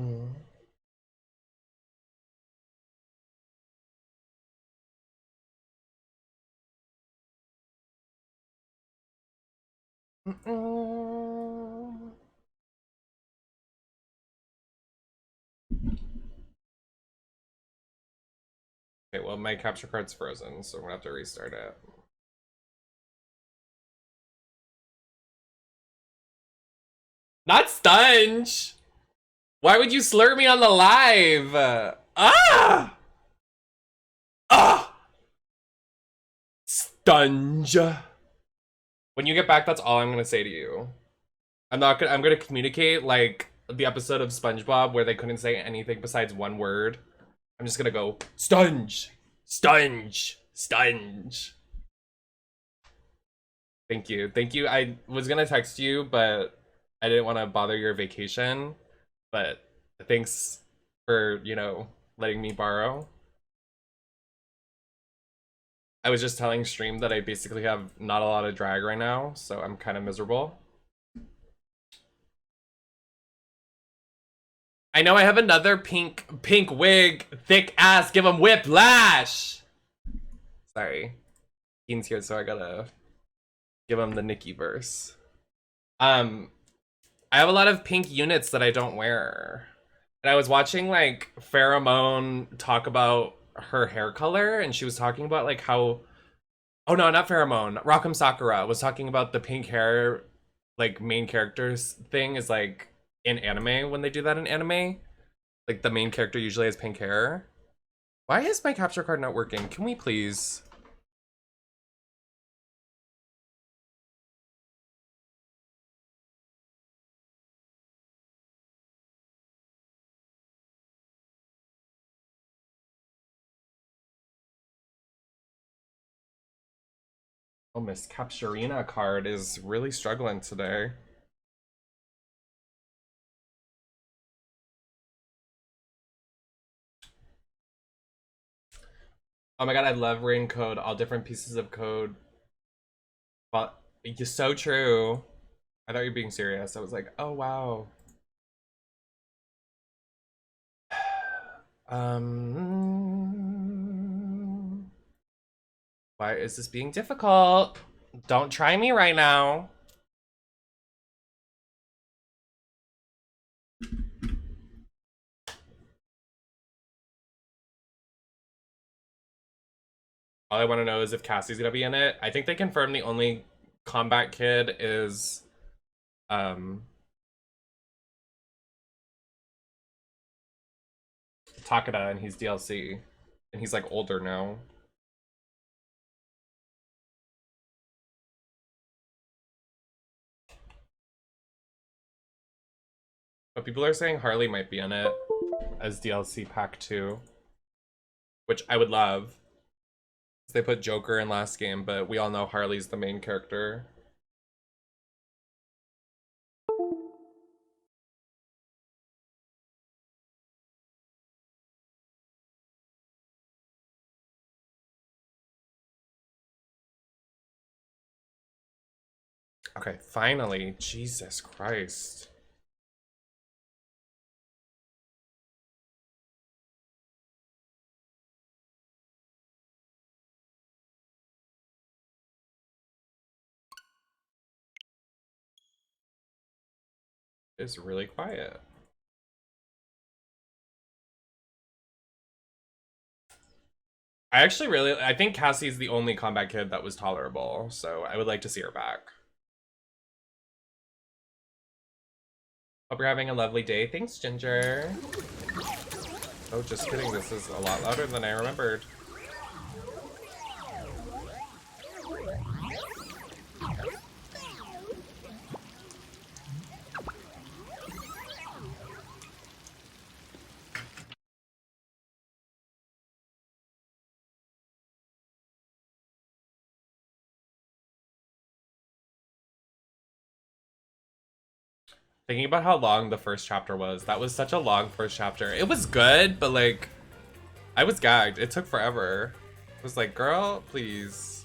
Mm. Mm-mm. Okay, well, my capture card's frozen, so I'm gonna have to restart it. Not Stunge! Why would you slur me on the live? Ah! Ah! Stunge. When you get back, that's all I'm gonna say to you. I'm gonna communicate like the episode of SpongeBob where they couldn't say anything besides one word. I'm just gonna go, Stunge! Stunge! Stunge! Thank you. Thank you. I was gonna text you, but I didn't want to bother your vacation. But thanks for, letting me borrow. I was just telling Stream that I basically have not a lot of drag right now, so I'm kind of miserable. I know I have another pink wig, thick ass, give him whiplash! Sorry. Keen's here, so I gotta give him the Nikki verse. Um, I have a lot of pink units that I don't wear. And I was watching like Pheromone talk about her hair color, and she was talking about like how, oh no, not Pheromone, Rock'em Sakura was talking about the pink hair, like main characters thing is like in anime when they do that in anime. Like the main character usually has pink hair. Why is my capture card not working? Can we please? Oh, Miss Capturina card is really struggling today. Oh my god, I love rain code, all different pieces of code. But it's so true. I thought you were being serious. I was like, oh wow. Why is this being difficult? Don't try me right now. All I want to know is if Cassie's gonna be in it. I think they confirmed the only combat kid is um Takeda, and he's DLC. And he's like older now. But people are saying Harley might be in it as DLC pack 2, which I would love. They put Joker in last game, but we all know Harley's the main character. Okay, finally. Jesus Christ. It's really quiet. I think Cassie's the only combat kid that was tolerable, so I would like to see her back. Hope you're having a lovely day. Thanks, Ginger. Oh, just kidding. This is a lot louder than I remembered. Thinking about how long the first chapter was, that was such a long first chapter. It was good, but like, I was gagged. It took forever. I was like, girl, please.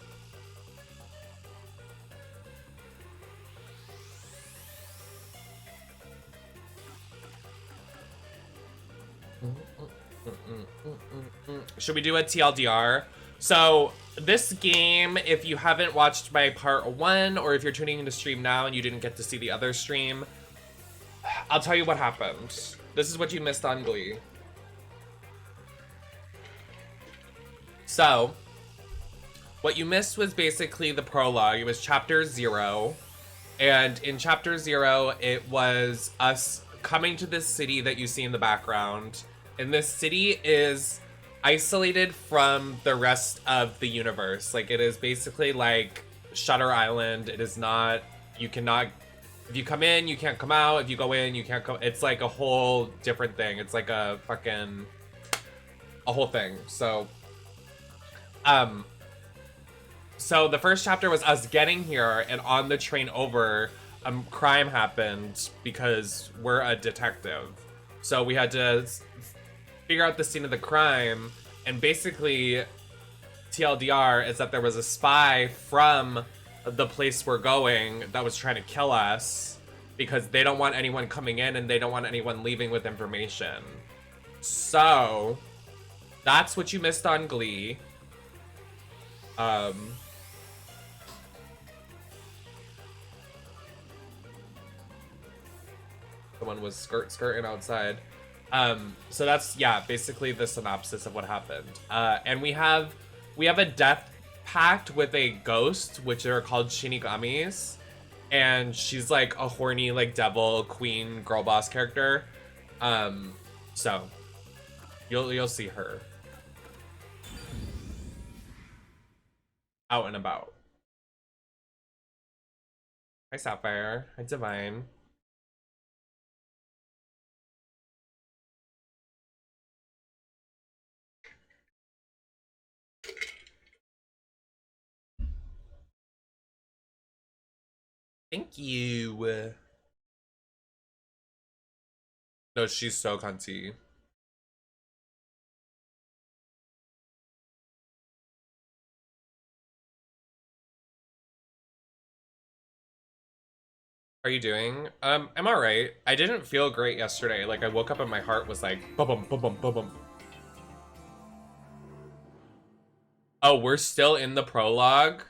Should we do a TLDR? So this game, if you haven't watched my part 1, or if you're tuning into stream now and you didn't get to see the other stream, I'll tell you what happened. This is what you missed on Glee. So, what you missed was basically the prologue. It was chapter 0. And in chapter 0, it was us coming to this city that you see in the background. And this city is isolated from the rest of the universe. Like, it is basically like Shutter Island. It is not, you cannot, if you come in, you can't come out. If you go in, you can't come. It's like a whole different thing. It's like a fucking, a whole thing. So the first chapter was us getting here, and on the train over, a crime happened because we're a detective. So we had to figure out the scene of the crime, and basically TLDR is that there was a spy from the place we're going that was trying to kill us because they don't want anyone coming in and they don't want anyone leaving with information. So that's what you missed on Glee. Someone was skirting outside. So that's, yeah, basically the synopsis of what happened. And we have a death pact with a ghost, which are called Shinigamis. And she's like a horny, like, devil, queen, girl boss character. So you'll see her out and about. Hi, Sapphire. Hi, Divine. Thank you. No, she's so cunty. Are you doing? I'm alright. I didn't feel great yesterday. Like, I woke up and my heart was like, bum bum bum bum bum. Oh, we're still in the prologue?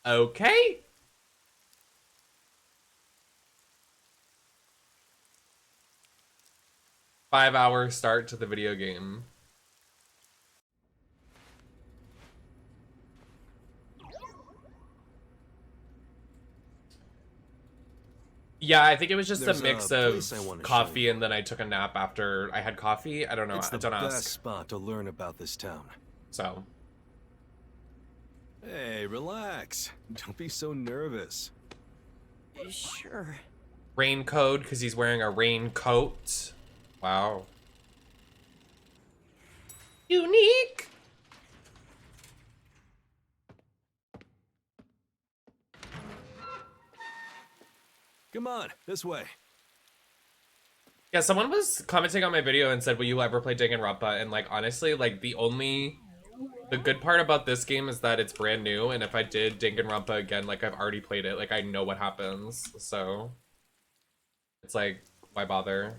Okay. Five-hour start to the video game. Yeah, I think it was just a mix of coffee and then I took a nap after I had coffee. I don't know. It's the best spot to learn about this town. So. Hey, relax. Don't be so nervous. Sure. Raincoat, because he's wearing a raincoat. Wow. Unique. Come on, this way. Yeah, someone was commenting on my video and said, will you ever play Danganronpa? And, like, honestly, like, the good part about this game is that it's brand new, and if I did Danganronpa again, like, I've already played it, like, I know what happens, so it's like, why bother?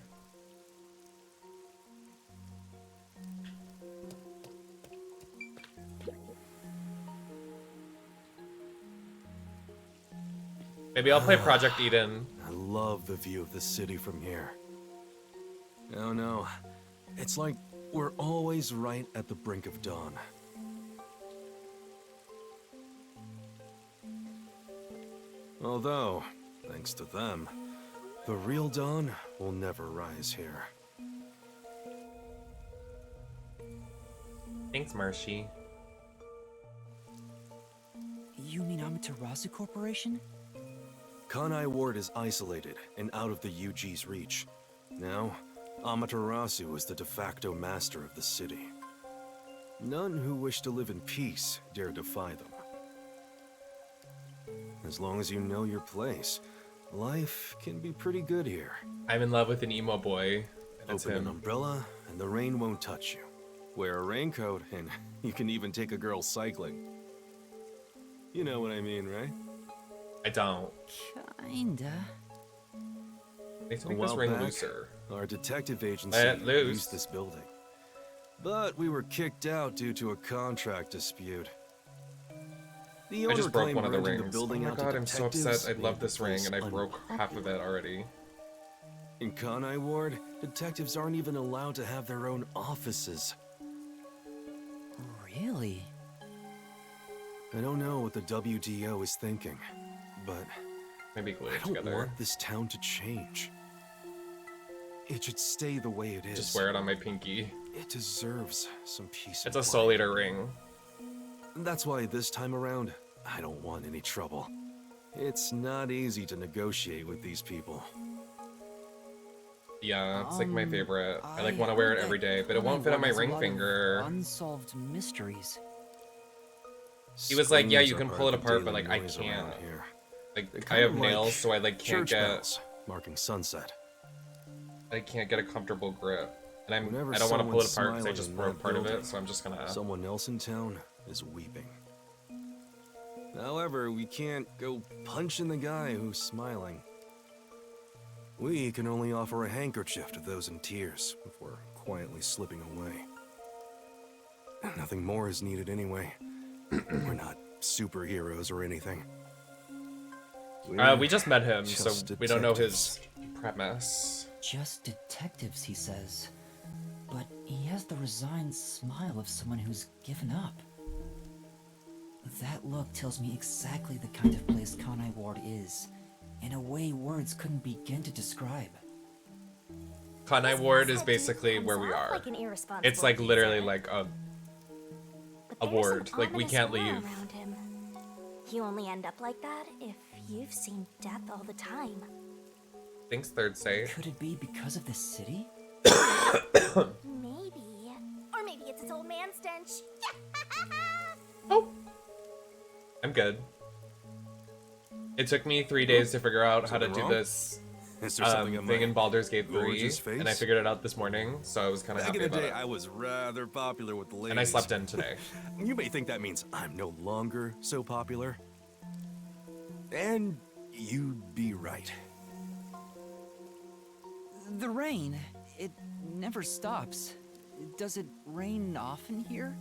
Maybe I'll play Project Eden. I love the view of the city from here. Oh no, it's like we're always right at the brink of dawn. Although, thanks to them, the real dawn will never rise here. Thanks, Marshy. You mean Amaterasu Corporation? Kanai Ward is isolated and out of the UG's reach. Now, Amaterasu is the de facto master of the city. None who wish to live in peace dare defy them. As long as you know your place, life can be pretty good here. I'm in love with an emo boy. And it's Open him. an umbrella and the rain won't touch you. Wear a raincoat and you can even take a girl cycling. You know what I mean, right? I don't. Kinda. They need to A make this while ring back, looser. Our detective agency Let loose. used this building. But we were kicked out due to a contract dispute. The I owner just broke claimed one of the renting rings. the Oh building my out to god, I'm so detectives upset. I made love the this ring place and I broke half of it already. In Kanai Ward, detectives aren't even allowed to have their own offices. Really? I don't know what the WDO is thinking, but Maybe glue I it don't together. want this town to change. It should stay the way it is. Just wear it on my pinky. It deserves some peace. It's a Soul Eater ring. That's why this time around, I don't want any trouble. It's not easy to negotiate with these people. Yeah, it's like my favorite. I like I want to wear heard it every that day, but it won't fit on my Kanai Ward has a ring lot of finger. Unsolved mysteries. He was like, yeah, Screams you are can part pull it of the apart, but daily like I noise can't. around here. Like They're I kind have of nails, like so I like can't church get. bells marking sunset. I can't get a comfortable grip, and Whenever I don't want to pull it apart because I someone's just smiling in broke part of that it, so I'm just gonna. Someone else in town is weeping. However, we can't go punching the guy who's smiling. We can only offer a handkerchief to those in tears before quietly slipping away. Nothing more is needed anyway. We're not superheroes or anything. We just met him, so just we don't know detectives. his premise. Just detectives, he says. But he has the resigned smile of someone who's given up. That look tells me exactly the kind of place Kanai Ward is, in a way words couldn't begin to describe. Kanai Ward is basically where we are. It's like literally like a ward. Like we can't leave. Around him. You only end up like that if you've seen death all the time. Thanks, Third Say. Could it be because of the city? Maybe. Or maybe it's his old man stench. Oh. I'm good. It took me 3 days to figure out how to Something do wrong? this Is there something in thing my in Baldur's Gate 3, gorgeous face? and I figured it out this morning, so I was kind of Back happy in the about day, it. I was rather popular with the ladies. And I slept in today. You may think that means I'm no longer so popular. And you'd be right. The rain, it never stops. Does it rain often here?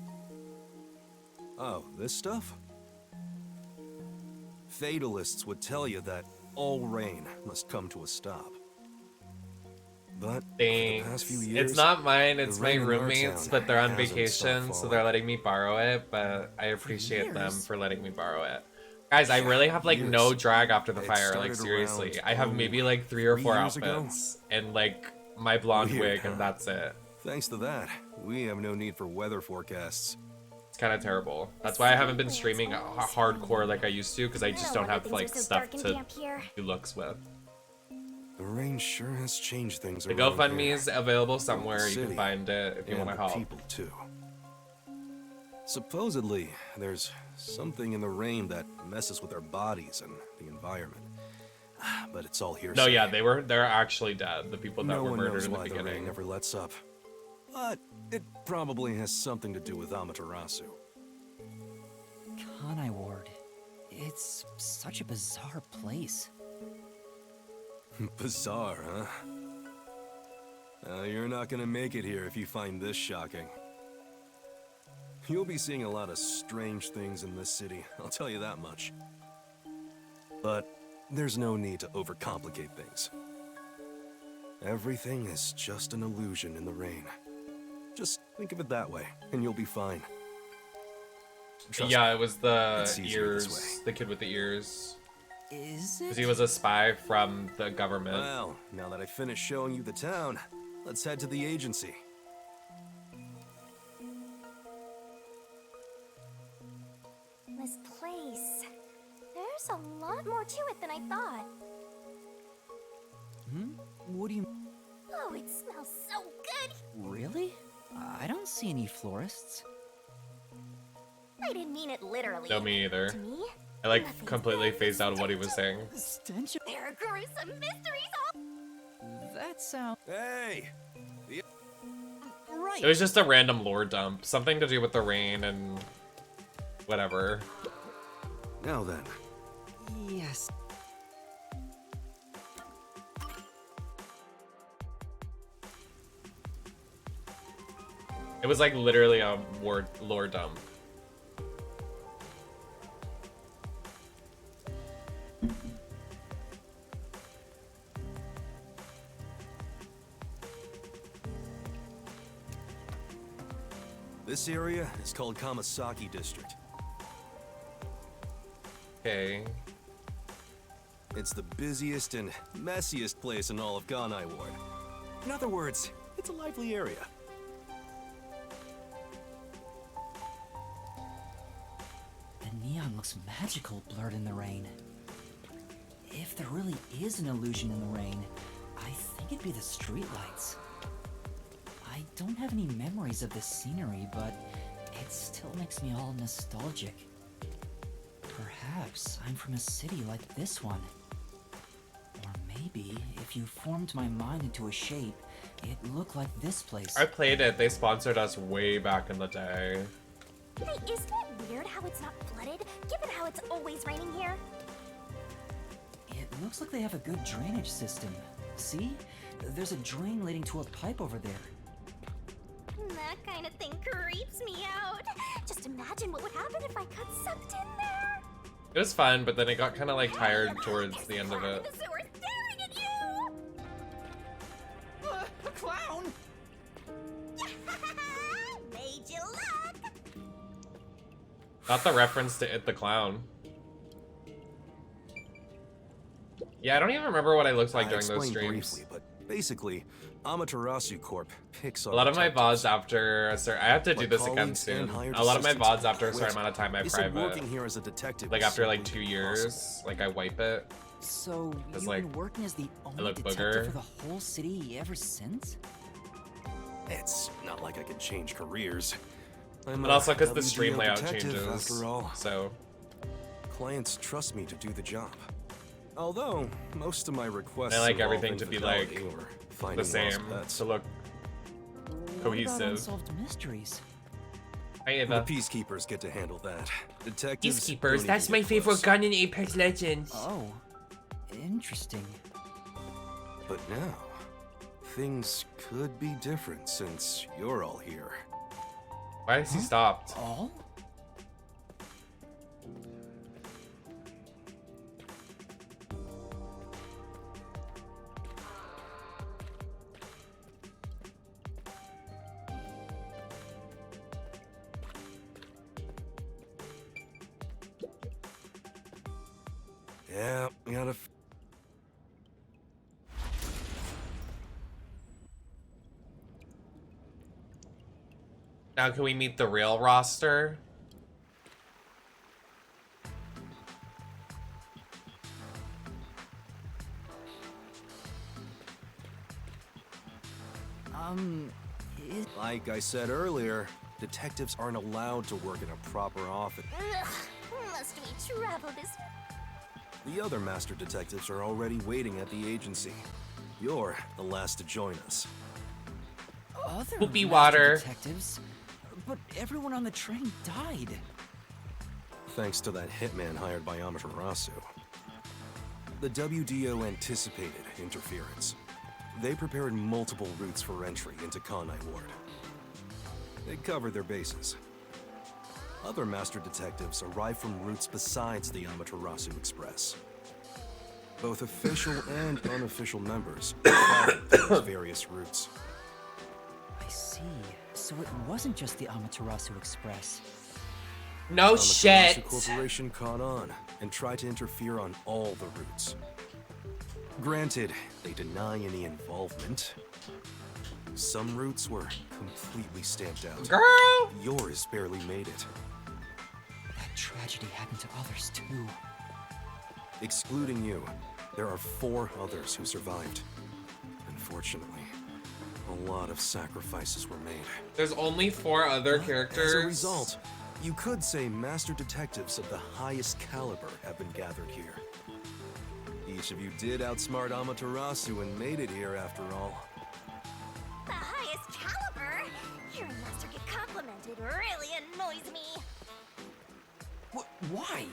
Oh, this stuff? Fatalists would tell you that all rain must come to a stop. But for the past few Thanks. years, It's not mine, the it's my rain in our roommates, town but they're on hasn't vacation, stopped so they're falling. letting me borrow it, but I appreciate them years? for letting me borrow it. Guys, I really have like Years. no drag after the It fire, like started seriously. around, I have maybe like 3 or 3 4 years ago? outfits, and like my blonde Weird, wig, huh? and that's it. Thanks to that, we have no need for weather forecasts. It's kind of terrible. That's why I haven't been streaming hardcore like I used to, because I just don't have like stuff to do looks with. The rain sure has changed things The around GoFundMe here. is available somewhere. You can City find it if you And want to the help. people too. Supposedly, there's something in the rain that messes with our bodies and the environment. But it's all hearsay. No, yeah, they're actually dead. The people that No were one murdered knows in the why the rain beginning. never lets up. But it probably has something to do with Amaterasu. Kanai Ward. It's such a bizarre place. Bizarre, huh? You're not gonna make it here if you find this shocking. You'll be seeing a lot of strange things in this city, I'll tell you that much. But there's no need to overcomplicate things. Everything is just an illusion in the rain. Just think of it that way, and you'll be fine. Trust Yeah, me, it was the it's easier this ears, way. the kid with the ears. Is Because it? he was a spy from the government. Well, now that I finished showing you the town, let's head to the agency. This place. There's a lot more to it than I thought. Hmm? What do you... Oh, it smells so good. Really? I don't see any florists. I didn't mean it literally. No, me either. To me, I like nothing's completely bad. phased out of what he was saying. The stench of... There are gruesome mysteries all. That sounds... Hey! Right. It was just a random lore dump. Something to do with the rain and whatever. Now then, Yes. It was like literally a lore dump. This area is called Kamasaki District. Okay. It's the busiest and messiest place in all of Ganai Ward. In other words, it's a lively area. The neon looks magical blurred in the rain. If there really is an illusion in the rain, I think it'd be the streetlights. I don't have any memories of this scenery, but it still makes me all nostalgic. Perhaps I'm from a city like this one. Or maybe if you formed my mind into a shape, it'd look like this place. I played it. They sponsored us way back in the day. Hey, isn't it weird how it's not flooded, given how it's always raining here? It looks like they have a good drainage system. See? There's a drain leading to a pipe over there. That kind of thing creeps me out. Just imagine what would happen if I got sucked in there. It was fun, but then it got kind of like tired towards the end of it. The sewer staring at you. A clown! Made you look. Not the reference to It the Clown. Yeah, I don't even remember what I looked like during those explained streams. briefly, but basically, Amaterasu Corp picks on A lot of my detectives. VODs after a certain, I have to do My this again colleagues and soon. hired A lot of my assistants VODs after a quit. certain amount of time I They said private. working here as a detective Like is after like simply 2 years, impossible. like I wipe it. So It's you've like, been working as the only look detective booger. for the whole city ever since? It's not like I can change careers. I'm But a also because the WDO stream layout detective, changes. After all, So clients trust me to do the job. Although most of my requests I like involve everything to be like infidelity or the finding same, lost pets. to look What about cohesive. unsolved mysteries? Hi The Ava. peacekeepers get to handle that. Detectives. Peacekeepers, don't that's even my get favorite close. gun in Apex Legends. Oh, interesting. But now, things could be different since you're all here. Why is he stopped? All? Yeah, we gotta. Now can we meet the real roster? Like I said earlier, detectives aren't allowed to work in a proper office. Ugh, must we travel this? The other master detectives are already waiting at the agency. You're the last to join us. Other Poopy master water. detectives? But everyone on the train died. Thanks to that hitman hired by Amaterasu. The WDO anticipated interference. They prepared multiple routes for entry into Kanai Ward. They covered their bases. Other master detectives arrived from routes besides the Amaterasu Express. Both official and unofficial members followed those various routes. I see. So it wasn't just the Amaterasu Express. No Amaterasu shit. Corporation caught on and tried to interfere on all the routes. Granted, they deny any involvement. Some routes were completely stamped out. Girl! Yours barely made it. That tragedy happened to others too. Excluding you, there are 4 others who survived. Unfortunately, a lot of sacrifices were made. There's only 4 other characters. As a result, you could say master detectives of the highest caliber have been gathered here. Each of you did outsmart Amaterasu and made it here after all. The highest caliber? Hearing Master get complimented really annoys me. Why?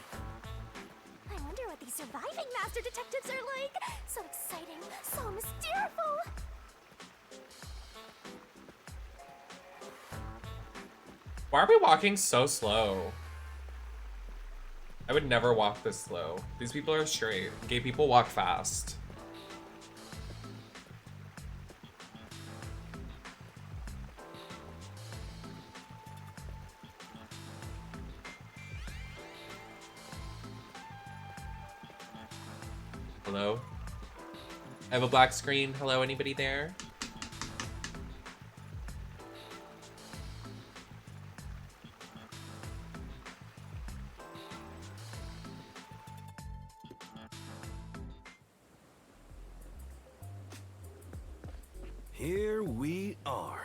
I wonder what these surviving master detectives are like. So exciting, so mysteriousful. Why are we walking so slow? I would never walk this slow. These people are straight. Gay people walk fast. Hello? I have a black screen. Hello, anybody there? Here we are.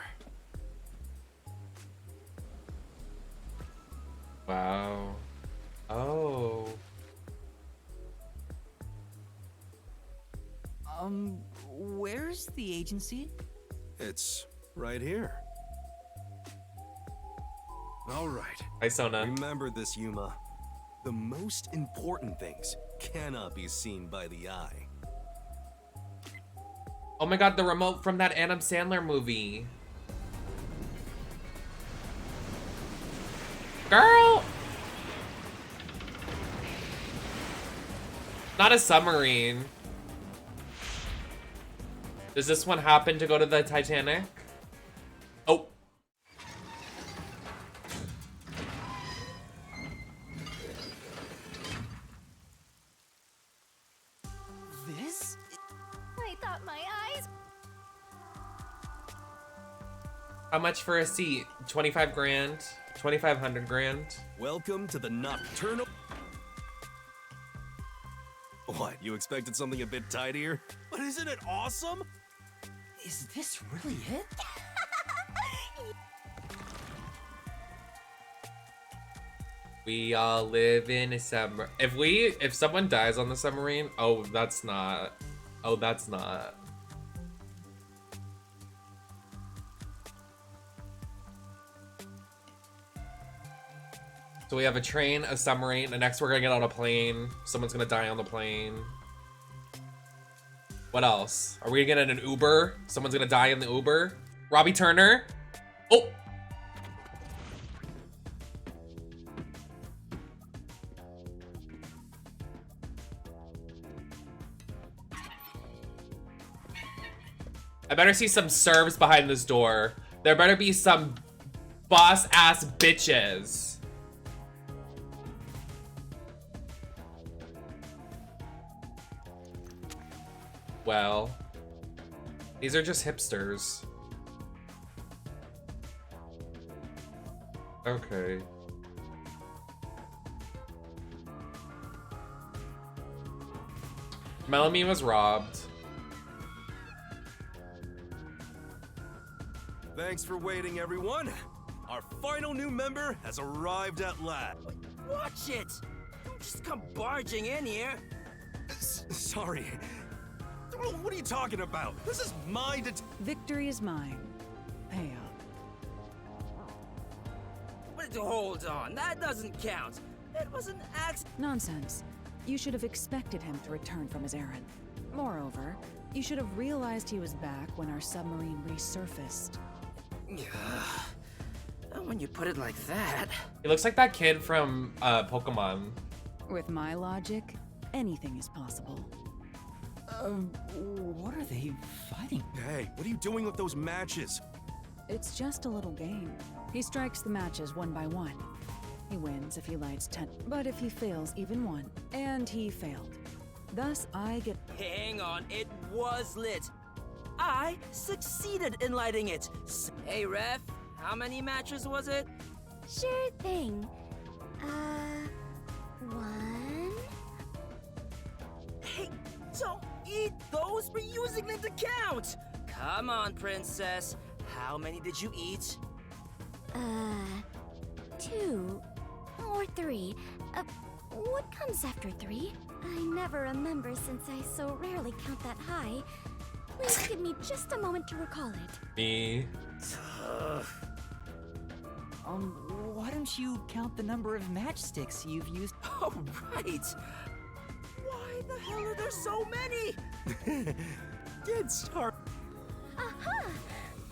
Wow. Oh. Where's the agency? It's right here. All right. Hi, Sona. Remember this, Yuma. The most important things cannot be seen by the eye. Oh my god, the remote from that Adam Sandler movie. Girl! Not a submarine. Does this one happen to go to the Titanic? Oh. This? I thought my eyes. How much for a seat? 25 grand? 2,500 grand? Welcome to the nocturnal. What, you expected something a bit tidier? But isn't it awesome? Is this really it? We all live in a submarine. If someone dies on the submarine, oh, that's not. Oh, that's not. So we have a train, a submarine, and next we're gonna get on a plane. Someone's gonna die on the plane. What else? Are we gonna get in an Uber? Someone's gonna die in the Uber? Robbie Turner? Oh! I better see some servs behind this door. There better be some boss-ass bitches. Well, these are just hipsters. Okay. Melamine was robbed. Thanks for waiting, everyone. Our final new member has arrived at last. Watch it! Don't just come barging in here. Sorry. What are you talking about? This is my Victory is mine. Pay up. But hold on, that doesn't count. It was an accident. Nonsense. You should have expected him to return from his errand. Moreover, you should have realized he was back when our submarine resurfaced. When you put it like that. He looks like that kid from Pokemon. With my logic, anything is possible. What are they fighting? Hey, what are you doing with those matches? It's just a little game. He strikes the matches one by one. He wins if he lights 10, but if he fails even one, and he failed. Thus, I get... Hang on, it was lit. I succeeded in lighting it. Hey, ref, how many matches was it? Sure thing. One. Hey, don't eat those. We're using them to count. Come on, princess. How many did you eat? 2 or 3. What comes after 3? I never remember since I so rarely count that high. Please give me just a moment to recall it. Me. Why don't you count the number of matchsticks you've used? Oh, right. the hell are there so many? Kids are. Aha!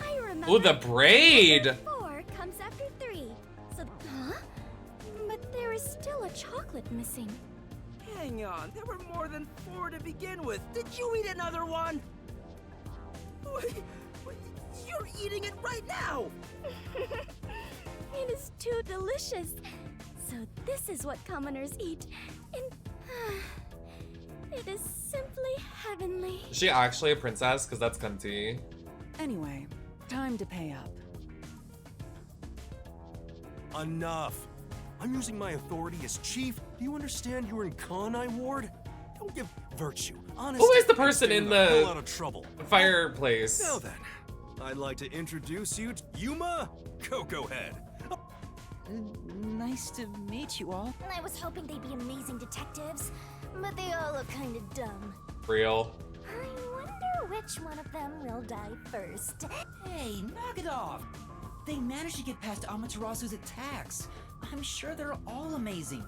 I remember. Ooh, the braid! 4 comes after 3. So, huh? But there is still a chocolate missing. Hang on, there were more than 4 to begin with. Did you eat another one? Wait, you're eating it right now! It is too delicious. So this is what commoners eat. And it is simply heavenly. Is she actually a princess? Because that's cunty. Anyway, time to pay up. Enough! I'm using my authority as chief. Do you understand you're in Kanai Ward? Don't give virtue, honesty. Who is the person in a hell out the of trouble. fireplace? Now then, I'd like to introduce you to Yuma Coco Head. Nice to meet you all. I was hoping they'd be amazing detectives, but they all look kind of dumb. Real. I wonder which one of them will die first. Hey, knock it off! They managed to get past Amaterasu's attacks. I'm sure they're all amazing.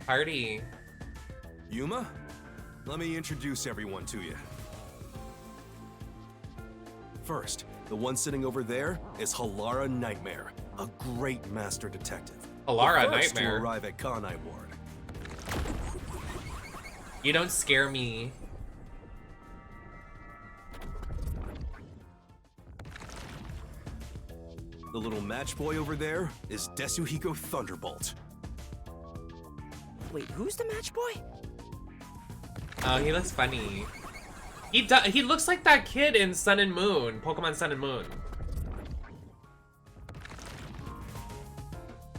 Party. Yuma, let me introduce everyone to you. First, the one sitting over there is Halara Nightmare, a great master detective. Halara The first Nightmare? to arrive at Kanai Ward. You don't scare me. The little match boy over there is Desuhiko Thunderbolt. Wait, who's the match boy? Oh, he looks funny. He looks like that kid in Sun and Moon, Pokemon Sun and Moon.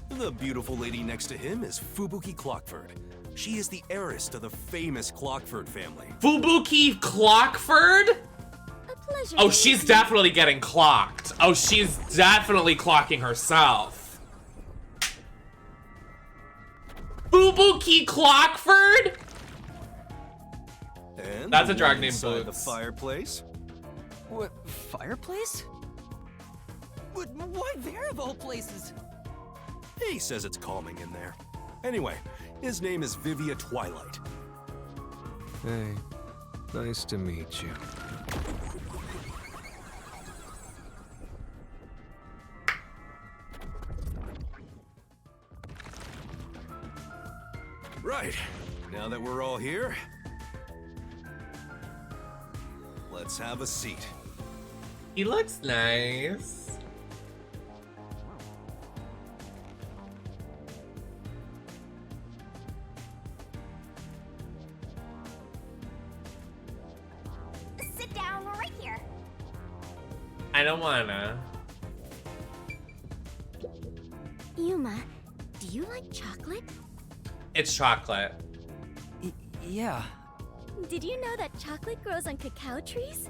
The beautiful lady next to him is Fubuki Clockford. She is the heiress to the famous Clockford family. Fubuki Clockford? A pleasure. Oh, to she's meet you. definitely getting clocked. Oh, she's definitely clocking herself. Fubuki Clockford? And That's the a drag one named inside the Boots. fireplace. What, fireplace? But why there of all places? He says it's calming in there. Anyway, his name is Vivia Twilight. Hey, nice to meet you. Right, now that we're all here, let's have a seat. He looks nice. Sit down right here. I don't wanna. Yuma, do you like chocolate? It's chocolate. Yeah. Did you know that chocolate grows on cacao trees?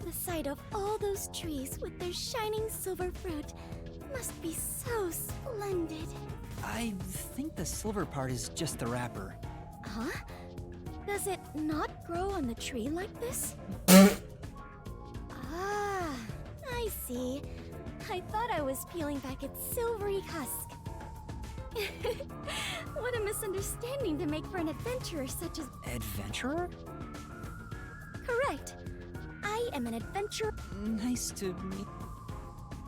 The sight of all those trees with their shining silver fruit must be so splendid. I think the silver part is just the wrapper. Huh? Does it not grow on the tree like this? Ah, I see. I thought I was peeling back its silvery husk. What a misunderstanding to make for an adventurer such as... Adventurer? Correct. I am an adventurer. Nice to meet.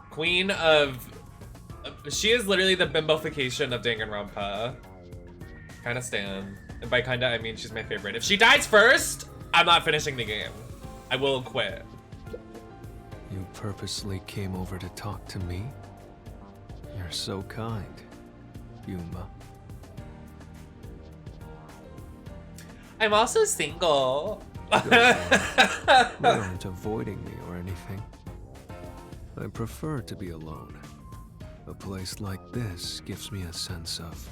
Queen of... She is literally the bimbofication of Danganronpa. Kinda stan. And by kinda, I mean she's my favorite. If she dies first, I'm not finishing the game. I will quit. You purposely came over to talk to me? You're so kind, Yuma. I'm also single. You aren't avoiding me or anything. I prefer to be alone. A place like this gives me a sense of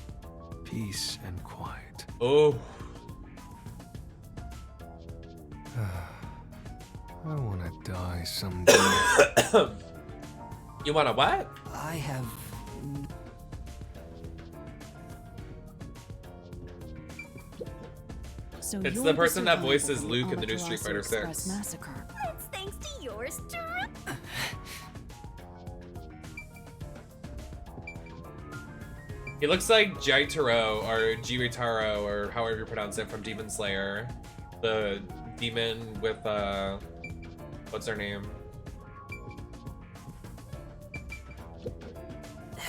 peace and quiet. Oh. I want to die someday. You wanna what? I have. So It's you're the person that survivor voices of the Luke in the new Street Amaterasu Fighter Express 6. Massacre. That's thanks to yours truly. He looks like Jaitaro or Jiritaro or however you pronounce it from Demon Slayer. The demon with what's her name?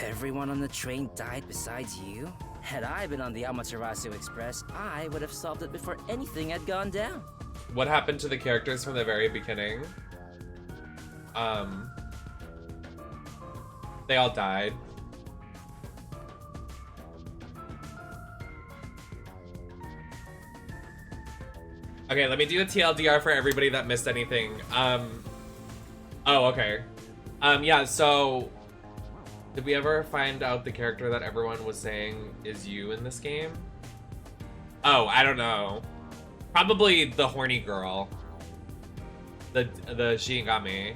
Everyone on the train died besides you? Had I been on the Amaterasu Express, I would have solved it before anything had gone down. What happened to the characters from the very beginning? They all died. Okay, let me do a TLDR for everybody that missed anything. Oh, okay. Yeah, so did we ever find out the character that everyone was saying is you in this game? Oh, I don't know. Probably the horny girl. The Shinigami.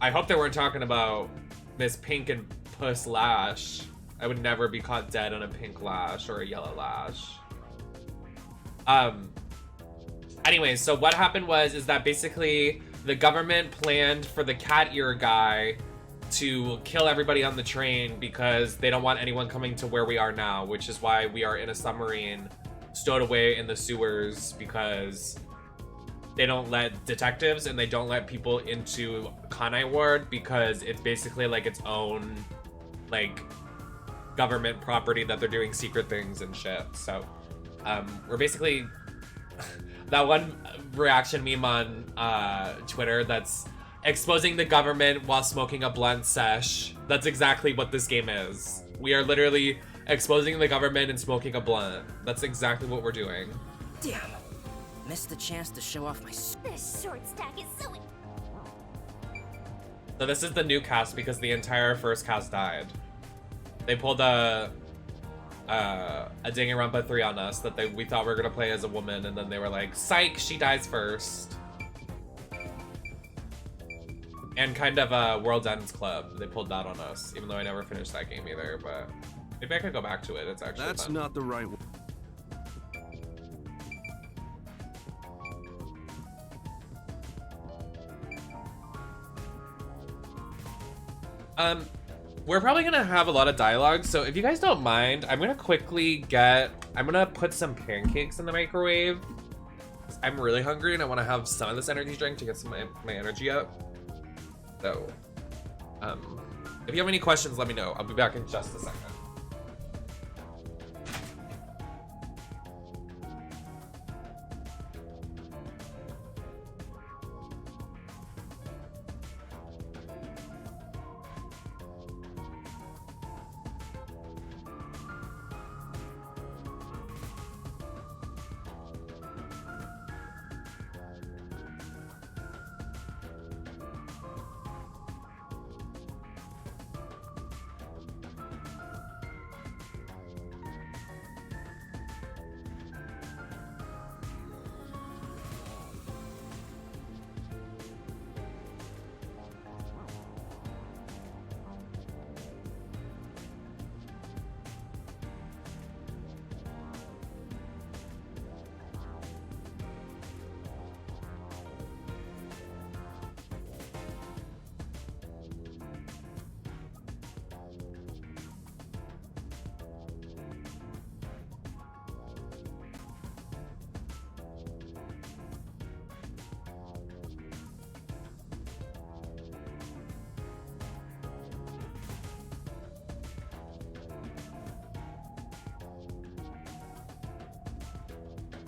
I hope they weren't talking about Miss Pink and Puss Lash. I would never be caught dead on a pink lash or a yellow lash. Anyways, so what happened is that basically the government planned for the cat ear guy to kill everybody on the train because they don't want anyone coming to where we are now, which is why we are in a submarine stowed away in the sewers, because they don't let detectives and they don't let people into Kanai Ward because it's basically like its own like government property that they're doing secret things and shit. So we're basically that one reaction meme on Twitter that's exposing the government while smoking a blunt sesh. That's exactly what this game is. We are literally exposing the government and smoking a blunt. That's exactly what we're doing. Damn. Missed the chance to show off my This short stack is so... So this is the new cast because the entire first cast died. They pulled a Danganronpa 3 on us that we thought we were gonna play as a woman, and then they were like, psych, she dies first. And kind of a World Ends Club. They pulled that on us, even though I never finished that game either, but maybe I could go back to it. It's actually That's fun. not the right way. We're probably gonna have a lot of dialogue, so if you guys don't mind, I'm gonna put some pancakes in the microwave. I'm really hungry and I want to have some of this energy drink to get some of my energy up. So, if you have any questions, let me know. I'll be back in just a second.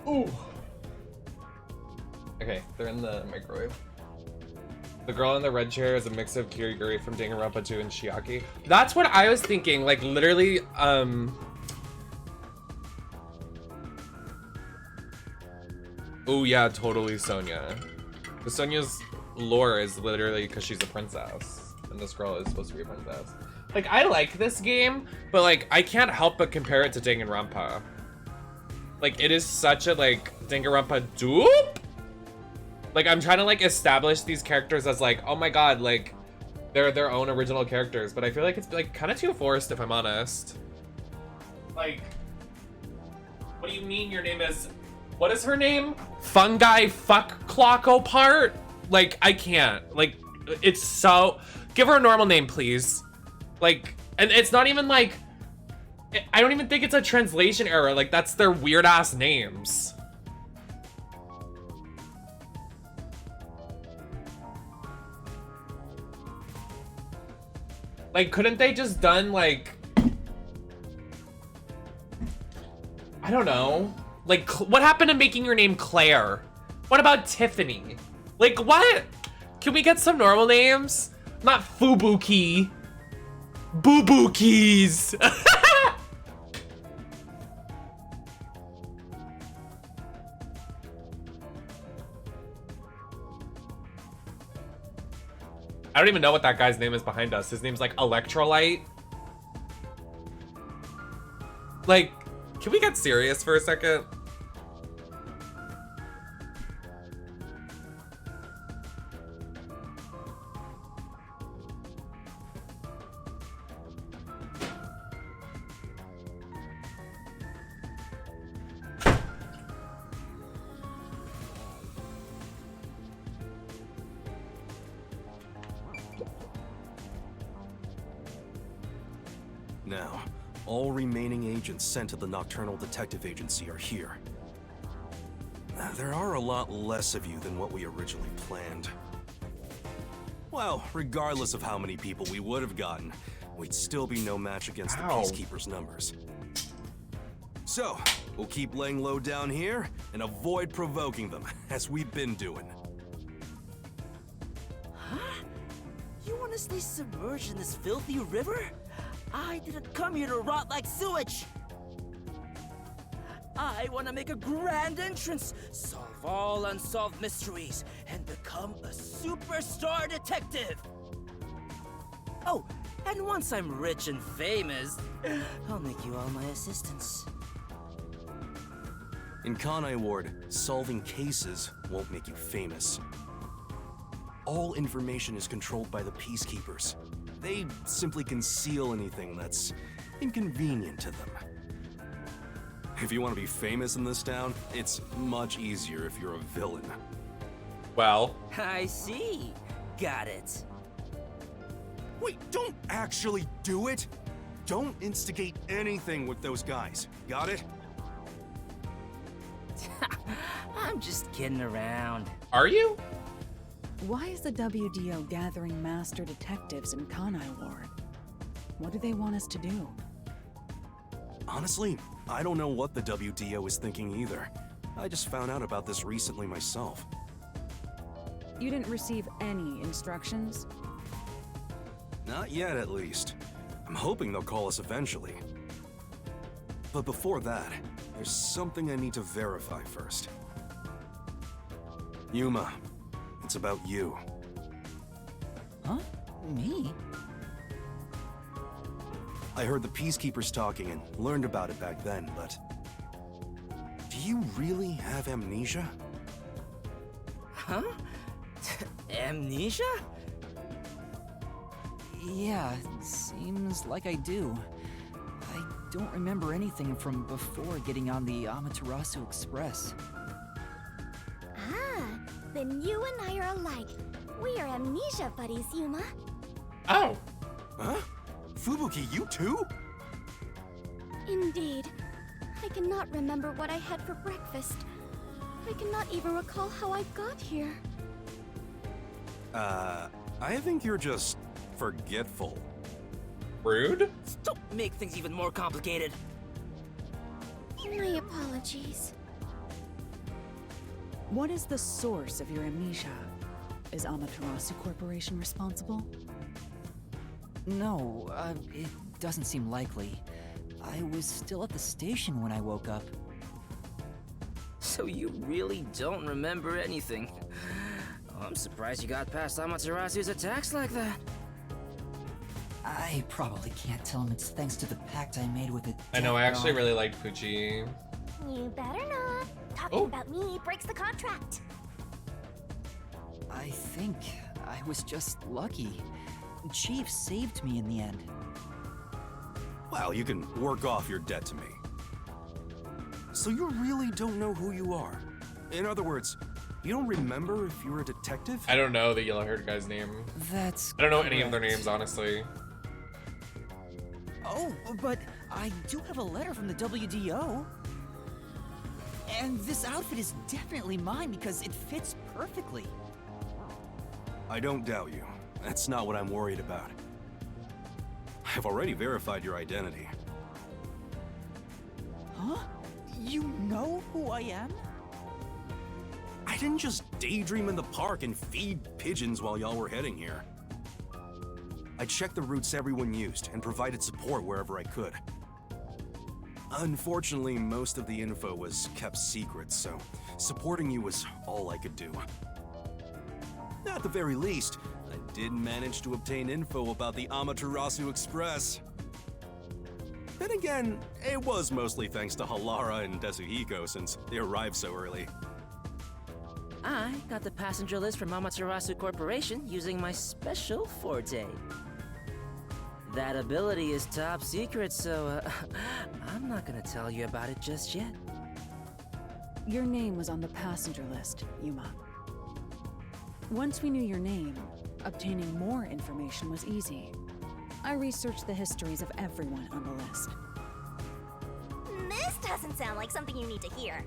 Ooh. Okay, they're in the microwave. The girl in the red chair is a mix of Kiriguri from Danganronpa 2 and Shiaki. That's what I was thinking, like literally, oh yeah, totally Sonia. But Sonia's lore is literally because she's a princess, and this girl is supposed to be a princess. Like, I like this game, but like, I can't help but compare it to Danganronpa. Like, it is such a, like, Danganronpa dupe? Like, I'm trying to, like, establish these characters as, like, oh my god, like, they're their own original characters, but I feel like it's, like, kind of too forced, if I'm honest. Like, what do you mean your name is... What is her name? Fungi Fuck Clocko Part? Like, I can't. Like, it's so... Give her a normal name, please. Like, And it's not even like, I don't even think it's a translation error. Like, that's their weird ass names. Like, couldn't they just done like, I don't know. Like, what happened to making your name Claire? What about Tiffany? Like, what? Can we get some normal names? Not Fubuki. Boo-boo-keys. I don't even know what that guy's name is behind us. His name's like Electrolyte. Like, can we get serious for a second? Now, all remaining agents sent to the Nocturnal Detective Agency are here. There are a lot less of you than what we originally planned. Well, regardless of how many people we would have gotten, we'd still be no match against the Ow. Peacekeepers' numbers. So, we'll keep laying low down here and avoid provoking them, as we've been doing. Huh? You want to stay submerged in this filthy river? I didn't come here to rot like sewage! I want to make a grand entrance, solve all unsolved mysteries, and become a superstar detective! Oh, and once I'm rich and famous, I'll make you all my assistants. In Kanai Ward, solving cases won't make you famous. All information is controlled by the Peacekeepers. They simply conceal anything that's inconvenient to them. If you want to be famous in this town, it's much easier if you're a villain. Well, I see. Got it. Wait, don't actually do it! Don't instigate anything with those guys. Got it? I'm just kidding around. are you? Why is the WDO gathering master detectives in Kanai Ward? What do they want us to do? Honestly, I don't know what the WDO is thinking either. I just found out about this recently myself. You didn't receive any instructions? Not yet, at least. I'm hoping they'll call us eventually. But before that, there's something I need to verify first. Yuma, it's about you. Huh? Me? I heard the Peacekeepers talking and learned about it back then, but... do you really have amnesia? Huh? Amnesia? Yeah, seems like I do. I don't remember anything from before getting on the Amaterasu Express. Ah, then you and I are alike. We are amnesia buddies, Yuma. Oh, Huh? Fubuki, you too? Indeed. I cannot remember what I had for breakfast. I cannot even recall how I got here. I think you're just forgetful. rude. Don't make things even more complicated. My apologies. What is the source of your amnesia? Is Amaterasu Corporation responsible? No, it doesn't seem likely. I was still at the station when I woke up. So you really don't remember anything. Oh, I'm surprised you got past Amaterasu's attacks like that. I probably can't tell him it's thanks to the pact I made with it. I know, I actually really like Pucci. You better not. Talking Oh. about me breaks the contract. I think I was just lucky. Chief saved me in the end. Well, you can work off your debt to me. So you really don't know who you are? In other words, you don't remember if you're a detective? I don't know the yellow-haired guy's name. That's I don't know any of their correct. names, honestly. Oh, but I do have a letter from the WDO. And this outfit is definitely mine because it fits perfectly. I don't doubt you. That's not what I'm worried about. I've already verified your identity. Huh? You know who I am? I didn't just daydream in the park and feed pigeons while y'all were heading here. I checked the routes everyone used and provided support wherever I could. Unfortunately, most of the info was kept secret, so supporting you was all I could do. At the very least, I did manage to obtain info about the Amaterasu Express. Then again, it was mostly thanks to Halara and Desuhiko since they arrived so early. I got the passenger list from Amaterasu Corporation using my special forte. That ability is top secret, so I'm not gonna tell you about it just yet. Your name was on the passenger list, Yuma. Once we knew your name, obtaining more information was easy. I researched the histories of everyone on the list. This doesn't sound like something you need to hear.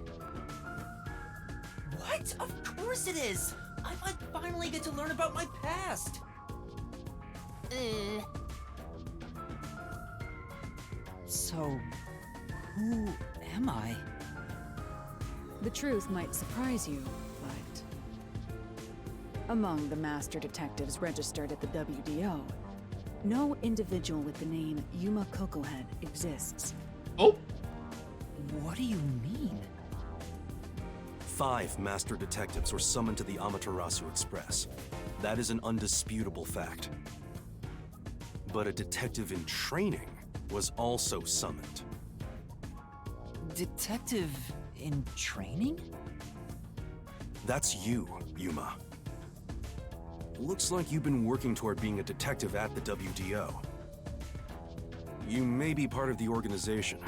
What? Of course it is! I might finally get to learn about my past! So, who am I? The truth might surprise you, but among the master detectives registered at the WDO, no individual with the name Yuma Kokohead exists. Oh, What do you mean? 5 master detectives were summoned to the Amaterasu Express. That is an undisputable fact. But a detective in training was also summoned. Detective in training? That's you, Yuma. Looks like you've been working toward being a detective at the WDO. You may be part of the organization,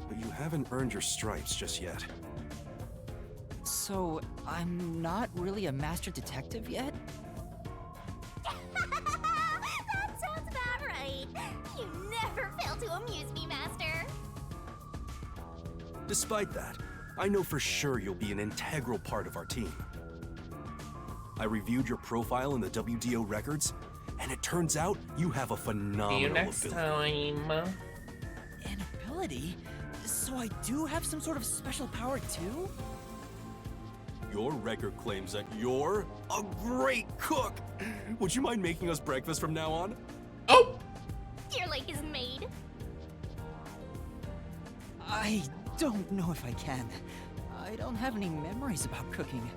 but you haven't earned your stripes just yet. So, I'm not really a master detective yet? That sounds about right. You never fail to amuse me, Master. Despite that, I know for sure you'll be an integral part of our team. I reviewed your profile in the WDO records, and it turns out you have a see you phenomenal next ability. time. An ability? So I do have some sort of special power too? Your record claims that you're a great cook. Would you mind making us breakfast from now on? Oh, Your lake is made. I don't know if I can. I don't have any memories about cooking.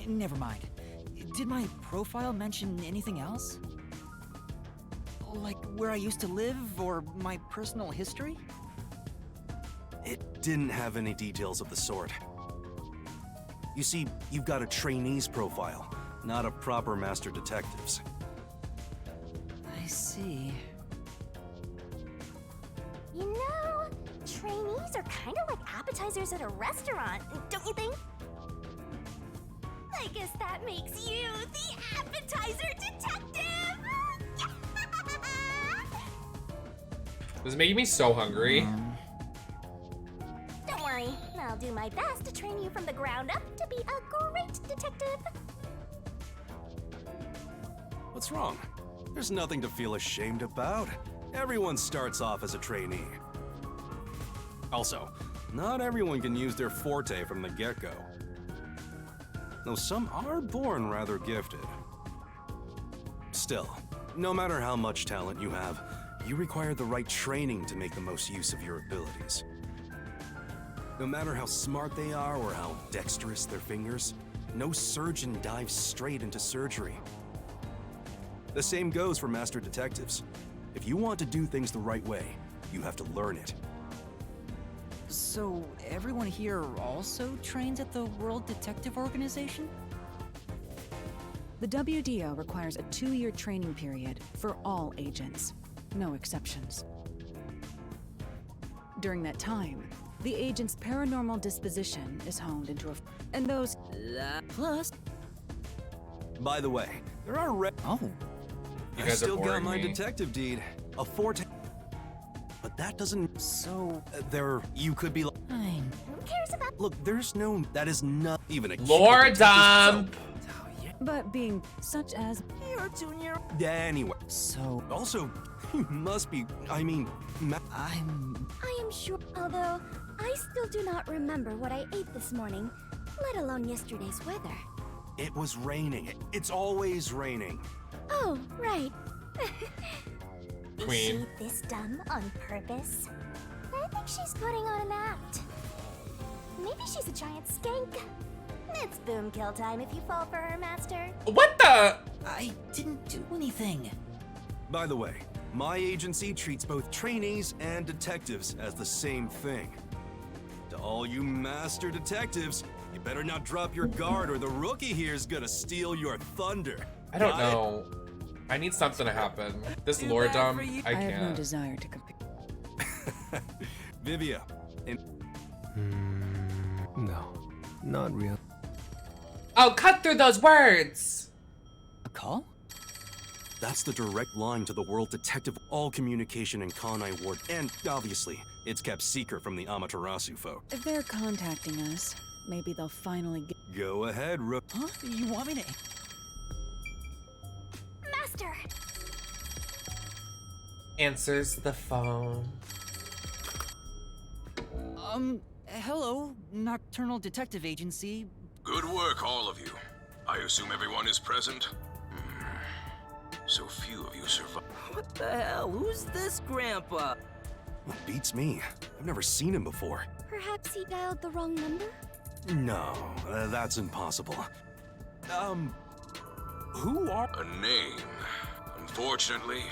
Never mind. Did my profile mention anything else? Like where I used to live or my personal history? It didn't have any details of the sort. You see, you've got a trainee's profile, not a proper master detective's. I see. You know, trainees are kind of like appetizers at a restaurant, don't you think? I guess that makes you the appetizer detective! this is making me so hungry. Don't worry, I'll do my best to train you from the ground up to be a great detective. What's wrong? There's nothing to feel ashamed about. Everyone starts off as a trainee. Also, not everyone can use their forte from the get-go. Though some are born rather gifted. Still, no matter how much talent you have, you require the right training to make the most use of your abilities. No matter how smart they are or how dexterous their fingers, no surgeon dives straight into surgery. The same goes for master detectives. If you want to do things the right way, you have to learn it. So everyone here also trains at the World Detective Organization? The WDO requires a 2-year training period for all agents, no exceptions. During that time, the agent's paranormal disposition is honed into and those plus. By the way, there are You I guys are still got boring my me. detective deed. A forte. but that doesn't. So, You could be. I'm... Who cares about Look, there's no. That is not even a. Lore dump. But being such as You're Junior. Yeah, anyway. So, Also, you must be. I mean, I'm... I am sure, although I still do not remember what I ate this morning, let alone yesterday's weather. it was raining. It's always raining. Oh, right. Queen. Is she this dumb on purpose? I think she's putting on an act. Maybe she's a giant skank. It's boom kill time if you fall for her, Master. What the? I didn't do anything. By the way, my agency treats both trainees and detectives as the same thing. To all you master detectives, you better not drop your guard or the rookie here's gonna steal your thunder. I don't Got it? know. I need something to happen. This Too lore bad dump, for you. I I have no can't. desire to compete. Vivia, No, not real. Oh, cut through those words. A call? that's the direct line to the World Detective. All communication in Kanai Ward, and obviously, it's kept secret from the Amaterasu folk. If they're contacting us, maybe they'll finally get. Go ahead, Rook. Huh? You want me to... Master! Answers the phone. Hello, Nocturnal Detective Agency. Good work, all of you. I assume everyone is present? So few of you survived. What the hell? Who's this grandpa? Well, beats me. I've never seen him before. Perhaps he dialed the wrong number? No, that's impossible. Who are... A name. Unfortunately,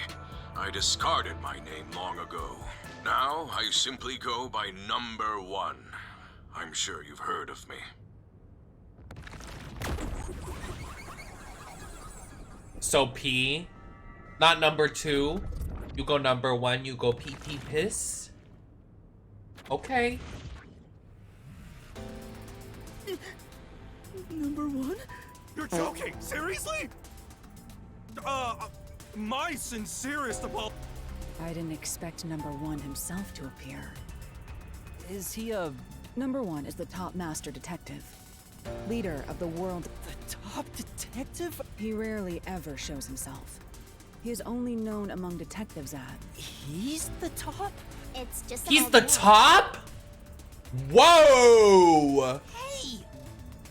I discarded my name long ago. Now, I simply go by number 1. I'm sure you've heard of me. So P, not number 2. You go number 1, you go PP piss. Okay. Number 1? You're joking! Seriously? My sincerest apologies. I didn't expect number 1 himself to appear. Is he a... Number 1 is the top master detective, leader of the world. the top detective? He rarely ever shows himself. He is only known among detectives as. He's the top? It's just He's about the me. top? Whoa! Hey!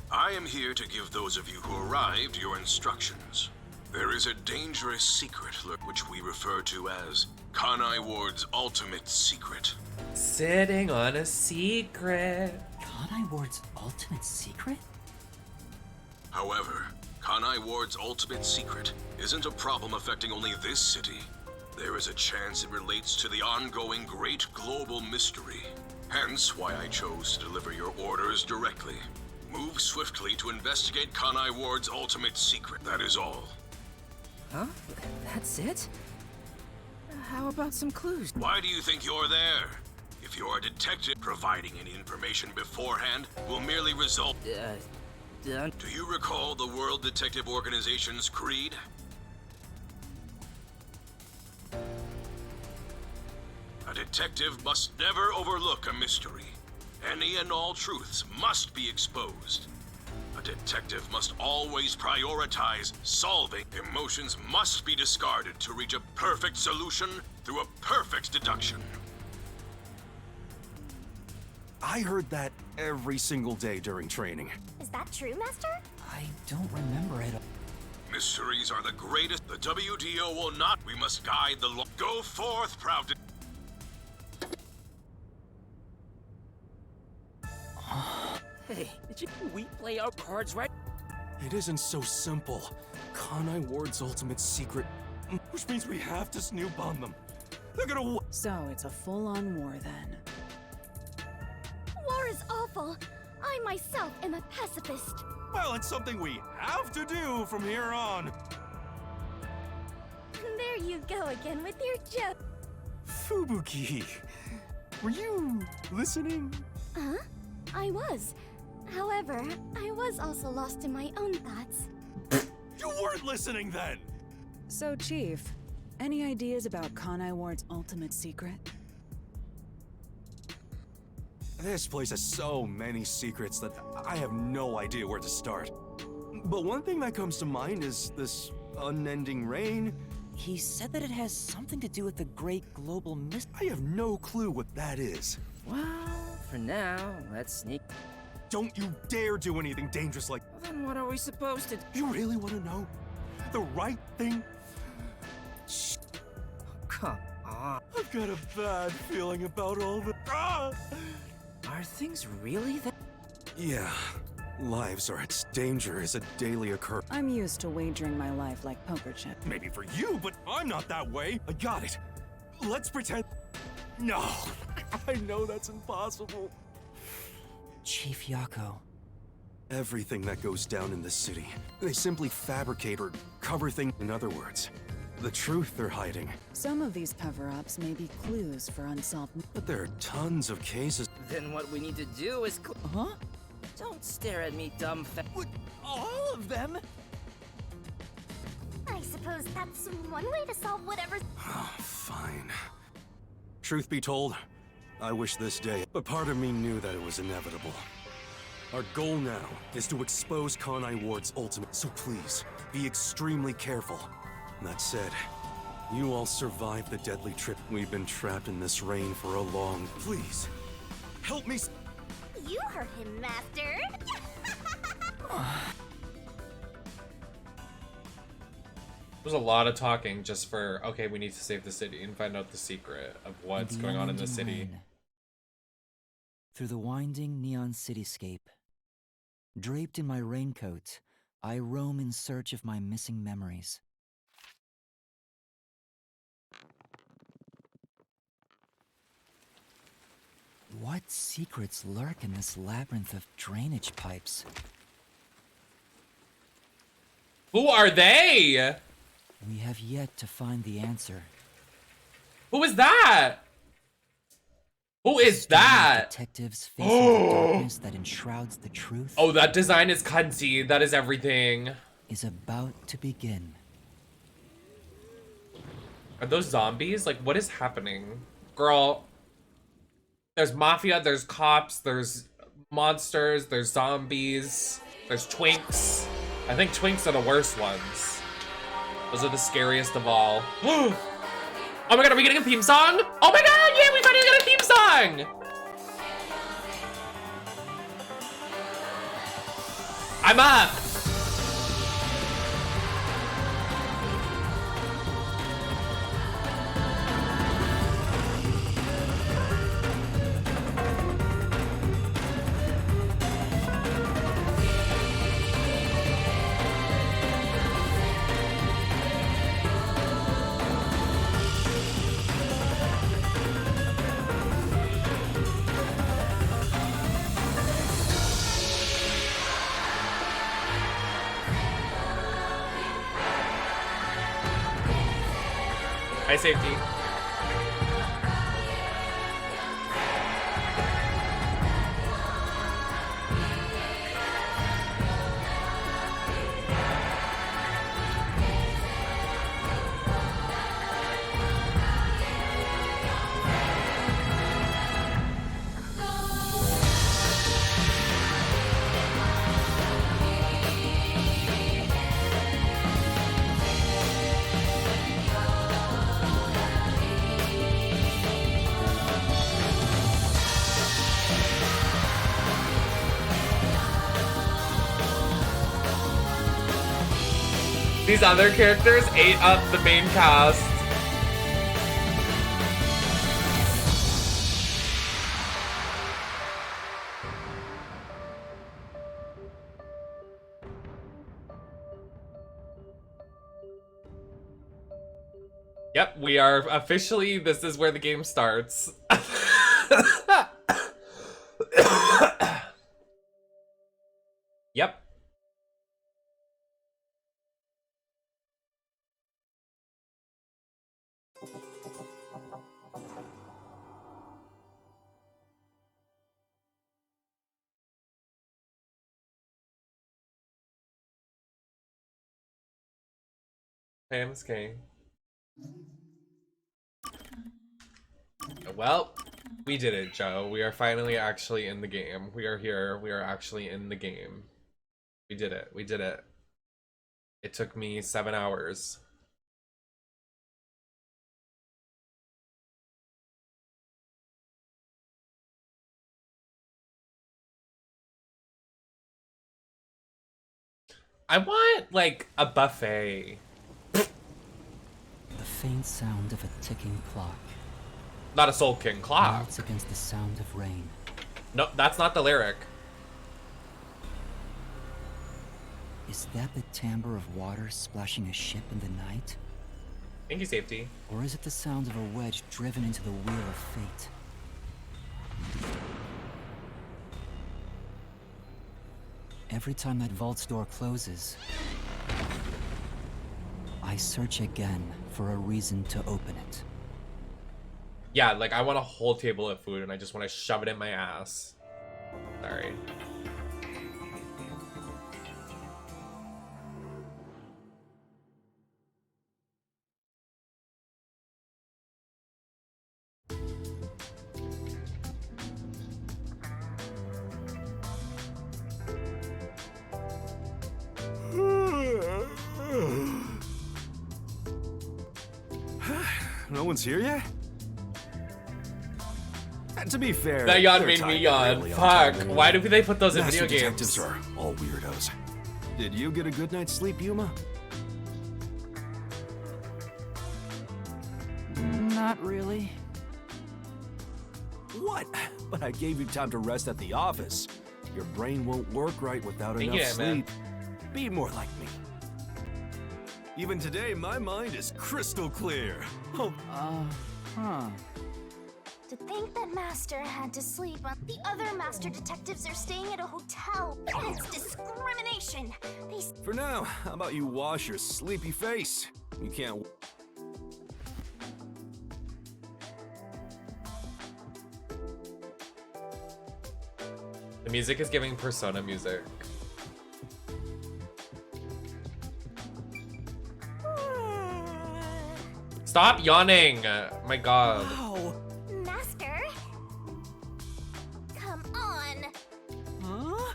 I am here to give those of you who arrived your instructions. There is a dangerous secret which we refer to as Kanai Ward's ultimate secret. Sitting on a secret. Kanai Ward's ultimate secret? However, Kanai Ward's ultimate secret isn't a problem affecting only this city. There is a chance it relates to the ongoing great global mystery. Hence why I chose to deliver your orders directly. Move swiftly to investigate Kanai Ward's ultimate secret. That is all. Huh? That's it? How about some clues? Why do you think you're there? If you're a detective, providing any information beforehand will merely result. Done. Do you recall the World Detective Organization's creed? A detective must never overlook a mystery. Any and all truths must be exposed. A detective must always prioritize solving. Emotions must be discarded to reach a perfect solution through a perfect deduction. I heard that every single day during training. Is that true, Master? I don't remember it. Mysteries are the greatest. The WDO will not. We must guide the law. Go forth, proud. Hey, we play our cards right? It isn't so simple. Kanai Ward's ultimate secret, which means we have to snoop on them. They're gonna. So it's a full-on war then. War is awful. I myself am a pacifist. Well, it's something we have to do from here on. There you go again with your joke. Fubuki, were you listening? Huh? I was. However, I was also lost in my own thoughts. You weren't listening then. So, Chief, any ideas about Kanai Ward's ultimate secret? This place has so many secrets that I have no idea where to start. But one thing that comes to mind is this unending rain. He said that it has something to do with the great global mist. I have no clue what that is. Well, for now, let's sneak. Don't you dare do anything dangerous like... Then what are we supposed to do? You really want to know? The right thing? Come on. I've got a bad feeling about all the... Ah! Are things really that? Yeah. Lives are its danger is a daily occurrence. I'm used to wagering my life like poker chips. Maybe for you, but I'm not that way. I got it. Let's pretend... No. I know that's impossible. Chief Yako. Everything that goes down in this city, they simply fabricate or cover things. In other words, the truth they're hiding. Some of these cover-ups may be clues for unsolved... But there are tons of cases. Then what we need to do is... Huh? Don't stare at me, dumb What? All of them? I suppose that's one way to solve whatever. Fine. Truth be told, I wish this day, but part of me knew that it was inevitable. Our goal now is to expose Kanai Ward's ultimate, so please, be extremely careful. That said, you all survived the deadly trip. We've been trapped in this rain for a long... Please, help me... You heard him, Master. There's a lot of talking just for, okay, we need to save the city and find out the secret of what's The going on in the unending city. rain. Through the winding neon cityscape, draped in my raincoat, I roam in search of my missing memories. What secrets lurk in this labyrinth of drainage pipes? Who are they? We have yet to find the answer. Who is that? Who is Story of that? Detectives facing the darkness that enshrouds the truth Oh, that design is cunty. That is everything. is about to begin. Are those zombies? Like, what is happening? Girl, there's mafia, there's cops, there's monsters, there's zombies, there's twinks. I think twinks are the worst ones. Those are the scariest of all. Oh my god, are we getting a theme song? Oh my god, yeah, we finally got a theme song! I'm up! High safety. These other characters ate up the main cast. Yep, we are officially, this is where the game starts. Yep. Pam's king. Well, We did it, Joe. We are finally actually in the game. We are here. We are actually in the game. We did it. We did it. It took me 7 hours. I want, like, a buffet. The faint sound of a ticking clock. Not a Soul King clock. Melts against the sound of rain. No, that's not the lyric. Is that the timbre of water splashing a ship in the night? Thank you, Safety. Or is it the sound of a wedge driven into the wheel of fate? Every time that vault's door closes, I search again for a reason to open it. Yeah, like, I want a whole table of food and I just want to shove it in my ass. Sorry. No one's here yet? And to be fair, That yawn their made me time yawn. barely on Fuck. time Why anyway. do they put those in Master video detectives games? are all weirdos. Did you get a good night's sleep, Yuma? Not really. What? But I gave you time to rest at the office. Your brain won't work right without Thank enough you, man. sleep. Be more like me. Even today, my mind is crystal clear. Oh, Huh. To think that Master had to sleep on the other Master detectives are staying at a hotel. It's discrimination. They for now, how about you wash your sleepy face? You can't. The music is giving Persona music. Stop yawning! My god. Wow. Master? Come on. Huh?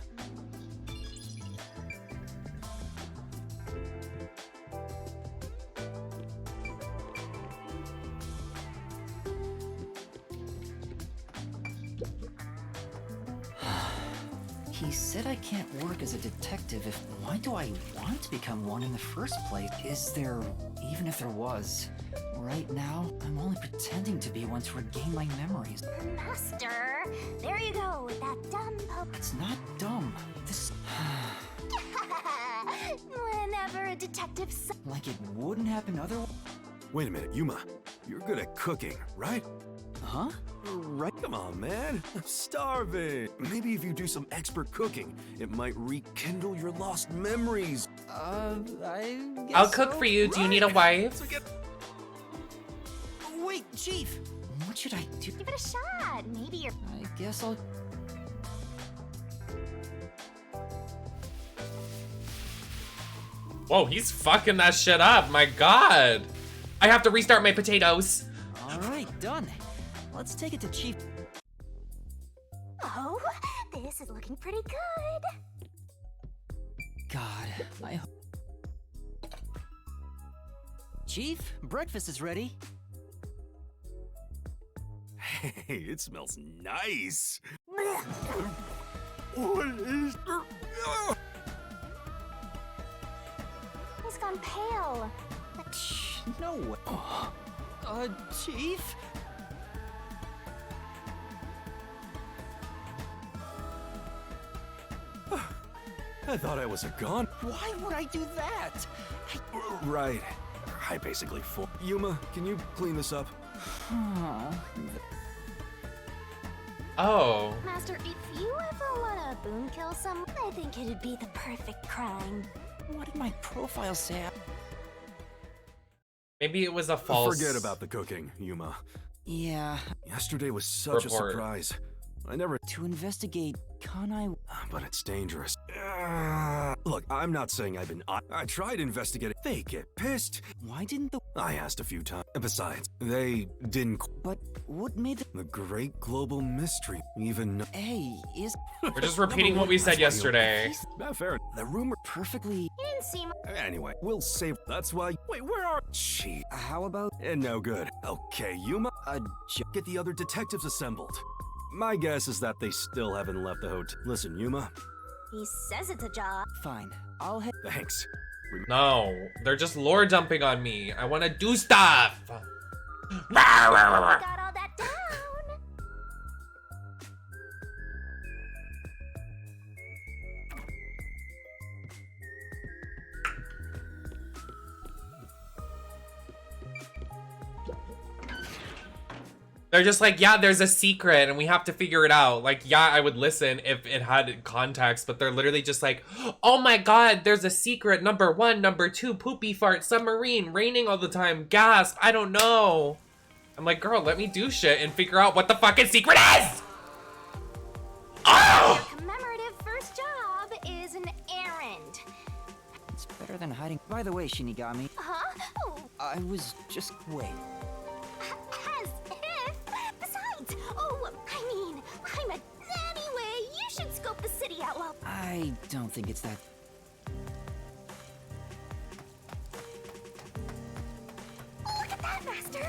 He said I can't work as a detective if... Why do I want to become one in the first place? Is there... Even if there was... Right now, I'm only pretending to be one to regain my memories. Master, there you go with that dumb poke. It's not dumb. This... Whenever a detective like it wouldn't happen otherwise? Wait a minute, Yuma. You're good at cooking, right? Huh? Right. Come on, man. I'm starving. Maybe if you do some expert cooking, it might rekindle your lost memories. I guess I'll cook so. for you. Do you need a wife? So get... Wait, Chief! What should I do? give it a shot. Maybe you're I guess I'll... Whoa, he's fucking that shit up. My god. I have to restart my potatoes. Alright, done. Let's take it to Chief. Oh, this is looking pretty good. God, I... Chief, breakfast is ready. Hey, it smells nice. What is... He's gone pale. Shh, no way. Chief? I thought I was a gon. Why would I do that? Right. I basically full. Yuma, can you clean this up? Oh. Master, if you ever want to boon kill someone, I think it'd be the perfect crime. What did my profile say? Maybe it was a false... Forget about the cooking, Yuma. Yeah. Yesterday was such a Report. surprise. I never. To investigate Kanai. But it's dangerous. Look, I'm not saying I've been. I tried investigating. They get pissed. Why didn't the. I asked a few times. Besides, they didn't. But what made The great global mystery. Even. Hey, is. We're just repeating what we said yesterday. Not fair. The rumor. Perfectly. You didn't seem. Anyway, we'll save. That's why. Wait, where are? Gee. How about. And no good. Okay, Yuma. Get the other detectives assembled. My guess is that they still haven't left the hotel. Listen, Yuma. He says it's a job. Fine. I'll head. Thanks. No, they're just lore dumping on me. I want to do stuff. Got all that down. They're just like, yeah, there's a secret and we have to figure it out. Like, yeah, I would listen if it had context, but they're literally just like, oh my god, there's a secret. Number 1, number 2, poopy fart, submarine, raining all the time, gasp, I don't know. I'm like, girl, let me do shit and figure out what the fucking secret is! Oh! Your commemorative first job is an errand. It's better than hiding. By the way, Shinigami, Huh? Oh, I was just. Wait. as if. Besides, oh, I mean, I'm a. Anyway, you should scope the city out while. I don't think it's that. Look at that, Master.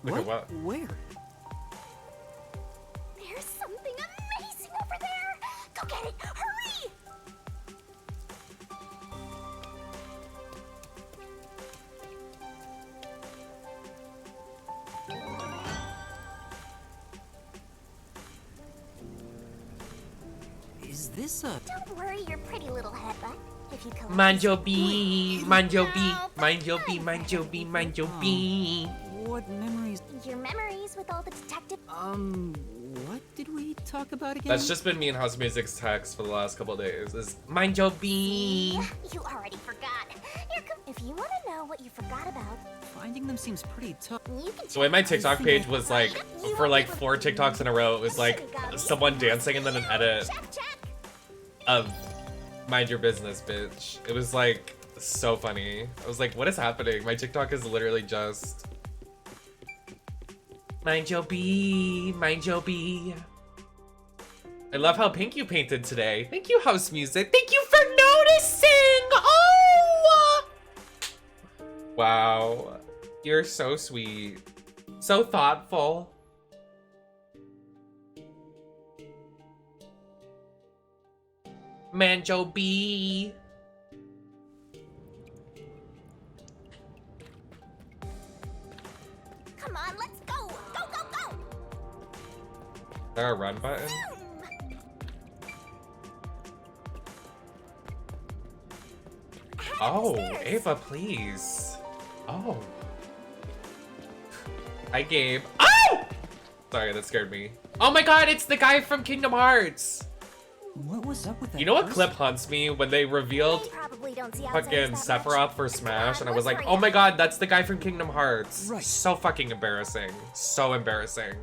Look at what? Where? There's something amazing over there. Go get it. Hurry. Is this a. Don't worry your pretty little head, but if you collect Mind your this- bee, mind your bee, mind your bee, mind your bee, mind your bee. What memories? Your memories with all the detective. What did we talk about again? That's just been me and House Music's text for the last couple of days. Is mind your bee. You already forgot. If you want to know what you forgot about, Finding them seems pretty tough. you can. So when my check TikTok on page Google. was like, for like 4 TikToks in a row, it was like someone dancing and then an edit Check, check. of mind your business, bitch. It was like so funny. I was like, what is happening? My TikTok is literally just mind your bee, mind your bee. I love how pink you painted today. Thank you, House Music. Thank you for noticing. Oh, wow, you're so sweet, so thoughtful. Manjo B. Come on, let's go. Go, go, go. Is there a run button? Oh, Ava, please. Oh. Hi, Gabe. Oh! Sorry, that scared me. Oh my god, it's the guy from Kingdom Hearts. What was up with that? You know what person? clip haunts me? When they revealed They probably don't see outsiders fucking that much. Sephiroth for Smash, and I was like, Let's oh my hurry god, that's the guy from Kingdom Hearts. Right. So fucking embarrassing. So embarrassing.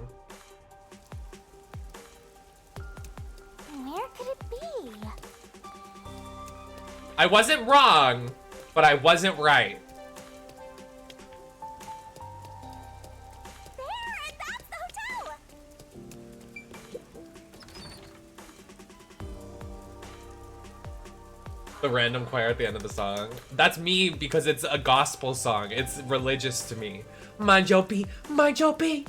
Where could it be? I wasn't wrong, but I wasn't right. There, that's the hotel. The random choir at the end of the song. That's me because it's a gospel song. It's religious to me. Mind your beat, mind your beat.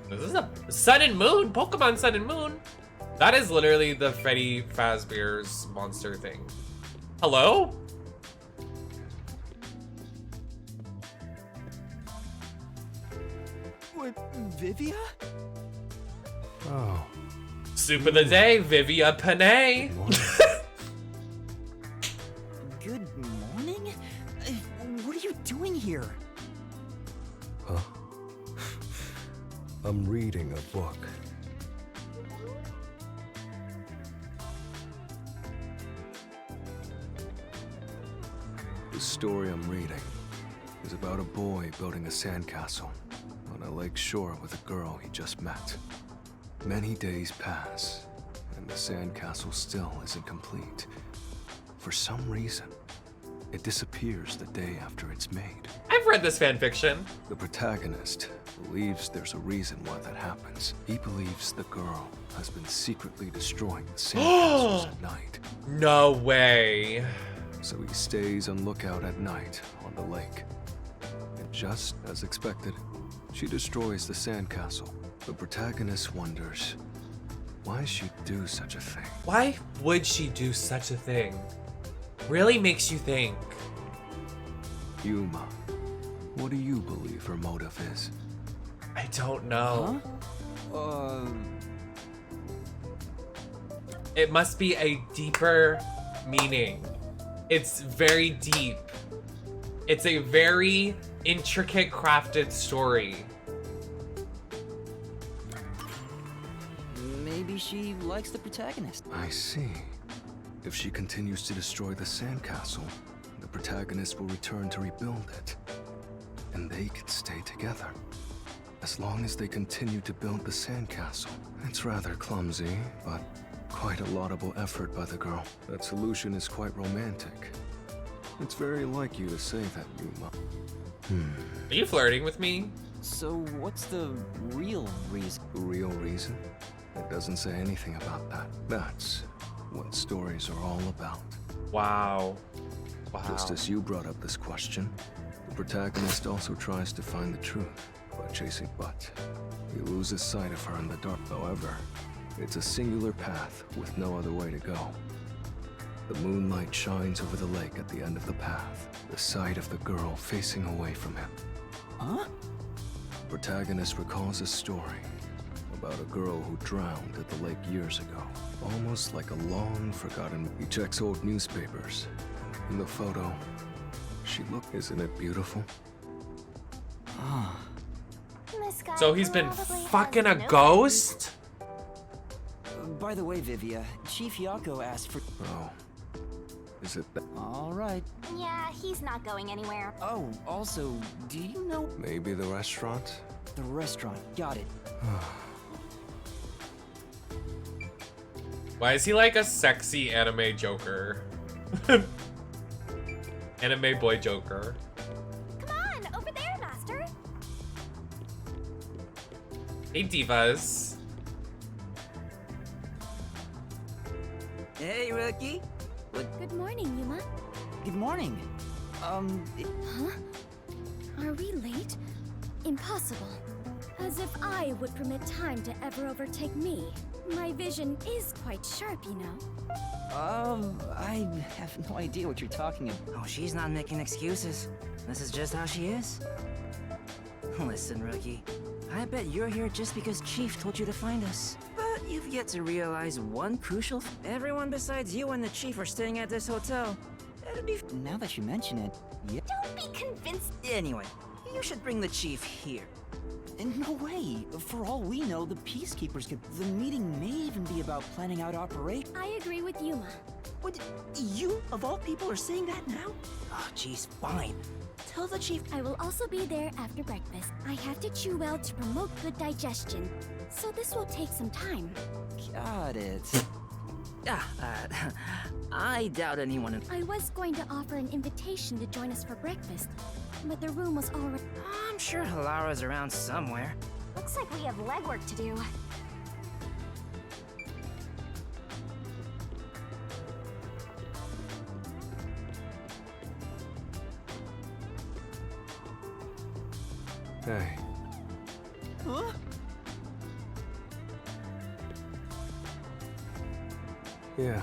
This is a Sun and Moon, Pokemon Sun and Moon. That is literally the Freddy Fazbear's monster thing. Hello? What, Vivia? Oh, Soup of the day, Vivia Panay. Good morning? What are you doing here? huh? I'm reading a book. The story I'm reading is about a boy building a sandcastle on a lake shore with a girl he just met. Many days pass, and the sandcastle still isn't complete. For some reason, it disappears the day after it's made. I've read this fanfiction. The protagonist believes there's a reason why that happens. He believes the girl has been secretly destroying the sandcastles at night. No way. So he stays on lookout at night on the lake. And just as expected, she destroys the sandcastle. The protagonist wonders why she'd do such a thing. Why would she do such a thing? Really makes you think. Yuma, what do you believe her motive is? I don't know. It must be a deeper meaning. It's very deep. It's a very intricate, crafted story. Maybe she likes the protagonist. I see. If she continues to destroy the sandcastle, the protagonist will return to rebuild it. And they can stay together. As long as they continue to build the sandcastle. It's rather clumsy, but quite a laudable effort by the girl. That solution is quite romantic. It's very like you to say that, Yuma. Are you flirting with me? So what's the real reason? The real reason? It doesn't say anything about that. That's what stories are all about. Wow. Wow. Just as you brought up this question, the protagonist also tries to find the truth by chasing Butt. He loses sight of her in the dark. However, it's a singular path with no other way to go. The moonlight shines over the lake at the end of the path, the sight of the girl facing away from him. Huh? The protagonist recalls a story about a girl who drowned at the lake years ago, almost like a long-forgotten. He checks old newspapers. In the photo, she looked. Isn't it beautiful? This guy So he's been probably has fucking a no ghost? By the way, Vivia, Chief Yako asked for... Oh. Is it that? All right. Yeah, he's not going anywhere. Oh, also, do you know Maybe the restaurant? the restaurant? Got it. Why is he like a sexy anime Joker? Anime boy Joker. Come on, over there, Master. Hey, divas. Hey, Rookie. Good morning, Yuma. Good morning. Huh? Are we late? Impossible. As if I would permit time to ever overtake me. My vision is quite sharp, you know. I have no idea what you're talking about. Oh, she's not making excuses. This is just how she is. Listen, Rookie. I bet you're here just because Chief told you to find us. But you've yet to realize one crucial everyone besides you and the Chief are staying at this hotel. It'd be Now that you mention it, yeah. Don't be convinced. Anyway, you should bring the Chief here. And no way. For all we know, the Peacekeepers could... The meeting may even be about planning out operation. I agree with Yuma. What? You, of all people, are saying that now? Oh, jeez, fine. Tell the Chief. I will also be there after breakfast. I have to chew well to promote good digestion, so this will take some time. Got it. I doubt anyone. I was going to offer an invitation to join us for breakfast, but the room was already... I'm sure Halara's around somewhere. Looks like we have legwork to do. Hey. Huh? Yeah.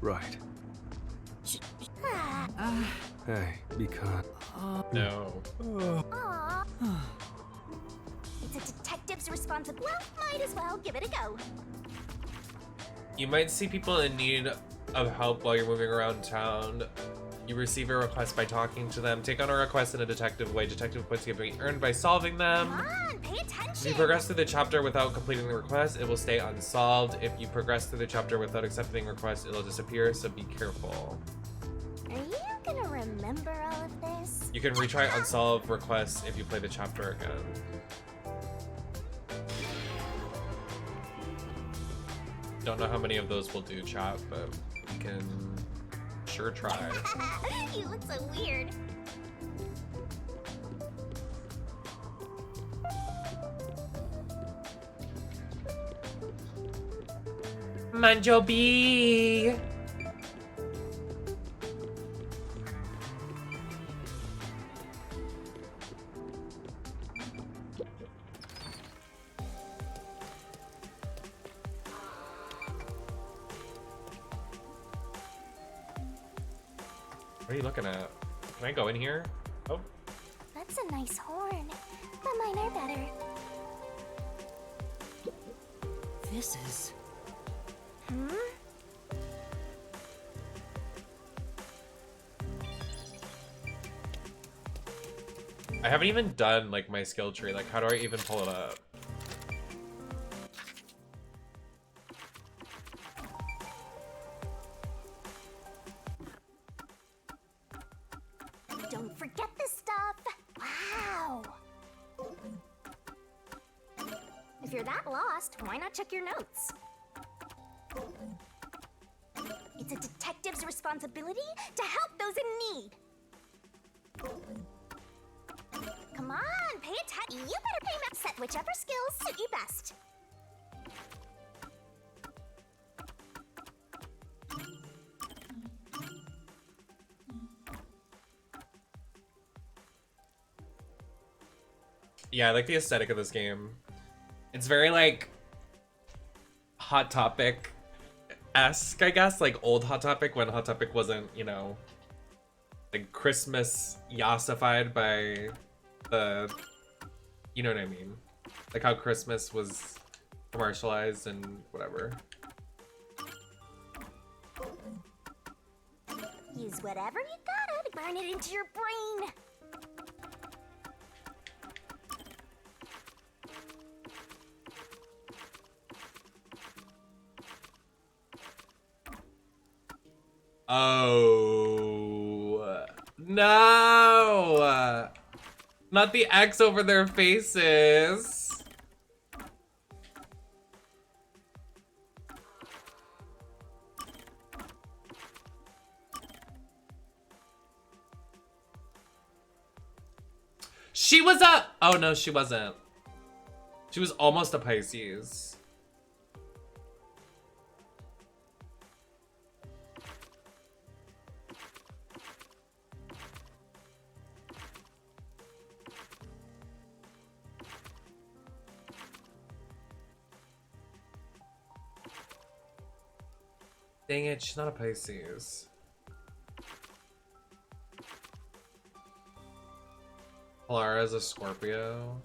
Right. Hey, because... No. Aww. It's a detective's responsibility. Well, might as well give it a go. You might see people in need of help while you're moving around town. You receive a request by talking to them. Take on a request in a detective way. Detective points can be earned by solving them. Come on, pay If attention. you progress through the chapter without completing the request, it will stay unsolved. If you progress through the chapter without accepting the request, it'll disappear, so be careful. Are you gonna remember all of this? You can retry unsolved requests if you play the chapter again. Don't know how many of those will do, chat, but we can sure try. You look so weird. Manjo B. What are you looking at? Can I go in here? Oh, That's a nice horn, but mine are better. This is... Hmm? I haven't even done like my skill tree. Like, how do I even pull it up? Don't forget this stuff. Wow. If you're that lost, why not check your notes? It's a detective's responsibility to help those in need. Come on, pay attention. You better pay attention. Set whichever skills suit you best. Yeah, I like the aesthetic of this game. It's very like Hot Topic-esque, I guess, like old Hot Topic when Hot Topic wasn't, you know, like Christmas yassified by the, you know what I mean? Like how Christmas was commercialized and whatever. Use whatever you gotta to burn it into your brain. Oh no! Not the X over their faces. She was a... Oh no, she wasn't. She was almost a Pisces. Dang it, she's not a Pisces. Polara's a Scorpio.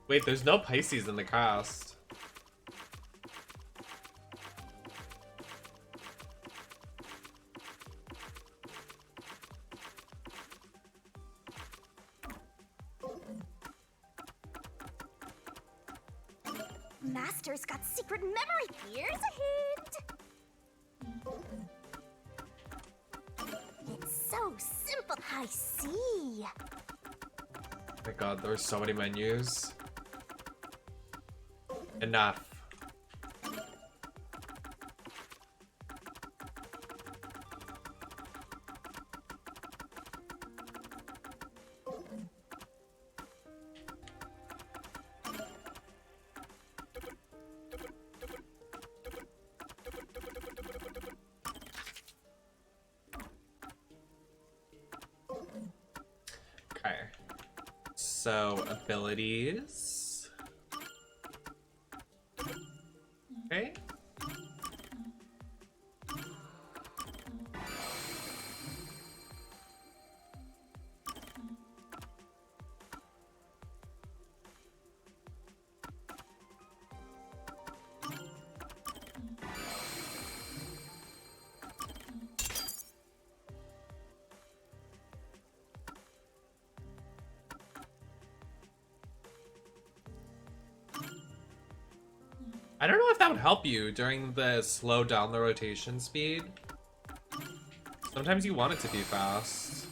Wait, there's no Pisces in the cast. Master's got secret memory. Here's a hint. It's so simple. I see. My god, there's so many menus. Enough. Okay. So, abilities. Okay. I don't know if that would help you during the slow down the rotation speed. Sometimes you want it to be fast.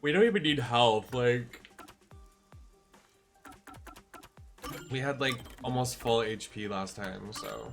We don't even need health, like... We had, like, almost full HP last time, so...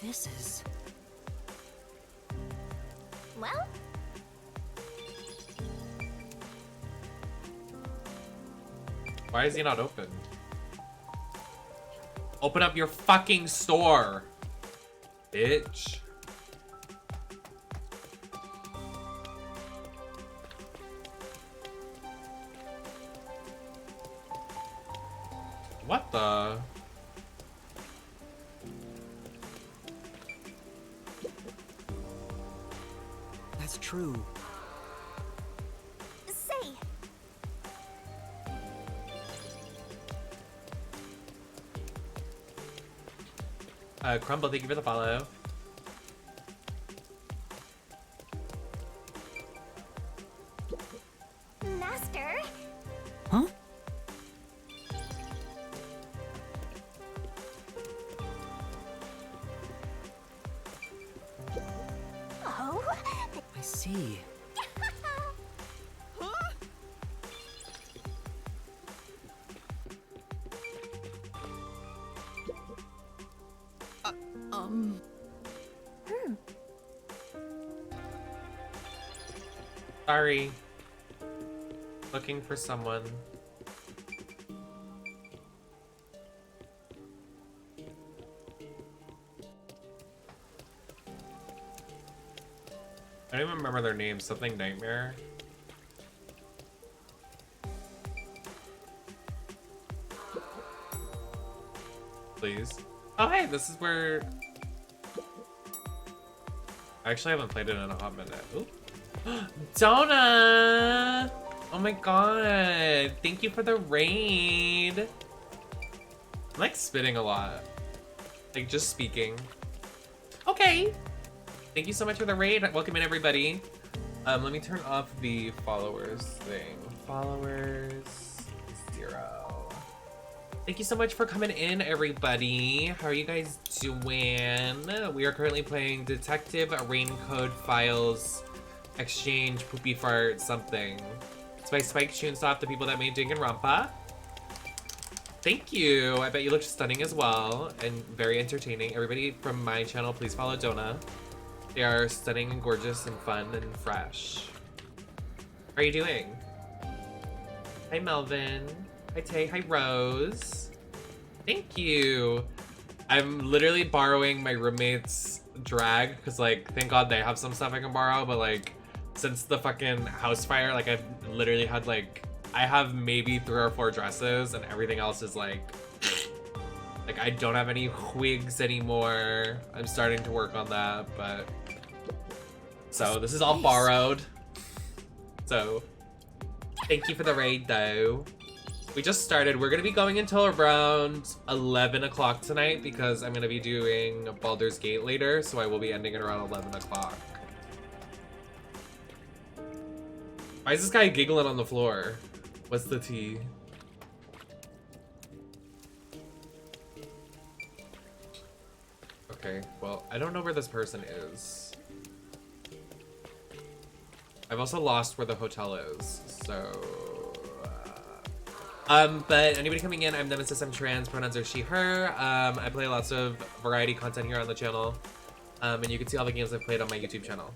This is... Well, Why is he not open? Open up your fucking store, bitch. What the? That's true. say, Crumble, thank you for the follow. Master, Huh? oh, I see. Sorry. Looking for someone. I don't even remember their names. Something Nightmare. Please. Oh hey, this is where... I actually haven't played it in a hot minute. Oop. Donna! Oh my god. Thank you for the raid. I'm like spitting a lot. Like just speaking. Okay. Thank you so much for the raid. Welcome in everybody. Let me turn off the followers thing. Followers 0. Thank you so much for coming in, everybody. How are you guys doing? We are currently playing Detective Raincode Files Exchange Poopy Fart something. It's by Spike Chunsoft, the people that made Danganronpa. Thank you. I bet you look stunning as well and very entertaining. Everybody from my channel, please follow Donna. They are stunning and gorgeous and fun and fresh. How are you doing? Hi, Melvin. Hi, Tay. Hi, Rose. Thank you. I'm literally borrowing my roommate's drag because, like, thank God they have some stuff I can borrow, but, like, since the fucking house fire, like, I've literally had, like, I have maybe 3 or 4 dresses and everything else is, like, I don't have any wigs anymore. I'm starting to work on that, but... So, this is all borrowed. So, Thank you for the raid, though. We just started. We're gonna be going until around 11 o'clock tonight because I'm gonna be doing Baldur's Gate later, so I will be ending at around 11 o'clock. Why is this guy giggling on the floor? What's the tea? Okay, well, I don't know where this person is. I've also lost where the hotel is, so... but anybody coming in, I'm Nemesis, I'm trans, pronouns are she, her. I play lots of variety content here on the channel. And you can see all the games I've played on my YouTube channel.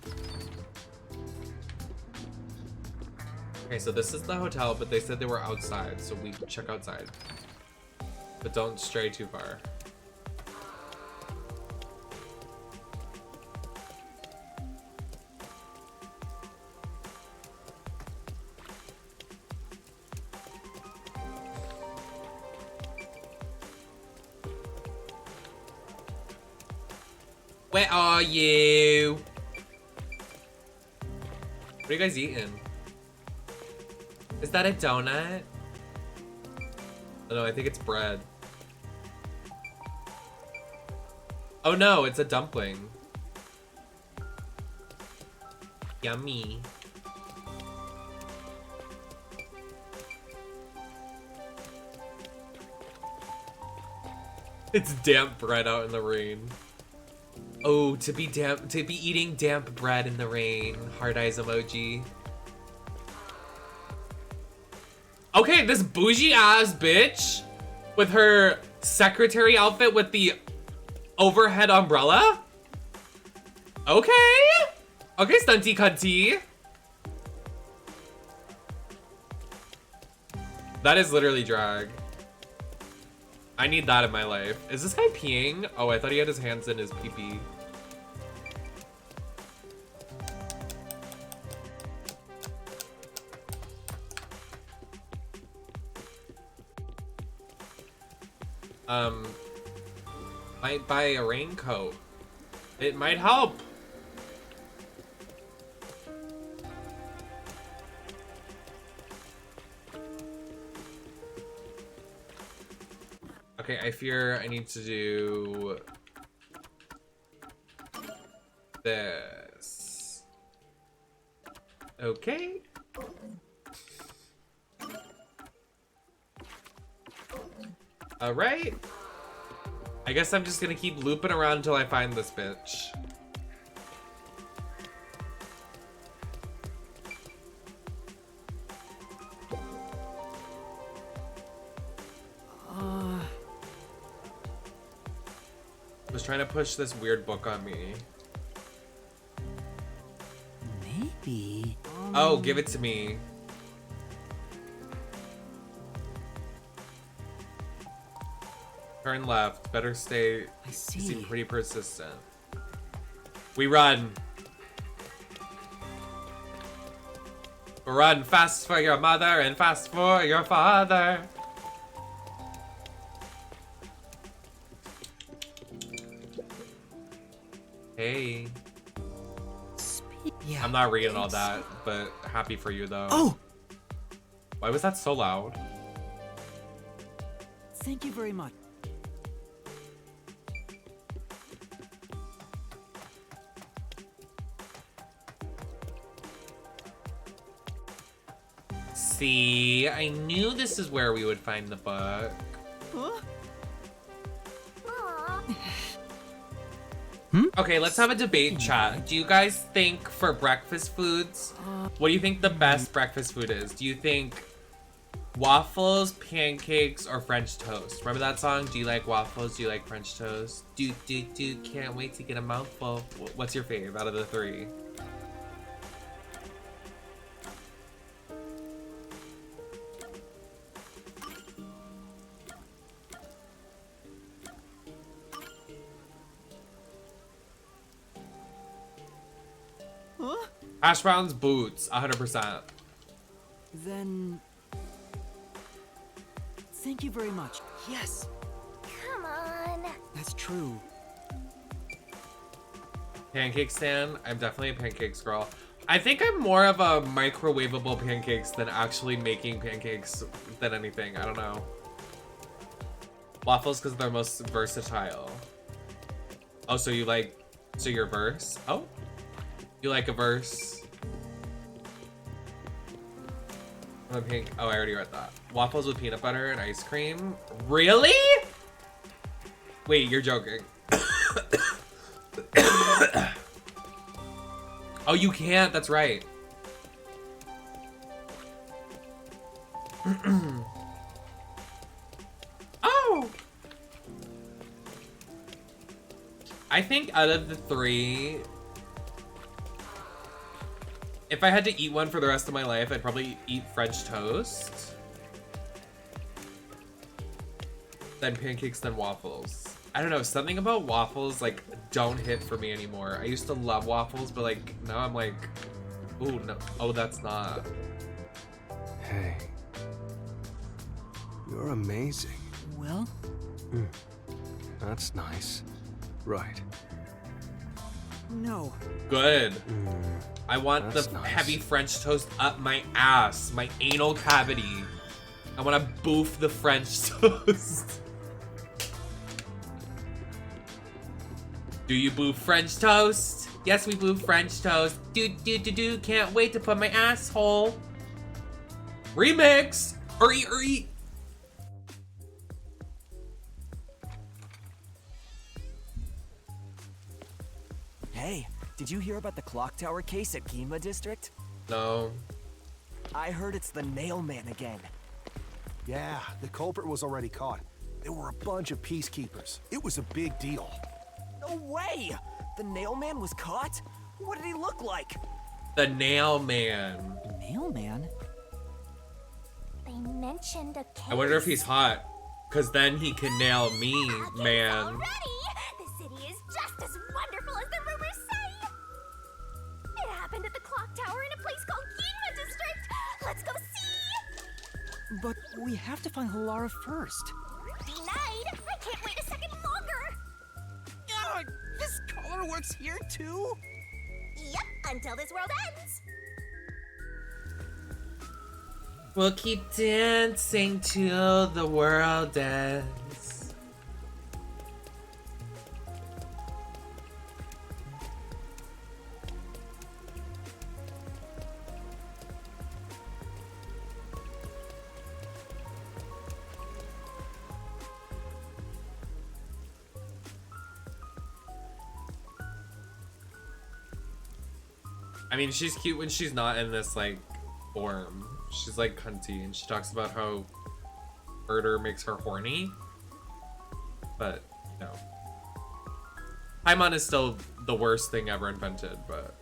Okay, so this is the hotel, but they said they were outside, so we check outside. But don't stray too far. Where are you? What are you guys eating? Is that a donut? Oh, no, I think it's bread. Oh no, it's a dumpling. Yummy. It's damp bread out in the rain. Oh, to be eating damp bread in the rain. Hard eyes emoji. Okay, this bougie ass bitch with her secretary outfit with the overhead umbrella. Okay. Okay, stunty cunty. That is literally drag. I need that in my life. Is this guy peeing? Oh, I thought he had his hands in his pee-pee. Might buy a raincoat. It might help. Okay, I fear I need to do this. Okay. All right. I guess I'm just gonna keep looping around until I find this bitch. Was trying to push this weird book on me. Maybe. Oh, give it to me. Turn left. Better stay. I see. You seem pretty persistent. We run. Run fast for your mother and fast for your father. Hey. Yeah. I'm not reading all that, but happy for you though. Oh! Why was that so loud? Thank you very much. See, I knew this is where we would find the book. Huh? Okay, let's have a debate chat. Do you guys think for breakfast foods, what do you think the best breakfast food is? Do you think waffles, pancakes, or French toast? Remember that song? Do you like waffles? Do you like French toast? Can't wait to get a mouthful. What's your fave out of the three? Huh? Hash browns, boots, 100%. Then... Thank you very much. Yes, Come on. that's true. Pancake stand, I'm definitely a pancakes girl. I think I'm more of a microwavable pancakes than actually making pancakes than anything. I don't know. Waffles because they're most versatile. Oh, so you like, so your verse? Oh, you like a verse? Oh, I already read that. Waffles with peanut butter and ice cream. Really? Wait, you're joking. Oh, you can't. That's right. Oh. I think out of the three, if I had to eat one for the rest of my life, I'd probably eat French toast, then pancakes, then waffles. I don't know, something about waffles like don't hit for me anymore. I used to love waffles, but like now I'm like, ooh, no, oh, that's not. Hey. You're amazing. Well? That's nice. Right. No. Good. I want That's the nice. heavy French toast up my ass, my anal cavity. I want to boof the French toast. Do you boof French toast? Yes, we boof French toast. Do. Can't wait to put my asshole. Remix. Uri. Hey, did you hear about the clock tower case at Ginma District? No. I heard it's the nail man again. Yeah, the culprit was already caught. There were a bunch of peacekeepers. It was a big deal. No way! The nail man was caught? What did he look like? The nail man. Nail man? They mentioned a case. I wonder if he's hot, cause then he can nail me, man. Already? The city is just as wonderful as the rumors say. It happened at the clock tower in a place called Ginma District. Let's go see. But we have to find Halara first. Denied. I can't wait a second longer. This color works here too? Yep, until this world ends. We'll keep dancing till the world ends. I mean, she's cute when she's not in this, like, form. She's, like, cunty, and she talks about how murder makes her horny. But, no. Paimon is still the worst thing ever invented, but...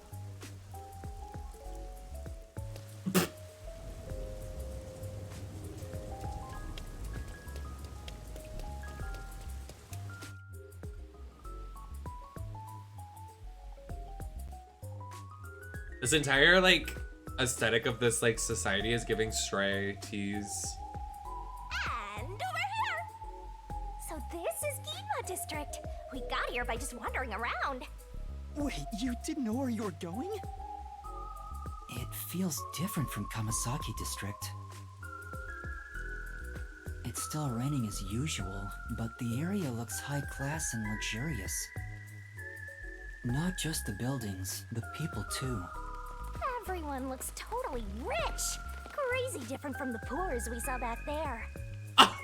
This entire, like, aesthetic of this, like, society is giving Stray tease. And over here. So this is Ginma District. We got here by just wandering around. Wait, you didn't know where you were going? It feels different from Kamasaki District. It's still raining as usual, but the area looks high class and luxurious. Not just the buildings, the people too. Everyone looks totally rich. Crazy different from the poors we saw back there. Ah.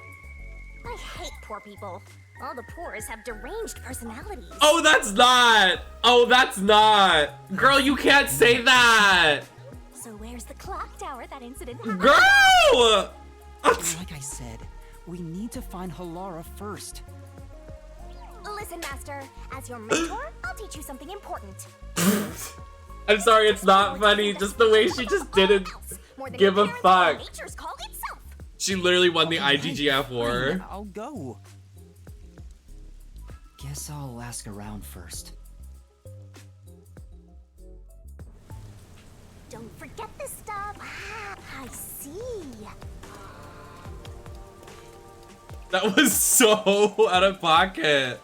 I hate poor people. All the poors have deranged personalities. Oh, that's not! Oh, that's not! Girl, you can't say that! So where's the clock tower that incident happened? Girl! Like I said, we need to find Halara first. Listen, Master. As your mentor, I'll teach you something important. I'm sorry, it's not funny. Just the way she just didn't give a fuck. Nature's call itself. She literally won the IGGF war. I'll go. Guess I'll ask around first. Don't forget this stuff. I see. That was so out of pocket.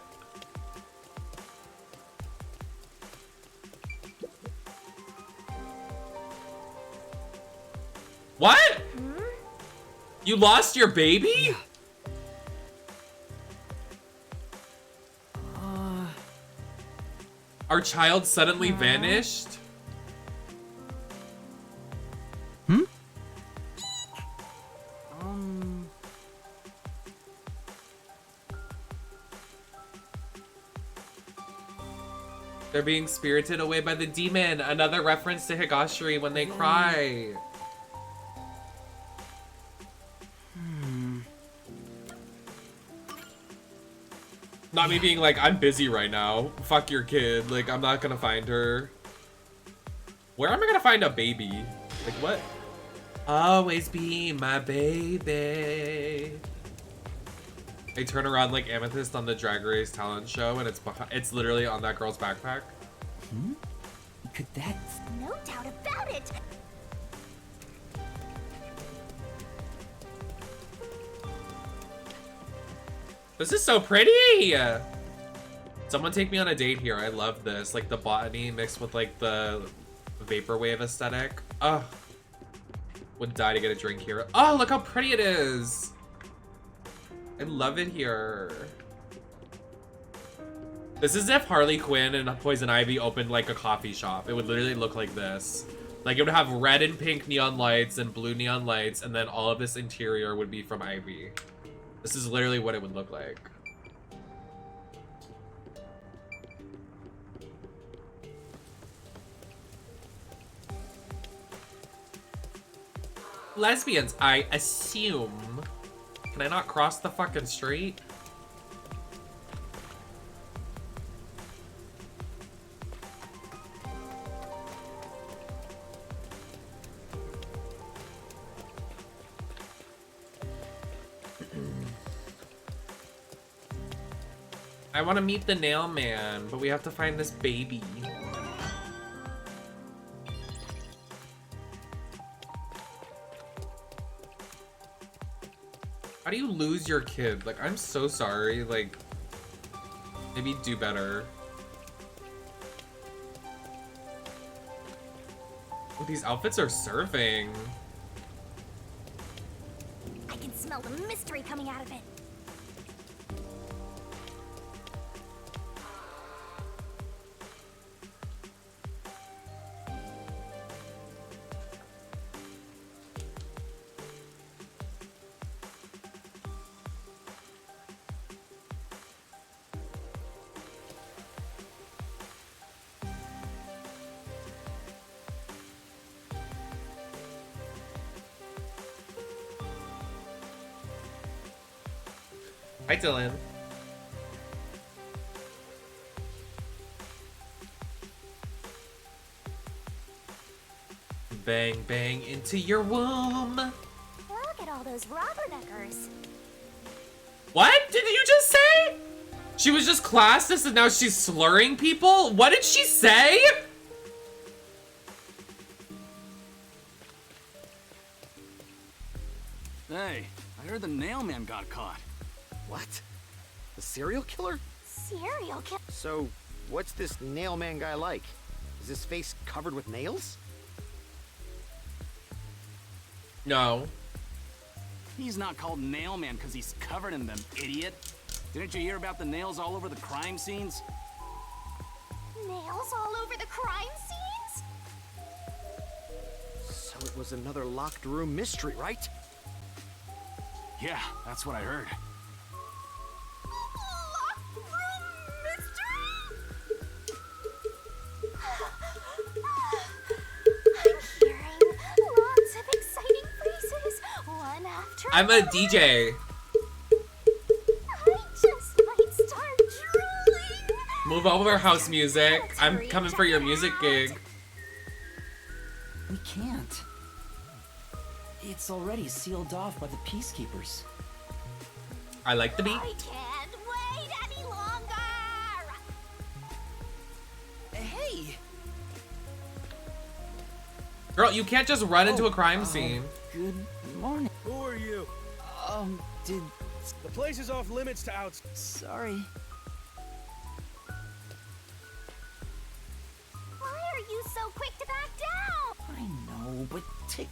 You lost your baby? Our child suddenly vanished? They're being spirited away by the demon. Another reference to Higashiri when they cry. Not me being like, I'm busy right now. Fuck your kid. Like, I'm not gonna find her. Where am I gonna find a baby? Like, what? Always be my baby. They turn around like Amethyst on the Drag Race talent show, and it's literally on that girl's backpack. Could that... No doubt about it. This is so pretty! Someone take me on a date here. I love this. Like the botany mixed with like the vaporwave aesthetic. Ugh. Would die to get a drink here. Oh, look how pretty it is! I love it here. This is if Harley Quinn and Poison Ivy opened like a coffee shop. It would literally look like this. Like it would have red and pink neon lights and blue neon lights, and then all of this interior would be from Ivy. This is literally what it would look like. Lesbians, I assume. Can I not cross the fucking street? I want to meet the nail man, but we have to find this baby. How do you lose your kid? Like, I'm so sorry. Like, maybe do better. Oh, these outfits are surfing. I can smell the mystery coming out of it. Hi, Dylan. Bang, bang into your womb. Look at all those rubberneckers. What did you just say? She was just classist and now she's slurring people? What did she say? Hey, I heard the nail man got caught. What? The serial killer? Serial killer? So, what's this nail man guy like? Is his face covered with nails? No. He's not called nail man because he's covered in them, idiot. Didn't you hear about the nails all over the crime scenes? Nails all over the crime scenes? So it was another locked room mystery, right? Yeah, that's what I heard. Locked room mystery? I'm hearing lots of exciting phrases, one after I'm a DJ. I just might start drooling. Move over, house music. I'm coming for your music gig. We can't. It's already sealed off by the Peacekeepers. I like the beat. I can't wait any longer. Hey! Girl, you can't just run into a crime scene. Good morning. Who are you? Did... The place is off limits to outs. Sorry. Why are you so quick to back down? I know. but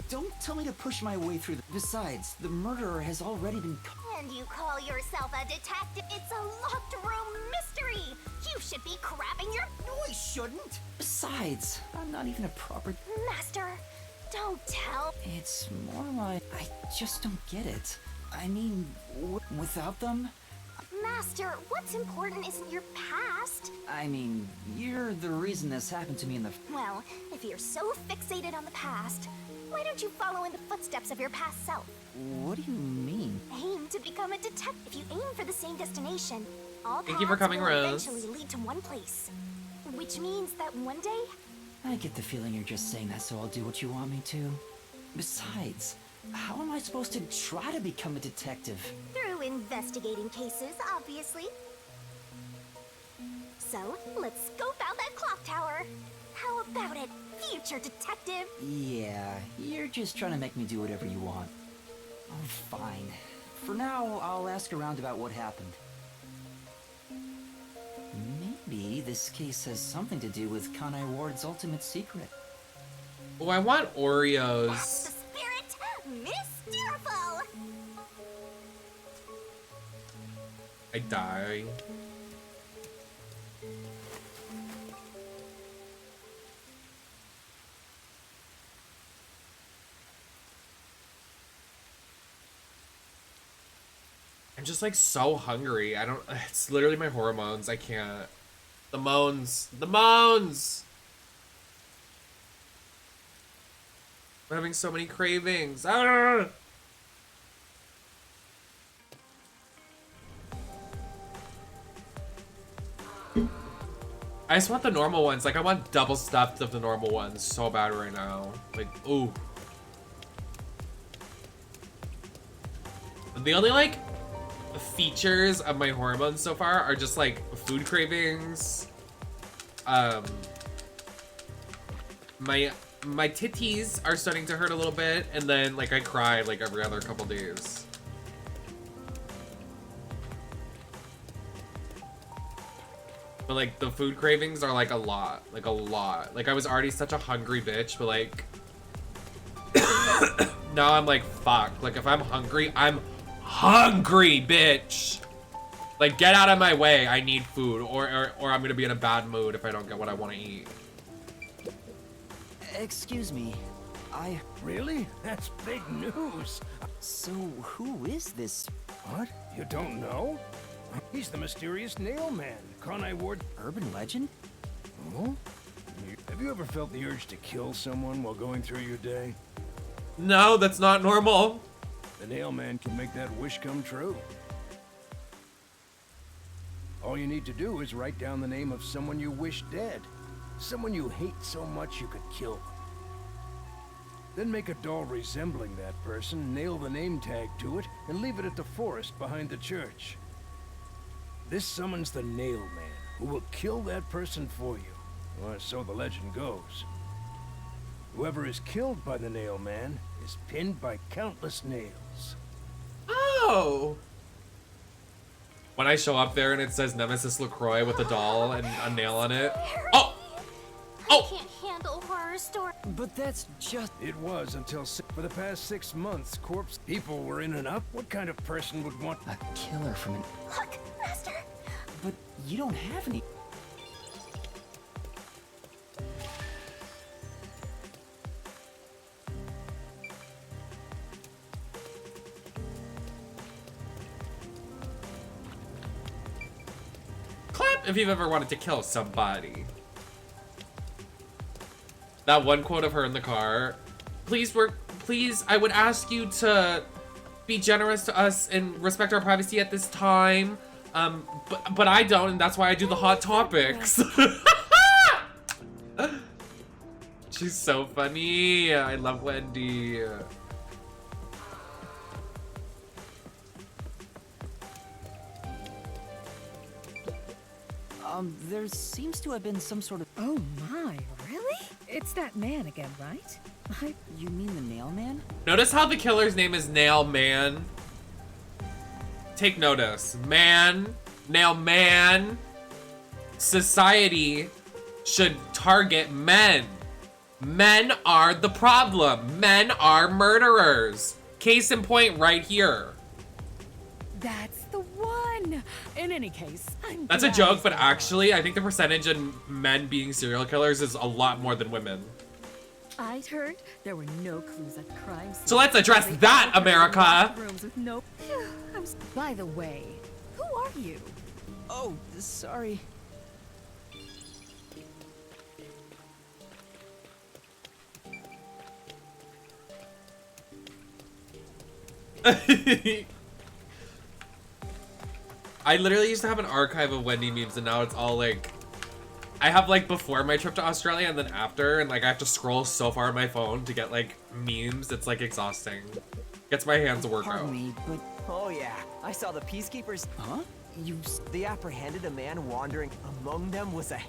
don't tell me to push my way through. Besides, the murderer has already been. And you call yourself a detective? It's a locked room mystery. You should be crapping your. No, I shouldn't. Besides, I'm not even a proper. Master, don't tell. It's more like I just don't get it. I mean, without them. Master, what's important isn't your past. I mean, you're the reason this happened to me in the. Well, if you're so fixated on the past, why don't you follow in the footsteps of your past self? What do you mean? Aim to become a detective. If you aim for the same destination, all Thank you for paths coming, will Rose. eventually lead to one place. Which means that one day, I get the feeling you're just saying that so I'll do what you want me to. Besides, how am I supposed to try to become a detective? through investigating cases, obviously. So, let's scope out that clock tower. How about it, future detective? Yeah, you're just trying to make me do whatever you want. Oh, fine. For now, I'll ask around about what happened. Maybe this case has something to do with Kanai Ward's ultimate secret. Oh, I want That's the Oreos. spirit! Mysteriful! I die. I'm just like so hungry. I don't. It's literally my hormones. I can't. The moans. The moans! I'm having so many cravings. Ah! I just want the normal ones. Like, I want double stuffed of the normal ones so bad right now. Like, ooh. The only, like, features of my hormones so far are just, like, food cravings. My titties are starting to hurt a little bit, and then, like, I cry, like, every other couple days. But, like, the food cravings are, like, a lot. Like, a lot. Like, I was already such a hungry bitch, but, like... now I'm like, fuck. Like, if I'm hungry, I'm hungry, bitch! Like, get out of my way. I need food. Or I'm gonna be in a bad mood if I don't get what I want to eat. Excuse me, Really? That's big news. So, who is this? What? You don't know? He's the mysterious Nail Man, Kanai Ward. Urban legend? Oh? Have you ever felt the urge to kill someone while going through your day? No, that's not normal. The Nail Man can make that wish come true. All you need to do is write down the name of someone you wish dead. Someone you hate so much you could kill them. Then make a doll resembling that person, nail the name tag to it, and leave it at the forest behind the church. This summons the Nail Man, who will kill that person for you. Or so the legend goes. Whoever is killed by the Nail Man is pinned by countless nails. Oh! When I show up there and it says Nemesis LaCroix with a doll and a nail on it. Oh! I can't handle horror stories. But that's just... It was until for the past 6 months, corpse people were in and up. What kind of person would want a killer from an... Look, Master! But you don't have any... Clap if you've ever wanted to kill somebody. That one quote of her in the car. Please, I would ask you to be generous to us and respect our privacy at this time. But I don't, and that's why I do the hot topics. She's so funny. I love Wendy. There seems to have been some sort of... Oh my, really? It's that man again, right? You mean the Nail Man? Notice how the killer's name is Nail Man. Take notice. Man. Nail Man. Society should target men. Men are the problem. Men are murderers. Case in point right here. That's the one. In any case, I'm That's a glad joke, you but said actually, I think the percentage in men being serial killers is a lot more than women. that. I'd heard there were no clues at the crime scene. So let's address They that, all were in America. locked rooms with no. By the way, who are you? Oh, sorry. I literally used to have an archive of Wendy memes, and now it's all like, I have like before my trip to Australia and then after, and like I have to scroll so far on my phone to get like memes. It's like exhausting. Gets my hands a workout. Pardon me, but oh yeah, I saw the peacekeepers. Huh? They apprehended a man wandering among them. Was a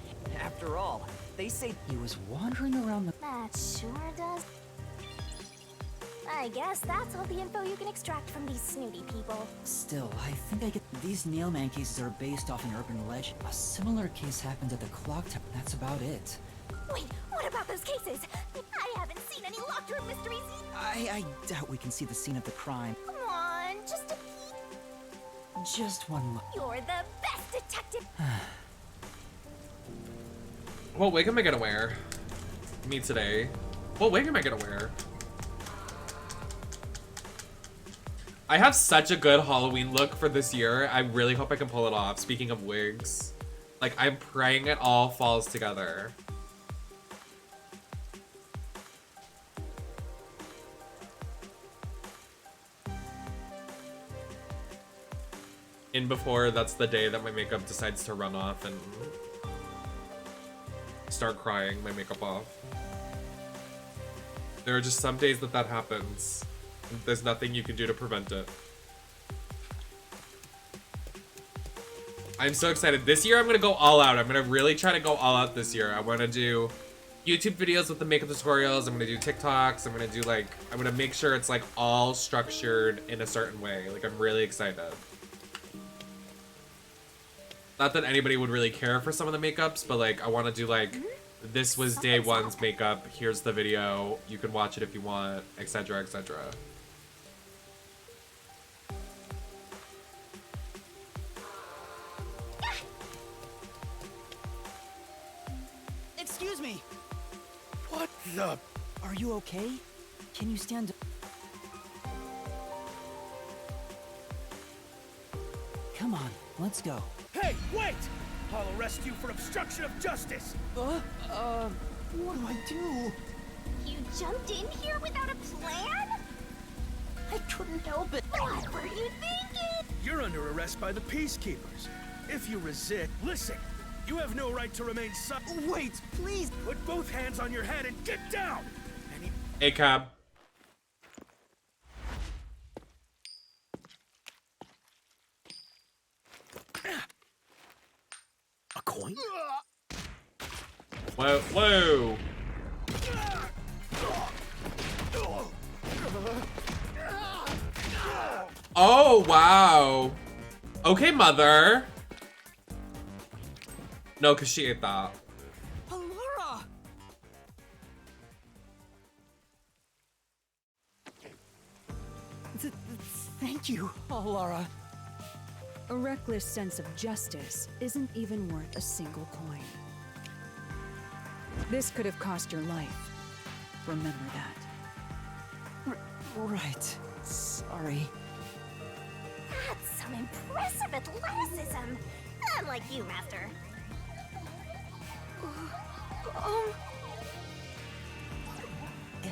after all. They say He was wandering around the. That sure does. I guess that's all the info you can extract from these snooty people. Still, I think I get. These Nailman cases are based off an urban legend. A similar case happened at the clock tower. That's about it. Wait, what about those cases? I haven't seen any locked room mysteries. I doubt we can see the scene of the crime. Come on, just a peek. Just one look. You're the best detective. What wig am I gonna wear? Me today. What wig am I gonna wear? I have such a good Halloween look for this year. I really hope I can pull it off. Speaking of wigs, like I'm praying it all falls together. In before that's the day that my makeup decides to run off and start crying my makeup off. There are just some days that happens. There's nothing you can do to prevent it. I'm so excited. This year I'm gonna go all out. I'm gonna really try to go all out this year. I wanna do YouTube videos with the makeup tutorials. I'm gonna do TikToks. I'm gonna do like, I'm gonna make sure it's like all structured in a certain way. Like I'm really excited. Not that anybody would really care for some of the makeups, but like I wanna do like, this was day one's makeup. Here's the video. You can watch it if you want, etc., etc. Excuse me. What the? Are you okay? Can you stand? Come on, let's go. Hey, wait! I'll arrest you for obstruction of justice. What do I do? You jumped in here without a plan? I couldn't help it. What were you thinking? You're under arrest by the peacekeepers. If you resist, listen. You have no right to remain silent. Wait, please. Put both hands on your head and get down. Hey, cab. A coin? Whoa, whoa. Oh, wow. Okay, mother. No, because she ate that. Alara! Thank you, Alara. A reckless sense of justice isn't even worth a single coin. This could have cost your life. Remember that. Right. Sorry. That's some impressive athleticism. Unlike you, Master.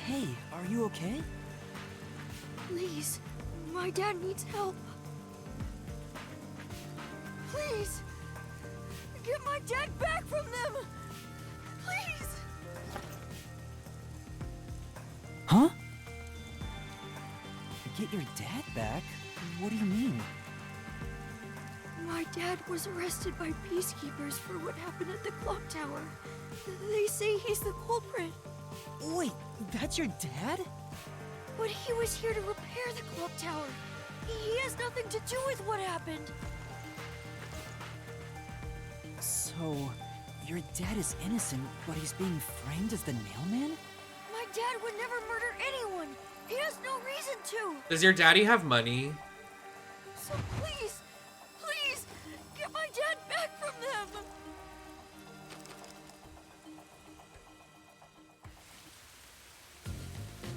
Hey, are you okay? Please, my dad needs help. Please, get my dad back from them. Please. Huh? Get your dad back? What do you mean? My dad was arrested by peacekeepers for what happened at the clock tower. They say he's the culprit. Wait, that's your dad? But he was here to repair the clock tower. He has nothing to do with what happened. So, your dad is innocent, but he's being framed as the Nailman? dad would never murder anyone. He has no reason to. Does your daddy have money? So please, please, get my dad back from them.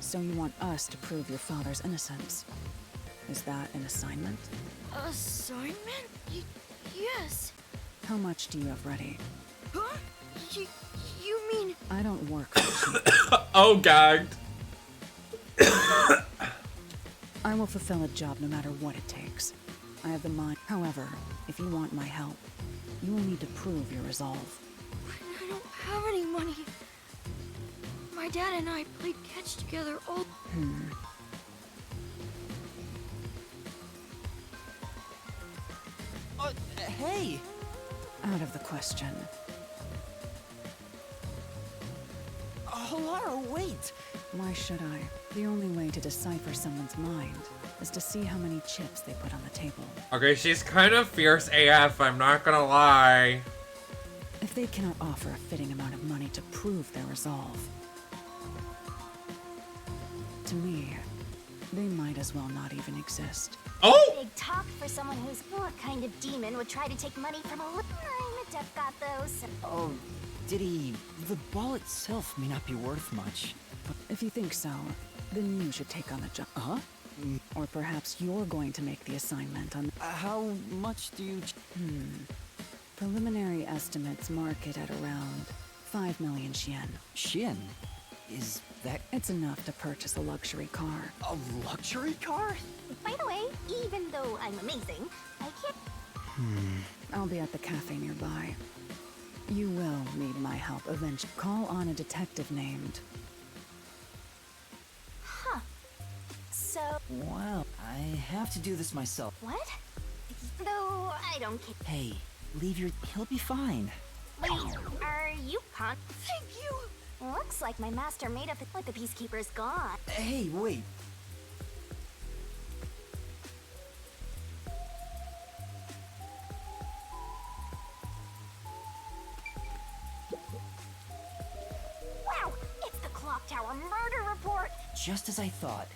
So you want us to prove your father's innocence? Is that an assignment? Assignment? Yes. How much do you have ready? Huh? You mean... I don't work for cheap. Oh, gagged. I will fulfill a job no matter what it takes. I have the mind. However, if you want my help, you will need to prove your resolve. I don't have any money. My dad and I played catch together all... Hey! Out of the question. Lara, wait! Why should I? The only way to decipher someone's mind is to see how many chips they put on the table. Okay, she's kind of fierce AF, I'm not gonna lie. If they cannot offer a fitting amount of money to prove their resolve, to me, they might as well not even exist. Oh! Big talk for someone who's... What kind of demon would try to take money from a... I'm a deaf got those. Oh, did he... The ball itself may not be worth much. But if you think so, then you should take on the job. Huh? Or perhaps you're going to make the assignment on... How much do you... Preliminary estimates mark it at around 5 million yen. Shin? Is that... It's enough to purchase a luxury car. A luxury car? By the way, even though I'm amazing, I can't... I'll be at the cafe nearby. You will need my help eventually. Call on a detective named... Huh. So... Well, I have to do this myself. What? Though, I don't care. Hey, leave your... He'll be fine. Wait, are you con... Thank you! Looks like my master made up the Peacekeeper's gone. Hey, wait. Wow! It's the Clock Tower murder report! Just as I thought.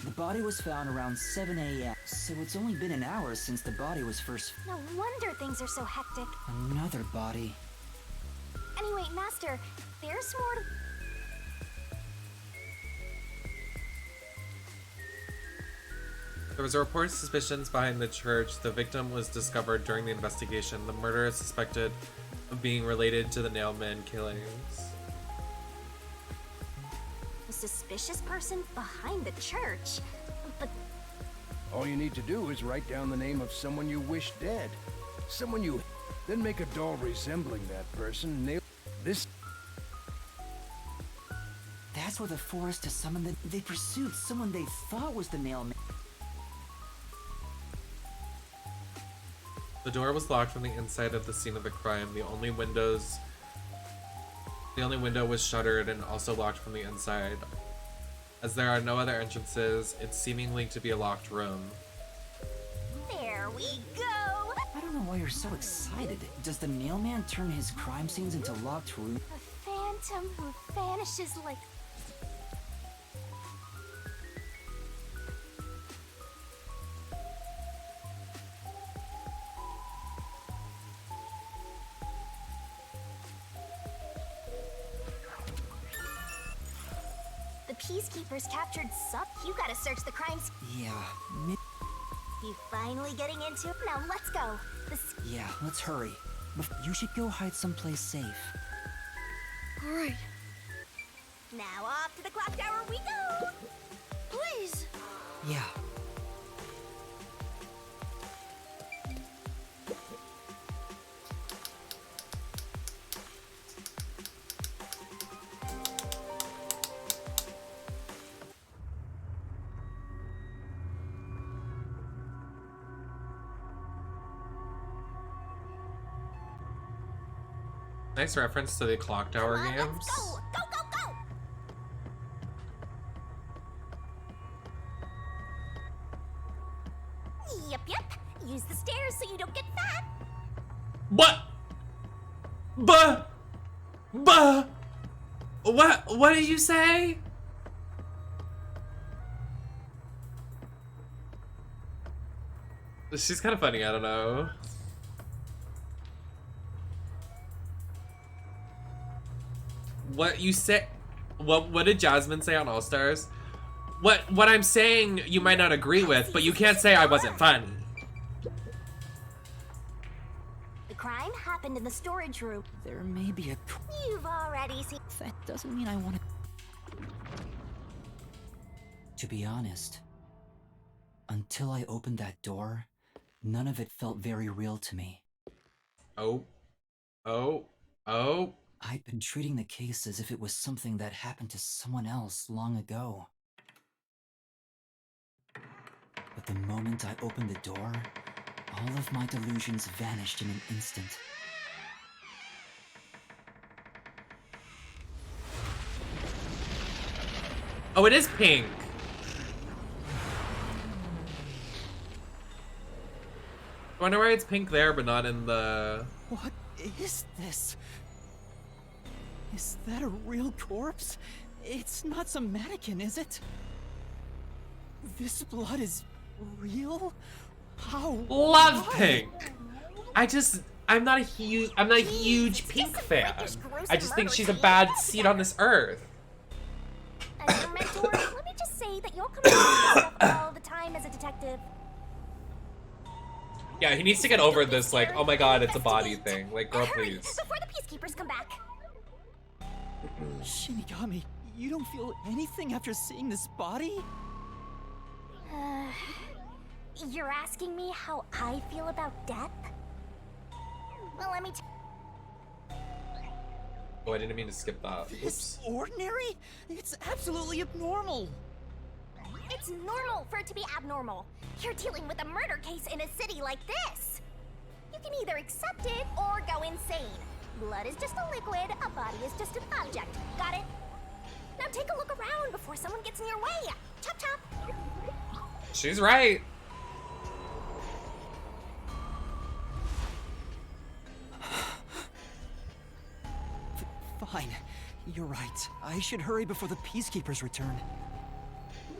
The body was found around 7 a.m., so it's only been an hour since the body was first... No wonder things are so hectic. Another body. Anyway, Master, there's more to... There was a report of suspicions behind the church. The victim was discovered during the investigation. The murder is suspected of being related to the Nailman killings. A suspicious person behind the church? But... All you need to do is write down the name of someone you wish dead. Someone you... Then make a doll resembling that person. Nail... This... That's where the forest has summoned they pursued someone they thought was the Nailman. The door was locked from the inside of the scene of the crime. The only window was shuttered and also locked from the inside. As there are no other entrances, it's seemingly to be a locked room. There we go! I don't know why you're so excited. Does the Nailman turn his crime scenes into locked rooms? A phantom who vanishes like... The Peacekeepers captured Sup. You gotta search the crimes. Yeah, You finally getting into it? Now let's go. yeah, let's hurry. You should go hide someplace safe. Alright. Now off to the clock tower we go! Please! Yeah. Nice reference to the Clock Tower games. Let's go! Go, go, go! Yep. you don't get fat. What? What did you say? She's kind of funny, I don't know. What you said? What did Jasmine say on All Stars? What I'm saying you might not agree with, but you can't say I wasn't funny. The crime happened in the storage room. There may be a... You've already seen. That doesn't mean I want to... To be honest, until I opened that door, none of it felt very real to me. Oh. I'd been treating the case as if it was something that happened to someone else long ago. But the moment I opened the door, all of my delusions vanished in an instant. Oh, it is pink. I wonder why it's pink there, but not in the... What is this? Is that a real corpse? It's not some mannequin, is it? This blood is real? How? Love why? pink. I'm not a huge pink fan. I just think she's a bad seed on this earth. As your mentor, let me just say that you'll come across yourself all the time as a detective. Yeah, he needs to get over this, like, oh my god, it's a body thing. Like, girl, Hurry, please. before the peacekeepers come back. Shinigami, you don't feel anything after seeing this body? You're asking me how I feel about death? Well, let me Oh, I didn't mean to skip that. It's ordinary? It's absolutely abnormal. It's normal for it to be abnormal. You're dealing with a murder case in a city like this. You can either accept it or go insane. Blood is just a liquid, a body is just an object. Got it? Now take a look around before someone gets in your way. Chop chop. She's right. Fine. You're right. I should hurry before the peacekeepers return.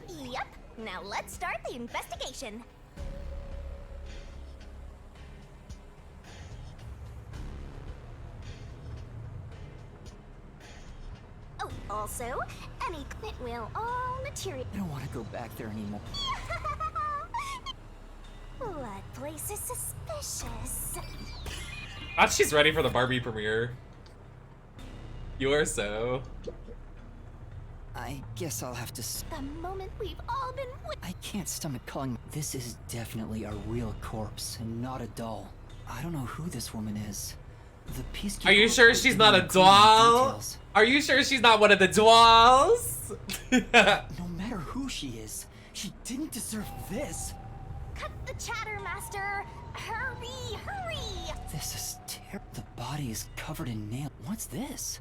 Yep. Now let's start the investigation. Oh, also, it will all material. I don't want to go back there anymore. That place is suspicious. She's ready for the Barbie premiere. You are so. I guess I'll have to The moment we've all been I can't stomach calling. This is definitely a real corpse and not a doll. I don't know who this woman is. The peacekeeper. Are you sure she's not a doll? Are you sure she's not one of the dolls? No matter who she is, she didn't deserve this. Cut the chatter, Master! Hurry, hurry! This is terrible. The body is covered in nails. What's this?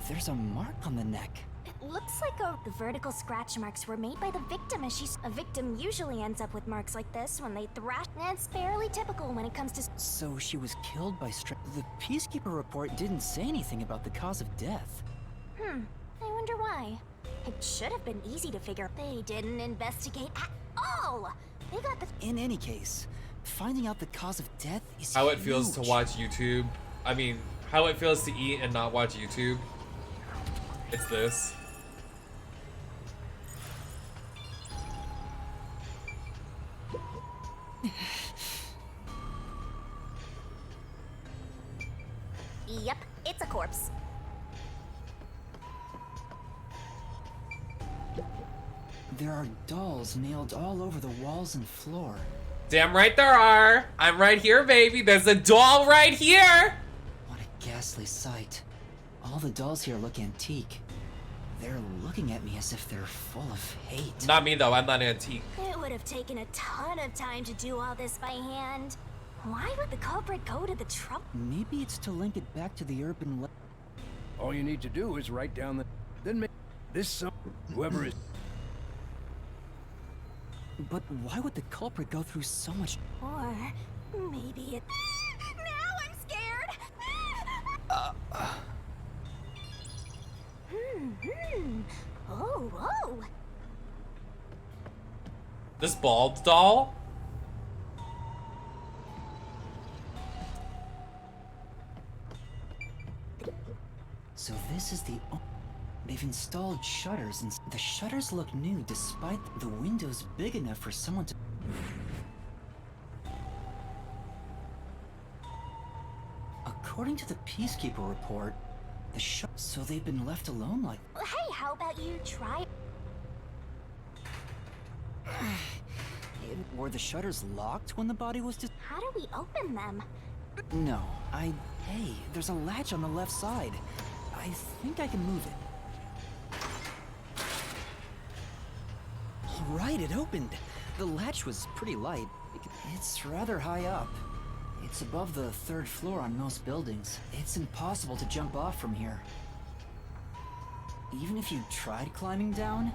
There's a mark on the neck. It looks like the vertical scratch marks were made by the victim as she's... A victim usually ends up with marks like this when they thrash. That's fairly typical when it comes to... So she was killed by The peacekeeper report didn't say anything about the cause of death. I wonder why. It should have been easy to figure. They didn't investigate at all! They got the... In any case, finding out the cause of death is How it feels to huge. watch YouTube. I mean, how it feels to eat and not watch YouTube. It's this. Yep, it's a corpse. There are dolls nailed all over the walls and floor. Damn right there are. I'm right here, baby. There's a doll right here. What a ghastly sight. All the dolls here look antique. They're looking at me as if they're full of hate. Not me though, I'm not antique. It would have taken a ton of time to do all this by hand. Why would the culprit go to the trouble? Maybe it's to link it back to the urban All you need to do is write down the... Then make this song. Whoever is... But why would the culprit go through so much... Or Maybe it. Now I'm scared. Oh, whoa. This bald doll? So this is the... They've installed shutters, and the shutters look new despite the windows big enough for someone to... According to the Peacekeeper report, so they've been left alone like... Hey, how about you try? Were the shutters locked when the body was How do we open them? No, Hey, there's a latch on the left side. I think I can move it. All right, it opened. The latch was pretty light. It's rather high up. It's above the 3rd floor on most buildings. It's impossible to jump off from here. Even if you tried climbing down,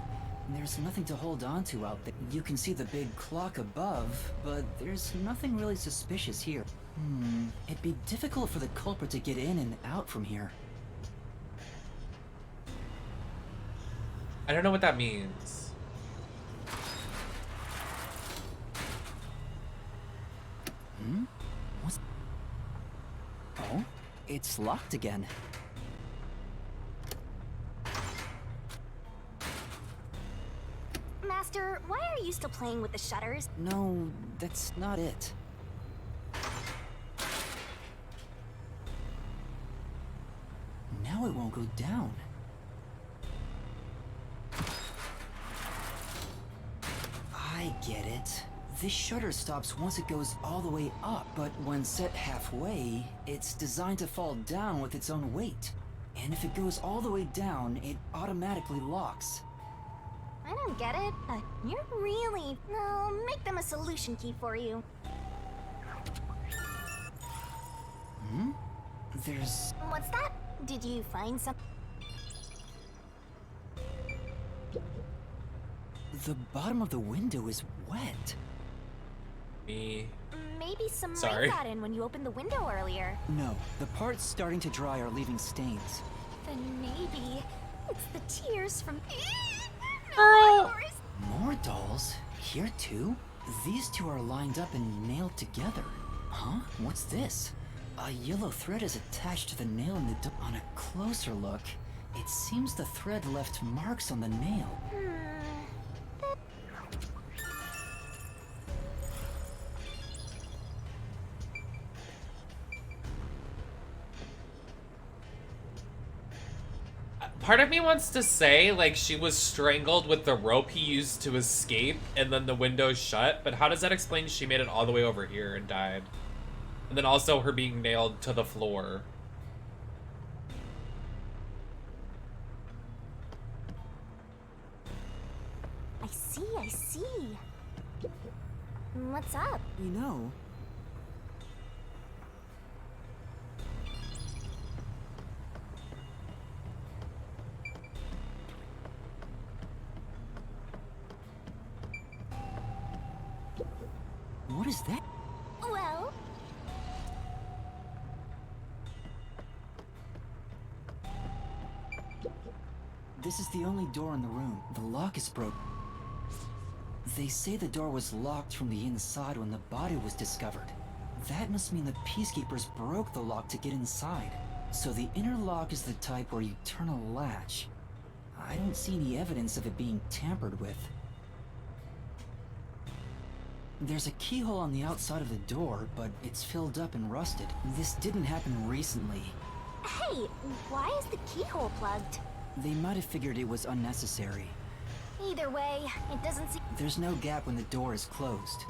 there's nothing to hold on to out there. You can see the big clock above, but there's nothing really suspicious here. It'd be difficult for the culprit to get in and out from here. I don't know what that means. What's... Oh, it's locked again. Master, why are you still playing with the shutters? No, that's not it. Now it won't go down. I get it. This shutter stops once it goes all the way up, but when set halfway, it's designed to fall down with its own weight. And if it goes all the way down, it automatically locks. I don't get it, but you're really... I'll make them a solution key for you. There's... What's that? Did you find some... The bottom of the window is wet. Me. Maybe some Sorry. rain got in when you opened the window earlier. No, the parts starting to dry are leaving stains. Then maybe it's the tears from... More dolls? Here too? These two are lined up and nailed together. Huh? What's this? A yellow thread is attached to the nail in the door. On a closer look, it seems the thread left marks on the nail. Part of me wants to say, like, she was strangled with the rope he used to escape, and then the window's shut, but how does that explain she made it all the way over here and died? And then also her being nailed to the floor. I see. What's up? You know... What is that? Well... This is the only door in the room. The lock is broken. They say the door was locked from the inside when the body was discovered. That must mean the Peacekeepers broke the lock to get inside. So the inner lock is the type where you turn a latch. I don't see any evidence of it being tampered with. There's a keyhole on the outside of the door, but it's filled up and rusted. This didn't happen recently. Hey, why is the keyhole plugged? They might have figured it was unnecessary. Either way, it doesn't seem... There's no gap when the door is closed.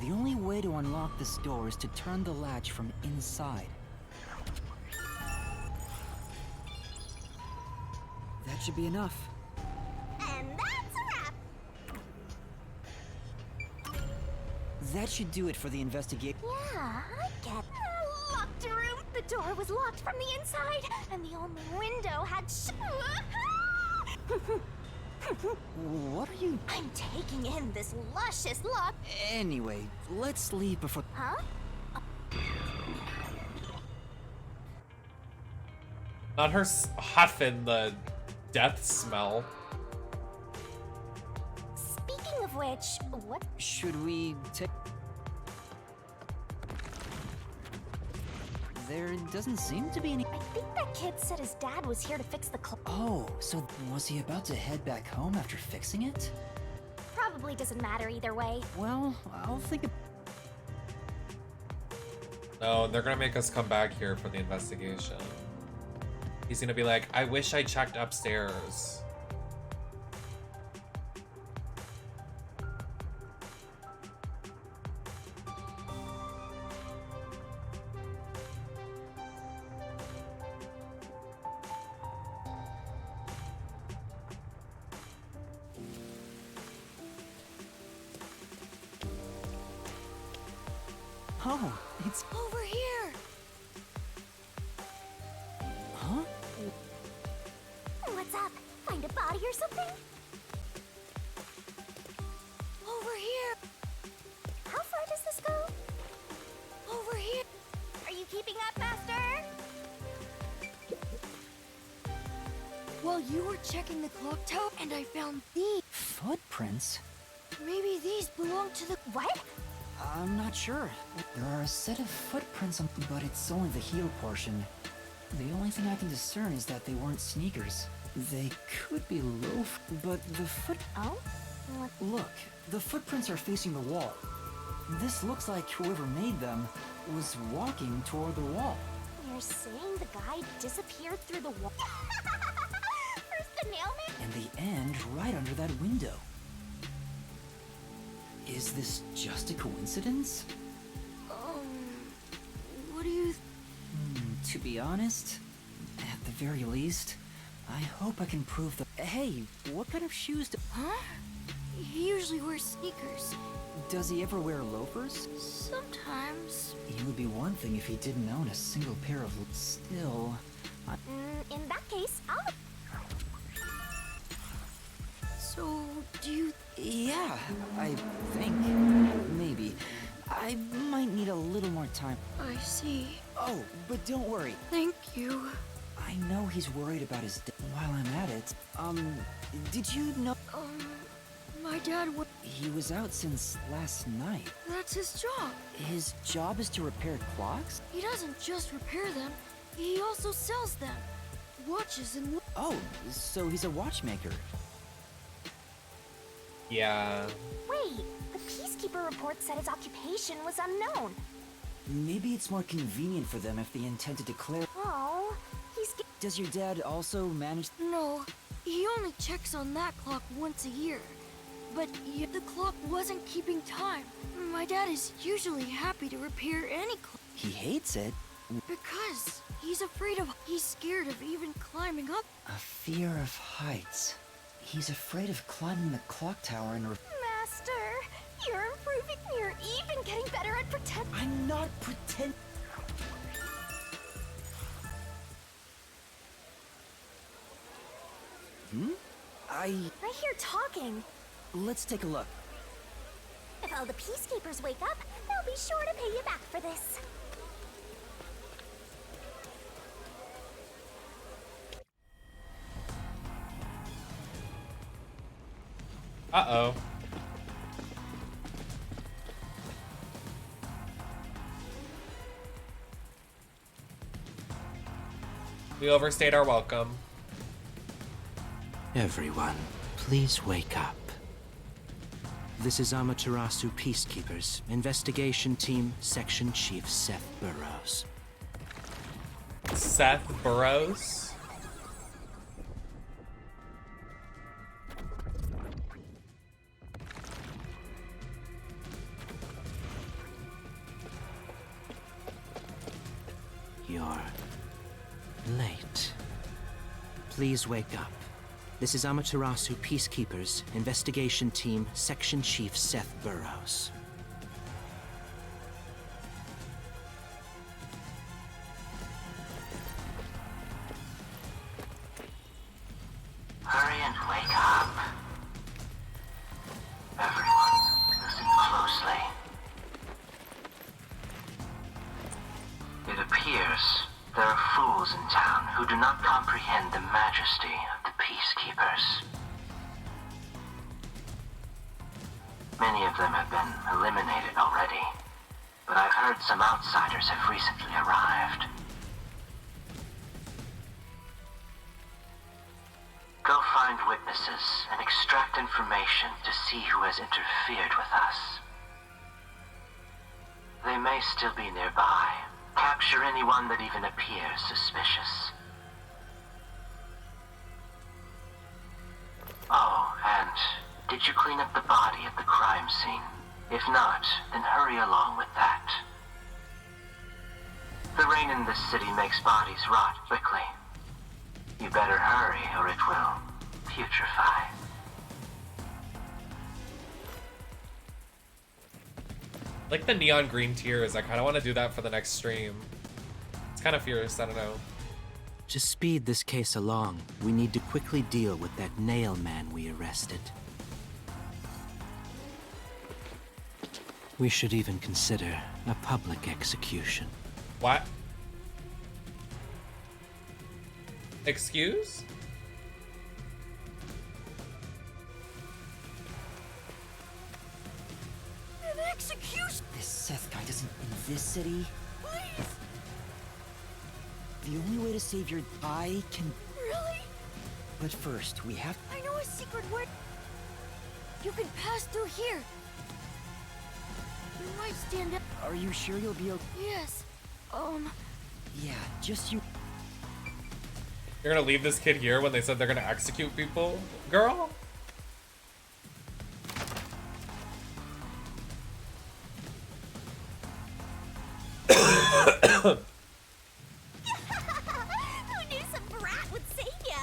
The only way to unlock this door is to turn the latch from inside. That should be enough. And that's a wrap! That should do it for the investigation. Yeah, I get it. Locked room! The door was locked from the inside, and the only window had What are you... I'm taking in this luscious look. Anyway, let's leave before... Huh? Not her huffing the death smell. Speaking of which, what? Should we take... There doesn't seem to be any... I think that kid said his dad was here to fix the Oh, so was he about to head back home after fixing it? Probably doesn't matter either way. Well, I'll think of... No, they're gonna make us come back here for the investigation. He's gonna be like, I wish I checked upstairs. Oh, it's... Over here! Huh? What's up? Find a body or something? Over here! How far does this go? Over here! Are you keeping up, Master? Well, you were checking the clock tower, and I found these. Footprints? Maybe these belong to the... What? I'm not sure. There are a set of footprints, but it's only the heel portion. The only thing I can discern is that they weren't sneakers. They could be loaf, but the foot... Oh? What? Look, the footprints are facing the wall. This looks like whoever made them was walking toward the wall. You're saying the guy disappeared through the wall? First the nailman? And the end right under that window. Is this just a coincidence? What do you... To be honest, at the very least, I hope I can prove that... Hey, what kind of shoes do... Huh? He usually wears sneakers. Does he ever wear loafers? Sometimes. It would be one thing if he didn't own a single pair of... Still... In that case, I'll... So, do you... Yeah, I think. Maybe. I might need a little more time. I see. Oh, but don't worry. Thank you. I know he's worried about his... While I'm at it, did you know... My dad would... He was out since last night. That's his job. His job is to repair clocks? He doesn't just repair them, he also sells them. Watches and... Oh, so he's a watchmaker. Yeah. Wait, the Peacekeeper report said his occupation was unknown. Maybe it's more convenient for them if they intend to declare... Oh, he's... Does your dad also manage... No, he only checks on that clock once a year. But the clock wasn't keeping time. My dad is usually happy to repair any clock. He hates it? Because he's afraid of... He's scared of even climbing up. A fear of heights. He's afraid of climbing the clock tower and... Master, you're improving. You're even getting better at pretend... I'm not pretend... Right here talking. Let's take a look. If all the Peacekeepers wake up, they'll be sure to pay you back for this. Uh-oh. We overstayed our welcome. Everyone, please wake up. This is Amaterasu Peacekeepers, Investigation Team, Section Chief Seth Burrows. Seth Burrows? You're late. Please wake up. This is Amaterasu Peacekeepers, Investigation Team, Section Chief Seth Burrows. Hurry and wake up. and the majesty of the Peacekeepers. Many of them have been eliminated already, but I've heard some outsiders have recently arrived. Go find witnesses and extract information to see who has interfered with us. They may still be nearby. Capture anyone that even appears suspicious. Oh, and did you clean up the body at the crime scene? If not, then hurry along with that. The rain in this city makes bodies rot quickly. You better hurry or it will putrefy. Like the neon green tears, I kind of want to do that for the next stream. It's kind of fierce, I don't know. To speed this case along, we need to quickly deal with that nail man we arrested. We should even consider a public execution. What? Excuse? An execution! This Seth guy doesn't in this city. Please! The only way to save your eye can... Really? But first, we have... I know a secret word. You can pass through here. You might stand up. Are you sure you'll be okay? Yes. Yeah, just you... You're gonna leave this kid here when they said they're gonna execute people? Girl? Who knew some brat would save ya?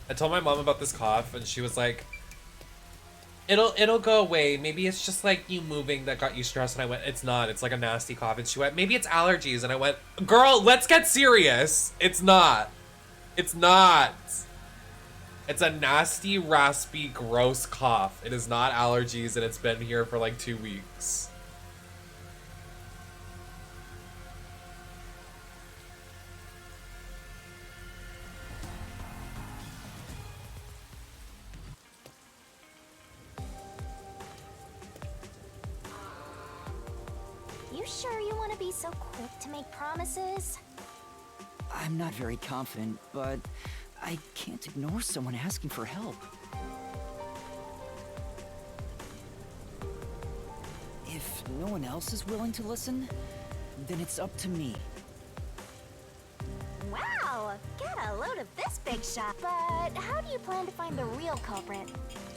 I told my mom about this cough and she was like, It'll go away. Maybe it's just like you moving that got you stressed. And I went, it's not. It's like a nasty cough. And she went, maybe it's allergies. And I went, girl, let's get serious. It's not. It's not. It's a nasty, raspy, gross cough. It is not allergies and it's been here for like 2 weeks. You sure you want to be so quick to make promises? I'm not very confident, but I can't ignore someone asking for help. If no one else is willing to listen, then it's up to me. Wow, get a load of this big shot. But how do you plan to find the real culprit?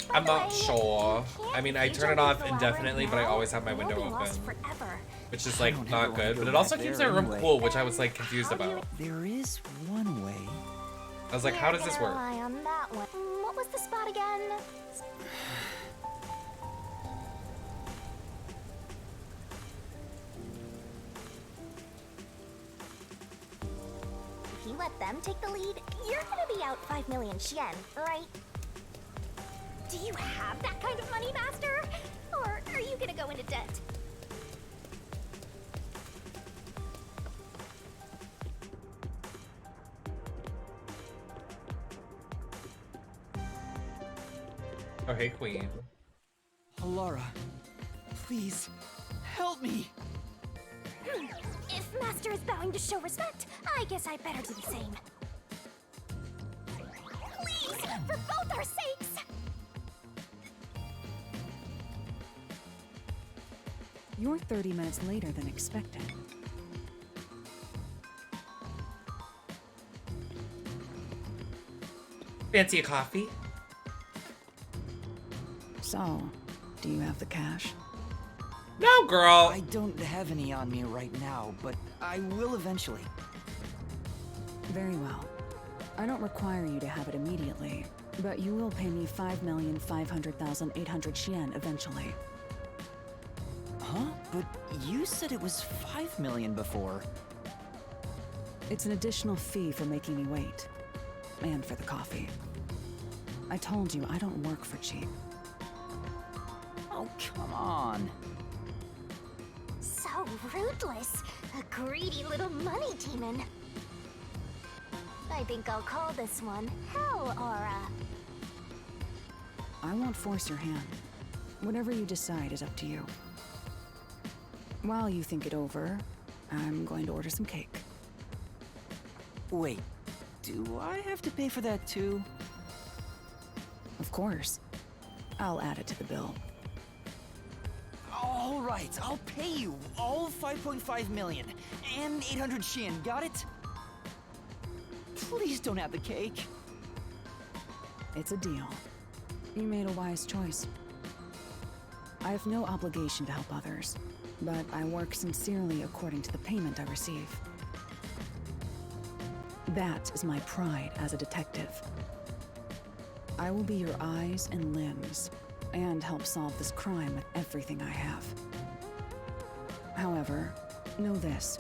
By I'm the not way, sure. I mean, I you turn it jump off into the labyrinth indefinitely, but I now, always have my you'll window be lost open. forever. Which is I like don't ever not wanna good, go but it back also keeps there the room anyway. cool, which I was like confused How do you- about. There is one way. I was like, how does this We're work? gonna rely on that one. What was the spot again? If you let them take the lead, you're gonna be out 5 million yen, right? Do you have that kind of money, Master? Or are you gonna go into debt? Oh, hey, Queen. Alara, please, help me! If Master is bowing to show respect, I guess I better do the same. Please, for both our sakes! You're 30 minutes later than expected. Fancy a coffee? So, do you have the cash? No, girl. I don't have any on me right now, but I will eventually. Very well. I don't require you to have it immediately, but you will pay me 5,500,800 yen eventually. Huh? But you said it was 5 million before. It's an additional fee for making me wait. And for the coffee. I told you I don't work for cheap. Oh, come on. ruthless. A greedy little money demon. I think I'll call this one Hell Aura. I won't force your hand. Whatever you decide is up to you. While you think it over, I'm going to order some cake. Wait, do I have to pay for that too? Of course. I'll add it to the bill. All right, I'll pay you all 5.5 million and 800 Shin, got it? Please don't have the cake. It's a deal. You made a wise choice. I have no obligation to help others, but I work sincerely according to the payment I receive. That is my pride as a detective. I will be your eyes and limbs, and help solve this crime with everything I have. However, know this.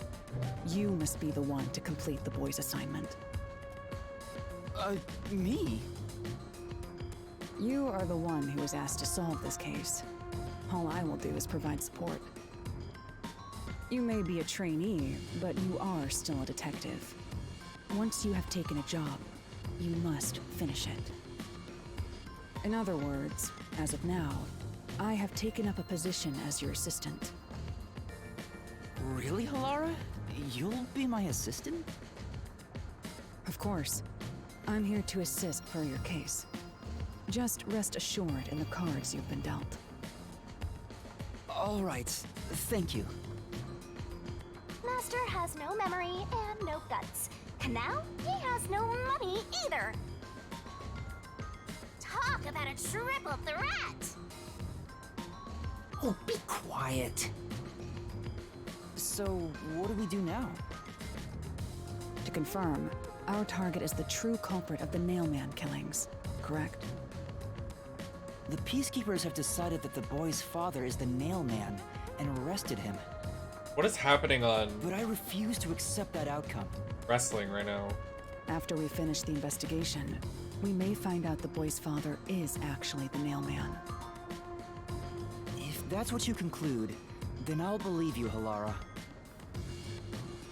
You must be the one to complete the boy's assignment. Me? You are the one who was asked to solve this case. All I will do is provide support. You may be a trainee, but you are still a detective. Once you have taken a job, you must finish it. In other words, as of now, I have taken up a position as your assistant. Really, Halara? You'll be my assistant? Of course. I'm here to assist per your case. Just rest assured in the cards you've been dealt. All right, thank you. Master has no memory and no guts. And now he has no money either. Talk about a triple threat! Oh, be quiet. So, what do we do now? To confirm, our target is the true culprit of the Nailman killings, correct? The Peacekeepers have decided that the boy's father is the Nailman and arrested him. What is happening on But I refuse to accept that outcome. wrestling right now? After we finish the investigation, we may find out the boy's father is actually the Nailman. If that's what you conclude, then I'll believe you, Halara.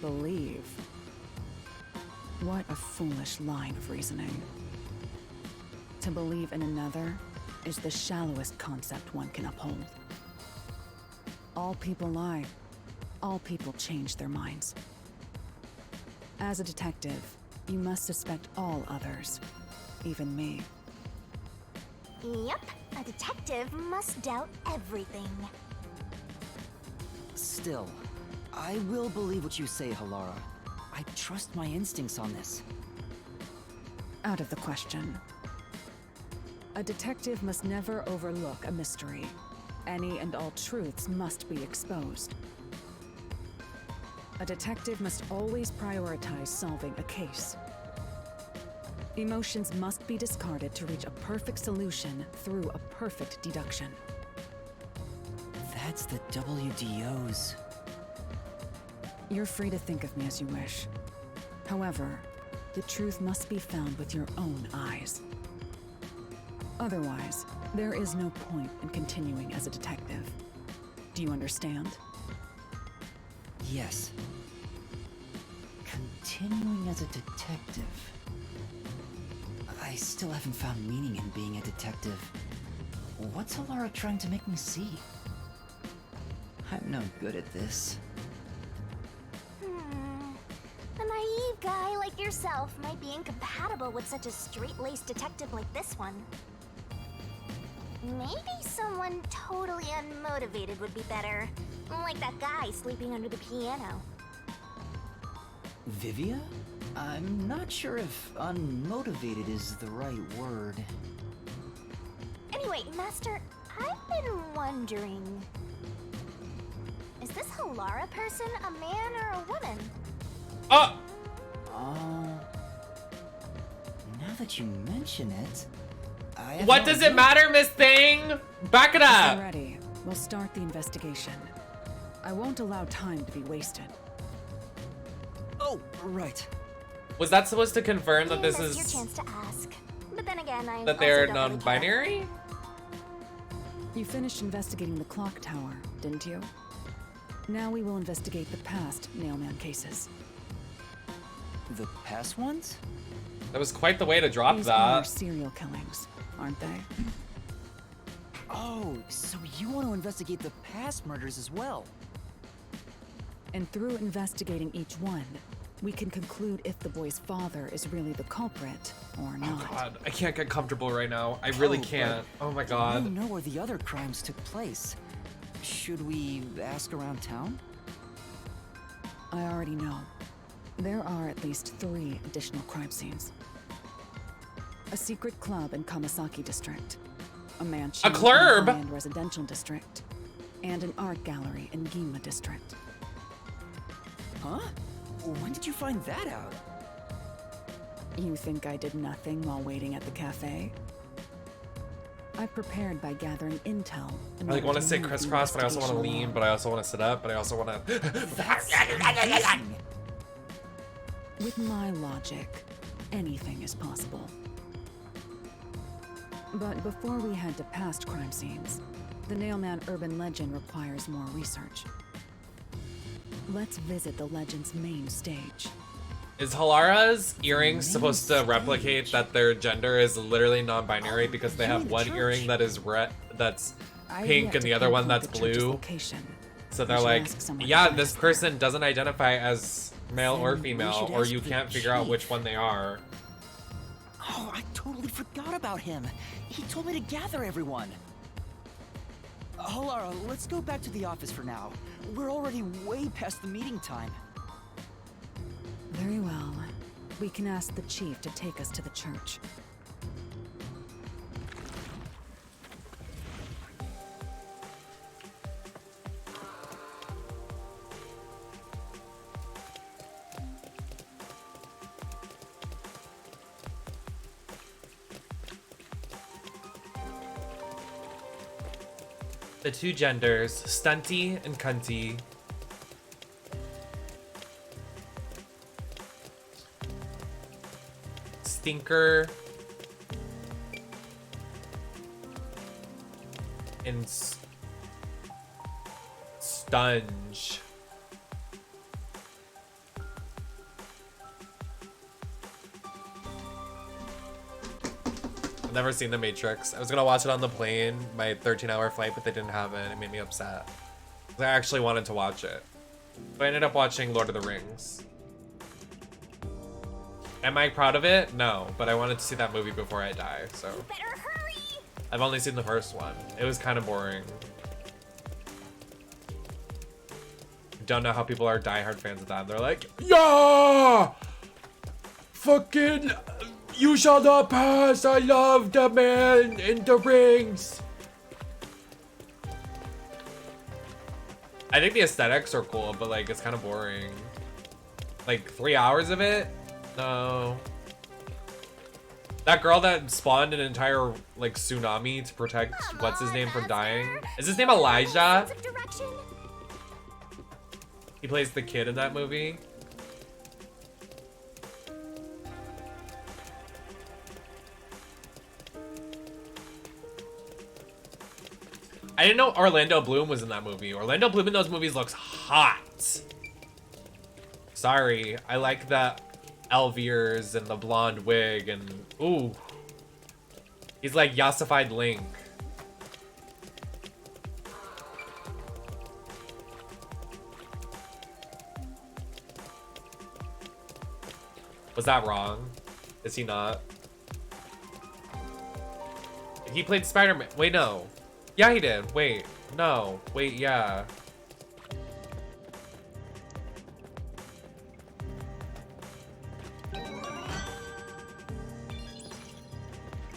Believe? What a foolish line of reasoning. To believe in another is the shallowest concept one can uphold. All people lie. All people change their minds. As a detective, you must suspect all others, even me. Yep, a detective must doubt everything. Still, I will believe what you say, Halara. I trust my instincts on this. Out of the question. A detective must never overlook a mystery. Any and all truths must be exposed. A detective must always prioritize solving a case. Emotions must be discarded to reach a perfect solution through a perfect deduction. That's the WDO's. You're free to think of me as you wish. However, the truth must be found with your own eyes. Otherwise, there is no point in continuing as a detective. Do you understand? Yes. Continuing as a detective. I still haven't found meaning in being a detective. What's Halara trying to make me see? I'm no good at this. A naive guy like yourself might be incompatible with such a straight-laced detective like this one. Maybe someone totally unmotivated would be better. Like that guy sleeping under the piano. Vivia? I'm not sure if unmotivated is the right word. Anyway, Master, I've been wondering... Is this Halara person a man or a woman? Now that you mention it, What does it matter, Miss Thing? Back it up. Ready. We'll start the investigation. I won't allow time to be wasted. Oh, right. Was that supposed to confirm that this That's your is chance to ask. But then again, I that they're non-binary? You finished investigating the clock tower, didn't you? Now we will investigate the past Nailman cases. The past ones? That was quite the way to drop These are that. serial killings, aren't they? Oh, so you want to investigate the past murders as well? And through investigating each one, we can conclude if the boy's father is really the culprit or not. Oh god, I can't get comfortable right now. I really can't. Oh my I god. don't know where the other crimes took place. Should we ask around town? I already know. There are at least 3 additional crime scenes. A secret club in Kamasaki district, a mansion A club? in the residential district, and an art gallery in Ginma district. Huh? When did you find that out? You think I did nothing while waiting at the cafe? I prepared by gathering intel. I like want to sit crisscross, but I also want to lean, but I also want to sit up, but I also want to. With my logic, anything is possible. But before we head to past crime scenes, the Nailman urban legend requires more research. Let's visit the legend's main stage. Is Halara's earrings supposed to replicate that their gender is literally non-binary because they have one earring that is red, that's pink, and the other one that's blue? So they're like, yeah, this person doesn't identify as male or female, or you can't figure out which one they are. Oh, I totally forgot about him. He told me to gather everyone. Halara, let's go back to the office for now. We're already way past the meeting time. Very well. We can ask the chief to take us to the church. The 2 genders, stunty and cunty. Stinker and Stunge. I've never seen The Matrix. I was gonna watch it on the plane, my 13-hour flight, but they didn't have it. It made me upset. I actually wanted to watch it. But I ended up watching Lord of the Rings. Am I proud of it? No, but I wanted to see that movie before I die, so. Better hurry! I've only seen the first one. It was kind of boring. Don't know how people are diehard fans of that. They're like, yeah! Fucking, you shall not pass! I love the man in the rings! I think the aesthetics are cool, but like, it's kind of boring. Like, 3 hours of it? No. That girl that spawned an entire, like, tsunami to protect what's-his-name from dying. Is his name Elijah? He plays the kid in that movie. I didn't know Orlando Bloom was in that movie. Orlando Bloom in those movies looks hot. Sorry, I like the Elviers and the blonde wig and ooh. He's like yassified Link. Was that wrong? Is he not? He played Spider-Man. Wait, no. Yeah, he did. Wait, no. Wait, yeah.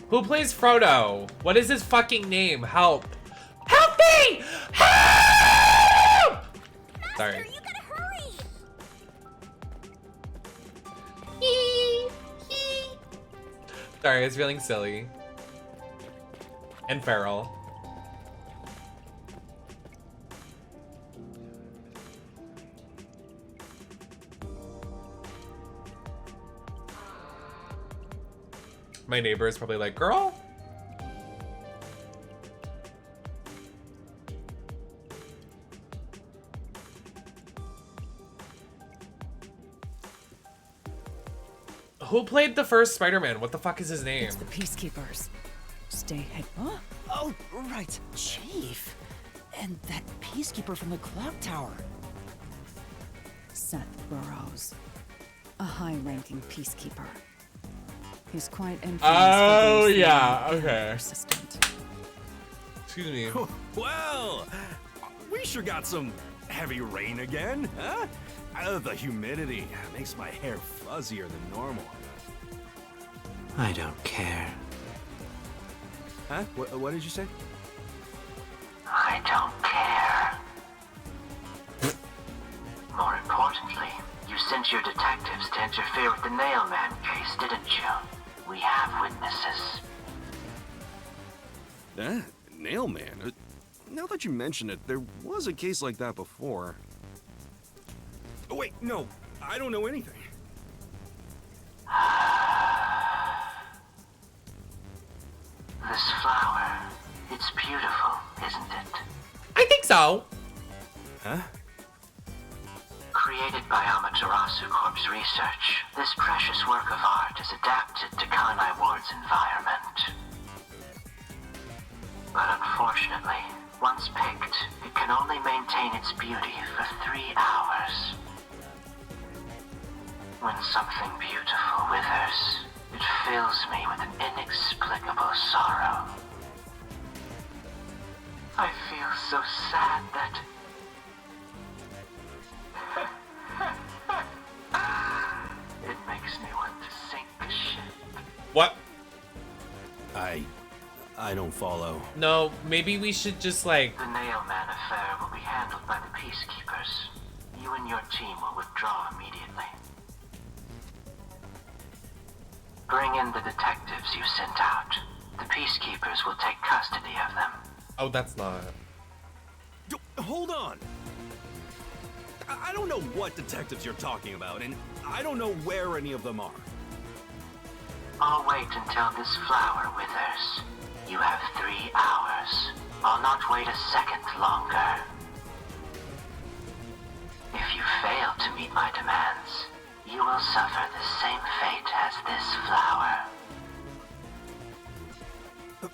Who plays Frodo? What is his fucking name? Help. Help me! Help! Sorry. You gotta hurry! Sorry, I was feeling silly. And feral. My neighbor is probably like, girl? Who played the first Spider-Man? What the fuck is his name? It's the Peacekeepers. Stay hid. Huh? Oh, right. Chief. And that peacekeeper from the clock tower. Seth Burrows. A high-ranking peacekeeper. He's quite infamous Oh, for being yeah, slow and okay. persistent. Excuse me. Well, we sure got some heavy rain again, huh? The humidity makes my hair fuzzier than normal. I don't care. Huh? What did you say? I don't care. More importantly, you sent your detectives to interfere with the Nailman case, didn't you? We have witnesses. Nailman? Now that you mention it, there was a case like that before. Oh, wait, no. I don't know anything. This flower, it's beautiful, isn't it? I think so. Huh? Created by Amaterasu Corp's research, this precious work of art is adapted to Kanai Ward's environment. But unfortunately, once picked, it can only maintain its beauty for 3 hours. When something beautiful withers, it fills me with an inexplicable sorrow. I feel so sad that... it makes me want to sink a ship. What? I don't follow. No, maybe we should just like... The Nailman affair will be handled by the Peacekeepers. You and your team will withdraw immediately. Bring in the detectives you sent out. The Peacekeepers will take custody of them. Oh, that's not... Hold on! I don't know what detectives you're talking about, and I don't know where any of them are. I'll wait until this flower withers. You have 3 hours. I'll not wait a second longer. If you fail to meet my demands, you will suffer the same fate as this flower.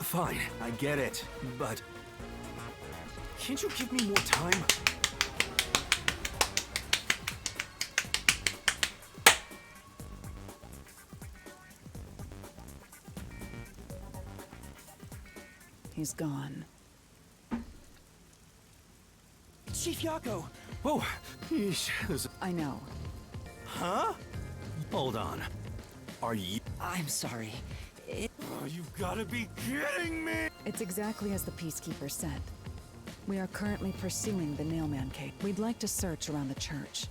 Fine, I get it, but... can't you give me more time? He's gone. Chief Yako! Oh, yeesh, I know. Huh? Hold on. Are you... I'm sorry. Oh, you've gotta be kidding me! It's exactly as the Peacekeeper said. We are currently pursuing the Nailman case. We'd like to search around the church.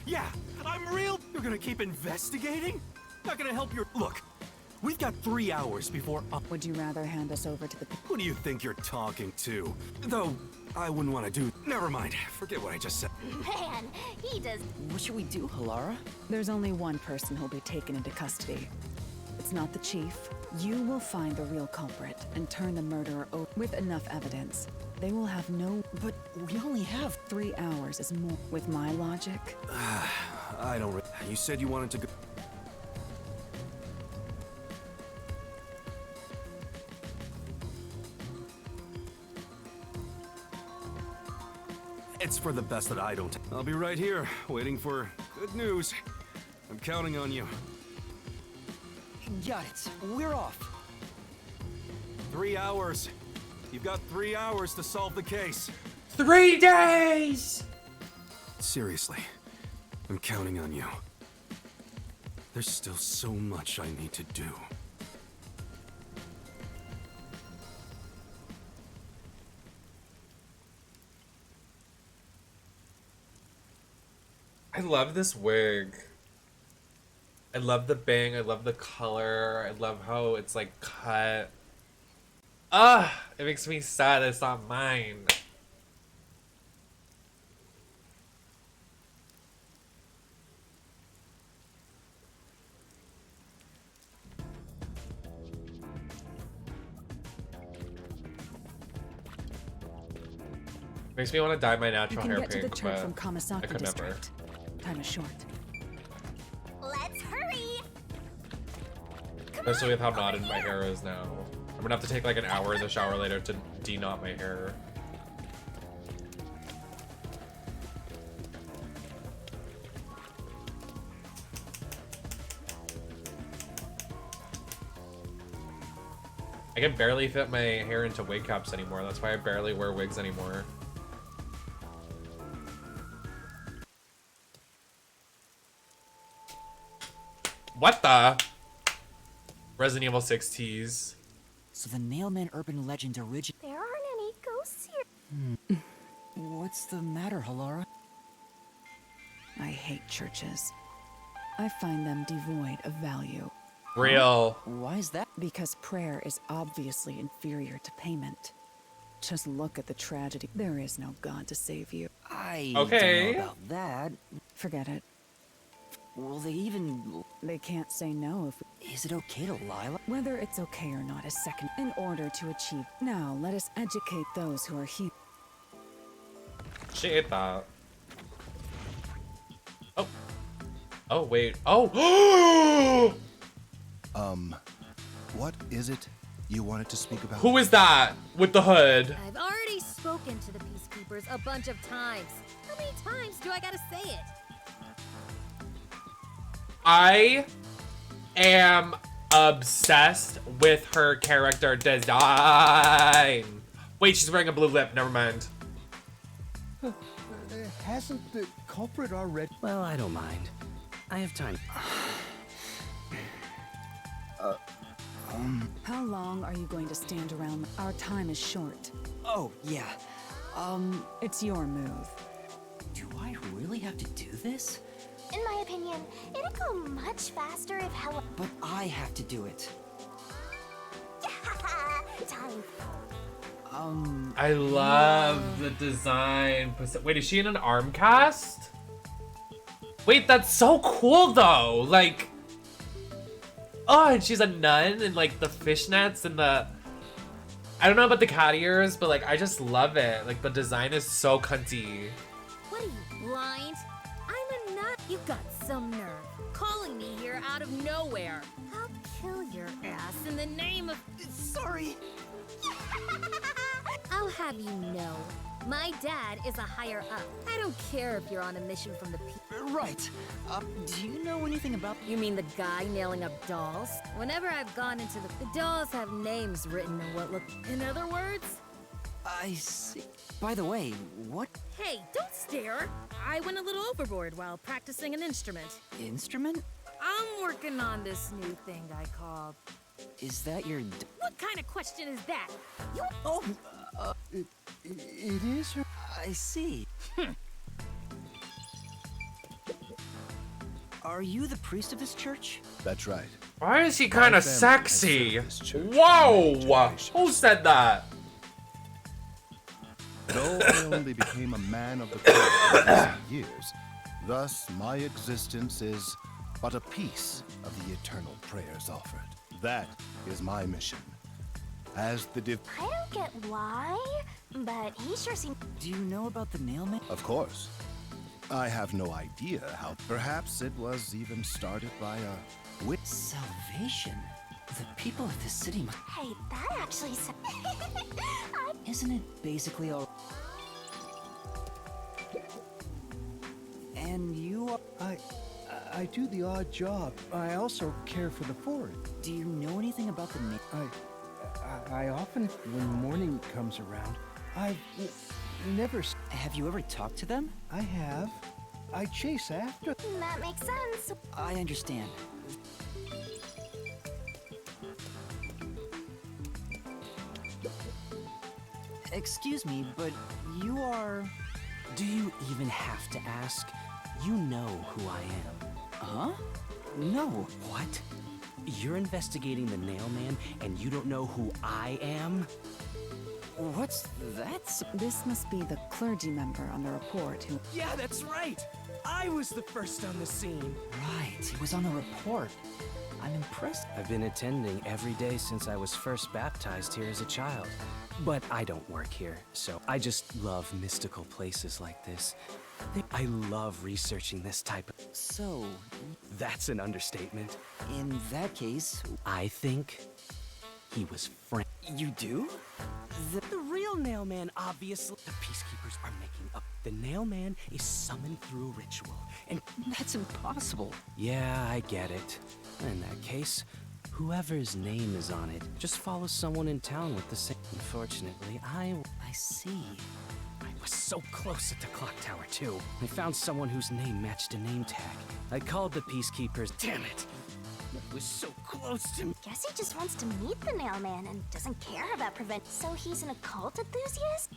Yeah, I'm real... You're gonna keep investigating? Not gonna help your... Look, we've got 3 hours before... Would you rather hand us over to the... Who do you think you're talking to? Though, I wouldn't want to do... Never mind, forget what I just said. Man, he does. What should we do, Halara? There's only one person who'll be taken into custody. It's not the chief. You will find the real culprit and turn the murderer over with enough evidence. They will have no... But we only have... 3 hours is more. With my logic... I don't... You said you wanted to go... It's for the best that I don't... I'll be right here, waiting for good news. I'm counting on you. Got it. We're off. 3 hours. You've got 3 hours to solve the case. 3 days! Seriously, I'm counting on you. There's still so much I need to do. I love this wig. I love the bang. I love the color. I love how it's like cut. It makes me sad it's not mine. Makes me want to dye my You natural can hair get to pink, the church but from I Kamasaka could never. district. Time is short. Let's hurry! Especially with how knotted my hair is now. I'm gonna have to take like an hour in the shower later to de-knot my hair. I can barely fit my hair into wig caps anymore. That's why I barely wear wigs anymore. What the? Resident Evil 6 tease. So the Nailman urban legend origin. There aren't any ghosts here. What's the matter, Halara? I hate churches. I find them devoid of value. Real. Why is that? Because prayer is obviously inferior to payment. Just look at the tragedy. There is no God to save you. I Okay. don't know about that. Forget it. Will they even... They can't say no if... Is it okay to lie? Whether it's okay or not is second. In order to achieve... Now, let us educate those who are here. She ate that. Oh. Oh, wait. Oh! What is it you wanted to speak about? Who is that with the hood? I've already spoken to the Peacekeepers a bunch of times. How many times do I gotta say it? I am obsessed with her character design. Wait, she's wearing a blue lip. Never mind. Hasn't the culprit already? Well, I don't mind. I have time. How long are you going to stand around? Our time is short. Oh, yeah. It's your move. Do I really have to do this? In my opinion, it'd go much faster if Helen. But I have to do it. Time. I love the design. Wait, is she in an arm cast? Wait, that's so cool though. Like, oh, and she's a nun and like the fishnets and the, I don't know about the cat ears, but like I just love it. Like the design is so cunty. What are you, blind? I'm a nut. You got some nerve. Calling me here out of nowhere. I'll kill your ass in the name of... Sorry. I'll have you know, my dad is a higher up. I don't care if you're on a mission from the Right. Do you know anything about... You mean the guy nailing up dolls? Whenever I've gone into the dolls have names written in what look... In other words? I see. By the way, what... Hey, don't stare. I went a little overboard while practicing an instrument. Instrument? I'm working on this new thing I call... Is that your... What kind of question is that? You... Oh, It is her. I see. Are you the priest of this church? That's right. Why is he kind My of family sexy? has served this church for Whoa! many generations. Who said that? Though I only became a man of the cult in recent years, thus my existence is but a piece of the eternal prayers offered. That is my mission. As the I don't get why, but he sure seems. Do you know about the Nailman? Of course. I have no idea how. Perhaps it was even started by a wit. Salvation? The people of this city must... Hey, that actually Isn't it basically all... And you are... I do the odd job. I also care for the fort. Do you know anything about the name? I often, when morning comes around, I've never... Have you ever talked to them? I have. I chase after... That makes sense. I understand. Excuse me, but you are... Do you even have to ask? You know who I am. Huh? No. What? You're investigating the Nailman and you don't know who I am? What's that? This must be the clergy member on the report who... Yeah, that's right. I was the first on the scene. Right, it was on the report. I'm impressed. I've been attending every day since I was first baptized here as a child. But I don't work here, so I just love mystical places like this. I love researching this type of... So, That's an understatement. in that case, I think he was friend. you do? The real Nailman, obviously. The Peacekeepers are making up. The Nailman is summoned through ritual, and That's impossible. yeah, I get it. In that case, whoever's name is on it, just follow someone in town with the same. Unfortunately, I see. I was so close at the clock tower, too. I found someone whose name matched a name tag. I called the Peacekeepers. Damn it! I was so close to. Guess he just wants to meet the Nailman and doesn't care about prevent. So he's an occult enthusiast?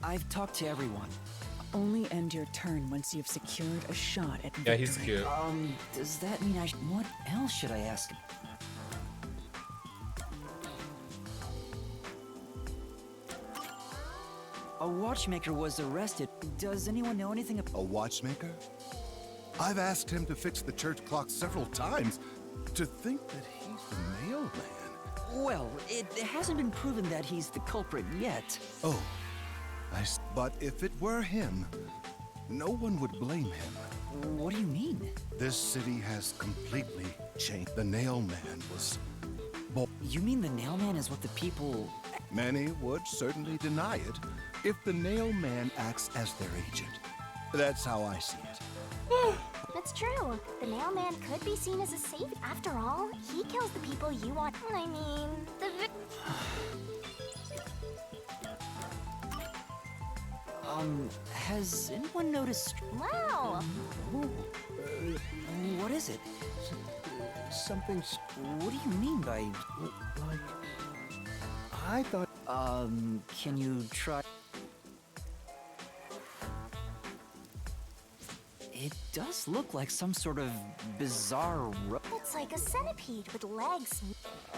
I've talked to everyone. Only end your turn once you've secured a shot at victory. Yeah, he's cute. Does that mean what else should I ask? A watchmaker was arrested. Does anyone know anything about... A watchmaker? I've asked him to fix the church clock several times. To think that he's the mailman. Well, it hasn't been proven that he's the culprit yet. Oh, but if it were him, no one would blame him. What do you mean? This city has completely changed. The Nailman was... You mean the Nailman is what the people... Many would certainly deny it if the Nailman acts as their agent. That's how I see it. It's true. The Nailman could be seen as a savior. After all, he kills the people you want. I mean, the Has anyone noticed... Wow! What is it? Something's... What do you mean by... Like... I thought... Can you try... It does look like some sort of bizarre It's like a centipede with legs.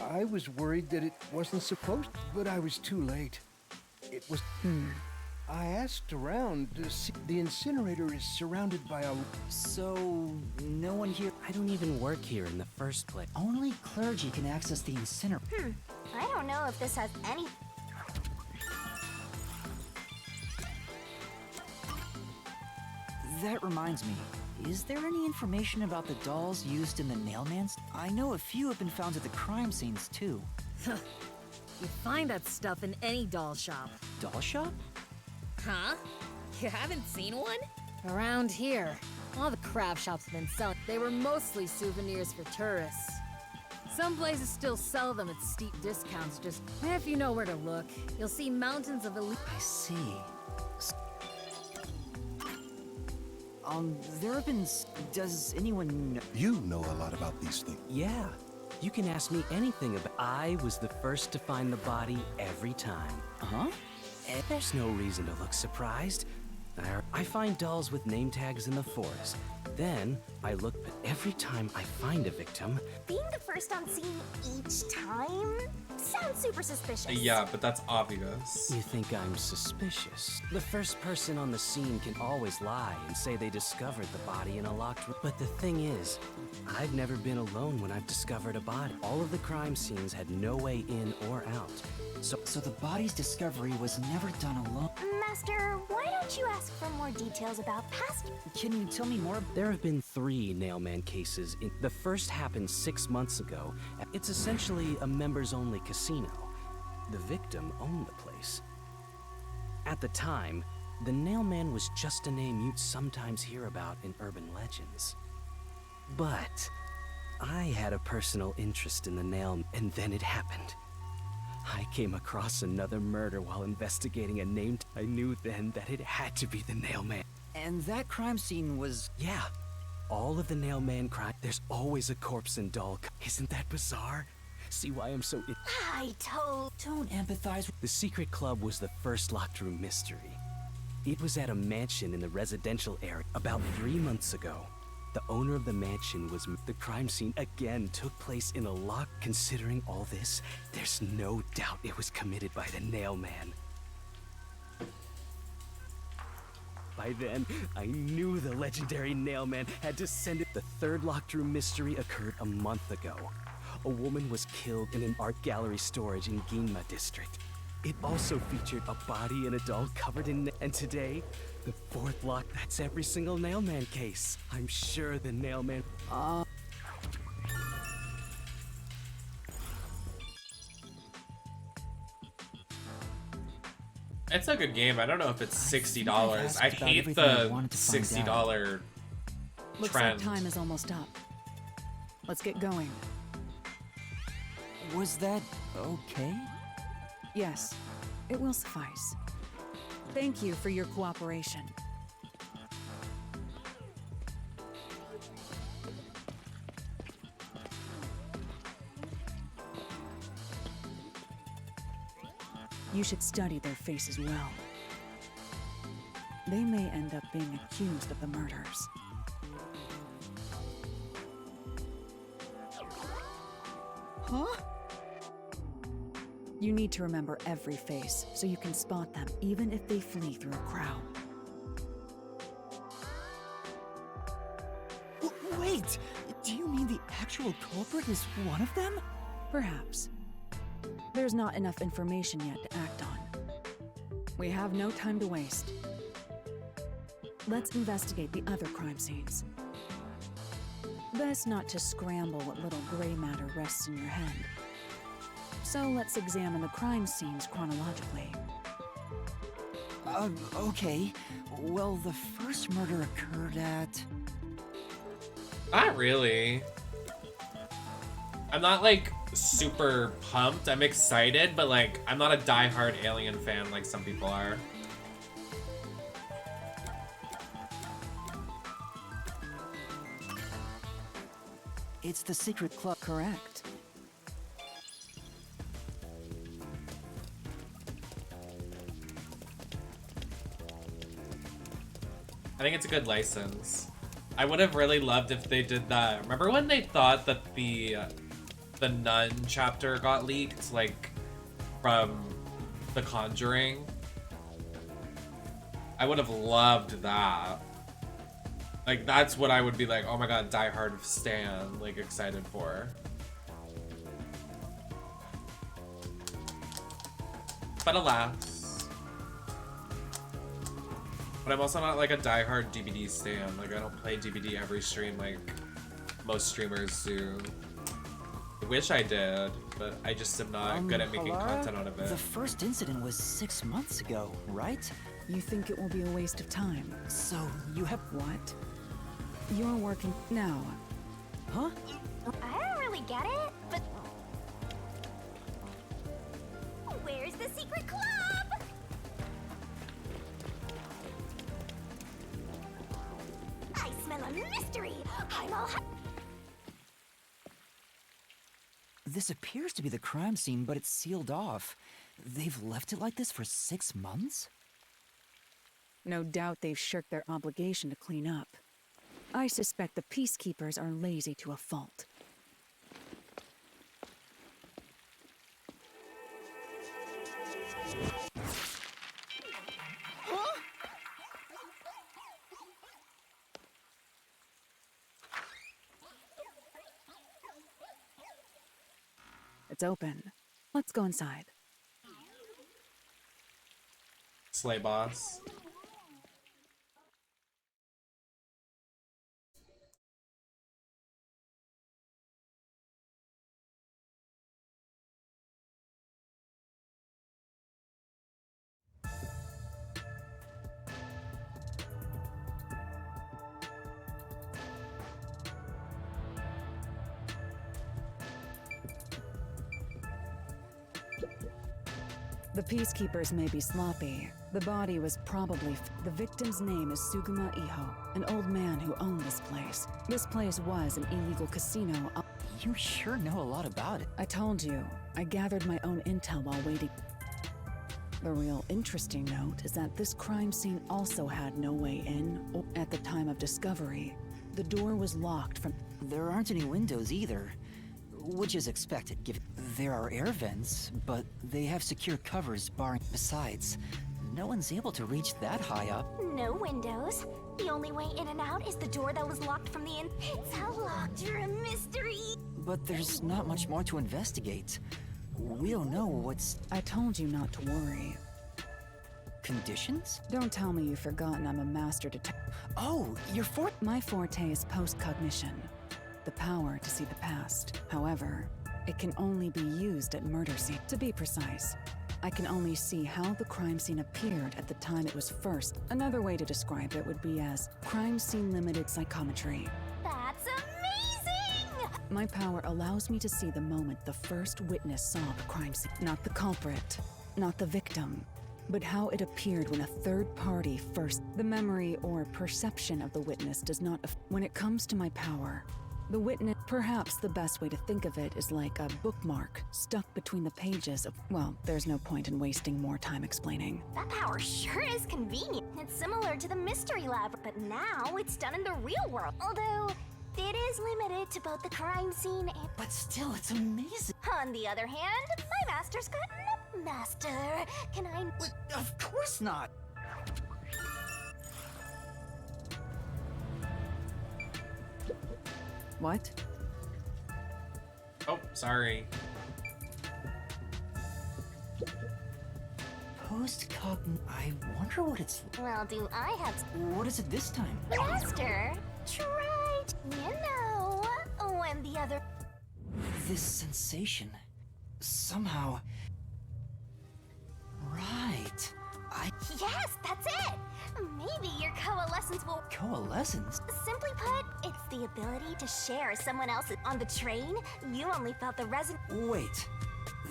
I was worried that it wasn't supposed, but I was too late. It was... I asked around to see... The incinerator is surrounded by a... So, no one here... I don't even work here in the first place. Only clergy can access the incinerator. I don't know if this has any... That reminds me. Is there any information about the dolls used in the Nailmans? I know a few have been found at the crime scenes, too. You find that stuff in any doll shop. Doll shop? Huh? You haven't seen one? Around here, all the craft shops have been selling. They were mostly souvenirs for tourists. Some places still sell them at steep discounts, just if you know where to look. You'll see mountains of elite... I see. There have been... Does anyone know? You know a lot about these things. Yeah, you can ask me anything about... I was the first to find the body every time. Huh? And there's no reason to look surprised. I find dolls with name tags in the forest. Then, I look, but every time I find a victim... Being the first on scene each time sounds super suspicious. Yeah, but that's obvious. You think I'm suspicious? The first person on the scene can always lie and say they discovered the body in a locked room. But the thing is, I've never been alone when I've discovered a body. All of the crime scenes had no way in or out. So the body's discovery was never done alone. Master, why don't you ask for more details about past... Can you tell me more? There have been 3 Nailman cases. The first happened 6 months ago. It's essentially a members-only casino. The victim owned the place. At the time, the Nailman was just a name you'd sometimes hear about in urban legends. But I had a personal interest in the Nail, and then it happened. I came across another murder while investigating a name. I knew then that it had to be the Nailman. And that crime scene was... Yeah. All of the Nailman crime, there's always a corpse and doll. Isn't that bizarre? See why I'm so... Don't empathize. The secret club was the first locked room mystery. It was at a mansion in the residential area about 3 months ago. The owner of the mansion was... The crime scene again took place in a lock. Considering all this, there's no doubt it was committed by the Nailman. By then, I knew the legendary Nailman had descended. The third locked room mystery occurred a month ago. A woman was killed in an art gallery storage in Ginma district. It also featured a body and a doll covered in... And today, The fourth lock, that's every single Nailman case. I'm sure the Nailman... It's a good game. I don't know if it's $60. I about hate everything I the wanted to find $60 Looks trend. like time is almost up. Let's get going. Was that okay? Yes, it will suffice. Thank you for your cooperation. You should study their faces well. They may end up being accused of the murders. Huh? You need to remember every face, so you can spot them even if they flee through a crowd. Wait! Do you mean the actual culprit is one of them? Perhaps. There's not enough information yet to act on. We have no time to waste. Let's investigate the other crime scenes. Best not to scramble what little gray matter rests in your head. So let's examine the crime scenes chronologically. Okay. Well, the first murder occurred at... Not really. I'm not like super pumped. I'm excited, but like I'm not a die-hard Alien fan like some people are. It's the secret club. Correct. I think it's a good license. I would have really loved if they did that. Remember when they thought that the Nun chapter got leaked, like, from The Conjuring? I would have loved that. Like, that's what I would be like, oh my god, Die Hard stan, like, excited for. But alas. But I'm also not like a die-hard DVD stan. Like, I don't play DVD every stream like most streamers do. I wish I did, but I just am not good at making Halara? content out of it. The first incident was 6 months ago, right? You think it will be a waste of time? So, you have... What? You're working now. Huh? I don't really get it, but... Where's the secret club? I smell a mystery! I'm all... This appears to be the crime scene, but it's sealed off. They've left it like this for 6 months? No doubt they've shirked their obligation to clean up. I suspect the Peacekeepers are lazy to a fault. Huh? It's open. Let's go inside. Slay boss. The Peacekeepers may be sloppy. The body was probably... The victim's name is Suguma Iho, an old man who owned this place. This place was an illegal casino. You sure know a lot about it. I told you. I gathered my own intel while waiting. The real interesting note is that this crime scene also had no way in. At the time of discovery, the door was locked from... There aren't any windows either, which is expected given there are air vents, but they have secure covers barring. Besides, no one's able to reach that high up. No windows. The only way in and out is the door that was locked from the in. It's a locked room mystery. But there's not much more to investigate. We don't know what's... I told you not to worry. Conditions? Don't tell me you've forgotten I'm a master detective. Oh, My forte is post-cognition. The power to see the past. However, it can only be used at murder scene. To be precise, I can only see how the crime scene appeared at the time it was first. Another way to describe it would be as crime scene limited psychometry. That's amazing! My power allows me to see the moment the first witness saw the crime scene. Not the culprit, not the victim, but how it appeared when a third party first. The memory or perception of the witness does not when it comes to my power, the witness, perhaps the best way to think of it is like a bookmark stuck between the pages of, well, there's no point in wasting more time explaining. That power sure is convenient. It's similar to the mystery lab, but now it's done in the real world. Although, it is limited to both the crime scene and... But still, it's amazing. On the other hand, my master's got... Master, can I... Of course not. What? Oh, sorry. Post-cogn... I wonder what it's... Well, do I have... What is it this time? Master, try... You know, when the other... This sensation... Somehow... Right. Yes, that's it! Maybe your coalescence will... Coalescence? Simply put, it's the ability to share someone else's... On the train, you only felt the resonance... Wait.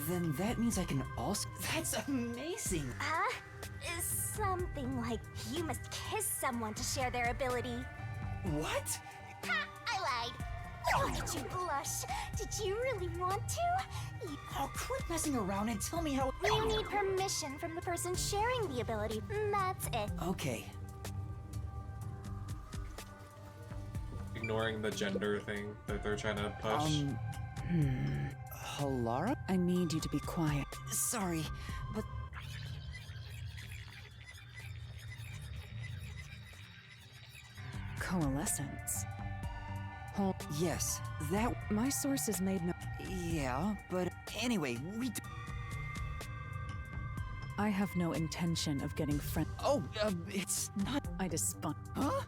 Then that means I can also... That's amazing! Something like you must kiss someone to share their ability. What? Ha! I lied. Oh, did you blush? Did you really want to? Oh, quit messing around and tell me how... You need permission from the person sharing the ability. That's it. Okay. Ignoring the gender thing that they're trying to push. Halara? I need you to be quiet. Sorry, but... Coalescence. Yes, that... My sources made no... Yeah, but anyway, I have no intention of getting friend... Oh, it's not... I despise... Huh?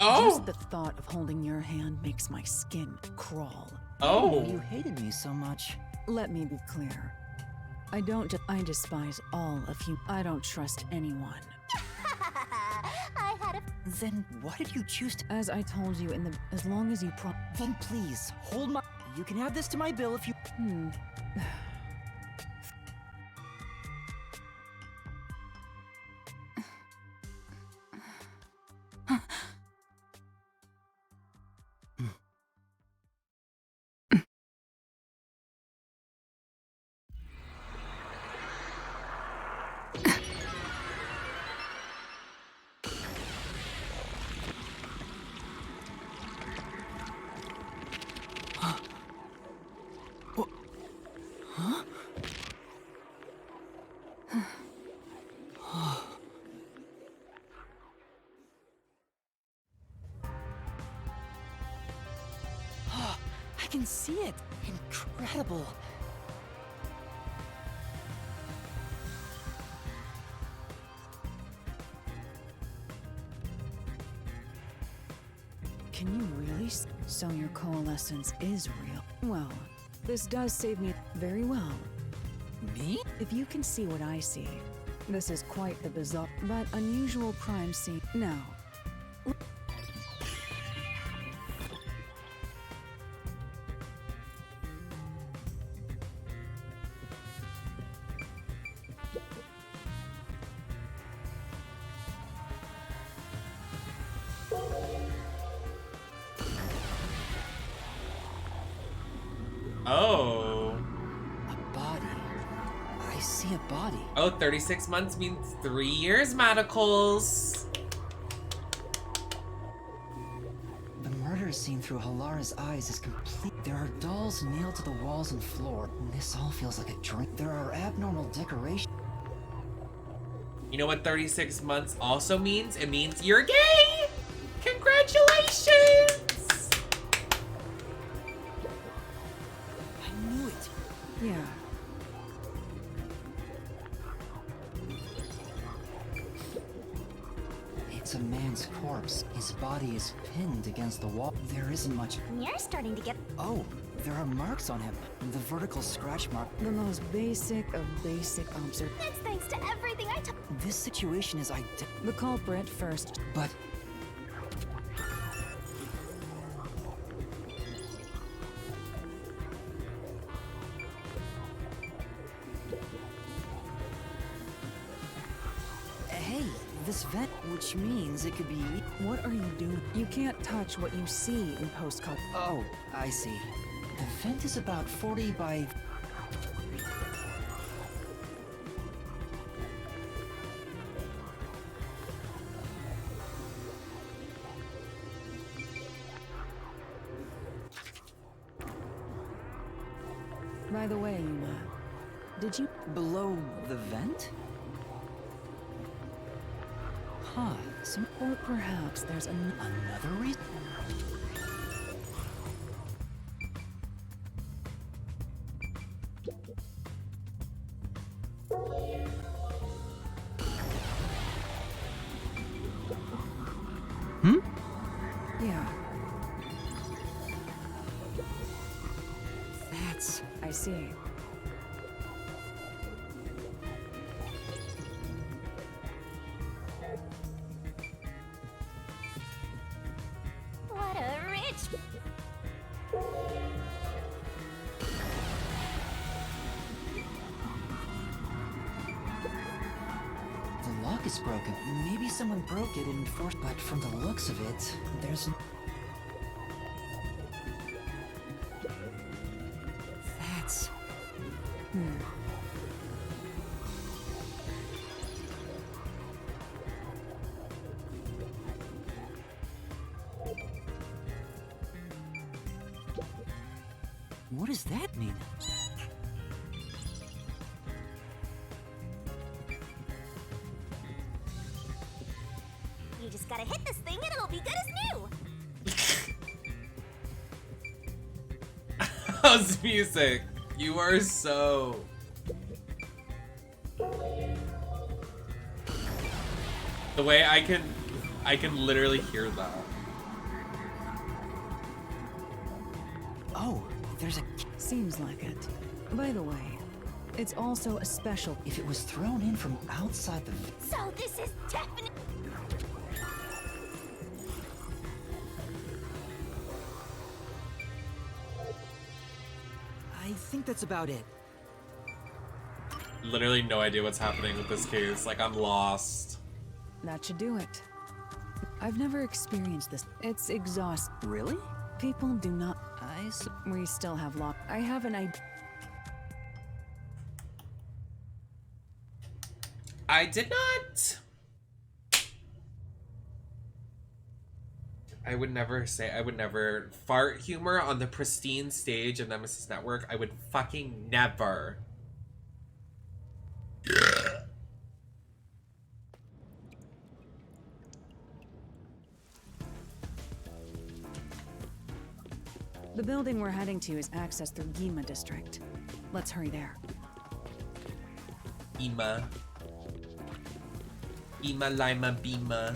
Oh! Just the thought of holding your hand makes my skin crawl. Oh! You hated me so much. Let me be clear. I despise all of you. I don't trust anyone. I had a... Then why did you choose to... As I told you in the... As long as you Then please, hold my... You can add this to my bill if you... I can see it! Incredible! Can you really? So your coalescence is real. Well, this does save me very well. Me? If you can see what I see, this is quite the bizarre but unusual crime scene. Now, Oh. A body. I see a body. Oh, 36 months means 3 years, Manacles. The murder scene through Halara's eyes is complete. There are dolls nailed to the walls and floor. This all feels like a dream. There are abnormal decorations. You know what 36 months also means? It means you're gay! Congratulations! I knew it. yeah. His body is pinned against the wall. There isn't much. You're starting to get. Oh, there are marks on him. The vertical scratch mark. The most basic of basic observations. That's thanks to everything I took. This situation is The culprit first. But hey, this vent, which means it could be. What are you doing? You can't touch what you see in postcard. Oh, I see. The vent is about 40 by. By the way, Yuma, did you Below the vent? Huh, or perhaps there's another reason? Yeah. That's. I see. What a rich. The lock is broken. Maybe someone broke it and forced. But from the looks of it, there's. That's. What does that mean? You just gotta hit this thing and it'll be good as new. How's music? You are so. The way I can literally hear that. Oh, there's a. Seems like it. By the way, it's also a special. If it was thrown in from outside the. So this is definitely. I think that's about it. Literally no idea what's happening with this case. Like, I'm lost. That should do it. I've never experienced this. It's exhausting. Really? People do not. We still have lock. I have an idea. I did not. I would never fart humor on the pristine stage of Nemesis Network. I would fucking never. The building we're heading to is accessed through Gima District. Let's hurry there. Ima Lima Bima.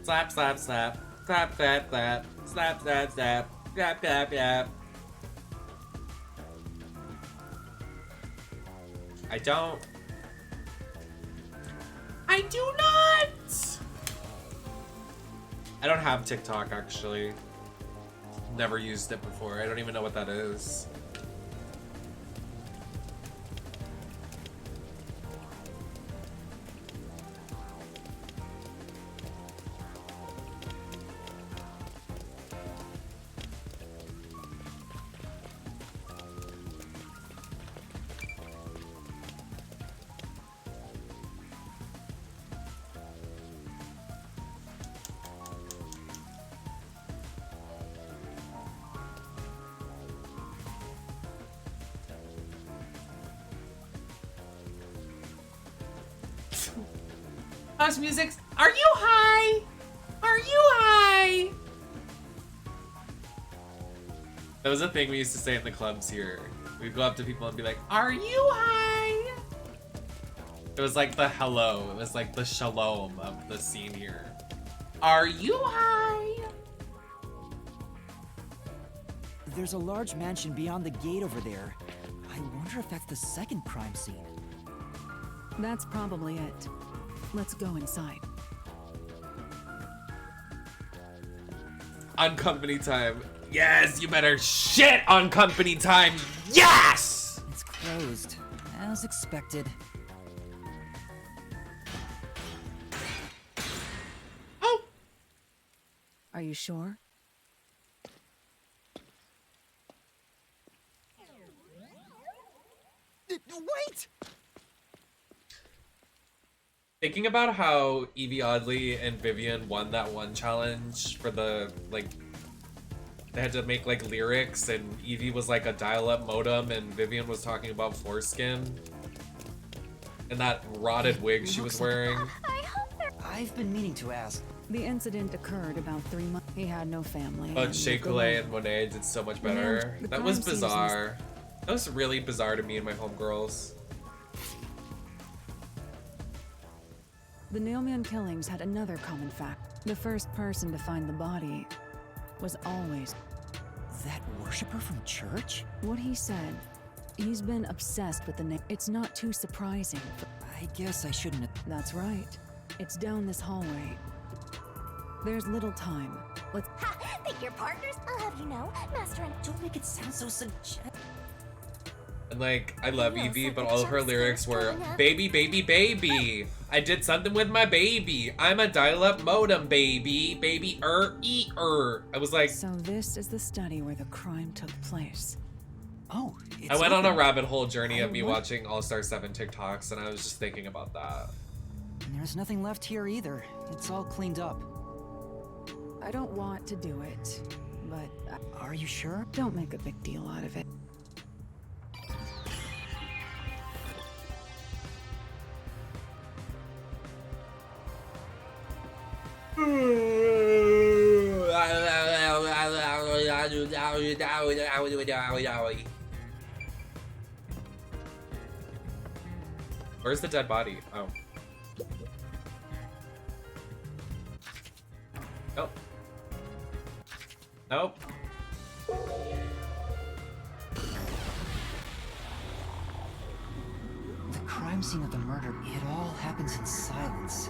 Slap, slap, slap. Clap, clap, clap. Slap, slap, slap. Clap, clap, clap. I do not! I don't have TikTok, actually. Never used it before. I don't even know what that is. House music's, are you high? Are you high? That was a thing we used to say in the clubs here. We'd go up to people and be like, are you high? It was like the hello. It was like the shalom of the scene here. Are you high? There's a large mansion beyond the gate over there. I wonder if that's the second crime scene. That's probably it. Let's go inside. On company time. Yes, you better shit on company time. Yes! It's closed, as expected. Oh! Are you sure? Wait! Thinking about how Evie Oddly and Vivian won that one challenge for the, like, they had to make, like, lyrics, and Evie was, like, a dial-up modem, and Vivian was talking about foreskin. And that rotted wig she was wearing. I've been meaning to ask. The incident occurred about 3 months. He had no family. But Shea Coulee and Monet did so much better. the That was crime scene is bizarre. That was really bizarre to me and my homegirls. The Nailman killings had another common fact. The first person to find the body was always that worshiper from church? What he said. He's been obsessed with the name. It's not too surprising. I guess I shouldn't have. That's right. It's down this hallway. There's little time. Let's. Ha! Think your partners? I'll have you know, Master and don't make it sound so suggestive. And like, I love Evie, but all of her lyrics were, baby, baby, baby. I did something with my baby. I'm a dial-up modem, baby. Baby, I was like... So this is the study where the crime took place. Oh, I went on a rabbit hole journey of me watching All-Star 7 TikToks, and I was just thinking about that. There's nothing left here either. It's all cleaned up. I don't want to do it, but... Are you sure? Don't make a big deal out of it. Where's the dead body? Oh. Nope. Nope. The crime scene of the murder, it all happens in silence,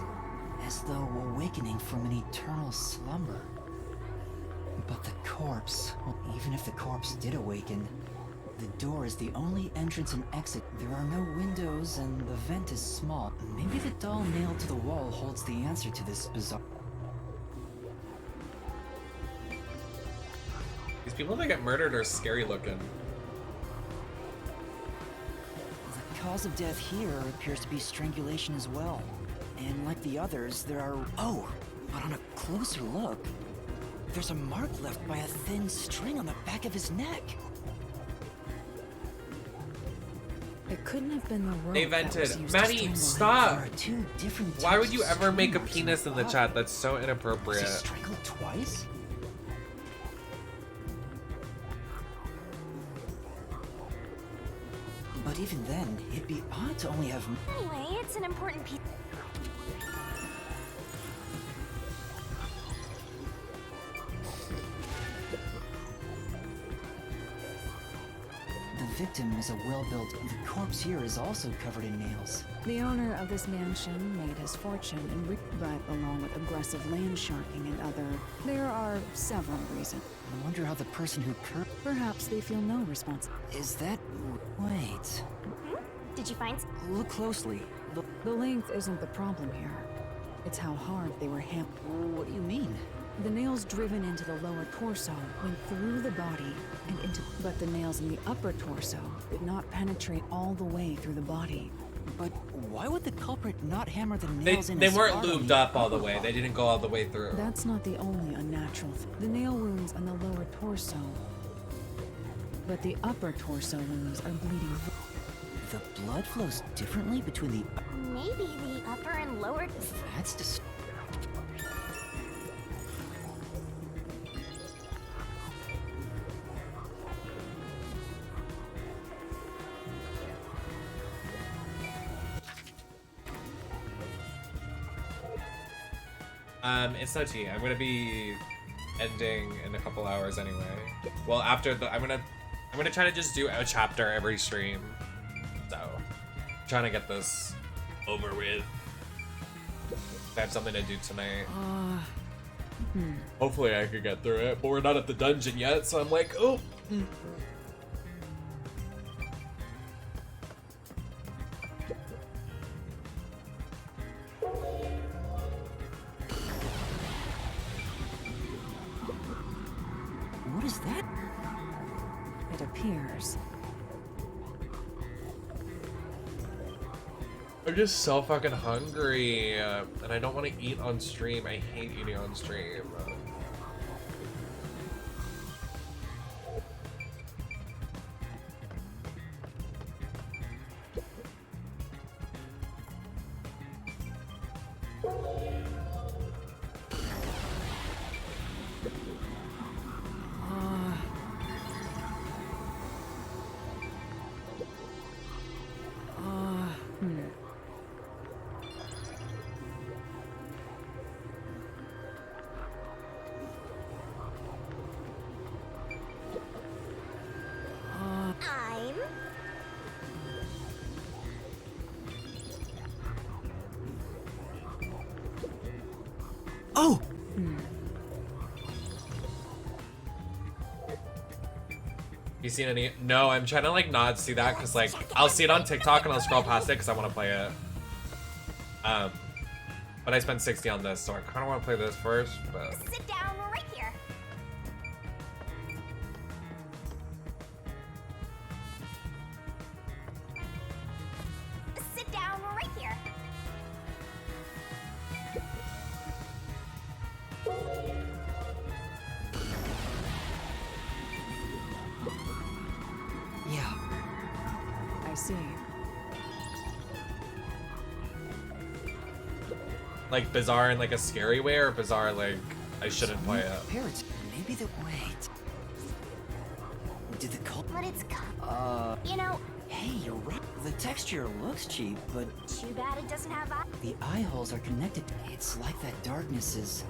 as though awakening from an eternal slumber. But the corpse, well, even if the corpse did awaken, the door is the only entrance and exit. There are no windows and the vent is small. Maybe the doll nailed to the wall holds the answer to this bizarre... These people that get murdered are scary looking. The cause of death here appears to be strangulation as well. And like the others, there are... Oh, but on a closer look, there's a mark left by a thin string on the back of his neck. It couldn't have been the rope They that was vented. used Maddie, to strangle stop! him. There are two different Why would types you of ever make a strangles. penis in the chat? That's so Was he inappropriate. strangled twice? But even then, it'd be odd to only have... Anyway, it's an important piece. The victim is a well-built... The corpse here is also covered in nails. The owner of this mansion made his fortune in but along with aggressive land sharking and other... There are several reasons. I wonder how the person who Perhaps they feel no responsibility. Is that... Wait. Did you find... Look closely. The length isn't the problem here. It's how hard they were hammered. What do you mean? The nails driven into the lower torso went through the body and into... But the nails in the upper torso did not penetrate all the way through the body. But why would the culprit not hammer the nails in They as weren't hard on lubed the up all the upper way. body? They didn't go all the way through. That's not the only unnatural thing. The nail wounds on the lower torso. But the upper torso wounds are bleeding. The blood flows differently between the... Maybe the upper and lower... That's just... It's no tea. I'm gonna be ending in a couple hours anyway. Well, after the, I'm gonna try to just do a chapter every stream. So, trying to get this over with. I have something to do tonight. Hopefully I could get through it, but we're not at the dungeon yet, so I'm like, oh. What is that? It appears. I'm just so fucking hungry, and I don't want to eat on stream. I hate eating on stream. I'm... Oh! You seen any? No, I'm trying to like not see that because like I'll see it on TikTok and I'll scroll past it because I want to play it. But I spent 60 on this, so I kind of want to play this first. But Sit down right here. Sit down right here. Yeah. I see. like bizarre in like a scary way, or bizarre like I shouldn't play it. Parrots. Maybe the wait. Did the cult? But it's you know. Hey, you're right. The texture looks cheap, but Too bad it doesn't have eyes. the eye holes are connected. It's like that darkness is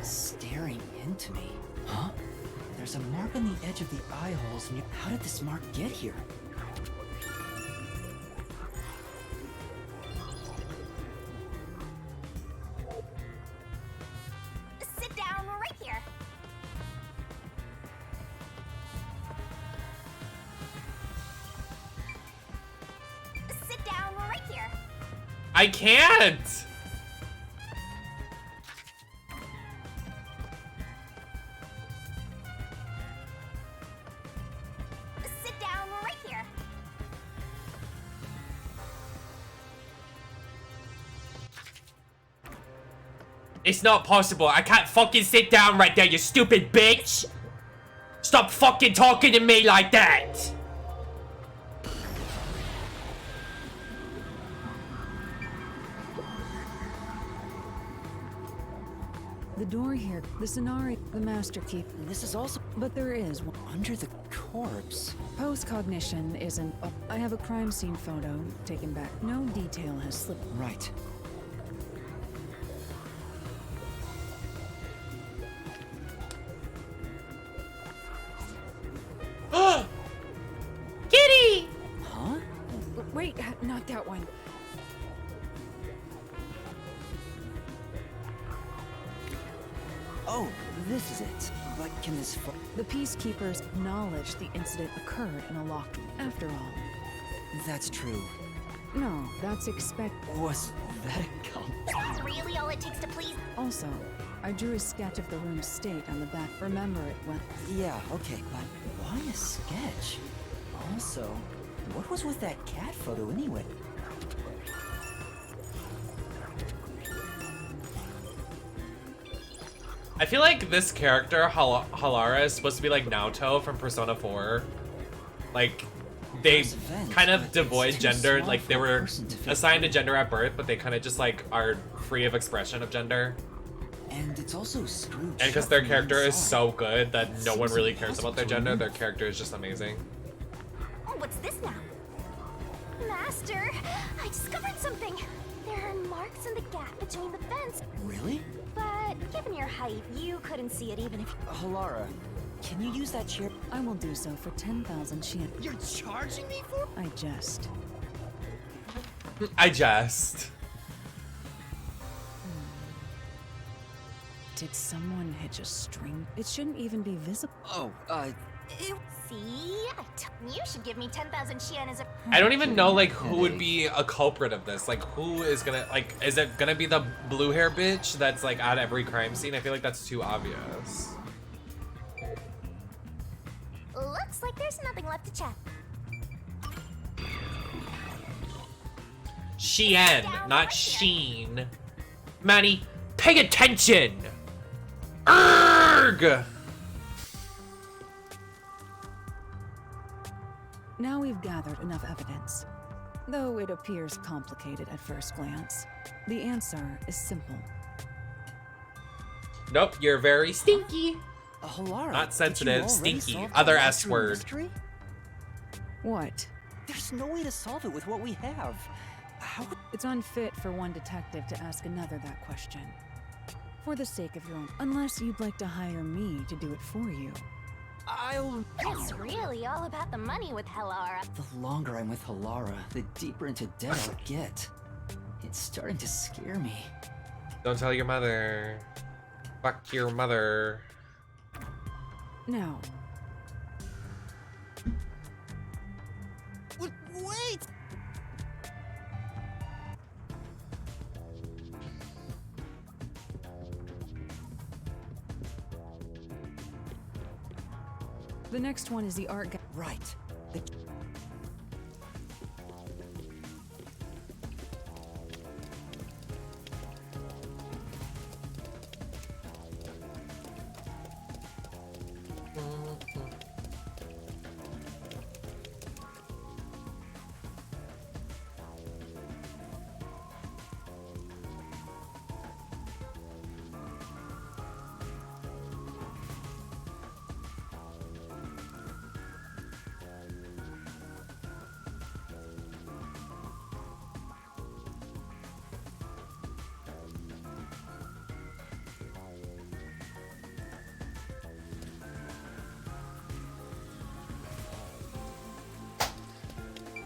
staring into me. Huh? There's a mark on the edge of the eye holes. And how did this mark get here? Sit down right here. Sit down right here. I can't! Sit down right here. It's not possible. I can't fucking sit down right there, you stupid bitch! Stop fucking talking to me like that! The door here, the Sonari, the Master Key. This is also... But there is one. Under the corpse. Post-cognition isn't... Oh, I have a crime scene photo taken back. No detail has slipped. Right. Kitty! Huh? Wait, not that one. Oh, this is it. But can this... The Peacekeepers acknowledge the incident occurred in a locked... After all. That's true. No, that's expect... Was that a gun? Is that really all it takes to please? Also, I drew a sketch of the room's state on the back. Remember it when... Yeah, okay, but why a sketch? Also, what was with that cat photo anyway? I feel like this character, Halara, is supposed to be like Naoto from Persona 4. Like, they There's events, kind of but devoid it's too gendered, small like they for a were person to fit assigned a in. gender at birth, but they kind of just like are free of expression of gender. And it's also screwed. And because shut their from the character is inside. so good that no one seems really cares about their impossible to gender, remove. their character is just amazing. Oh, what's this now? Master, I discovered something. There are marks in the gap between the fence. Really? But given your height, you couldn't see it even if Halara, can you use that chair? I will do so for 10,000 Shien. You're charging me for? I jest. I just. Did someone hitch a string? It shouldn't even be visible. Oh, See? You should give me 10,000 Shien as a... I don't even know like who would be a culprit of this. Like who is gonna like? Is it gonna be the blue hair bitch that's like at every crime scene? I feel like that's too obvious. Looks like there's nothing left to check. Shien, not Sheen. Manny, pay attention. Erg! Now we've gathered enough evidence. Though it appears complicated at first glance, the answer is simple. Nope, you're very stinky. Halara, Not sensitive, did you already stinky. solve the Other Watcher S word. mystery? What? There's no way to solve it with what we have. How? It's unfit for one detective to ask another that question. For the sake of your own, unless you'd like to hire me to do it for you. It's really all about the money with Halara. The longer I'm with Halara, the deeper into debt I'll get. It's starting to scare me. Don't tell your mother. Fuck your mother. Now, Wait! the next one is the art gallery. Right. The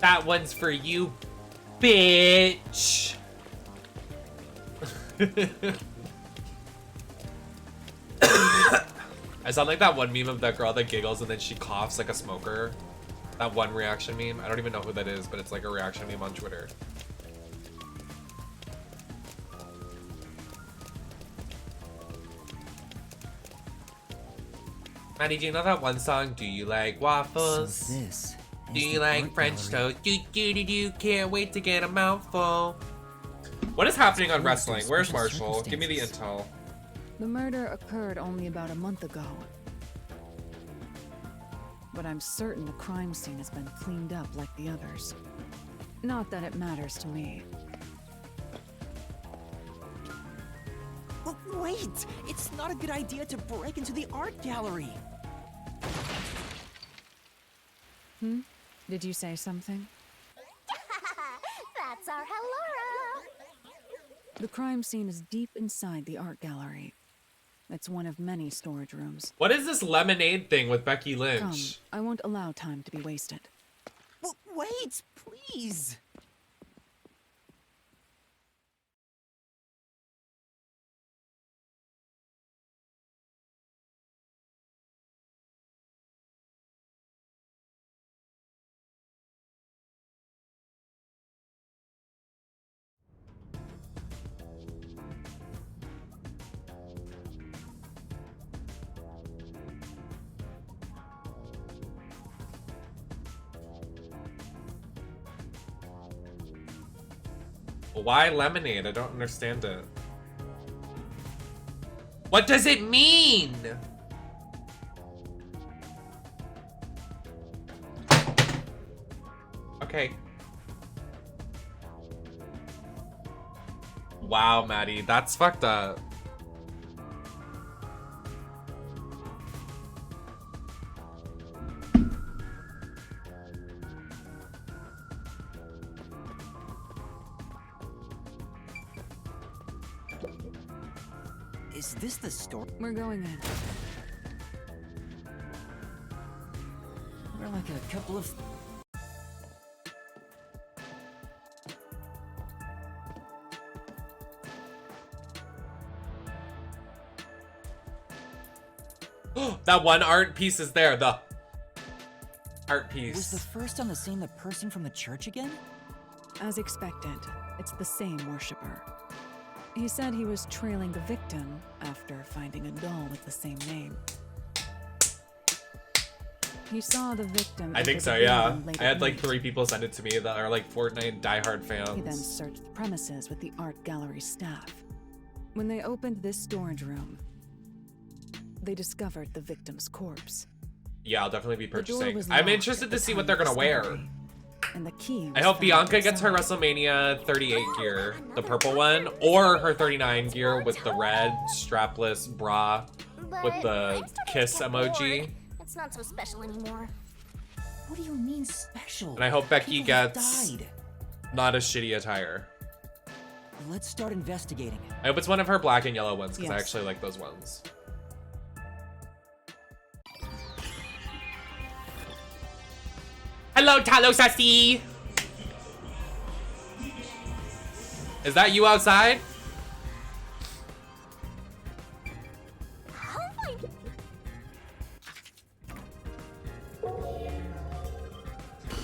That one's for you, bitch. I sound like that one meme of that girl that giggles and then she coughs like a smoker. That one reaction meme. I don't even know who that is, but it's like a reaction meme on Twitter. Maddie, do you know that one song? Do you like waffles? So this Do is you the like art French gallery. toast? Can't wait to get a mouthful. What is happening on It's wrestling? under Where's special Marshall? Give me the circumstances. intel. The murder occurred only about a month ago. But I'm certain the crime scene has been cleaned up like the others. Not that it matters to me. Wait! It's not a good idea to break into the art gallery! Did you say something? That's our Halara. The crime scene is deep inside the art gallery. It's one of many storage rooms. What is this lemonade thing with Becky Come, Lynch? I won't allow time to be wasted. Wait, please! Why lemonade? I don't understand it. What does it mean? okay. Wow, Maddie, that's fucked up. Is this the store? We're going in. We're like a couple of... That one art piece is there, the art Was piece. the first on the scene the person from the church again? As expected, it's the same worshiper. He said he was trailing the victim after finding a doll with the same name. He saw the victim. I think enter so, the yeah. building late I had at like night. 3 people send it to me that are like Fortnite diehard fans. He then searched the premises with the art gallery staff. When they opened this storage room, they discovered the victim's corpse. Yeah, I'll definitely be The door purchasing. was I'm locked interested at to the see time what they're of gonna wear. discovery, and the key I was hope found Bianca gets her inside. WrestleMania 38 gear, the purple one, or her 39 gear with the red strapless bra with the kiss emoji. It's not so special anymore. What do you mean special? And I hope Becky People have gets died. not a shitty attire. Let's start investigating. I hope it's one of her black and yellow ones because I Yes. actually like those ones. Hello, Talo Sassy! Is that you outside?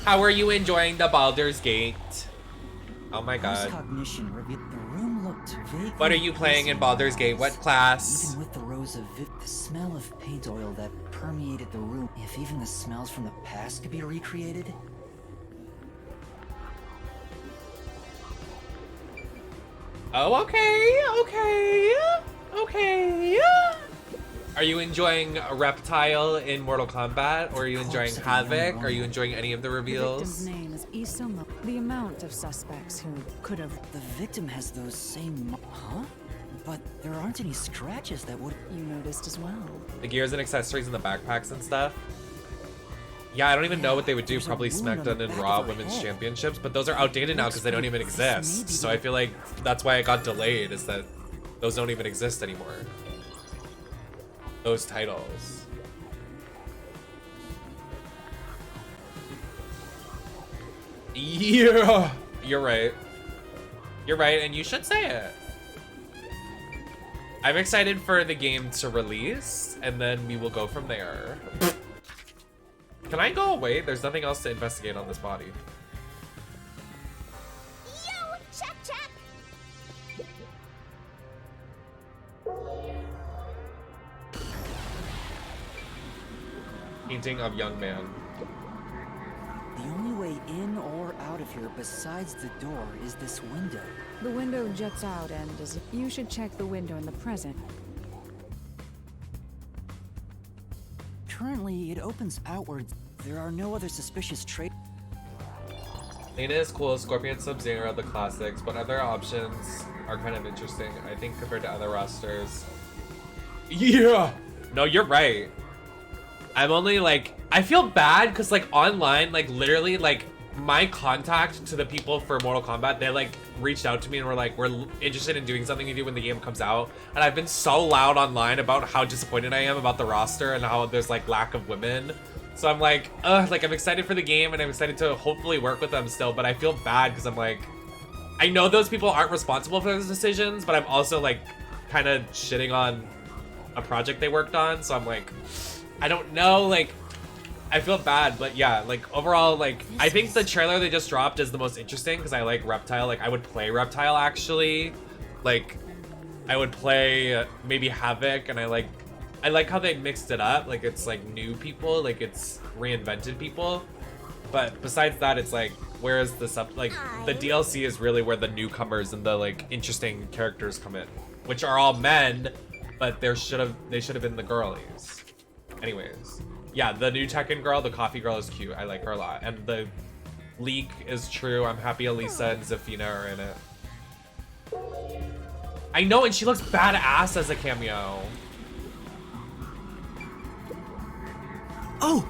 How are you enjoying the Baldur's Gate? Oh my god. Cognition revealed the room looked vaguely. What are you playing in Baldur's Gate? What class? Even with the rows of the smell of paint oil that permeated the room, if even the smells from the past could be recreated. Oh, okay. Are you enjoying Reptile in Mortal Kombat? Or are you enjoying Havoc? Are you enjoying any of the The reveals? victim's name is Isoma. The amount of suspects who could have... The victim has those same... Huh? But there aren't any scratches that would... You noticed as well. The gears and accessories and the backpacks and stuff? Yeah, I don't even know what they would do. Probably SmackDown and Raw Women's Championships, but those are outdated now because they don't even exist. So I feel like that's why it got delayed, is that those don't even exist anymore. Those titles. Yeah, you're right. You're right, and you should say it. I'm excited for the game to release, and then we will go from there. Can I go away? There's nothing else to investigate on this body. Yo, check, check. Painting of young man. The only way in or out of here besides the door is this window. The window juts out and is... You should check the window in the present. Currently, it opens outwards. There are no other suspicious traits. Lena is cool, Scorpion, Sub-Zero, the classics, but other options are kind of interesting, I think, compared to other rosters. Yeah! No, you're right. I'm only like, I feel bad because like online, like literally like my contact to the people for Mortal Kombat, they like reached out to me and were like, we're interested in doing something with you when the game comes out. And I've been so loud online about how disappointed I am about the roster and how there's like lack of women. So I'm like, like I'm excited for the game and I'm excited to hopefully work with them still, but I feel bad because I'm like, I know those people aren't responsible for those decisions, but I'm also like kind of shitting on a project they worked on. So I'm like, I don't know, like, I feel bad, but yeah, like overall, like I think the trailer they just dropped is the most interesting because I like Reptile. Like I would play Reptile actually, like I would play maybe Havoc, and I like how they mixed it up. Like it's like new people, like it's reinvented people. But besides that, it's like where's the the DLC is really where the newcomers and the like interesting characters come in, which are all men, but they should have been the girlies. Anyways. Yeah, the new Tekken girl, the coffee girl is cute. I like her a lot. And the leak is true. I'm happy Elisa and Zafina are in it. I know, and she looks badass as a cameo. Oh!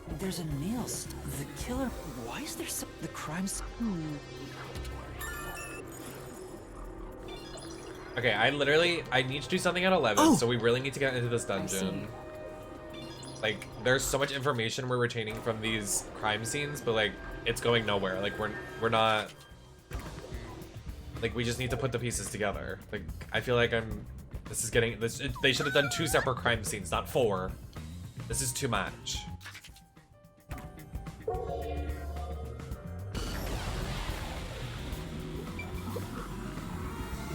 But There's a nail. The killer. Why is there so. The crimes. Okay, I need to do something at 11, so we really need to get into this dungeon. Like, there's so much information we're retaining from these crime scenes, but like, it's going nowhere. Like, we're not. Like, we just need to put the pieces together. Like, I feel like they should have done 2 separate crime scenes, not 4. This is too much.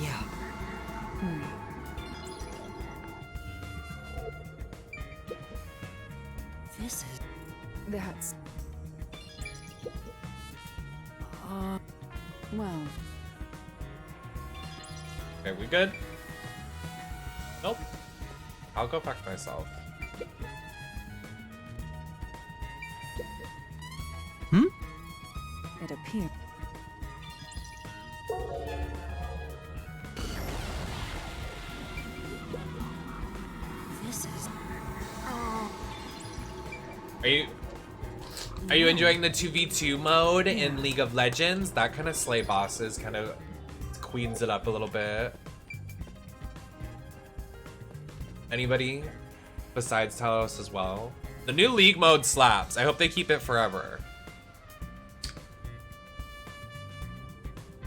Yeah. This is. That's. Well. Okay, we good? Nope. I'll go fuck myself. It appears. This is. Are you enjoying the 2v2 mode in League of Legends? That kind of slay bosses kind of queens it up a little bit. Anybody besides Talos as well? The new League mode slaps. I hope they keep it forever.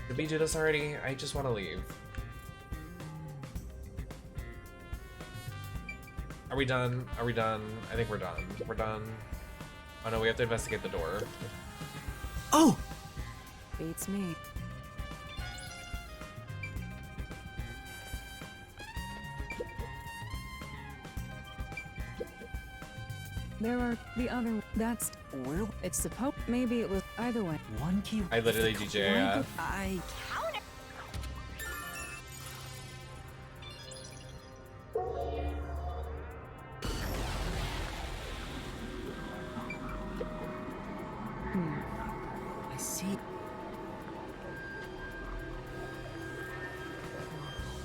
Did we do this already? I just want to leave. Are we done? Are we done? I think we're done. We're done. Oh no, we have to investigate the door. Oh! Beats me. There are the other. That's where it's supposed. Maybe it was either way. One key. I literally DJ. I. I see.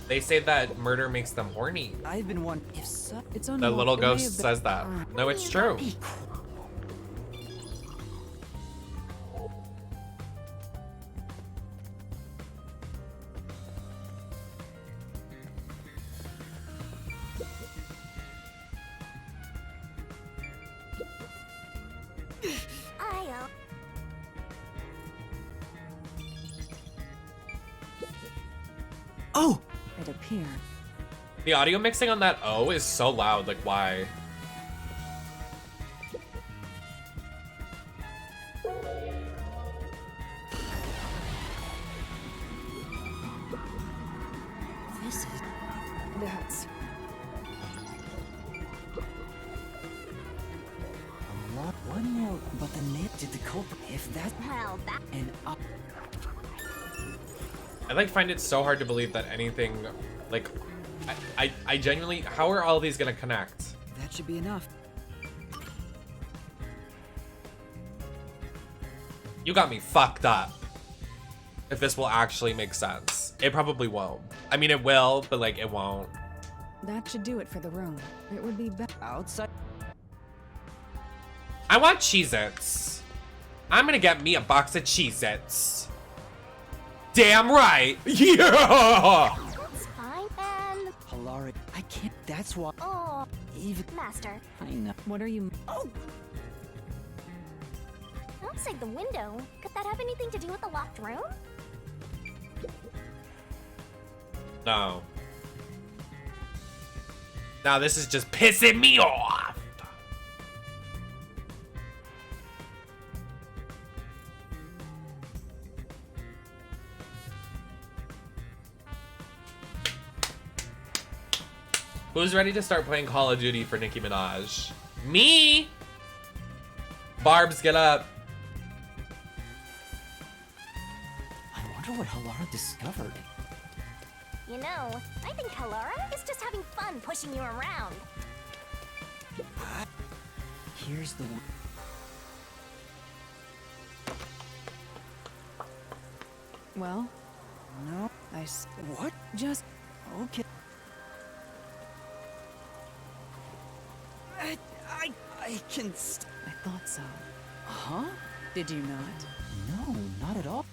They say that murder makes them horny. I've been one. If so, it's on. The little ghost says that. No, it's true. Oh! It appeared. The audio mixing on that O is so loud. Like, why? This is. That's. A lot. One more. But the nail did the culprit. If that. Well, that. And up. I like find it so hard to believe that anything, like, I genuinely, how are all these gonna connect? That should be enough. You got me fucked up. If this will actually make sense. It probably won't. I mean, it will, but like, it won't. That should do it for the room. It would be better outside. I want Cheez-Its. I'm gonna get me a box of Cheez-Its. Damn right! Yeah! That's fine, then. Halaric, I can't. That's why. Oh, Even. Master. I know. What are you? Oh! Outside the window. Could that have anything to do with the locked room? No. Now this is just pissing me off. Who's ready to start playing Call of Duty for Nicki Minaj? Me! Barbs, get up. I wonder what Halara discovered. You know, I think Halara is just having fun pushing you around. Here's the. Well, No. What? just Okay. I can. I thought so. Huh? Did you not? No, not at all.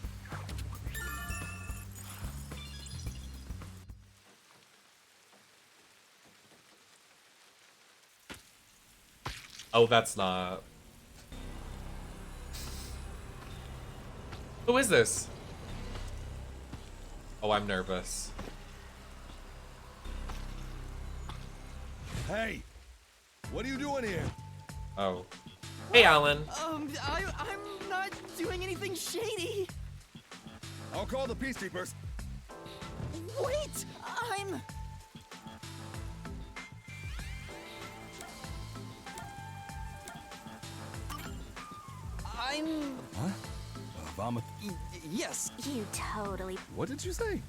Oh, that's not. Who is this? Oh, I'm nervous. Hey, what are you doing here? Oh. Hey, Alan. I'm not doing anything shady. I'll call the peacekeepers. Wait, I'm. Huh? Vomit. Yes. You totally. What did you say?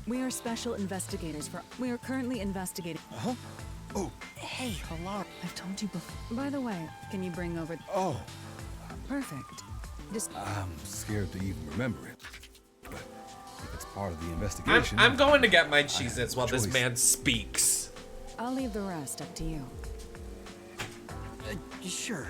We are special investigators for. We are currently investigating. Huh? Oh. Hey, hello. I've told you before. By the way, can you bring over? Oh. Perfect. Just. I'm scared to even remember it. But if it's part of the investigation. I'm going to get my Cheez-Its while this choice. man speaks. I'll leave the rest up to you. Sure.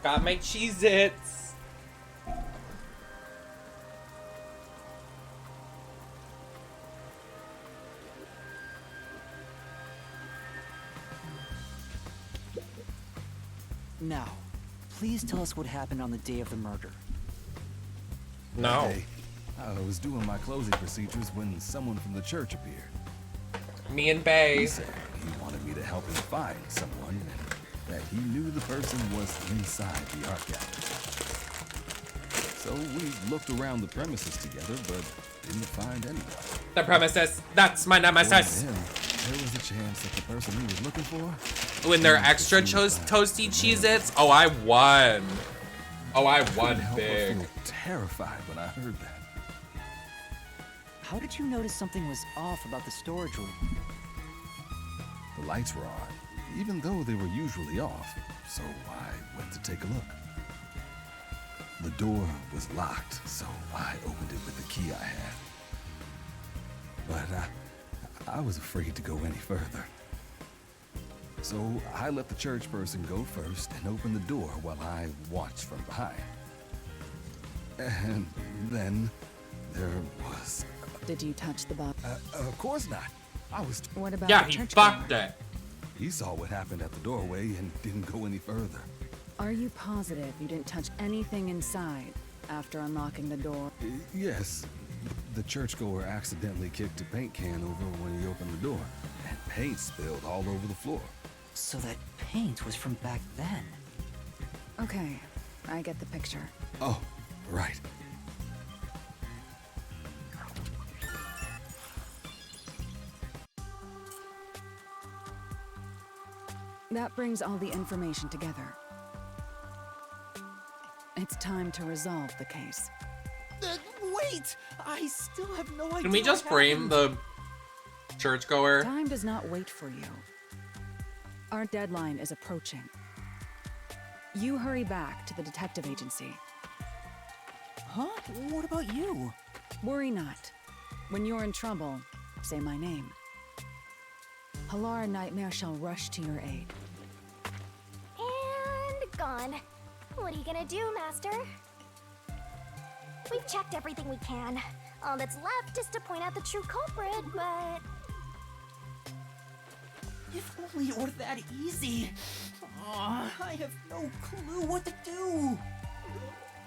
Got my Cheez-Its. Now, please tell us what happened on the day of the murder. No. Hey, I was doing my closing procedures when someone from the church appeared. Me and Bay. He said he wanted me to help him find someone and that he knew the person was inside the art gallery. So we looked around the premises together, but didn't find anyone. The premises. That's my nemesis. Then, there was a chance that the person he was looking for. When they're extra toasty Cheez-Its. Oh, I won. Oh, I won Couldn't help but big. feel terrified when I heard that. How did you notice something was off about the storage room? The lights were on, even though they were usually off, so I went to take a look. The door was locked, so I opened it with the key I had. But I was afraid to go any further. So I let the church person go first and open the door while I watched from behind. And then there was... Did you touch the box? Of course not. I was... What about Yeah, the he church fucked goer? it. He saw what happened at the doorway and didn't go any further. Are you positive you didn't touch anything inside after unlocking the door? Yes. The churchgoer accidentally kicked a paint can over when he opened the door, and paint spilled all over the floor. So that paint was from back then. Okay, I get the picture. Oh, right. That brings all the information together. It's time to resolve the case. Wait! I still have no idea. Can we just what frame happened. the churchgoer? Time does not wait for you. Our deadline is approaching. You hurry back to the detective agency. Huh? What about you? Worry not. When you're in trouble, say my name. Halara Nightmare shall rush to your aid. And gone. What are you gonna do, Master? We've checked everything we can. All that's left is to point out the true culprit, but... If only it were that easy. Aw, I have no clue what to do.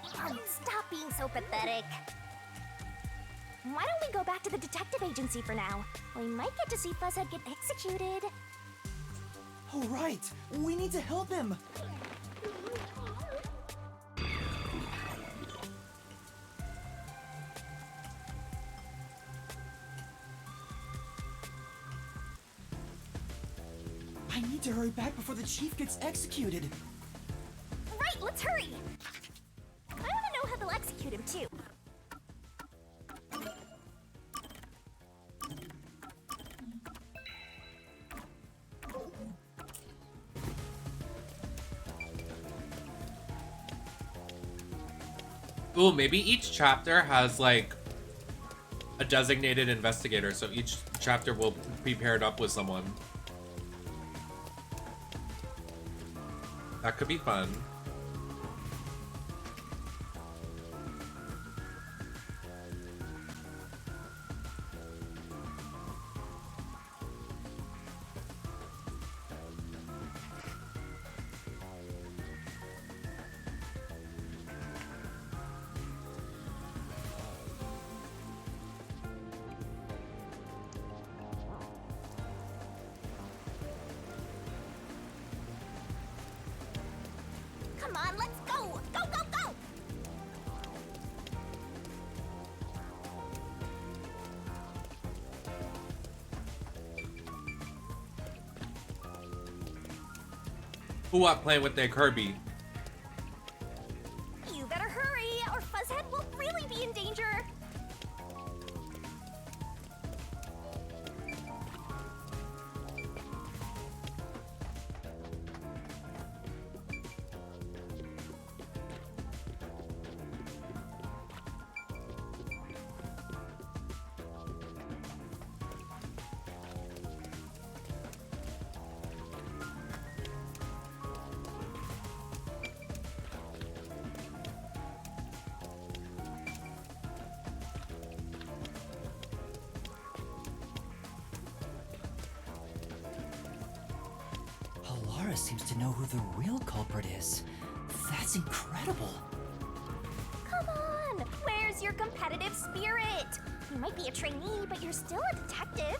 Stop being so pathetic. Why don't we go back to the detective agency for now? We might get to see Fuzzhead get executed. Oh, right. We need to help him. I need to hurry back before the chief gets executed. Right, let's hurry! I want to know how they'll execute him, too. Ooh, maybe each chapter has like a designated investigator, so each chapter will be paired up with someone. That could be fun. Come on, let's go! Go, go, go! Who up playing with their Kirby? You better hurry, or Fuzzhead will really be in danger! Halara seems to know who the real culprit is. That's incredible. Come on! Where's your competitive spirit? You might be a trainee, but you're still a detective.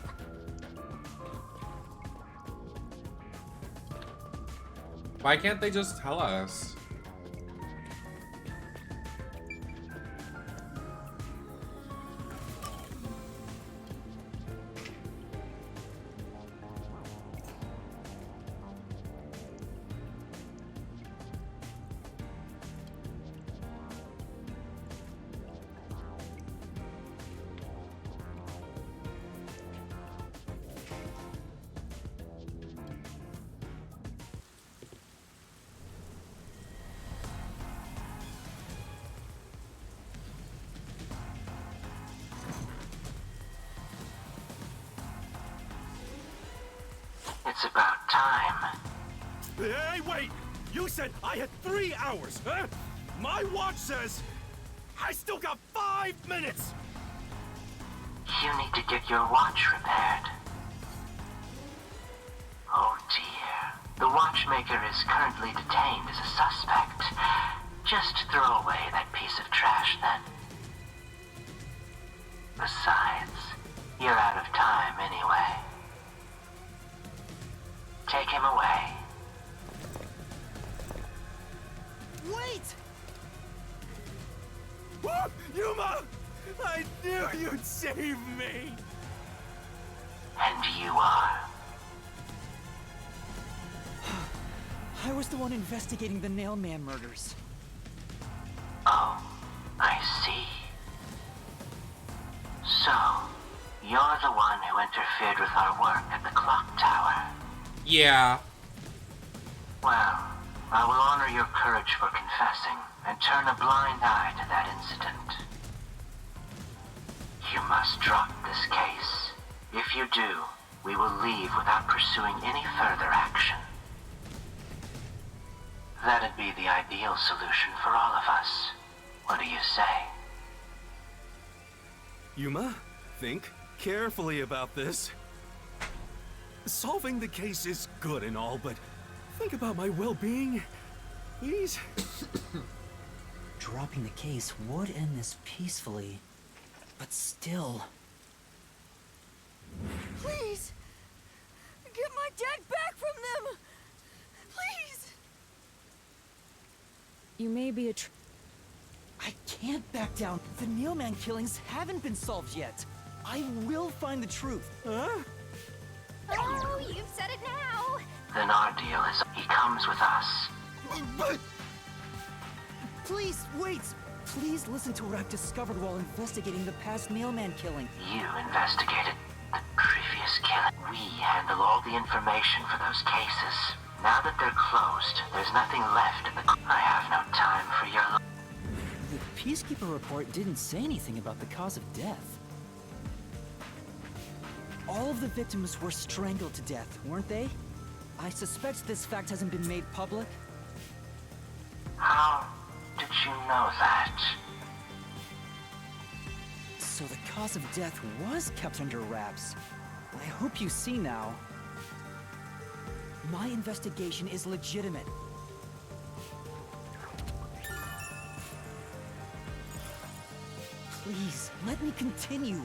Why can't they just tell us? It's about time. Hey, wait! You said I had 3 hours, huh? My watch says I still got 5 minutes! You need to get your watch repaired. Oh dear. The watchmaker is currently detained as a suspect. Just throw away that piece of trash then. Besides, you're out of time anyway. Take him away. Wait! Oh, Yuma! I knew you'd save me! And you are. I was the one investigating the Nailman murders. Oh, I see. So, you're the one who interfered with our work at the clock tower. Yeah. Well, I will honor your courage for confessing and turn a blind eye to that incident. You must drop this case. If you do, we will leave without pursuing any further action. That'd be the ideal solution for all of us. What do you say? Yuma, think carefully about this. Solving the case is good and all, but think about my well-being, please. Dropping the case would end this peacefully, but still... Please! Get my dad back from them! Please! You may be a I can't back down. The Nailman killings haven't been solved yet. I will find the truth. Huh? Oh, you've said it now! Then our deal is he comes with us. But... Please, wait! Please listen to what I've discovered while investigating the past Nailman killing. You investigated the previous killing. We handle all the information for those cases. Now that they're closed, there's nothing left in the... I have no time for your... The Peacekeeper report didn't say anything about the cause of death. All of the victims were strangled to death, weren't they? I suspect this fact hasn't been made public. How did you know that? So the cause of death was kept under wraps. I hope you see now. My investigation is legitimate. Please, let me continue.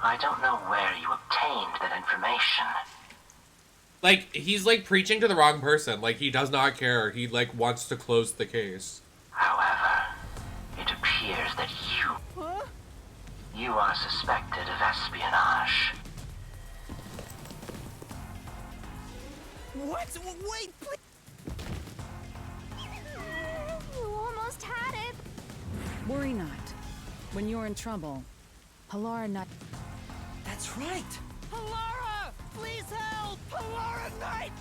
I don't know where you obtained that information. Like, he's like preaching to the wrong person. Like, he does not care. He like wants to close the case. However, it appears that you are suspected of espionage. What? Wait, please! You almost had it. Worry not. When you're in trouble, Halara not... That's right! Halara! Please help! Halara Knight!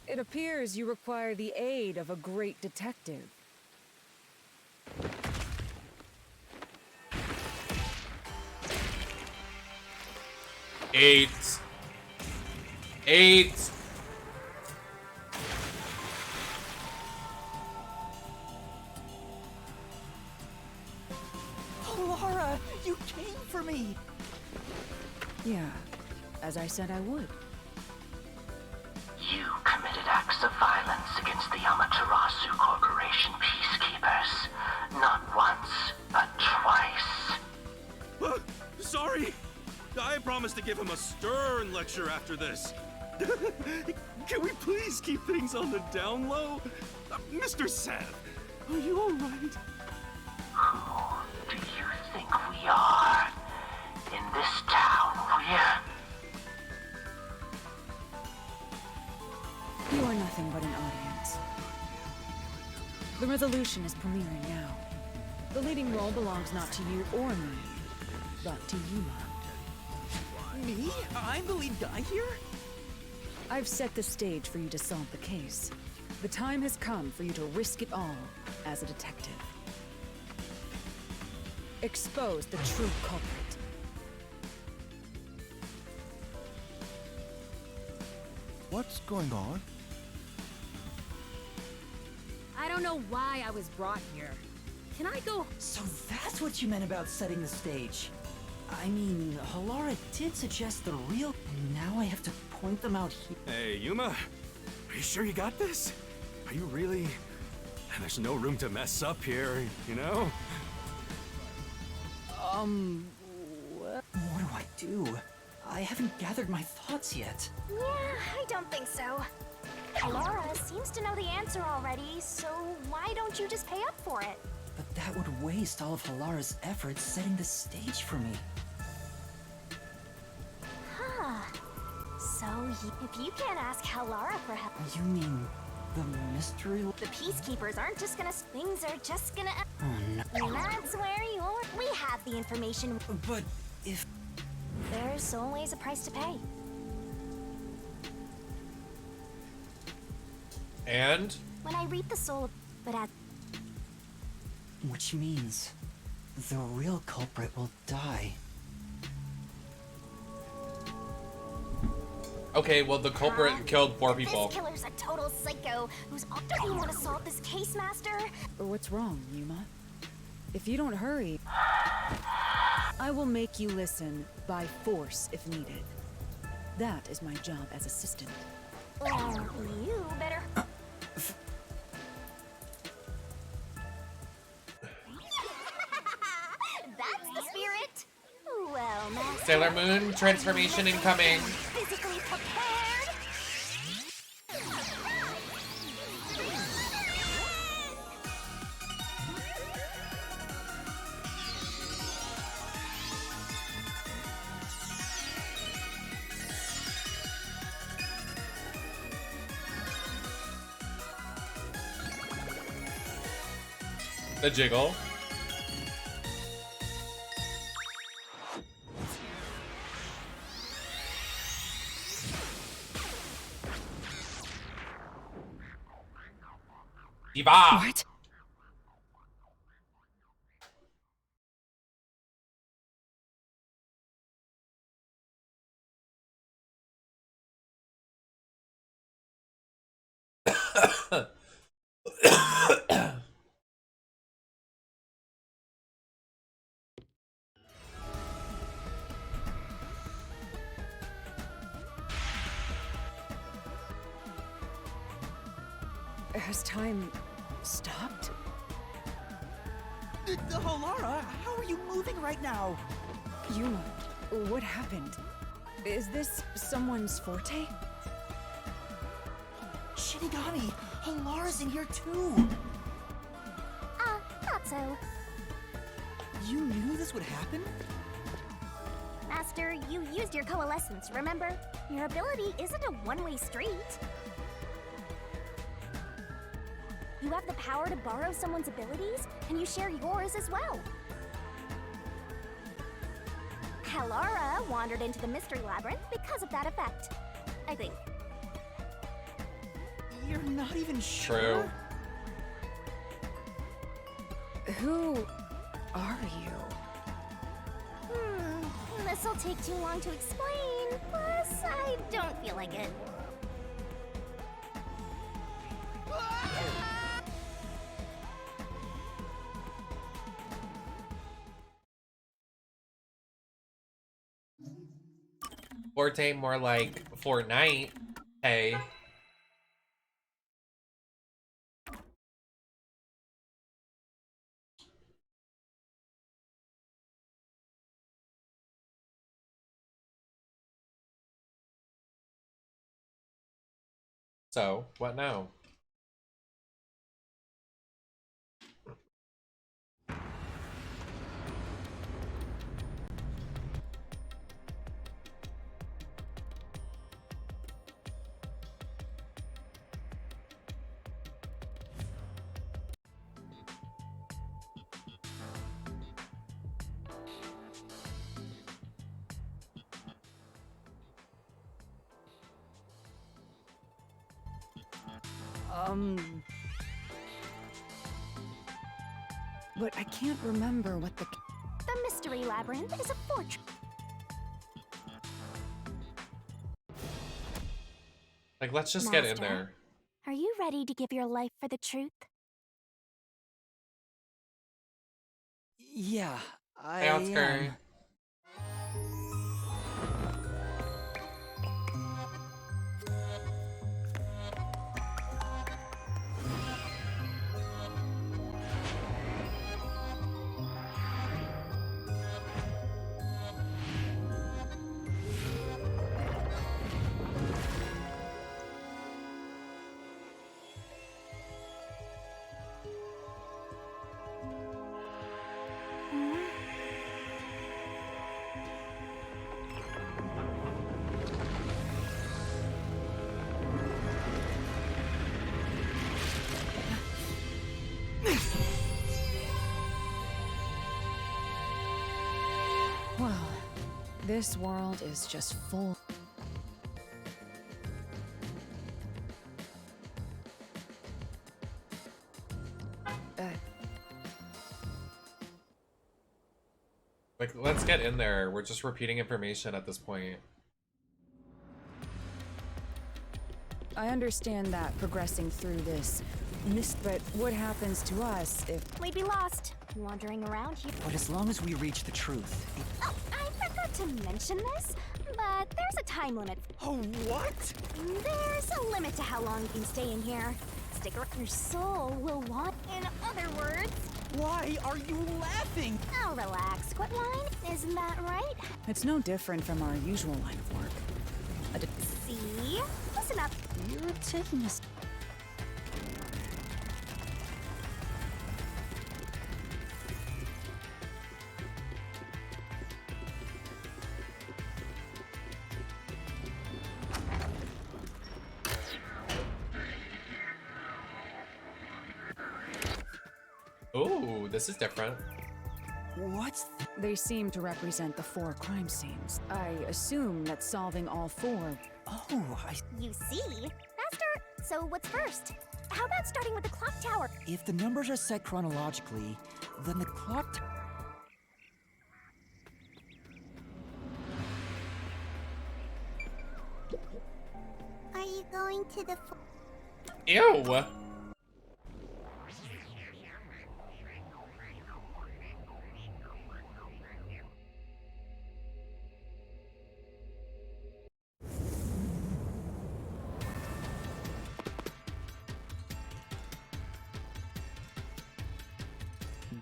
It appears you require the aid of a great detective. Eight. Halara, you came for me! Yeah, as I said I would. You committed acts of violence against the Amaterasu Corporation peacekeepers. Not once, but twice. Sorry! I promised to give him a stern lecture after this. Can we please keep things on the down low? Mr. Seth, are you alright? Who do you think we are? In this town, You are nothing but an audience. The resolution is premiering now. The leading role belongs not to you or me, but to Yuma. Me? I'm the lead guy here? I've set the stage for you to solve the case. The time has come for you to risk it all as a detective. Expose the true culprit. What's going on? I don't know why I was brought here. Can I go? So that's what you meant about setting the stage. I mean, Halara did suggest the real... And now I have to point them out here. Hey, Yuma, are you sure you got this? Are you really... There's no room to mess up here, you know? What do I do? I haven't gathered my thoughts yet. Yeah, I don't think so. Halara seems to know the answer already, so why don't you just pay up for it? But that would waste all of Halara's efforts setting the stage for me. Huh. So, if you can't ask Halara for help... You mean the mystery? The Peacekeepers aren't just gonna... Things are just gonna... Oh no. That's where you're... We have the information. But if... There's always a price to pay. And? When I reap the soul of... But as... Which means the real culprit will die. Okay, well, the culprit killed 4 people. This killer's a total psycho who's... Don't you want to solve this case, Master? What's wrong, Yuma? If you don't hurry, I will make you listen by force if needed. That is my job as assistant. Well, you better... That's the spirit. Well, Master... Sailor Moon transformation incoming. Physically prepared. The jiggle. Diva. What? Has time stopped? Halara, how are you moving right now? Yuma, what happened? Is this someone's forte? Shinigami, Halara's in here too. Thought so. You knew this would happen? Master, you used your coalescence, remember? Your ability isn't a one-way street. You have the power to borrow someone's abilities, and you share yours as well. Halara wandered into the Mystery Labyrinth because of that effect, I think. You're not even sure? True. Who are you? This'll take too long to explain, plus I don't feel like it. Forte more like Fortnite. Hey. So, what now? But I can't remember what the... The Mystery Labyrinth is a fortress. Like, let's just get in Master, there. Are you ready to give your life for the truth? Yeah, I Hey, Oscar. am. Well, this world is just full. Like, let's get in there. We're just repeating information at this point. I understand that progressing through this, but what happens to us if... We'd be lost, wandering around here. But as long as we reach the truth, Oh, I forgot to mention this, but there's a time limit. Oh, what? There's a limit to how long you can stay in here. Stick around, your soul will want. In other words... Why are you laughing? Oh, relax. Quit whine. Isn't that right? It's no different from our usual line of work. See? Listen up. you're taking us. Oh, this is different. What? They seem to represent the 4 crime scenes. I assume that solving all 4... Oh, You see? Faster. So what's first? How about starting with the clock tower? If the numbers are set chronologically, then the clock. Are you going to the... Ew!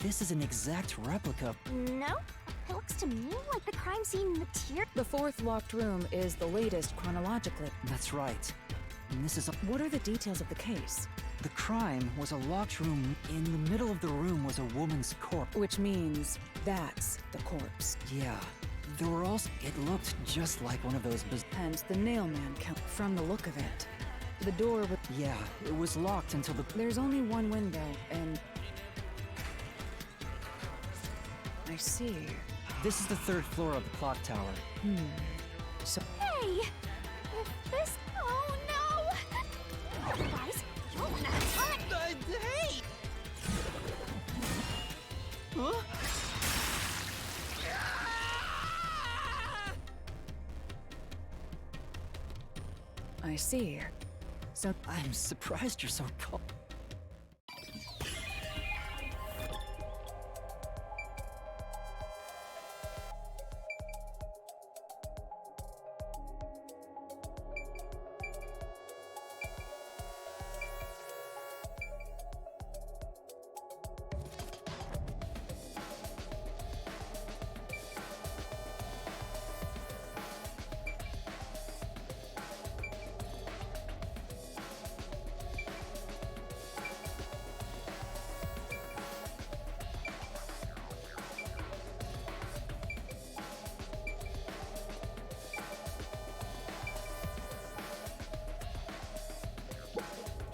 This is an exact replica. No. It looks to me like the crime scene material. The 4th locked room is the latest chronologically. That's right. And this is a. What are the details of the case? The crime was a locked room. In the middle of the room was a woman's corpse. Which means that's the corpse. Yeah. There were also. It looked just like one of those. Hence the nailman count. From the look of it, the door was. Yeah, it was locked until the. There's only one window, and. I see. This is the 3rd floor of the clock tower. So. Hey! If this... Oh, no! Otherwise, you'll not time. Hey! Huh? I see. So I'm surprised you're so calm.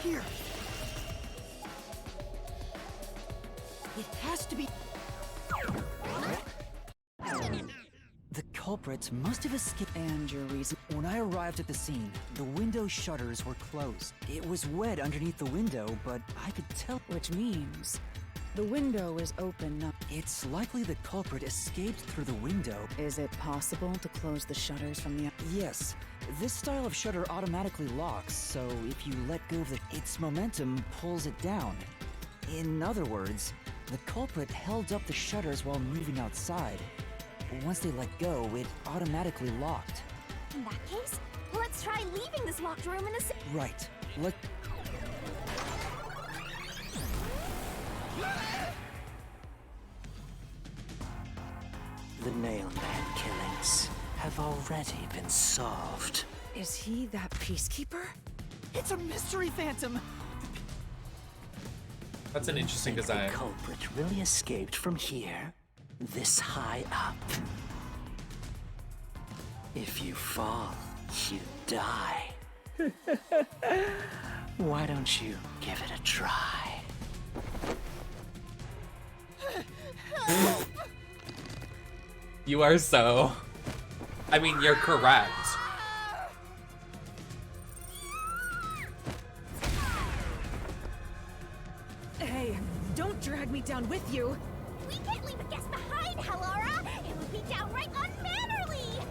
Here. It has to be. The culprit must have escaped. And your reason? When I arrived at the scene, the window shutters were closed. It was wet underneath the window, but I could tell. Which means the window is open now. It's likely the culprit escaped through the window. Is it possible to close the shutters from the... Yes. This style of shutter automatically locks, so if you let go of its momentum pulls it down. In other words, the culprit held up the shutters while moving outside. Once they let go, it automatically locked. In that case, let's try leaving this locked room in the... Right. The Nailman killings have already been solved. Is he that peacekeeper? It's a mystery phantom! That's an interesting Think design. the culprit really escaped from here? This high up? If you fall, you die. Why don't you give it a try? You are so... I mean, you're correct. Hey, don't drag me down with you. We can't leave a guest behind, Hallara! It downright unmannerly!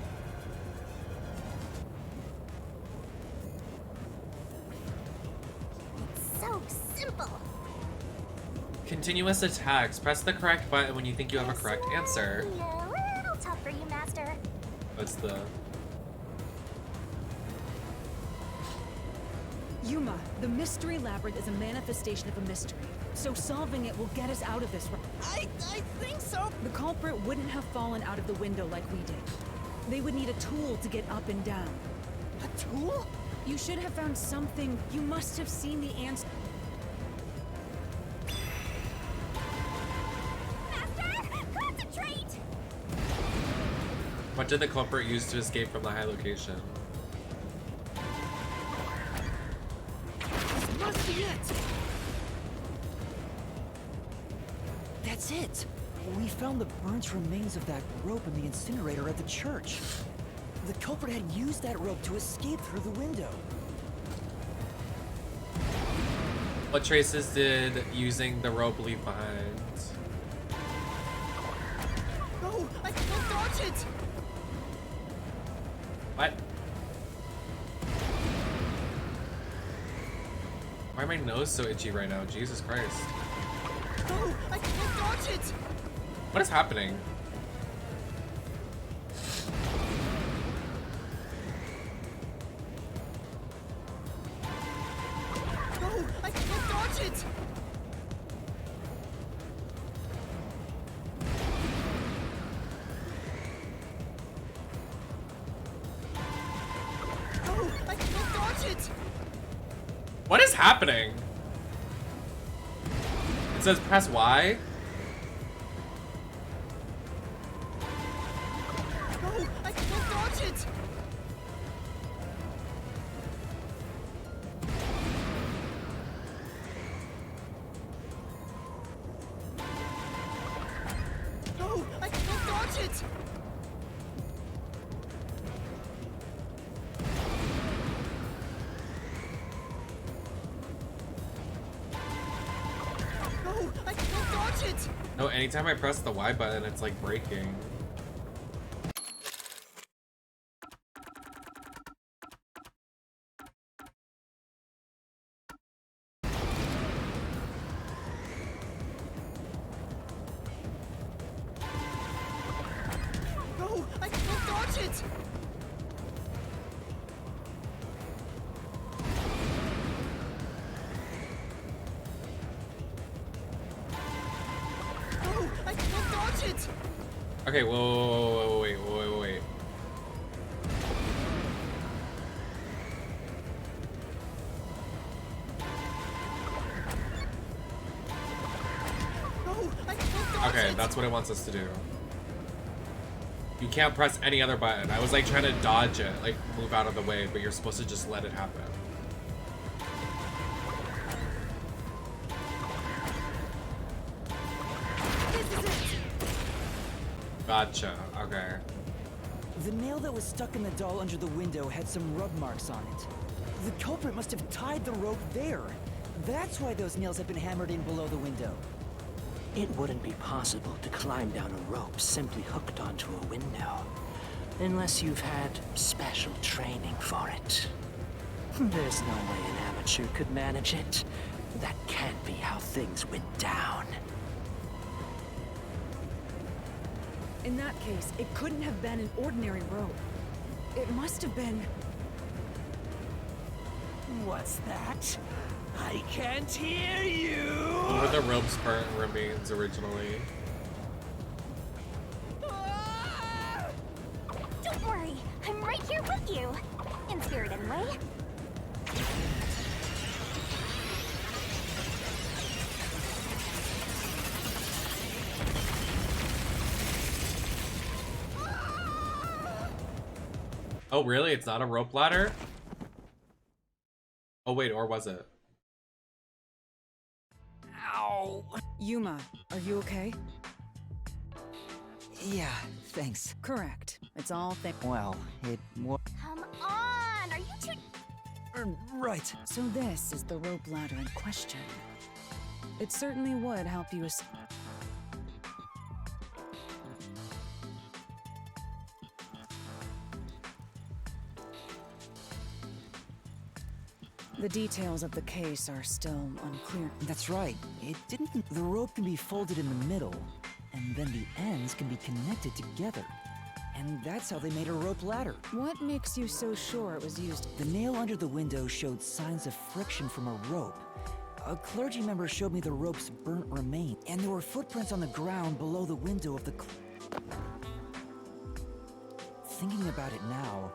It's so simple. Continuous attacks. Press the correct button when you think you have a correct answer. Yeah, a little tough for you, Master. What's the... Yuma, the Mystery Labyrinth is a manifestation of a mystery. So solving it will get us out of this. I think so. The culprit wouldn't have fallen out of the window like we did. They would need a tool to get up and down. A tool? You should have found something. You must have seen the answer. Master, concentrate! What did the culprit use to escape from the high location? This must be it. That's it! We found the burnt remains of that rope in the incinerator at the church. The culprit had used that rope to escape through the window. What traces did using the rope leave behind? No, I can't dodge it. What? Why am my nose so itchy right now? Jesus Christ. No, I can't dodge it. What is happening? No, I can't dodge it. No, I can't dodge it. What is happening? It says press Y. No, I can't dodge it. No, I can't dodge it. No, I can't dodge it. No, anytime I press the Y button, it's like breaking. No, I can't dodge it. No, I can't dodge it. Okay, whoa, wait. No, I can't dodge Okay, it. that's what it wants us to do. You can't press any other button. I was like trying to dodge it, like move out of the way, but you're supposed to just let it happen. This is it. Gotcha, okay. The nail that was stuck in the doll under the window had some rub marks on it. The culprit must have tied the rope there. That's why those nails have been hammered in below the window. It wouldn't be possible to climb down a rope simply hooked onto a window, unless you've had special training for it. There's no way an amateur could manage it. That can't be how things went down. In that case, it couldn't have been an ordinary rope. It must have been... What's that? I can't hear you. What were the rope's burnt remains originally? Don't worry, I'm right here with you. In spirit, anyway. Oh, really? It's not a rope ladder? Oh, wait, or was it? Ow. Yuma, are you okay? Yeah, thanks. Correct. It's all Well, it was... Come on, are you two... Right. So this is the rope ladder in question. It certainly would help you The details of the case are still unclear. That's right. It didn't. The rope can be folded in the middle, and then the ends can be connected together. And that's how they made a rope ladder. What makes you so sure it was used? The nail under the window showed signs of friction from a rope. A clergy member showed me the rope's burnt remains, and there were footprints on the ground below the window of the Thinking about it now,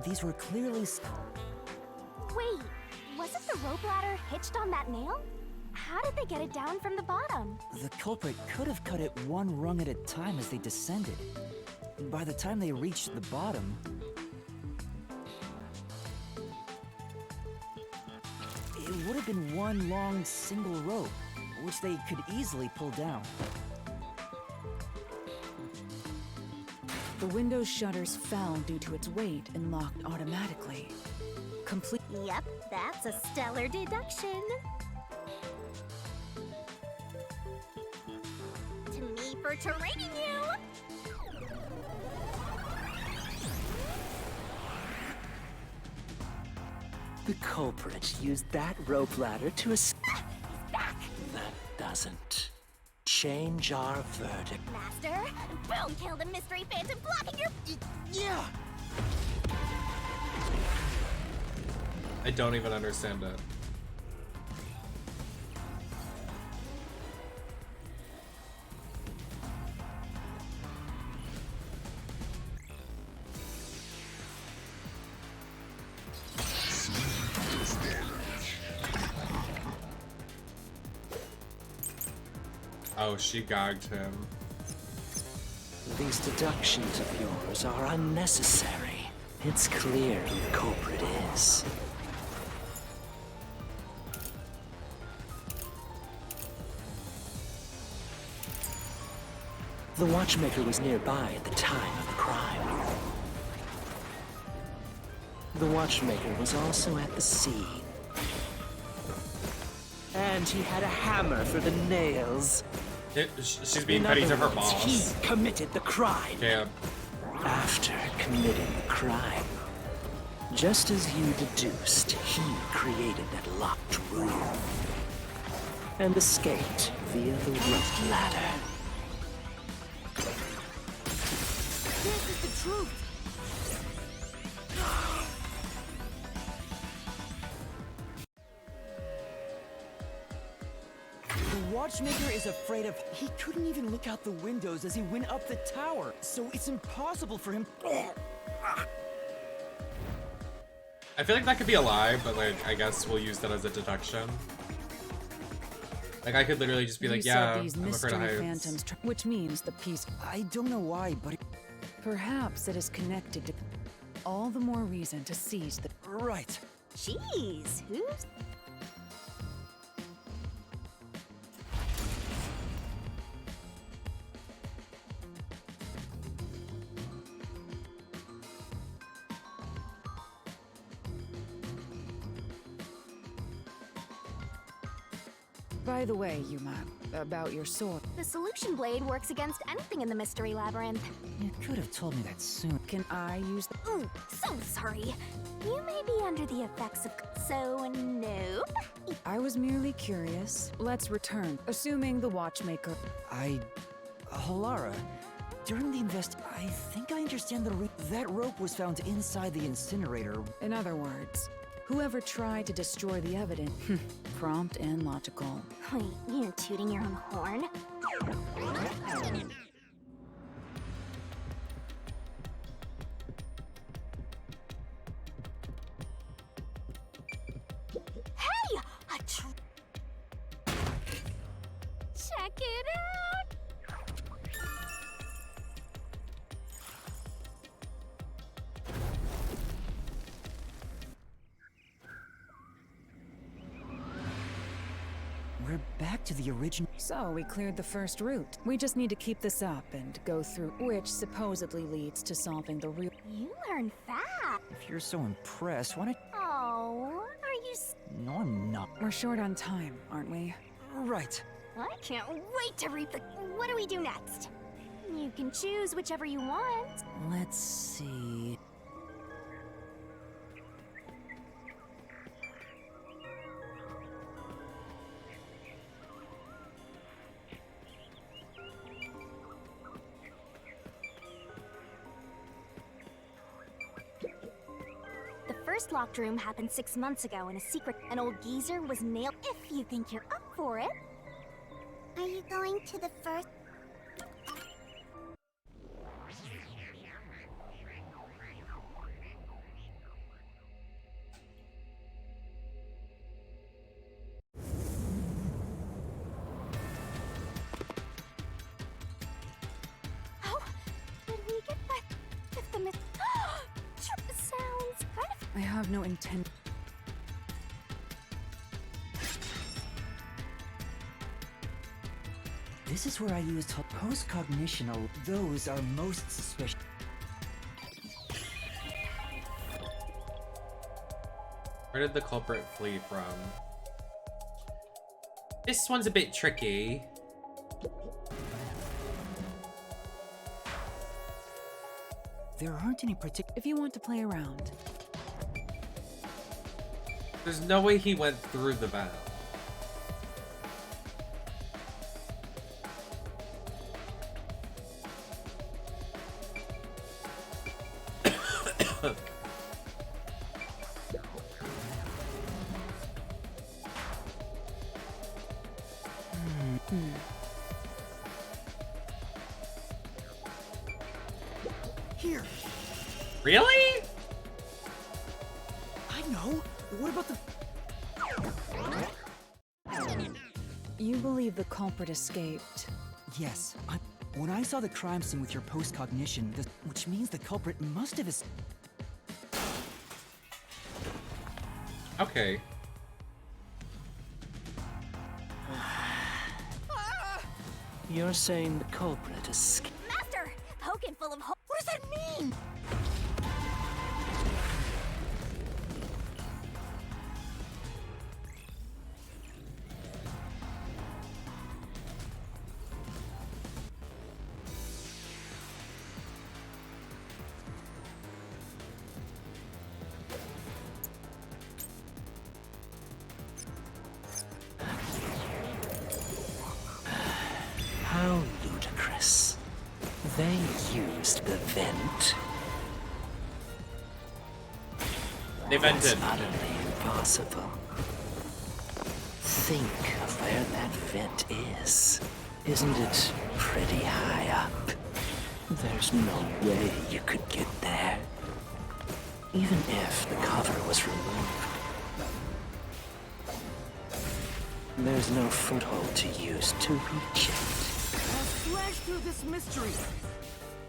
these were clearly... Wait, wasn't the rope ladder hitched on that nail? How did they get it down from the bottom? The culprit could have cut it one rung at a time as they descended. By the time they reached the bottom... it would have been one long single rope, which they could easily pull down. The window's shutters fell due to its weight and locked automatically. Complete. Yep, that's a stellar deduction. To me for training you! The culprit used that rope ladder to escape. That doesn't change our verdict. Master, boom, kill the mystery phantom blocking your... Yeah! I don't even understand it. Oh, she gagged him. These deductions of yours are unnecessary. It's clear who the culprit is. The watchmaker was nearby at the time of the crime. The watchmaker was also at the scene. And he had a hammer for the nails. She's being petty to her boss. He committed the crime. Damn. After committing the crime, just as you deduced, he created that locked room and escaped via the rope ladder. This is the truth! The watchmaker is afraid of... He couldn't even look out the windows as he went up the tower, so it's impossible for him... I feel like that could be a lie, but like, I guess we'll use that as a deduction. Like, I could literally just be like, yeah, these I'm mystery afraid of heights. phantoms, which means the piece. I don't know why, but... Perhaps it is connected to... All the more reason to seize the... Right. Jeez, who's... By the way, Yuma, about your sword. The solution blade works against anything in the mystery labyrinth. You could have told me that soon. Can I use the... Ooh, so sorry. You may be under the effects of... So, nope. I was merely curious. Let's return, assuming the watchmaker... Halara, during the I think I understand that rope was found inside the incinerator. In other words, whoever tried to destroy the evidence... prompt and logical. Wait, you're tooting your own horn? Hey! Check it out! We're back to the original... So, we cleared the first route. We just need to keep this up and go through which supposedly leads to solving the real... You learn fast. If you're so impressed, why don't... Oh, are you... No, I'm not. We're short on time, aren't we? Right. I can't wait to reap the... What do we do next? You can choose whichever you want. Let's see... first locked room happened 6 months ago, and an old geezer was nailed. If you think you're up for it. Are you going to the first? Oh, did we get by if the sounds kind of. I have no intent. This is where I used post-cognition. Those are most suspicious. Where did the culprit flee from? This one's a bit tricky. There aren't any particular. If you want to play around. There's no way he went through the vent. Here. Really? I know. What about the... You believe the culprit escaped? Yes. When I saw the crime scene with your post-cognition, which means the culprit must have escaped. Okay. You're saying the culprit escaped? Master! Poking full of holes. What does that mean? How ludicrous. They used the vent. They vented. It's utterly impossible. Think of where that vent is. Isn't it pretty high up? There's no way you could get there. Even if the cover was removed. There's no foothold to use to reach it. Slash through this mystery.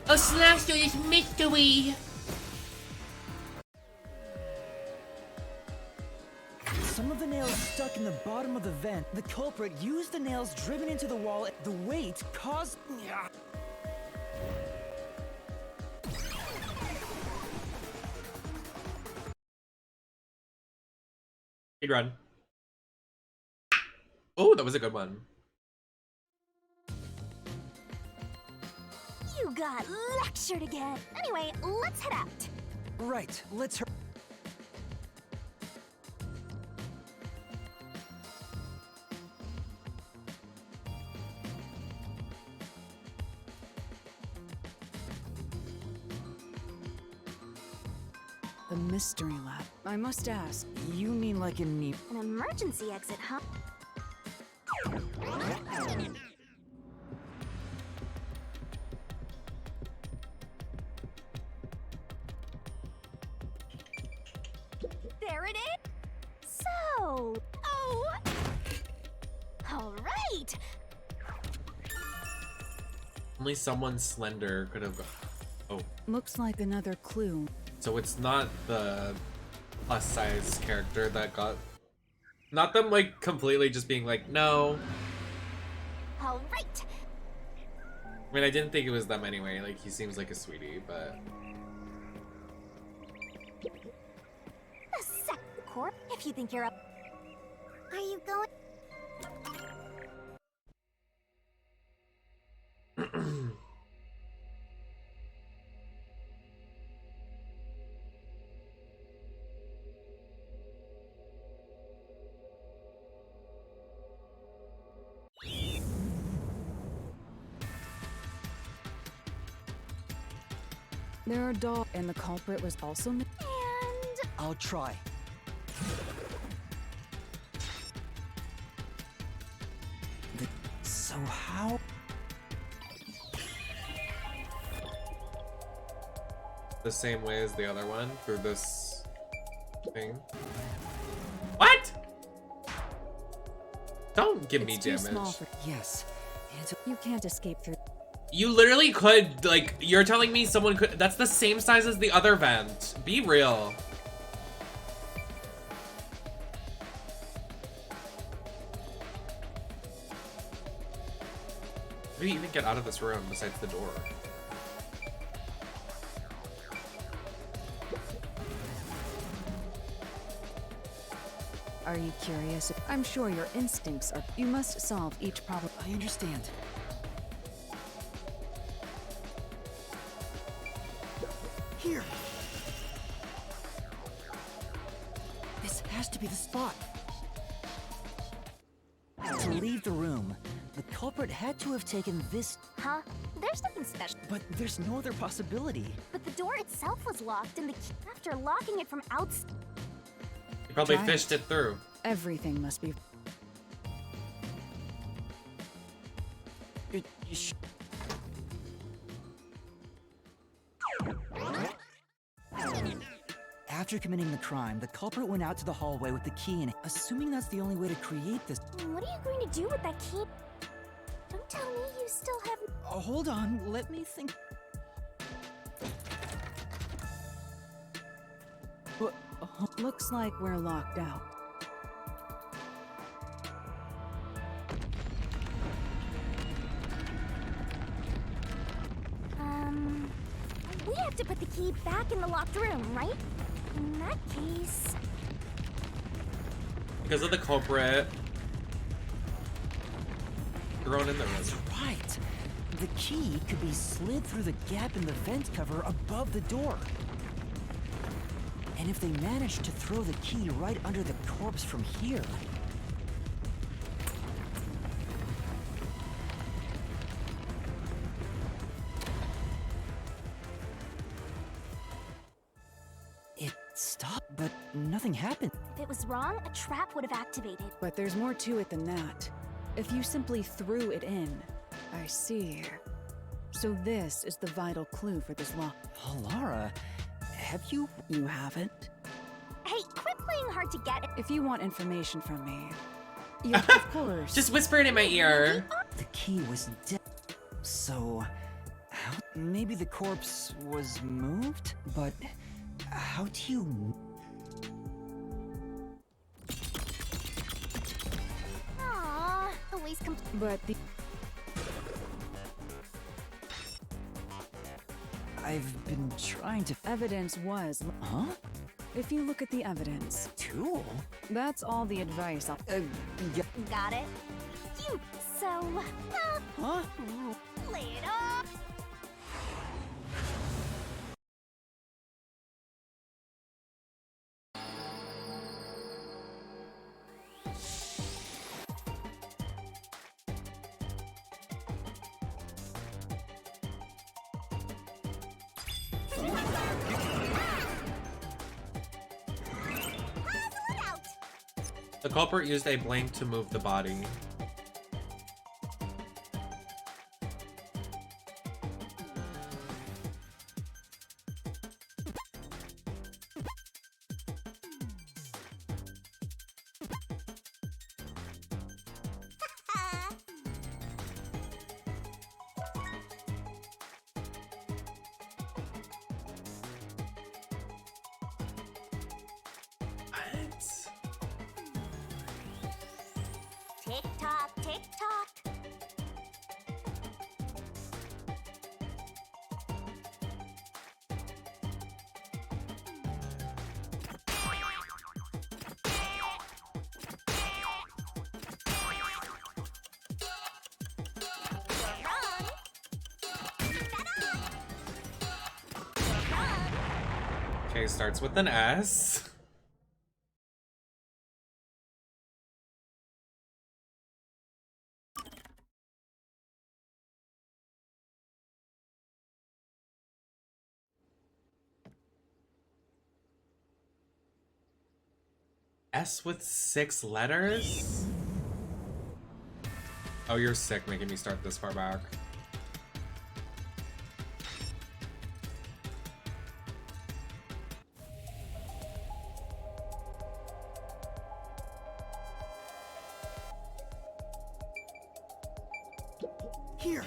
A slash through this mystery. Some of the nails stuck in the bottom of the vent. The culprit used the nails driven into the wall. The weight caused. Speed run. Oh, that was a good one. You got lectured again. Anyway, let's head out. Right, let's hurry. The mystery lab. I must ask, you mean like in the... An emergency exit, huh? There it is. So, all right. Only someone slender could have. Oh, Looks like another clue. so it's not the plus size character that got. Not them like completely just being like no. All right. I mean, I didn't think it was them anyway. Like he seems like a sweetie, but. A sec, Corp. If you think you're up. Are you going? There are dolls, and the culprit was also... And I'll try. So how? The same way as the other one through this thing. What? Don't give me It's too damage. small for yes. You can't escape through. You literally could, like, you're telling me someone could, that's the same size as the other vent. Be real. How do you even get out of this room besides the door? Are you curious? I'm sure your instincts are. You must solve each problem. I understand. Here. This has to be the spot. To leave the room, the culprit had to have taken this. Huh? There's nothing special. But there's no other possibility. But the door itself was locked, and the key, after locking it from outside. You probably Try fished it through. Everything must be. After committing the crime, the culprit went out to the hallway with the key in it, assuming that's the only way to create this. What are you going to do with that key? Don't tell me you still have. Oh, hold on, let me think. Looks like we're locked out. We have to put the key back in the locked room, right? In that case. Because of the culprit. Thrown in the room. That's right. The key could be slid through the gap in the vent cover above the door. And if they managed to throw the key right under the corpse from here... It stopped, but nothing happened. If it was wrong, a trap would have activated. But there's more to it than that. If you simply threw it in. I see. So this is the vital clue for this lock. Lara, have you... You haven't? Hey, quit playing hard to get. If you want information from me, you, of course. Just whisper it in my ear. The key was dead. So... maybe the corpse was moved? But... how do you... Aww, always But the... I've been trying to... Evidence was... Huh? If you look at the evidence... Tool? That's all the advice I'll... Got it? You... so... Huh? Lay it off! The culprit used a blank to move the body. Tick tock, tick tock. Okay, starts with an S. S with 6 letters? Oh, you're sick making me start this far back. Here.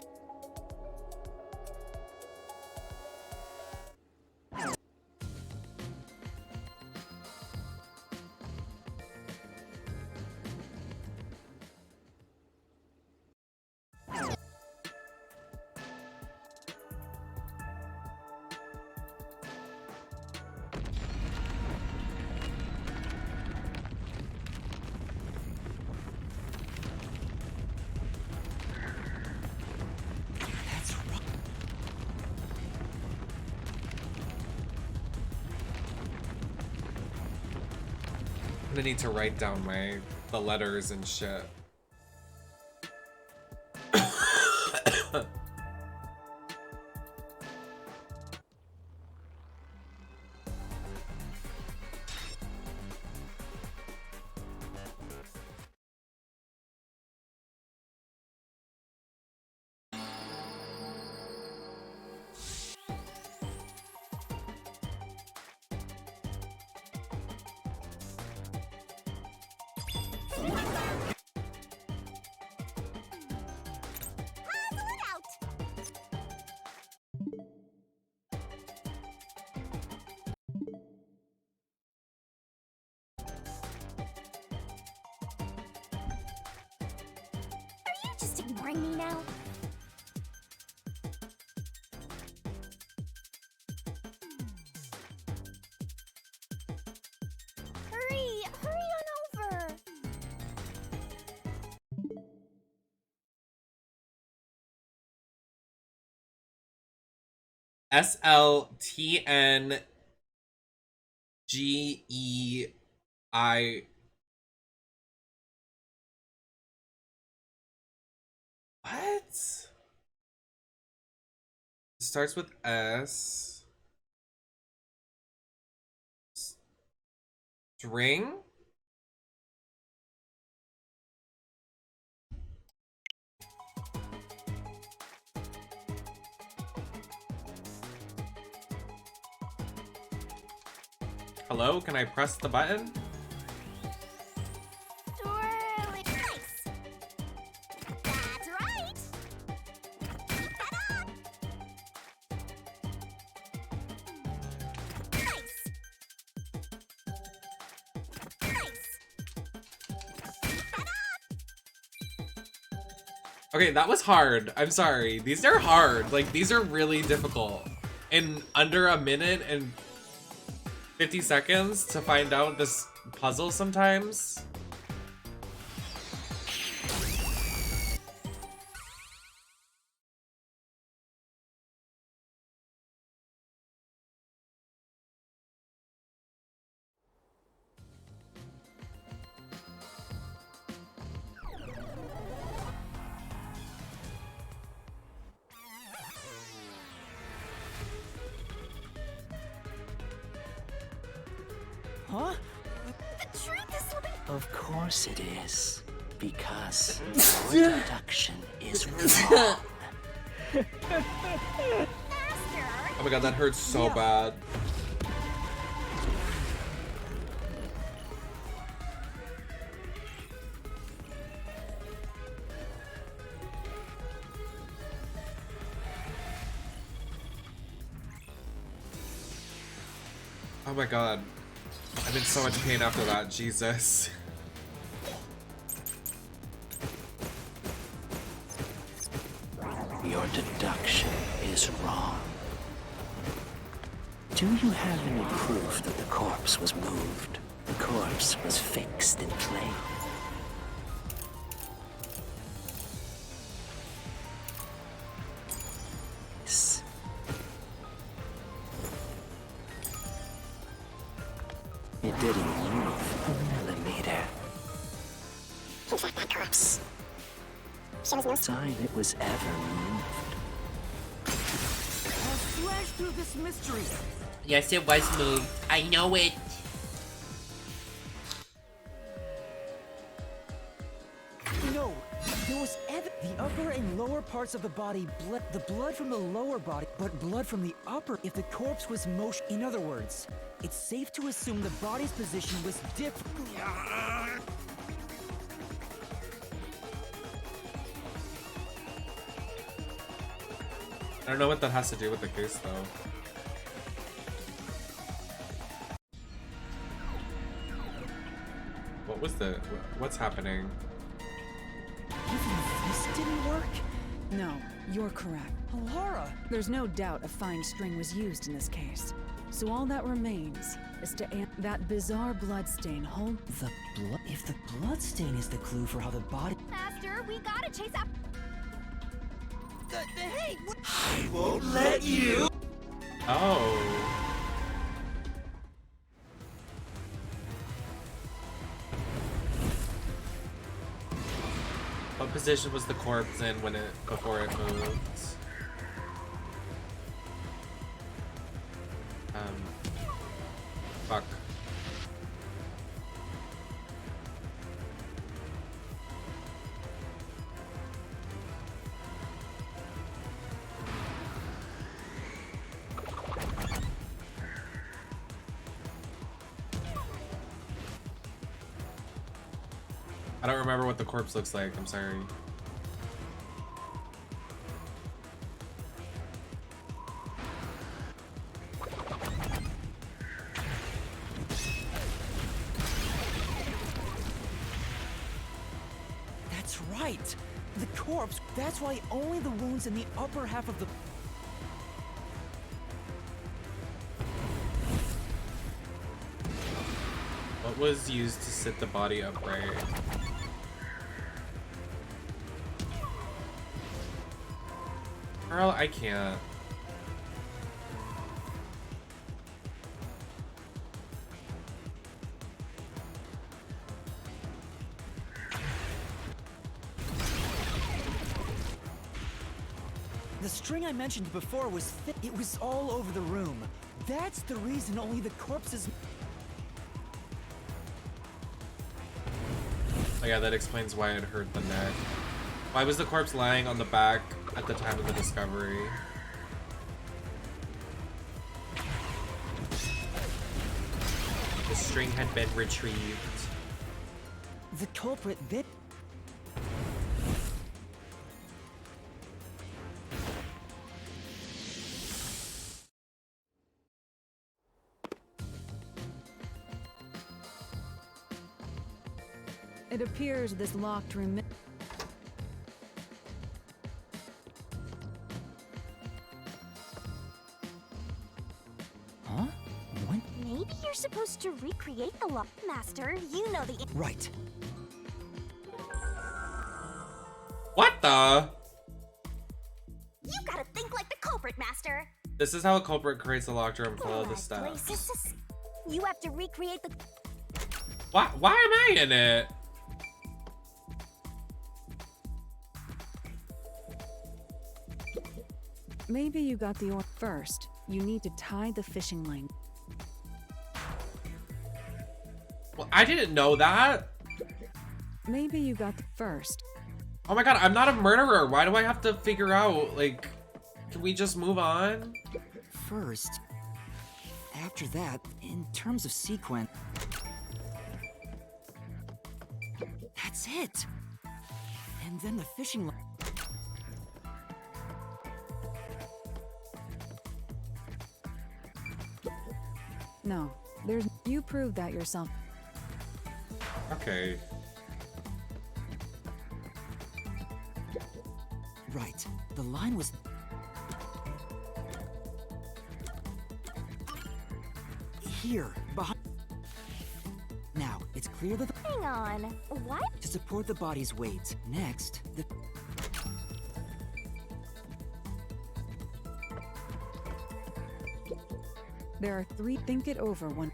I'm gonna need to write down the letters and shit. Just ignoring me now? Hurry on over! SLTNGEI. What? It starts with S. String? Hello, can I press the button? Swirly nice! That's right! Keep that up! Nice! Nice! Keep that up! Okay, that was hard. I'm sorry. These are hard. Like, these are really difficult. In under a minute and 50 seconds to find out this puzzle sometimes. Huh? The truth is slipping. Of course it is. Because your deduction is wrong. Oh my god, that hurts so bad. Oh my god. I'm in so much pain after that, Jesus. Your deduction is wrong. Do you have any proof that the corpse was moved? The corpse was fixed in place. It didn't move a millimeter. He's at that corpse. She was no Sign it was ever moved. Slash through this mystery. Yes, it was moved. I know it. There was the upper and lower parts of the body bled. The blood from the lower body, but blood from the upper. If the corpse was motion, in other words, it's safe to assume the body's position was different. I don't know what that has to do with the case, though. What was the... What's happening? Even this didn't work? No, you're correct. Alara! There's no doubt a fine string was used in this case. So all that remains is to that bizarre bloodstain hold the blood. If the bloodstain is the clue for how the body. Master, we gotta chase up. Hey! I won't let you. Oh. What position was the corpse in when before it moved? Fuck. I don't remember what the corpse looks like, I'm sorry. That's right! The corpse, that's why only the wounds in the upper half of the... What was used to sit the body upright? Girl, I can't. The string I mentioned before was thick. It was all over the room. That's the reason only the corpses... Oh yeah, that explains why it hurt the neck. Why was the corpse lying on the back at the time of the discovery? The string had been retrieved. The culprit bit... It appears this locked room. Huh? What? Maybe you're supposed to recreate the lock. Master, you know the... Right. What the? You gotta think like the culprit, Master. This is how a culprit creates a locked room. Follow the steps. You have to recreate the... Why am I in it? Maybe you got the order first. You need to tie the fishing line. Well, I didn't know that. Maybe you got the first. Oh my god, I'm not a murderer. Why do I have to figure out, like, can we just move on? First, after that, in terms of sequence... That's it! And then the fishing line... No, there's... You proved that yourself. Okay. Right. The line was... Here, behind... Now, it's clear that the... Hang on. What? To support the body's weight. Next, the... There are three. Think it over one.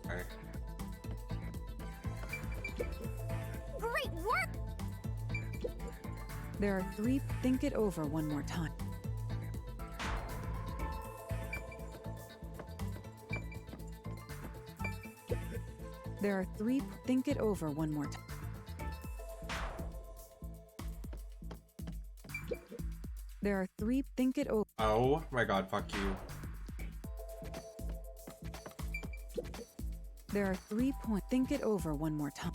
Okay. Great work! There are three. Think it over one more time. There are three. Think it over one more time. There are 3. Think it over. Oh my god, fuck you. There are 3 points. Think it over one more time.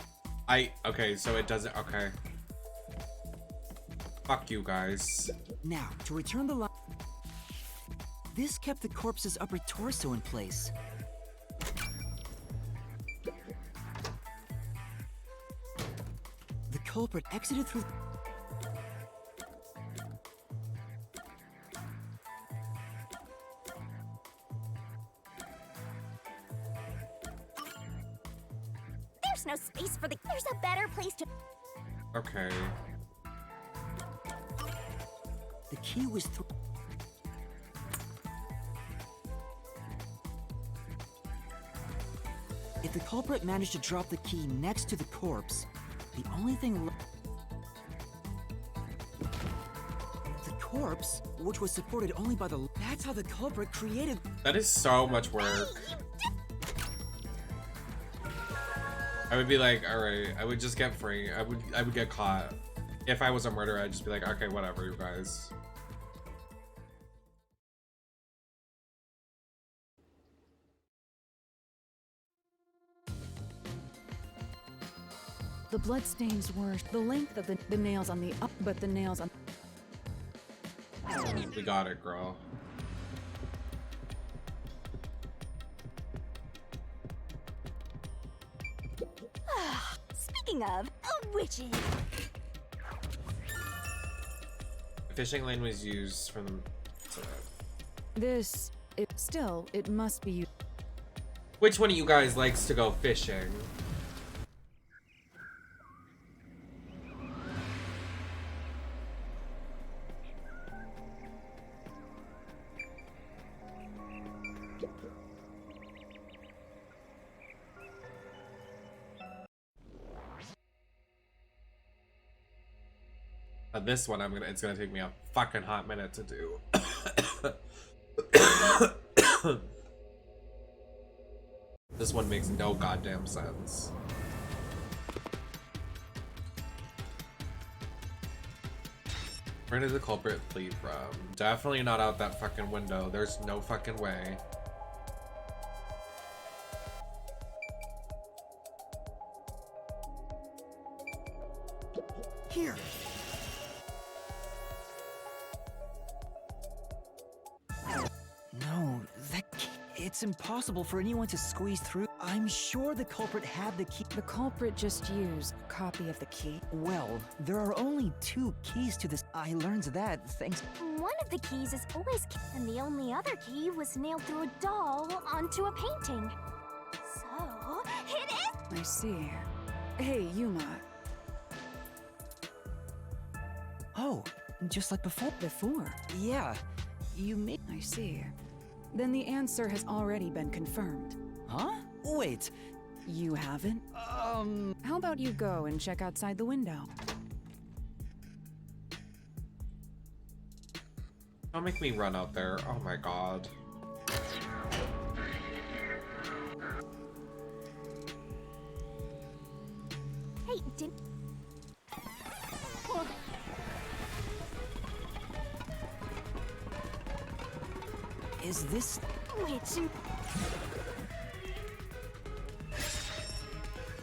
Okay, so it doesn't, okay. Fuck you guys. Now, to return the light. This kept the corpse's upper torso in place. The culprit exited through. There's no space for the. There's a better place to. Okay. The key was through. If the culprit managed to drop the key next to the corpse, the only thing the corpse, which was supported only by the. That's how the culprit created. That is so much work. I would be like, alright, I would just get free. I would get caught. If I was a murderer, I'd just be like, okay, whatever, you guys. The bloodstains were the length of the nails on the up, but the nails on. We got it, girl. Speaking of witches. The fishing line was used from. This, it must be. Which one of you guys likes to go fishing? This one it's gonna take me a fucking hot minute to do. This one makes no goddamn sense. Where did the culprit flee from? Definitely not out that fucking window. There's no fucking way. Here. No, it's impossible for anyone to squeeze through. I'm sure the culprit had the key. The culprit just used a copy of the key. Well, there are only 2 keys to this. I learned that thanks. One of the keys is always and the only other key was nailed through a doll onto a painting. So, it is. I see. Hey, Yuma. Oh, just like before. Before? Yeah, you made. I see. Then the answer has already been confirmed. Huh? Wait. You haven't? How about you go and check outside the window? Don't make me run out there. Oh my god. Hey, did. Is this. Which.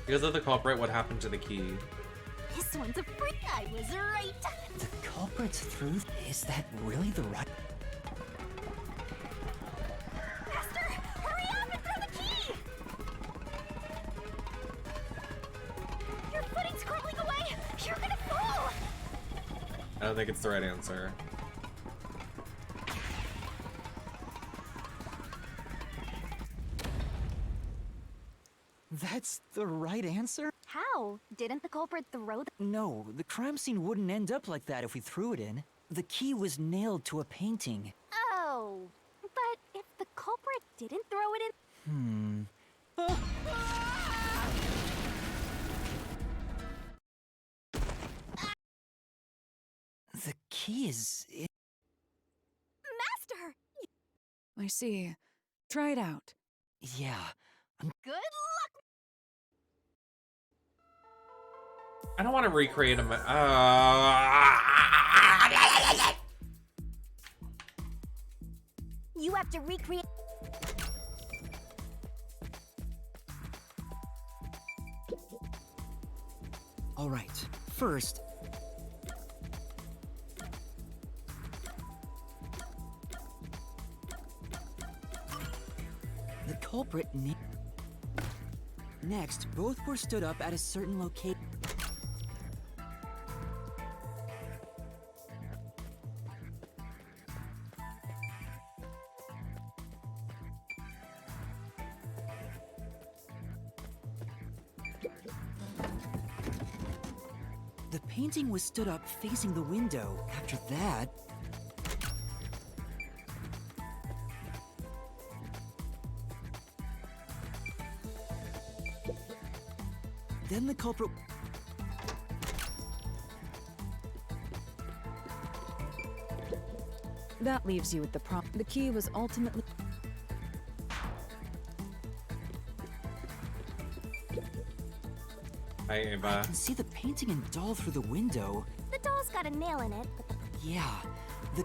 Because of the culprit, what happened to the key? This one's a freak. I was right. The culprit's through? Is that really the right? Faster! Hurry up and throw the key! Your footing's crumbling away! You're gonna fall! I don't think it's the right answer. That's the right answer? How? Didn't the culprit throw the. No, the crime scene wouldn't end up like that if we threw it in. The key was nailed to a painting. Oh. But if the culprit didn't throw it in. The key is. Master! I see. Try it out. Yeah. Good luck! I don't want to recreate a have to recreate. All right, first, the culprit. Next, both were stood up at a certain location. The painting was stood up facing the window. After that, then the culprit. That leaves you with the prop. The key was ultimately. Hi, Ava. I can see the painting and doll through the window. The doll's got a nail in it, but Yeah, the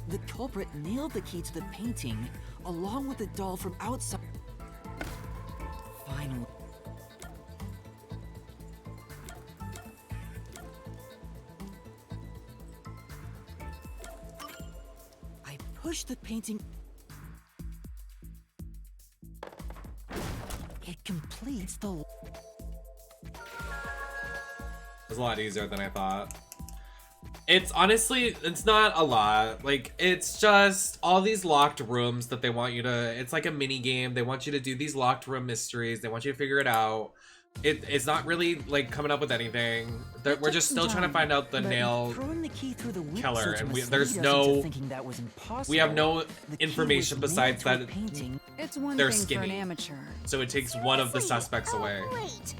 The culprit nailed the key to the painting, along with the doll from outside. Finally. I pushed the painting. It completes the. It was a lot easier than I thought. It's honestly, it's not a lot. Like, it's just all these locked rooms that they want you to, it's like a mini game. They want you to do these locked room mysteries. They want you to figure it out. It's not really like coming up with anything. We're just still trying to find out the nail killer, and there's no, we have no information besides that It's one they're thing for an skinny. amateur. So it takes one of the suspects away. wait.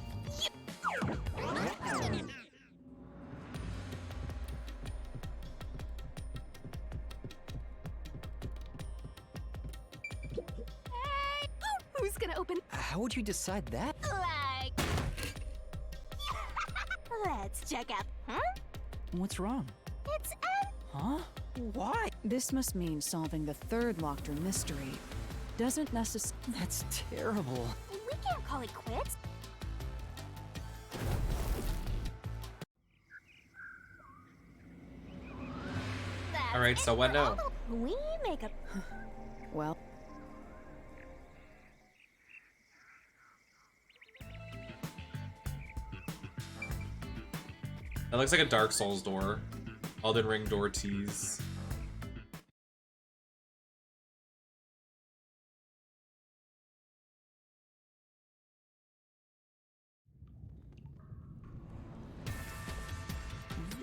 Who's gonna open? How would you decide that? Like. Let's check out. Huh? What's wrong? It's an. Huh? Why? This must mean solving the third locked room mystery. Doesn't necessarily. That's terrible. We can't call it quits. All right, so what now? We make a. Well. That looks like a Dark Souls door. Elden Ring door tease.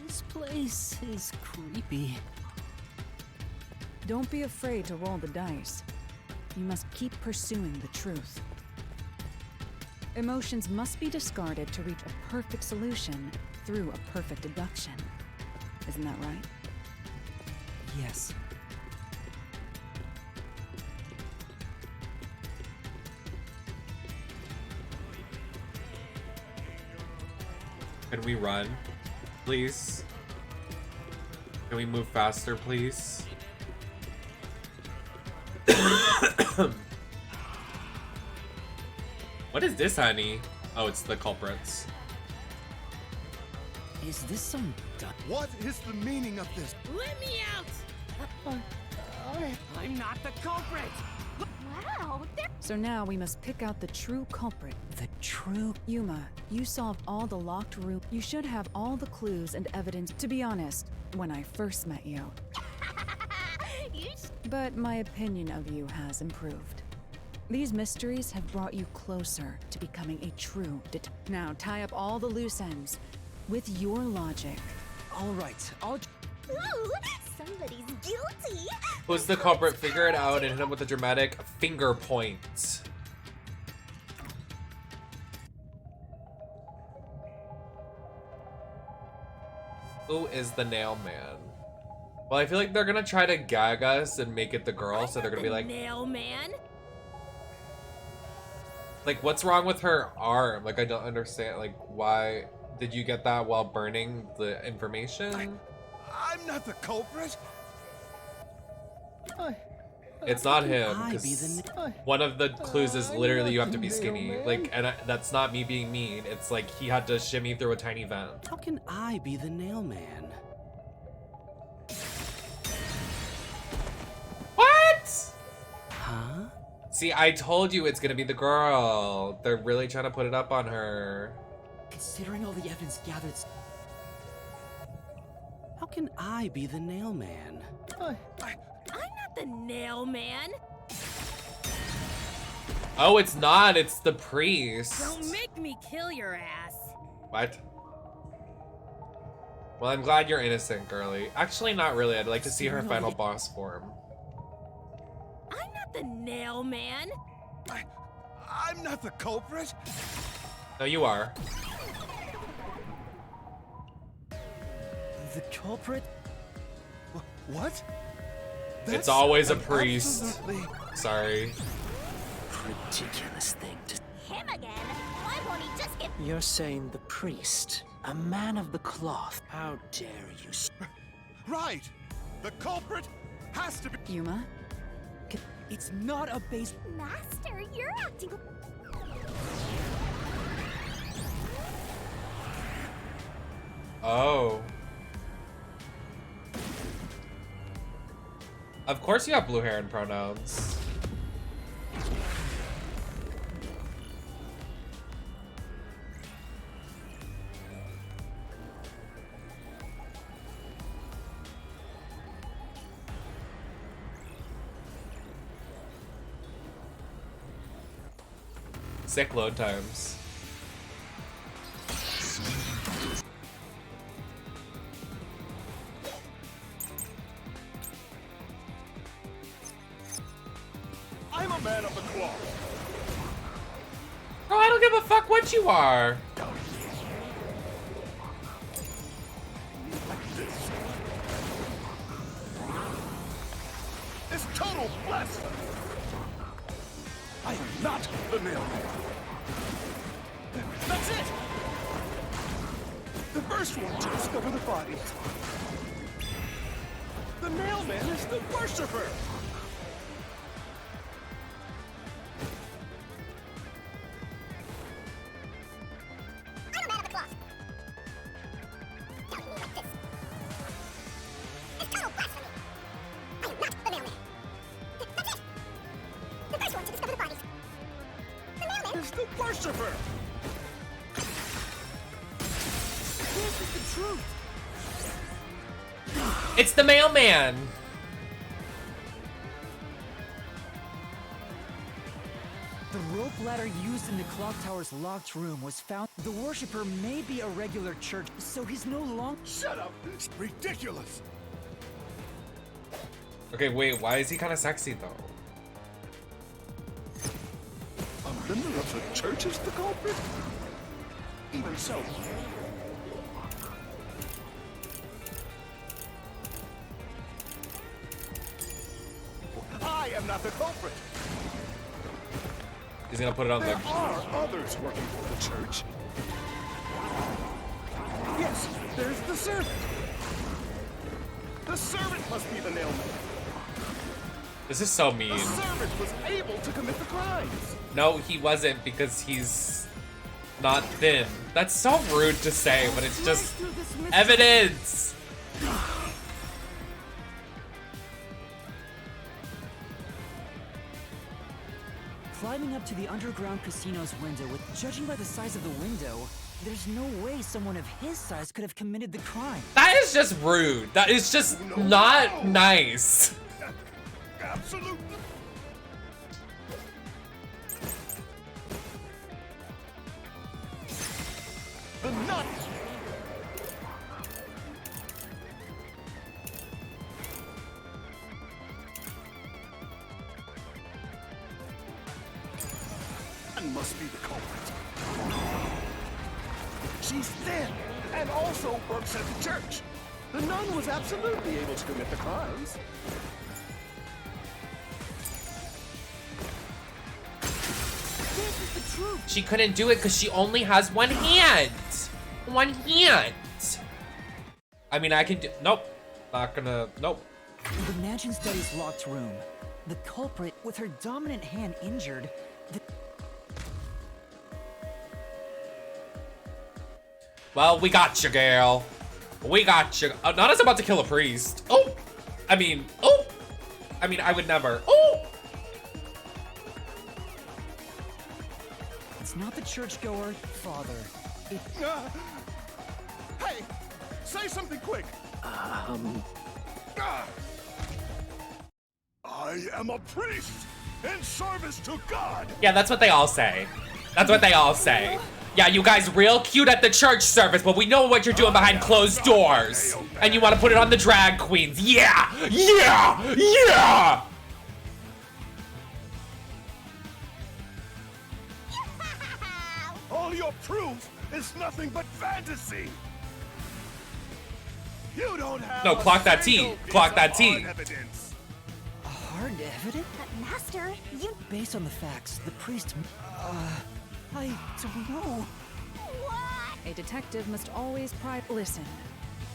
This place is creepy. Don't be afraid to roll the dice. You must keep pursuing the truth. Emotions must be discarded to reach a perfect solution through a perfect deduction. Isn't that right? Yes. Can we run, please? Can we move faster, please? What is this, honey? Oh, it's the culprits. Is this some What is the meaning of this? Let me out! I'm not the culprit! Wow, So now we must pick out the true culprit. The true... Yuma, you solved all the locked room. You should have all the clues and evidence. To be honest, when I first met you. But my opinion of you has improved. These mysteries have brought you closer to becoming a true detective. Now tie up all the loose ends with your logic. All right, I'll... Ooh, somebody's guilty. Who's the culprit? Figure it out and hit him with a dramatic finger point. Who is the nail man? Well, I feel like they're gonna try to gag us and make it the girl, so they're gonna be like, Nail man? Like, what's wrong with her arm? Like, I don't understand. Like, why did you get that while burning the information? I'm not the culprit. It's not him, 'cause one of the clues is literally you have to be skinny. Like, and that's not me being mean. It's like he had to shimmy through a tiny vent. How can I be the nail man? What? Huh? See, I told you it's gonna be the girl. They're really trying to put it up on her. Considering all the evidence gathered... How can I be the nail man? I'm not the nail man. Oh, it's not. It's the priest. Don't make me kill your ass. What? Well, I'm glad you're innocent, girly. Actually, not really. I'd like to see her final boss form. I'm not the nail man. I'm not the culprit. No, you are. The culprit? What? It's always a priest. Sorry. Ridiculous thing to... Him again? Why won't he just get... You're saying the priest, a man of the cloth. How dare you... Right! The culprit has to be... Yuma? It's not a base... Master, you're acting... Oh. Of course you have blue hair and pronouns. Sick load times. I'm a man of the cloth. Bro, I don't give a fuck what you are. It's total blasphemy. I am not the nail man. That's it. The first one to discover the bodies. The nail man is the worshiper. It's the mailman. The rope ladder used in the clock tower's locked room was found. The worshipper may be a regular church, so he's no longer... Shut up! It's ridiculous! Okay, wait, why is he kind of sexy though? A member of the church is the culprit? Even so. I am not the culprit. He's gonna put it on There the... are others working for the church. Yes, there's the servant. The servant must be the nailman. This is so mean. The servant was able to commit the crimes. No, he wasn't because he's not thin. That's so rude to say, but it's just evidence. Climbing up to the underground casino's window, judging by the size of the window, there's no way someone of his size could have committed the crime. That is just rude. That is just not nice. Absolutely. The nut. And must be the culprit. She's thin and also works at the church. The nun was absolutely able to commit the crimes. She couldn't do it because she only has one hand. One hand. I mean, I can do. Nope. Not gonna. Nope. The mansion study's locked room. The culprit, with her dominant hand injured. Well, we got you, girl. We got you. Oh, Nana's about to kill a priest. Oh. I mean, I would never. Oh. It's not the churchgoer, Father. Hey, say something quick. I am a priest in service to God. Yeah, that's what they all say. That's what they all say. Yeah, you guys real cute at the church service, but we know what you're doing behind closed doors. And you want to put it on the drag queens. Yeah! Yeah! Yeah! All your proof is nothing but fantasy. You don't have No, clock that T. Clock that T. evidence. Hard evidence? But Master, you... Based on the facts, the priest... I don't know. A detective must always listen.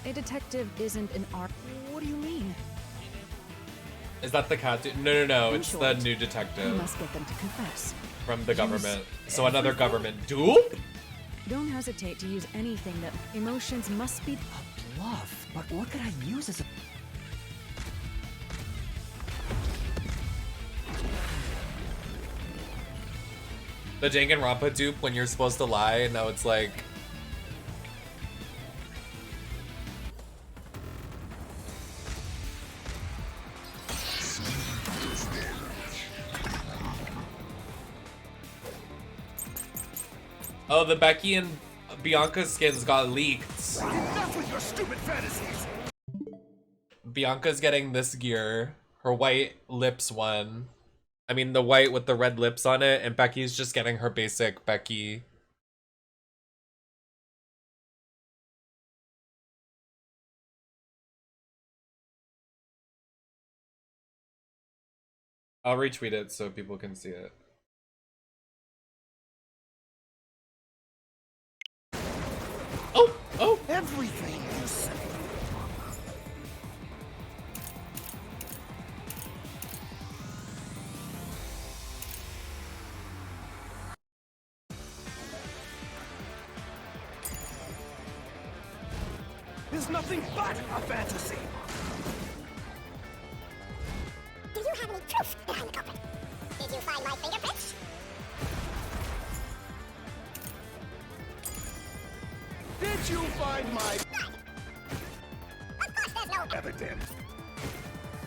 A detective isn't an art. What do you mean? Is that the cat? No. In It's short, the new You detective must get them to confess. from the Use government. So another everything. government dupe? Don't hesitate to use anything that emotions must be. A bluff? But what could I use as a... The Danganronpa dupe when you're supposed to lie, and now it's like... Oh, the Becky and Bianca skins got leaked. Enough with your stupid fantasies. Bianca's getting this gear. Her white lips one. I mean, the white with the red lips on it, and Becky's just getting her basic Becky. I'll retweet it so people can see it. Oh! Everything you say. Is nothing but a fantasy. Do you have any proof behind the culprit? Did you find my fingerprints? Did you find my Of course there's no... evidence?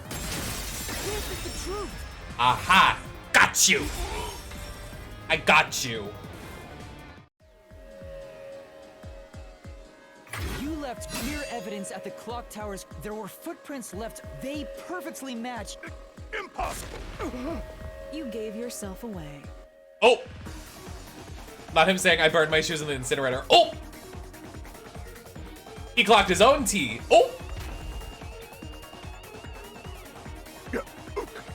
This is the truth. Aha! Got you! I got you. You left clear evidence at the clock towers. There were footprints left. They perfectly matched. Impossible. You gave yourself away. Oh! Not him saying I burned my shoes in the incinerator. Oh! He clocked his own tea. Oh!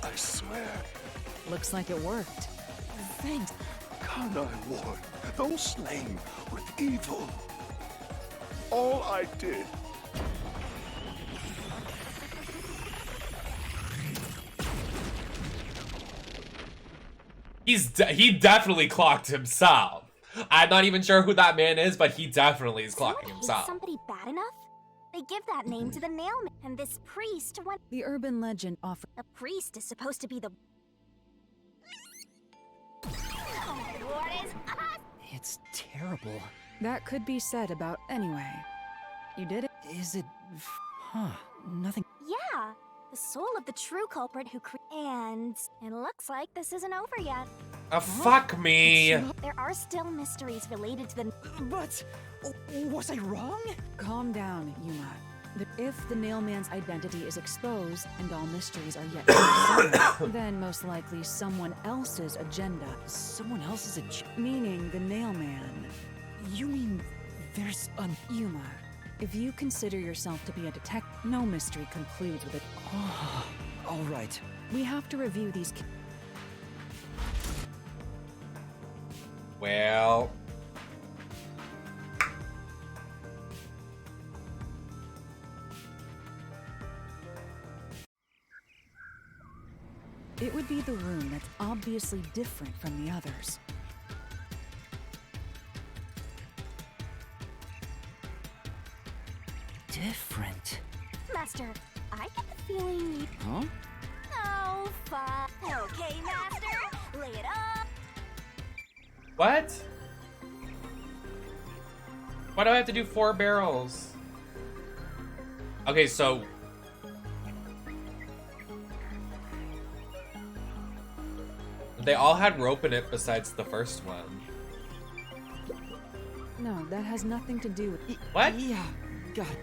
I swear. Looks like it worked. Thanks. Kanai Ward, though slain with evil. All I did. He definitely clocked himself. I'm not even sure who that man is, but he definitely is clocking Someone himself. hates somebody bad enough? They give that name to the nailman, and this priest went... The urban legend offers. A priest is supposed to be the... What is... It's terrible. That could be said about anyway. You did it? Is it... Huh. Nothing... Yeah, the soul of the true culprit who And it looks like this isn't over yet. Fuck me. There are still mysteries related to the... But... was I wrong? Calm down, Yuma. If the Nailman's identity is exposed and all mysteries are yet to be solved, then most likely someone else's agenda. Someone else's agenda? Meaning the Nailman. You mean there's a... Yuma, if you consider yourself to be a detective, no mystery concludes with it. Oh, all right. We have to review these... Well. It would be the room that's obviously different from the others. Different. Master, I get the feeling you... Huh? Oh, fun. Okay, Master, lay it up. What? Why do I have to do 4 barrels? Okay, so... They all had rope in it besides the first one. No, that has nothing to do with... What? Yeah, got it.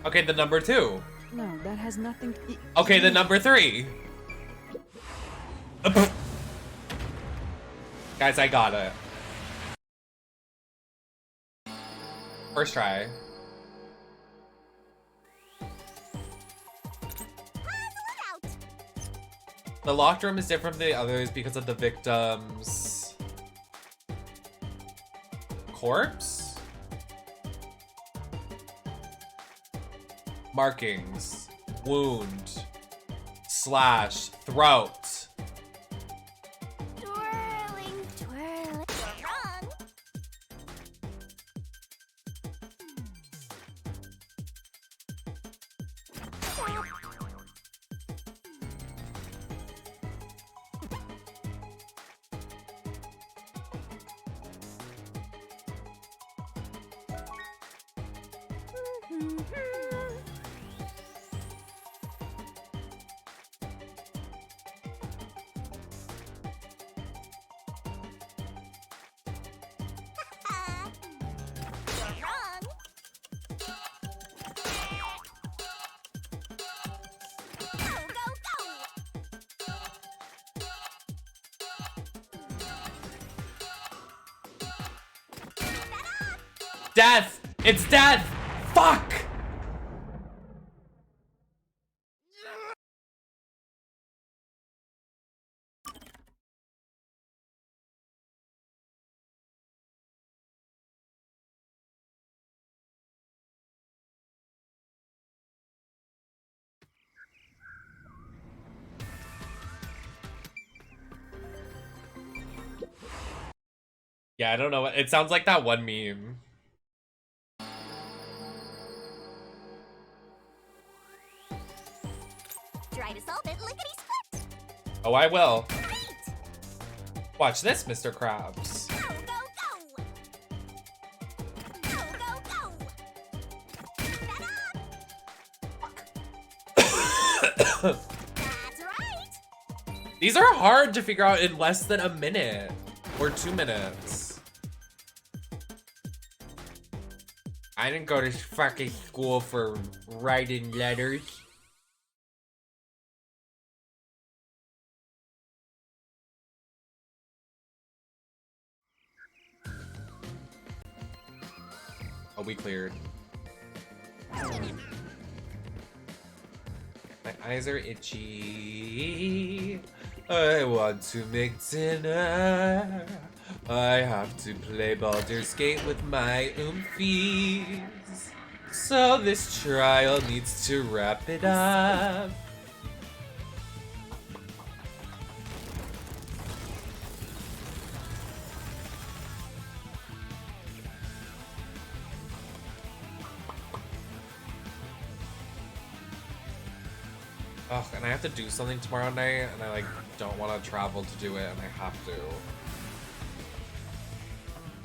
Okay, the number 2. No, that has nothing... Okay, the number 3. Guys, I got it. First try. The locked room is different from the others because of the victim's corpse? Markings. Wound. Slash. Throat. Twirling, twirling. Wrong. Death! It's death! Fuck! Yeah, I don't know what it sounds like, that one meme. Try to solve it lickety-split. Oh, I will. Watch this, Mr. Krabs. That's right. These are hard to figure out in less than a minute or 2 minutes. I didn't go to fucking school for writing letters. Oh, we cleared. My eyes are itchy. I want to make dinner. I have to play Baldur's Gate with my oomfies. So this trial needs to wrap it up. Ugh, and I have to do something tomorrow night, and I like don't want to travel to do it, and I have to.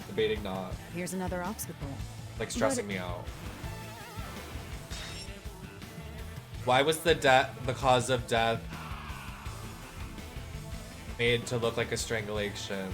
Debating not. Here's another obstacle. Like stressing me out. Why was the cause of death made to look like a strangulation?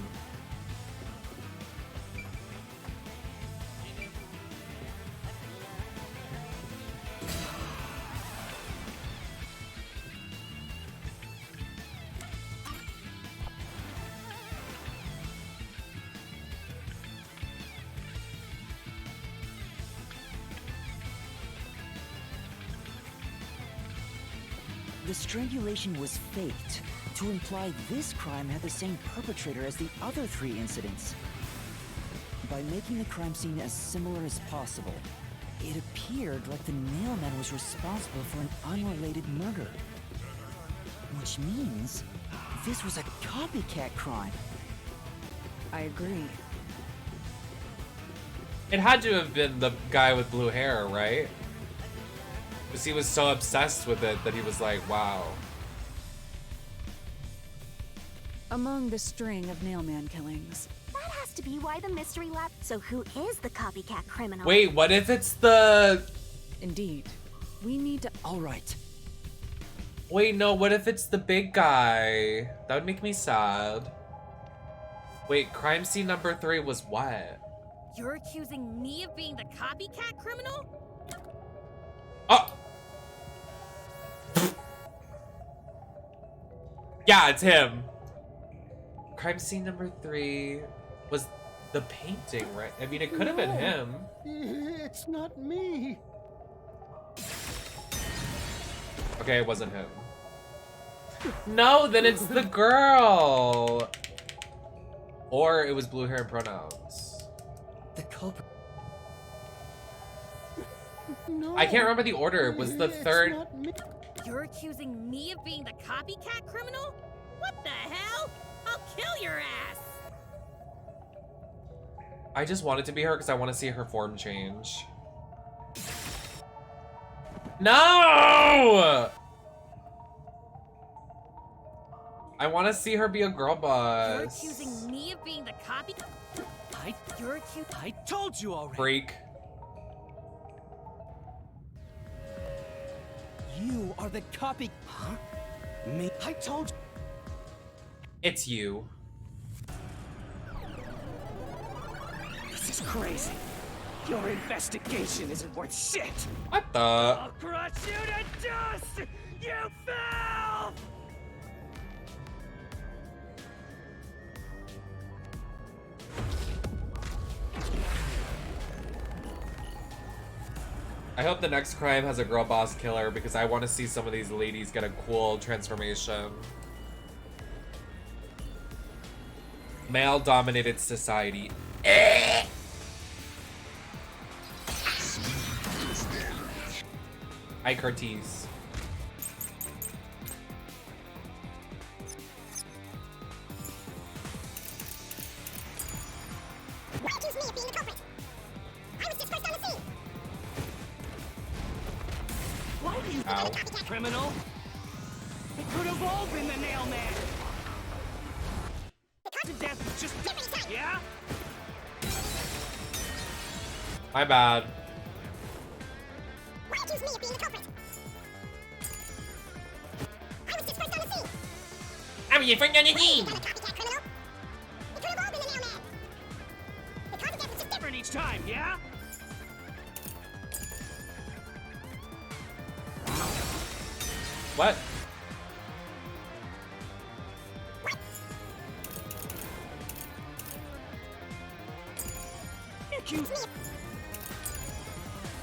The strangulation was faked to imply this crime had the same perpetrator as the other 3 incidents. By making the crime scene as similar as possible, it appeared like the Nailman was responsible for an unrelated murder. Which means this was a copycat crime. I agree. It had to have been the guy with blue hair, right? Because he was so obsessed with it that he was like, wow. Among the string of Nailman killings. That has to be why the mystery lab. So who is the copycat criminal? Wait, what if it's the... Indeed. We need to... Alright. Wait, no, what if it's the big guy? That would make me sad. Wait, crime scene number 3 was what? You're accusing me of being the copycat criminal? Oh! Yeah, it's him. Crime scene number 3 was the painting, right? I mean, it could have been him. It's not me. Okay, it wasn't him. No, then it's the girl. Or it was blue hair and pronouns. The culprit. No, I can't remember the order. It was the it's third. not me. You're accusing me of being the copycat criminal? What the hell? I'll kill your ass! I just want it to be her because I want to see her form change. No! I want to see her be a girl You're boss. accusing me of being the copy. You're accusing. I told you already. Freak. You are the copy. Huh? Me? I told you. It's you. This is crazy. Your investigation isn't worth shit. What the? I'll crush you to dust. You filth! I hope the next crime has a girl boss killer because I want to see some of these ladies get a cool transformation. Male-dominated society. Hi, Curtis. Why accuse me of being the culprit? I was just first on the scene. Why do you think I'm a copycat criminal? It could have all been the Nailman. The cause of death was just different, yeah? My bad. Why accuse me of being the culprit? I was just first on the scene. I'm your friend on the team. The copycat criminal. It could have all been the Nailman. The cause of death was just Different each time, yeah? What? Accuse me of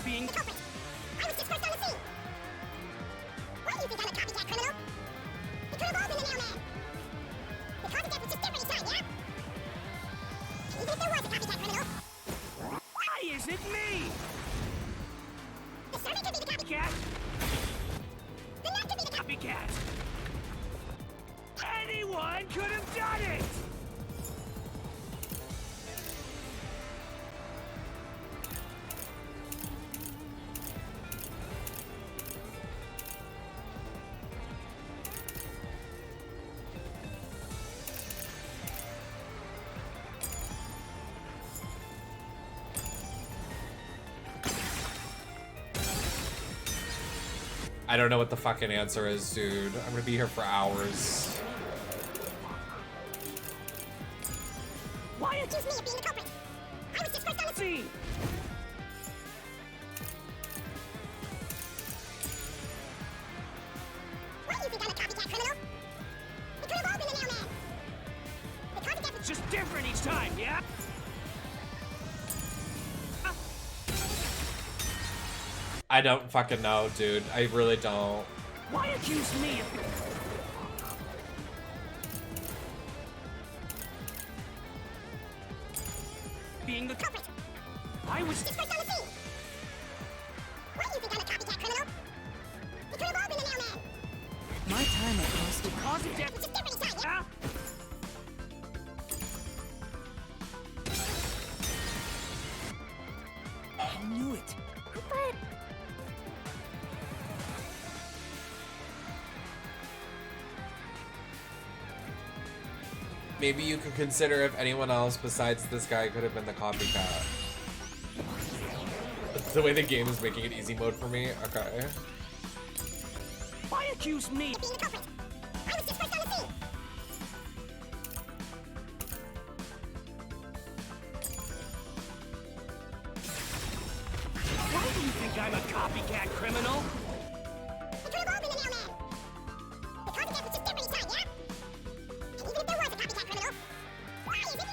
being the culprit. I was just first on the scene. Why do you think I'm a copycat criminal? It could have all been the Nailman. The cause of death was just different each time, yeah? Even if there was a copycat criminal, Why is it me? the servant could be the copycat. Cat? The nut could be the Copycat. Anyone could have done it! I don't know what the fucking answer is, dude. I'm gonna be here for hours. Why accuse me of being the culprit? I was just first on the scene. Why do you think I'm a copycat criminal? It could have all been the Nailman. The cause of death was Just different each time, yeah? I don't fucking know, dude. I really don't. Why accuse me of being the culprit? I was just first on the scene. Why do you think I'm a copycat criminal? It could have all been the mailman. My time at Costa Cause of death. It's a different time, yeah? I knew it. But Maybe you could consider if anyone else besides this guy could have been the copycat. The way the game is making it easy mode for me. Okay. Why accuse me of being the culprit? I was just first on the scene. Why do you think I'm a copycat criminal? It could have all been the mailman. The copycat was just different each time, yeah? And even if there was a copycat criminal, why is it me?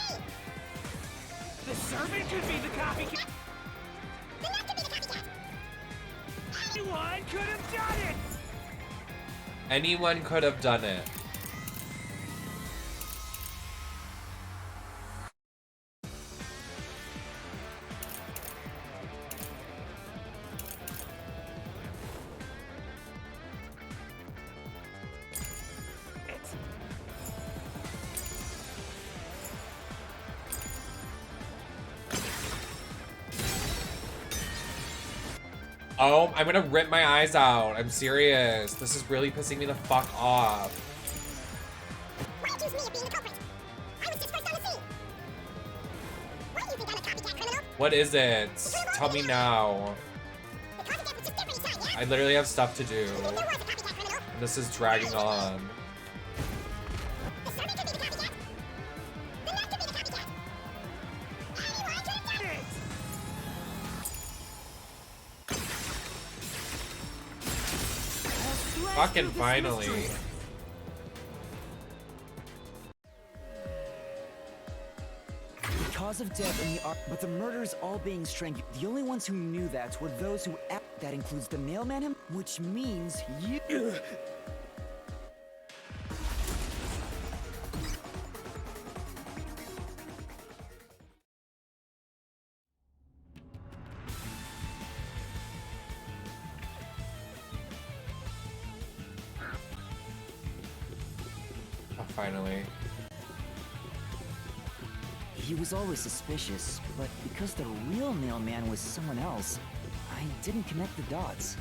The servant could be the copycat. Then that could be the copycat. Anyone could have done it! Anyone could have done it. Oh, I'm gonna rip my eyes out. I'm serious. This is really pissing me the fuck off. Why accuse me of being the culprit? I was just first on the scene. Why do you think I'm a copycat criminal? What is it? Tell me now. The copycat was just different each time, yeah? I literally have stuff to do. Even if there was a copycat criminal, And this is dragging on. the servant could be the copycat. Then that could be the copycat. Anyone could have done it! Fucking finally. The cause of death in the but the murders all being strangled. The only ones who knew that were those who that includes the mailman him, which means you. Oh, finally. He was always suspicious, but because the real mailman was someone else, I didn't connect the dots.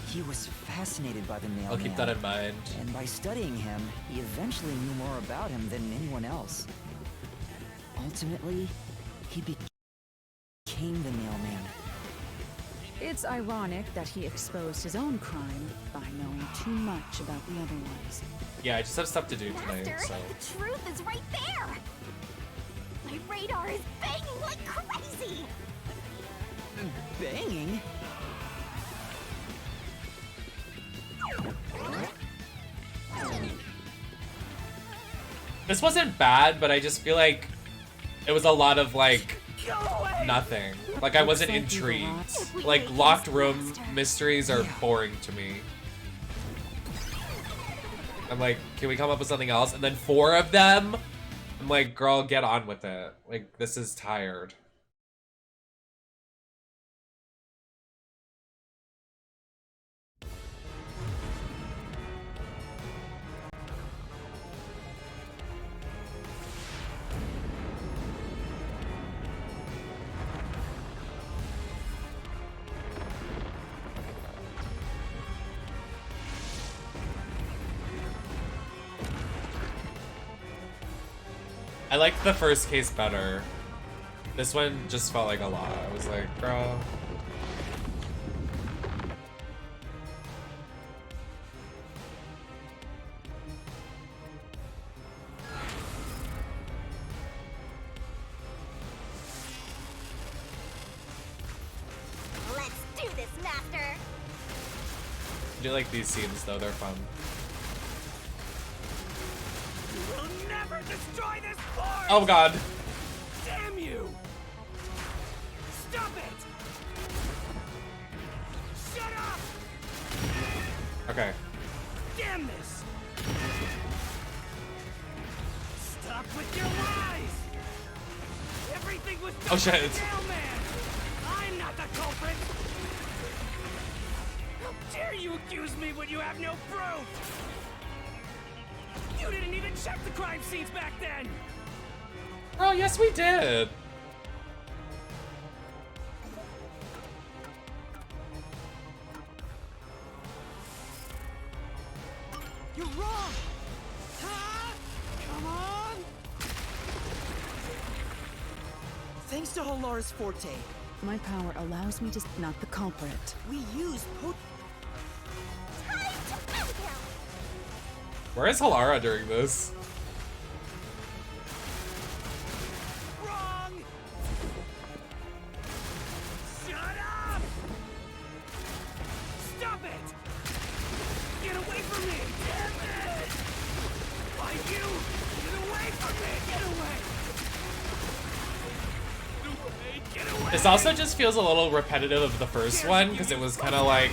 He was fascinated by the mailman. I'll keep that in mind. And by studying him, he eventually knew more about him than anyone else. Ultimately, he became the mailman. It's ironic that he exposed his own crime by knowing too much about the other ones. Yeah, I just have stuff to do tonight, Master, so. the truth is right there! My radar is banging like crazy! Banging? This wasn't bad, but I just feel like it was a lot of like nothing. Like I wasn't intrigued. Like locked room mysteries are boring to me. I'm like, can we come up with something else? And then 4 of them? I'm like, girl, get on with it. Like, this is tired. I liked the first case better. This one just felt like a lot. I was like, bro. Let's do this, Master! I do like these scenes though, they're fun. We'll never destroy this force! Oh god. Damn you! Stop it! Shut up! Okay. Damn this! Stop with your lies! Everything was done Oh, shit. by the mailman! I'm not the culprit! How dare you accuse me when you have no proof? You didn't even check the crime scenes back then! Oh, yes, we did. You're wrong! Huh? Come on! Thanks to Halara's forte, My power allows me to not the culprit. we use Where is Halara during this? Wrong! Shut up! Stop it! Get away from me! Damn it! Why you? Get away from me! Get away! Get away! This also just feels a little repetitive of the first one because it was kind of like,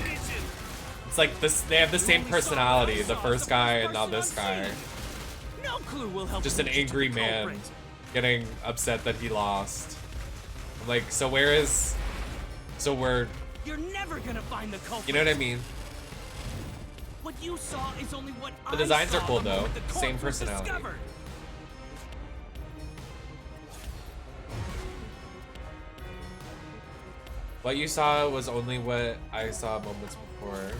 it's like this. They have the same personality, the first guy and now this guy. No clue will help. Just an angry man getting upset that he lost. I'm like, so where is? So we're. You're never gonna find the culprit. You know what I mean? What you saw is only what The designs are cool the though. moment the Same corpse was personality. discovered. What you saw was only what I saw moments before.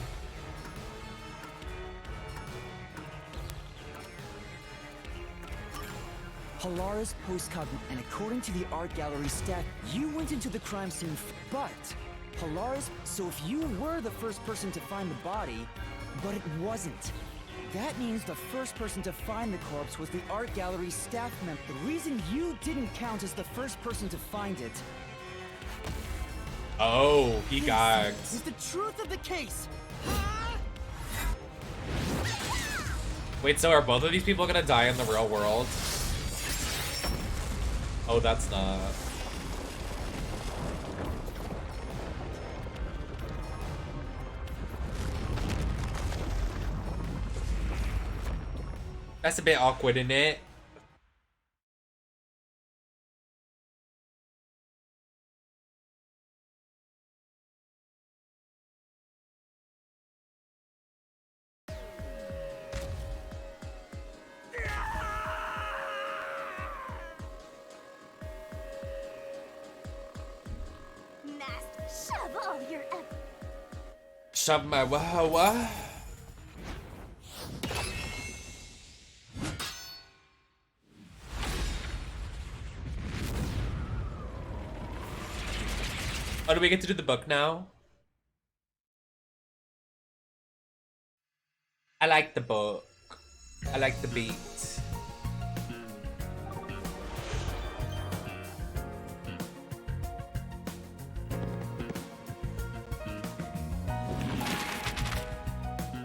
Halara's postcard, and according to the art gallery staff, you went into the crime scene, but Halara's. So if you were the first person to find the body, but it wasn't. That means the first person to find the corpse was the art gallery staff member. The reason you didn't count as the first person to find it Oh, he gagged. is the truth of the case. Wait, so are both of these people gonna die in the real world? Oh, that's not. That's a bit awkward, isn't it? Nast, shove all your Shove my what? Oh, do we get to do the book now? I like the book. I like the beat.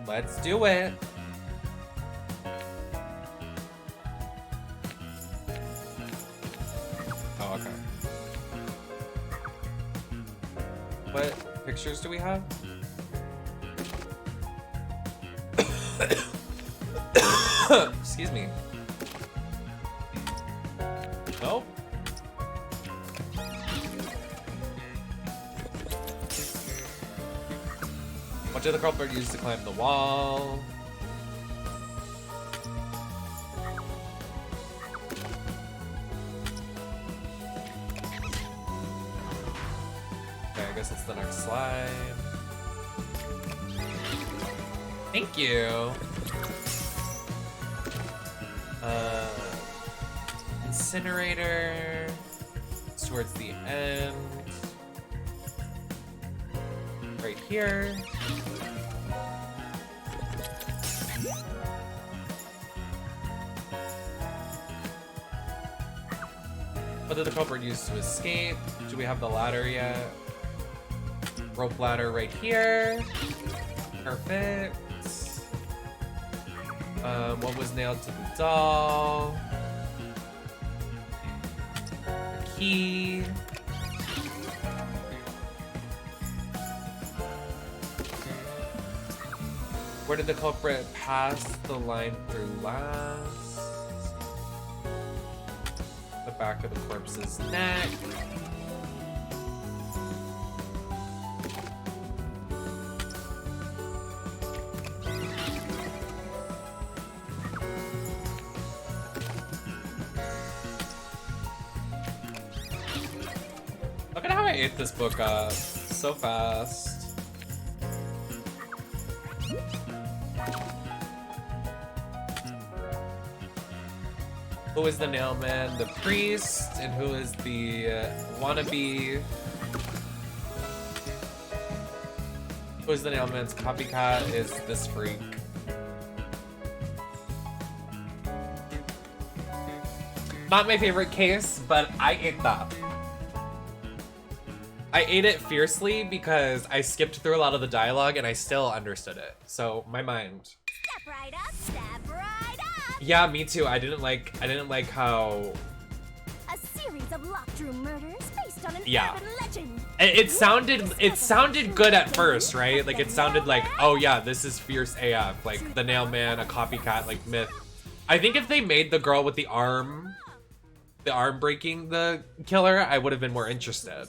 Let's do it. Oh, okay. What pictures do we have? Excuse me. Nope. What did the culprit use to climb the wall? Okay, I guess it's the next slide. Thank you. Incinerator. It's towards the end. Right here. What did the culprit use to escape? Do we have the ladder yet? Rope ladder right here. Perfect. What was nailed to the doll? The key. Where did the culprit pass the line through last? The back of the corpse's neck. Look at how I ate this book up so fast. Who is the nailman? The priest, and who is the wannabe? Who is the nailman's copycat? Is this freak? Not my favorite case, but I ate that. I ate it fiercely because I skipped through a lot of the dialogue and I still understood it. So my mind. Step right up, step right up. Yeah, me too. I didn't like how A series of locked room murders based on an Yeah. urban legend. it sounded good at first, right? Like it sounded like, oh yeah, this is fierce AF, like the nailman, a copycat, like myth. I think if they made the girl with the arm breaking the killer, I would have been more interested.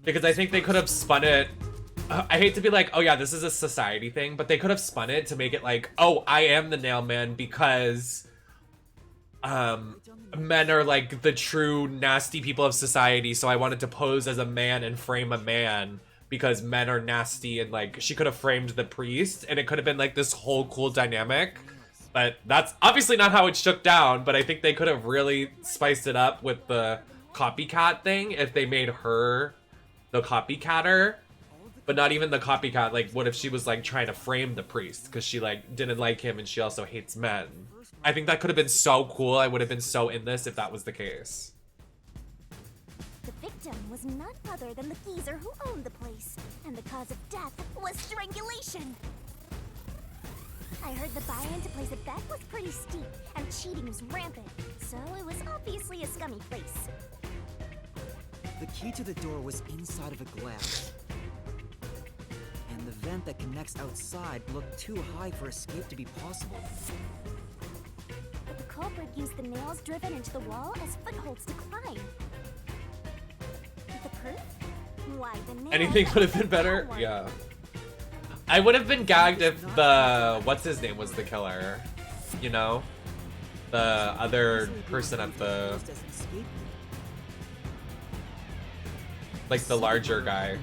Because I think they could have spun it. I hate to be like, oh yeah, this is a society thing, but they could have spun it to make it like, oh, I am the nailman because men are like the true nasty people of society, so I wanted to pose as a man and frame a man because men are nasty, and like she could have framed the priest and it could have been like this whole cool dynamic. But that's obviously not how it shook down, but I think they could have really spiced it up with the copycat thing if they made her the copycatter, but not even the copycat. Like, what if she was like trying to frame the priest because she like didn't like him and she also hates men? I think that could have been so cool. I would have been so in this if that was the case. The victim was none other than the geezer who owned the place, and the cause of death was strangulation. I heard the buy-in to place a bet was pretty steep, and cheating was rampant, so it was obviously a scummy place. The key to the door was inside of a glass. And the vent that connects outside looked too high for escape to be possible. But the culprit used the nails driven into the wall as footholds to climb. The proof? Why, the nails Anything could have been better? downward. Yeah. I would have been gagged if the what's his name was the killer. You know? The other person at the like the larger guy.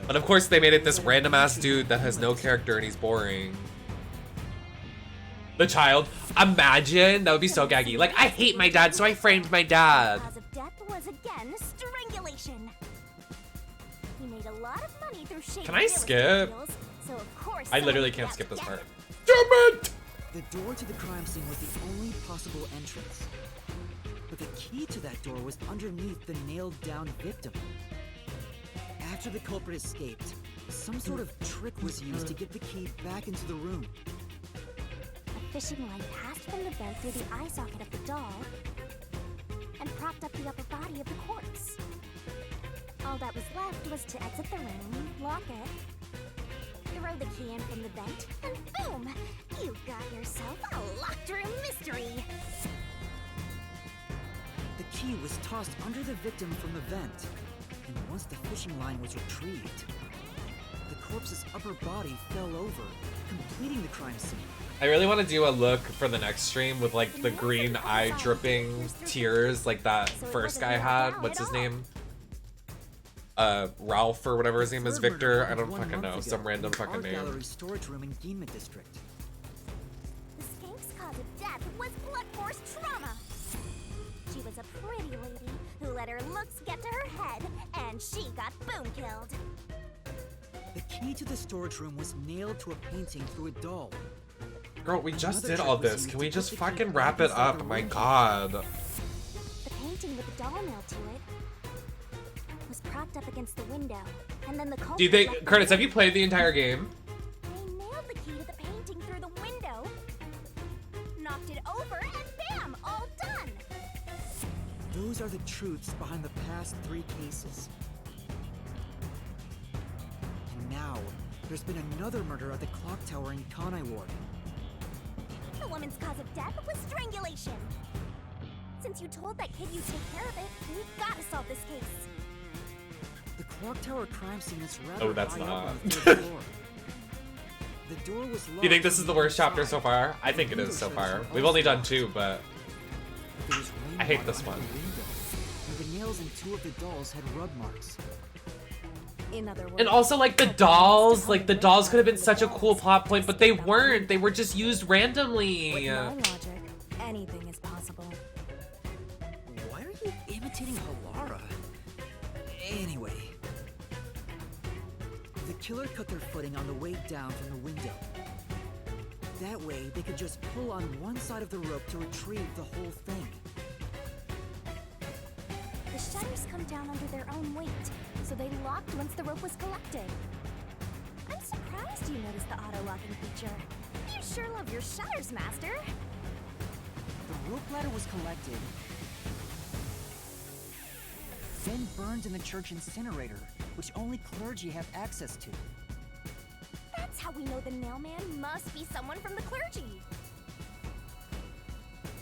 But of course they made it this random ass dude that has no character and he's boring. The child. Imagine, that would be so gaggy. Like, I hate my dad, so I framed my dad. The cause of death was again strangulation. He made a lot of money through shady Can I real estate skip? deals, so of course I literally someone can't skip this got part. The door to the crime scene was the only possible entrance. But the key to that door was underneath the nailed-down victim. After the culprit escaped, some sort of trick was used to get the key back into the room. A fishing line passed from the vent through the eye socket of the doll and propped up the upper body of the corpse. All that was left was to exit the room, lock it, throw the key in from the vent, and boom! You got yourself a locked room mystery! The key was tossed under the victim from the vent, and once the fishing line was retrieved, the corpse's upper body fell over, completing the crime scene. I really want to do a look for the next stream with like the green eye dripping tears like that first guy had. What's his name? Ralph or whatever his name is. Victor? I don't fucking know. Some random fucking Art name. Gallery storage room in Ginma district. The skank's cause of death was blunt force trauma. She was a pretty lady who let her looks get to her head, and she got boom killed. The key to the storage room was nailed to a painting through a doll. Girl, we just Another did all trick was this. used Can to we put just the key fucking back wrap it inside up? the My room. god. The painting with the doll nailed to it was propped up against the window, and then the culprit Do you think, left the Curtis, have room. you played the entire game? They nailed the key to the painting through the window, knocked it over, and bam! All done! Those are the truths behind the past 3 cases. And now There's been another murder at the clock tower in Kanai Ward. The woman's cause of death was strangulation. Since you told that kid you'd take care of it, we've gotta solve this case. The clock tower crime scene is rather Oh, that's high up not. on the third floor. The door was locked. Do you think this is the worst chapter so far? I think it is so far. We've only done 2, but I hate this one. And the nails in 2 of the dolls had rub marks. In other words, And also, like, the dolls could have been such a cool plot point, but they weren't. They were just used randomly. with my logic, anything is possible. Why are you imitating Halara? Anyway. The killer cut their footing on the way down from the window. That way, they could just pull on one side of the rope to retrieve the whole thing. The shutters come down under their own weight, so they locked once the rope was collected. I'm surprised you noticed the auto-locking feature. You sure love your shutters, Master. The rope ladder was collected, then burned in the church incinerator, which only clergy have access to. That's how we know the Nailman must be someone from the clergy.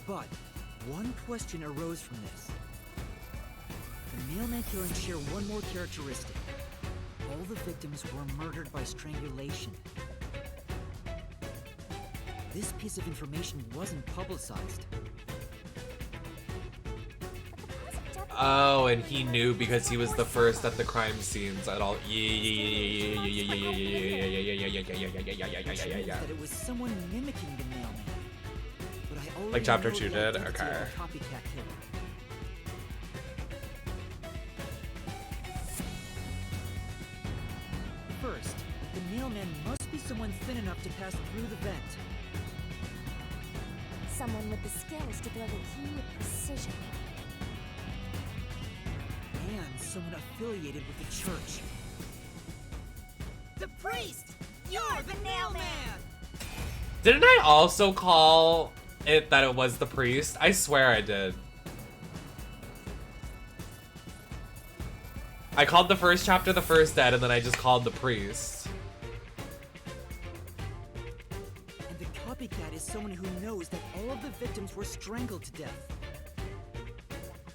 But one question arose from this. The Nailman killings share one more characteristic. All the victims were murdered by strangulation. This piece of information wasn't publicized. Oh, and he knew because he was the first at the crime scenes at all. That it was someone mimicking the Nailman. But I already Like chapter know 2 the did? identity Okay. of the copycat killer. First, the Nailman must be someone thin enough to pass through the vent. Someone with the skills to throw the key with precision. And someone affiliated with the church. The priest! You're the Nailman! Didn't I also call it that it was the priest? I swear I did. I called the first chapter the first dead, and then I just called the priest. And the copycat is someone who knows that all of the victims were strangled to death.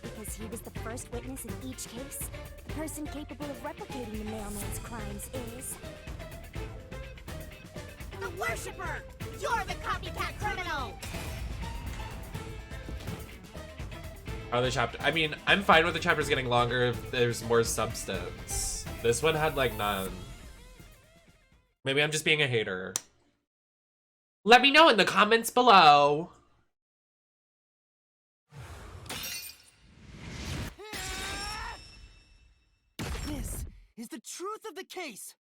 Because he was the first witness in each case, the person capable of replicating the Nailman's crimes is... The Worshipper! You're the copycat criminal! Other chapter. I mean, I'm fine with the chapters getting longer if there's more substance. This one had like none. Maybe I'm just being a hater. Let me know in the comments below. This is the truth of the case.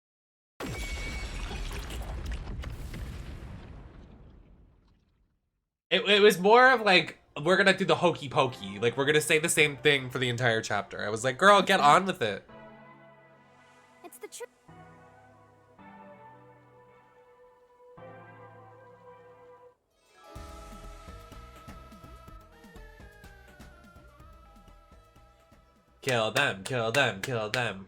It was more of like, we're gonna do the hokey pokey. Like, we're gonna say the same thing for the entire chapter. I was like, girl, get on with it. It's the truth. Kill them, kill them, kill them.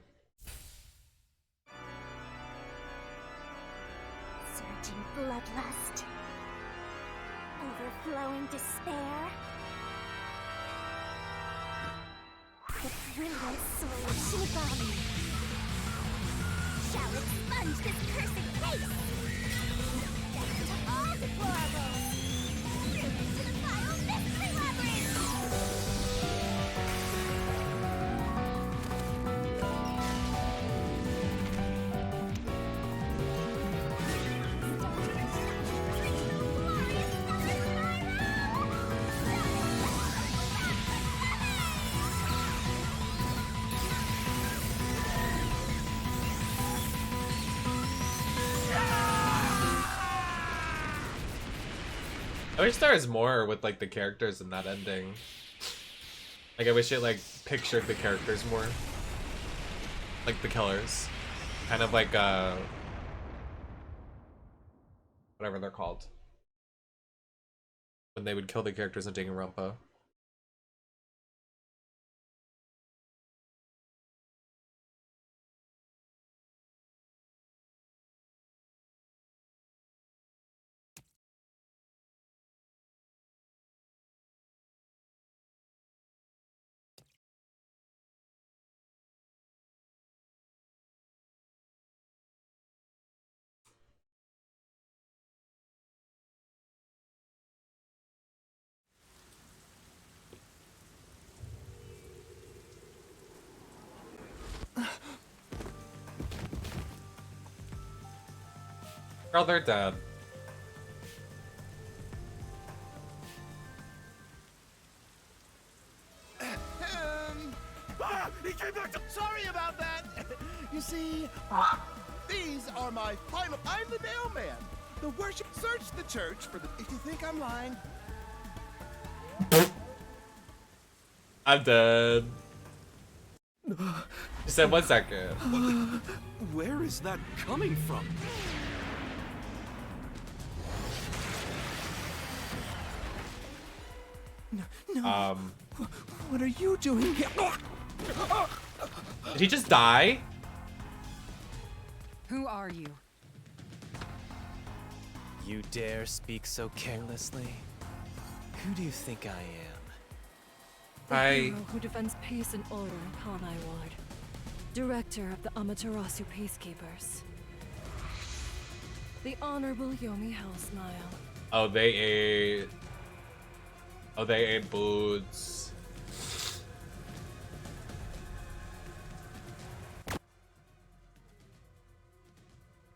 Surging bloodlust. Overflowing despair. The brilliant soul of Shinigami shall expunge this cursed case! Death to all deplorables! Bring to the final mystery labyrinth! I wish there was more with like the characters in that ending. Like, I wish it like pictured the characters more. Like the killers. Kind of like whatever they're called. When they would kill the characters in Danganronpa. Girl, they're dead. He came back to— Sorry about that. You see, these are my final— I'm the Nailman. The worship— Search the church for the— If you think I'm lying— I'm dead. You said 1 second. Where is that coming from? No. What are you doing here? Did he just die? Who are you? You dare speak so carelessly? Who do you think I am? The I- hero who defends peace and order in Kanai Ward. Director of the Amaterasu Peacekeepers. The Honorable Yomi Hellsmile. Oh, they ate. Oh, they ate boots.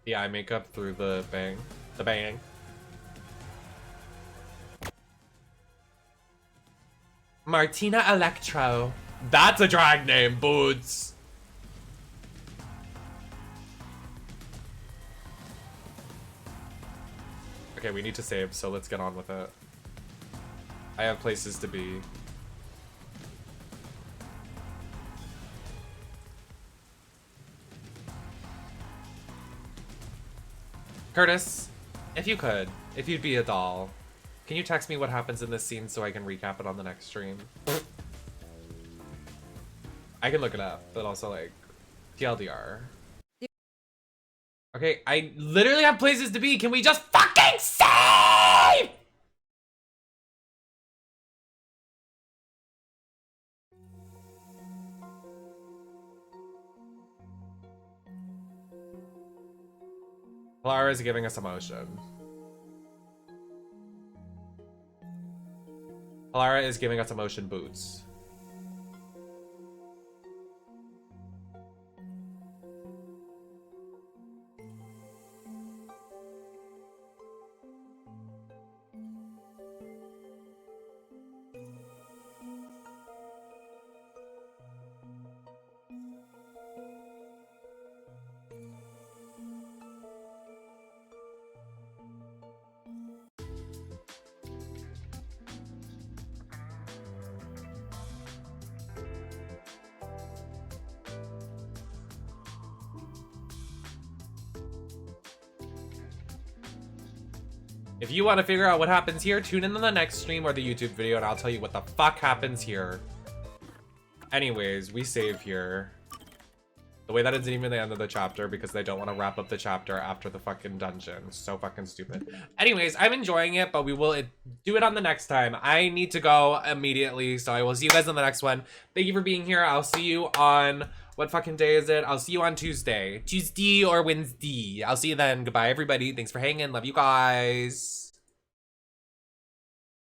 The eye makeup through the bang. The bang. Martina Electro. That's a drag name, Boots. Okay, we need to save, so let's get on with it. I have places to be. Curtis, if you could, if you'd be a doll, can you text me what happens in this scene so I can recap it on the next stream? I can look it up, but also like TLDR. Okay, I literally have places to be. Can we just fucking save? Clara is giving us emotion. Clara is giving us emotion, Boots. If you want to figure out what happens here, tune in to the next stream or the YouTube video and I'll tell you what the fuck happens here. Anyways, we save here. The way that it's even the end of the chapter because they don't want to wrap up the chapter after the fucking dungeon. So fucking stupid. Anyways, I'm enjoying it, but we will do it on the next time. I need to go immediately, so I will see you guys on the next one. Thank you for being here. I'll see you on... What fucking day is it? I'll see you on Tuesday. Tuesday or Wednesday. I'll see you then. Goodbye, everybody. Thanks for hanging. Love you guys.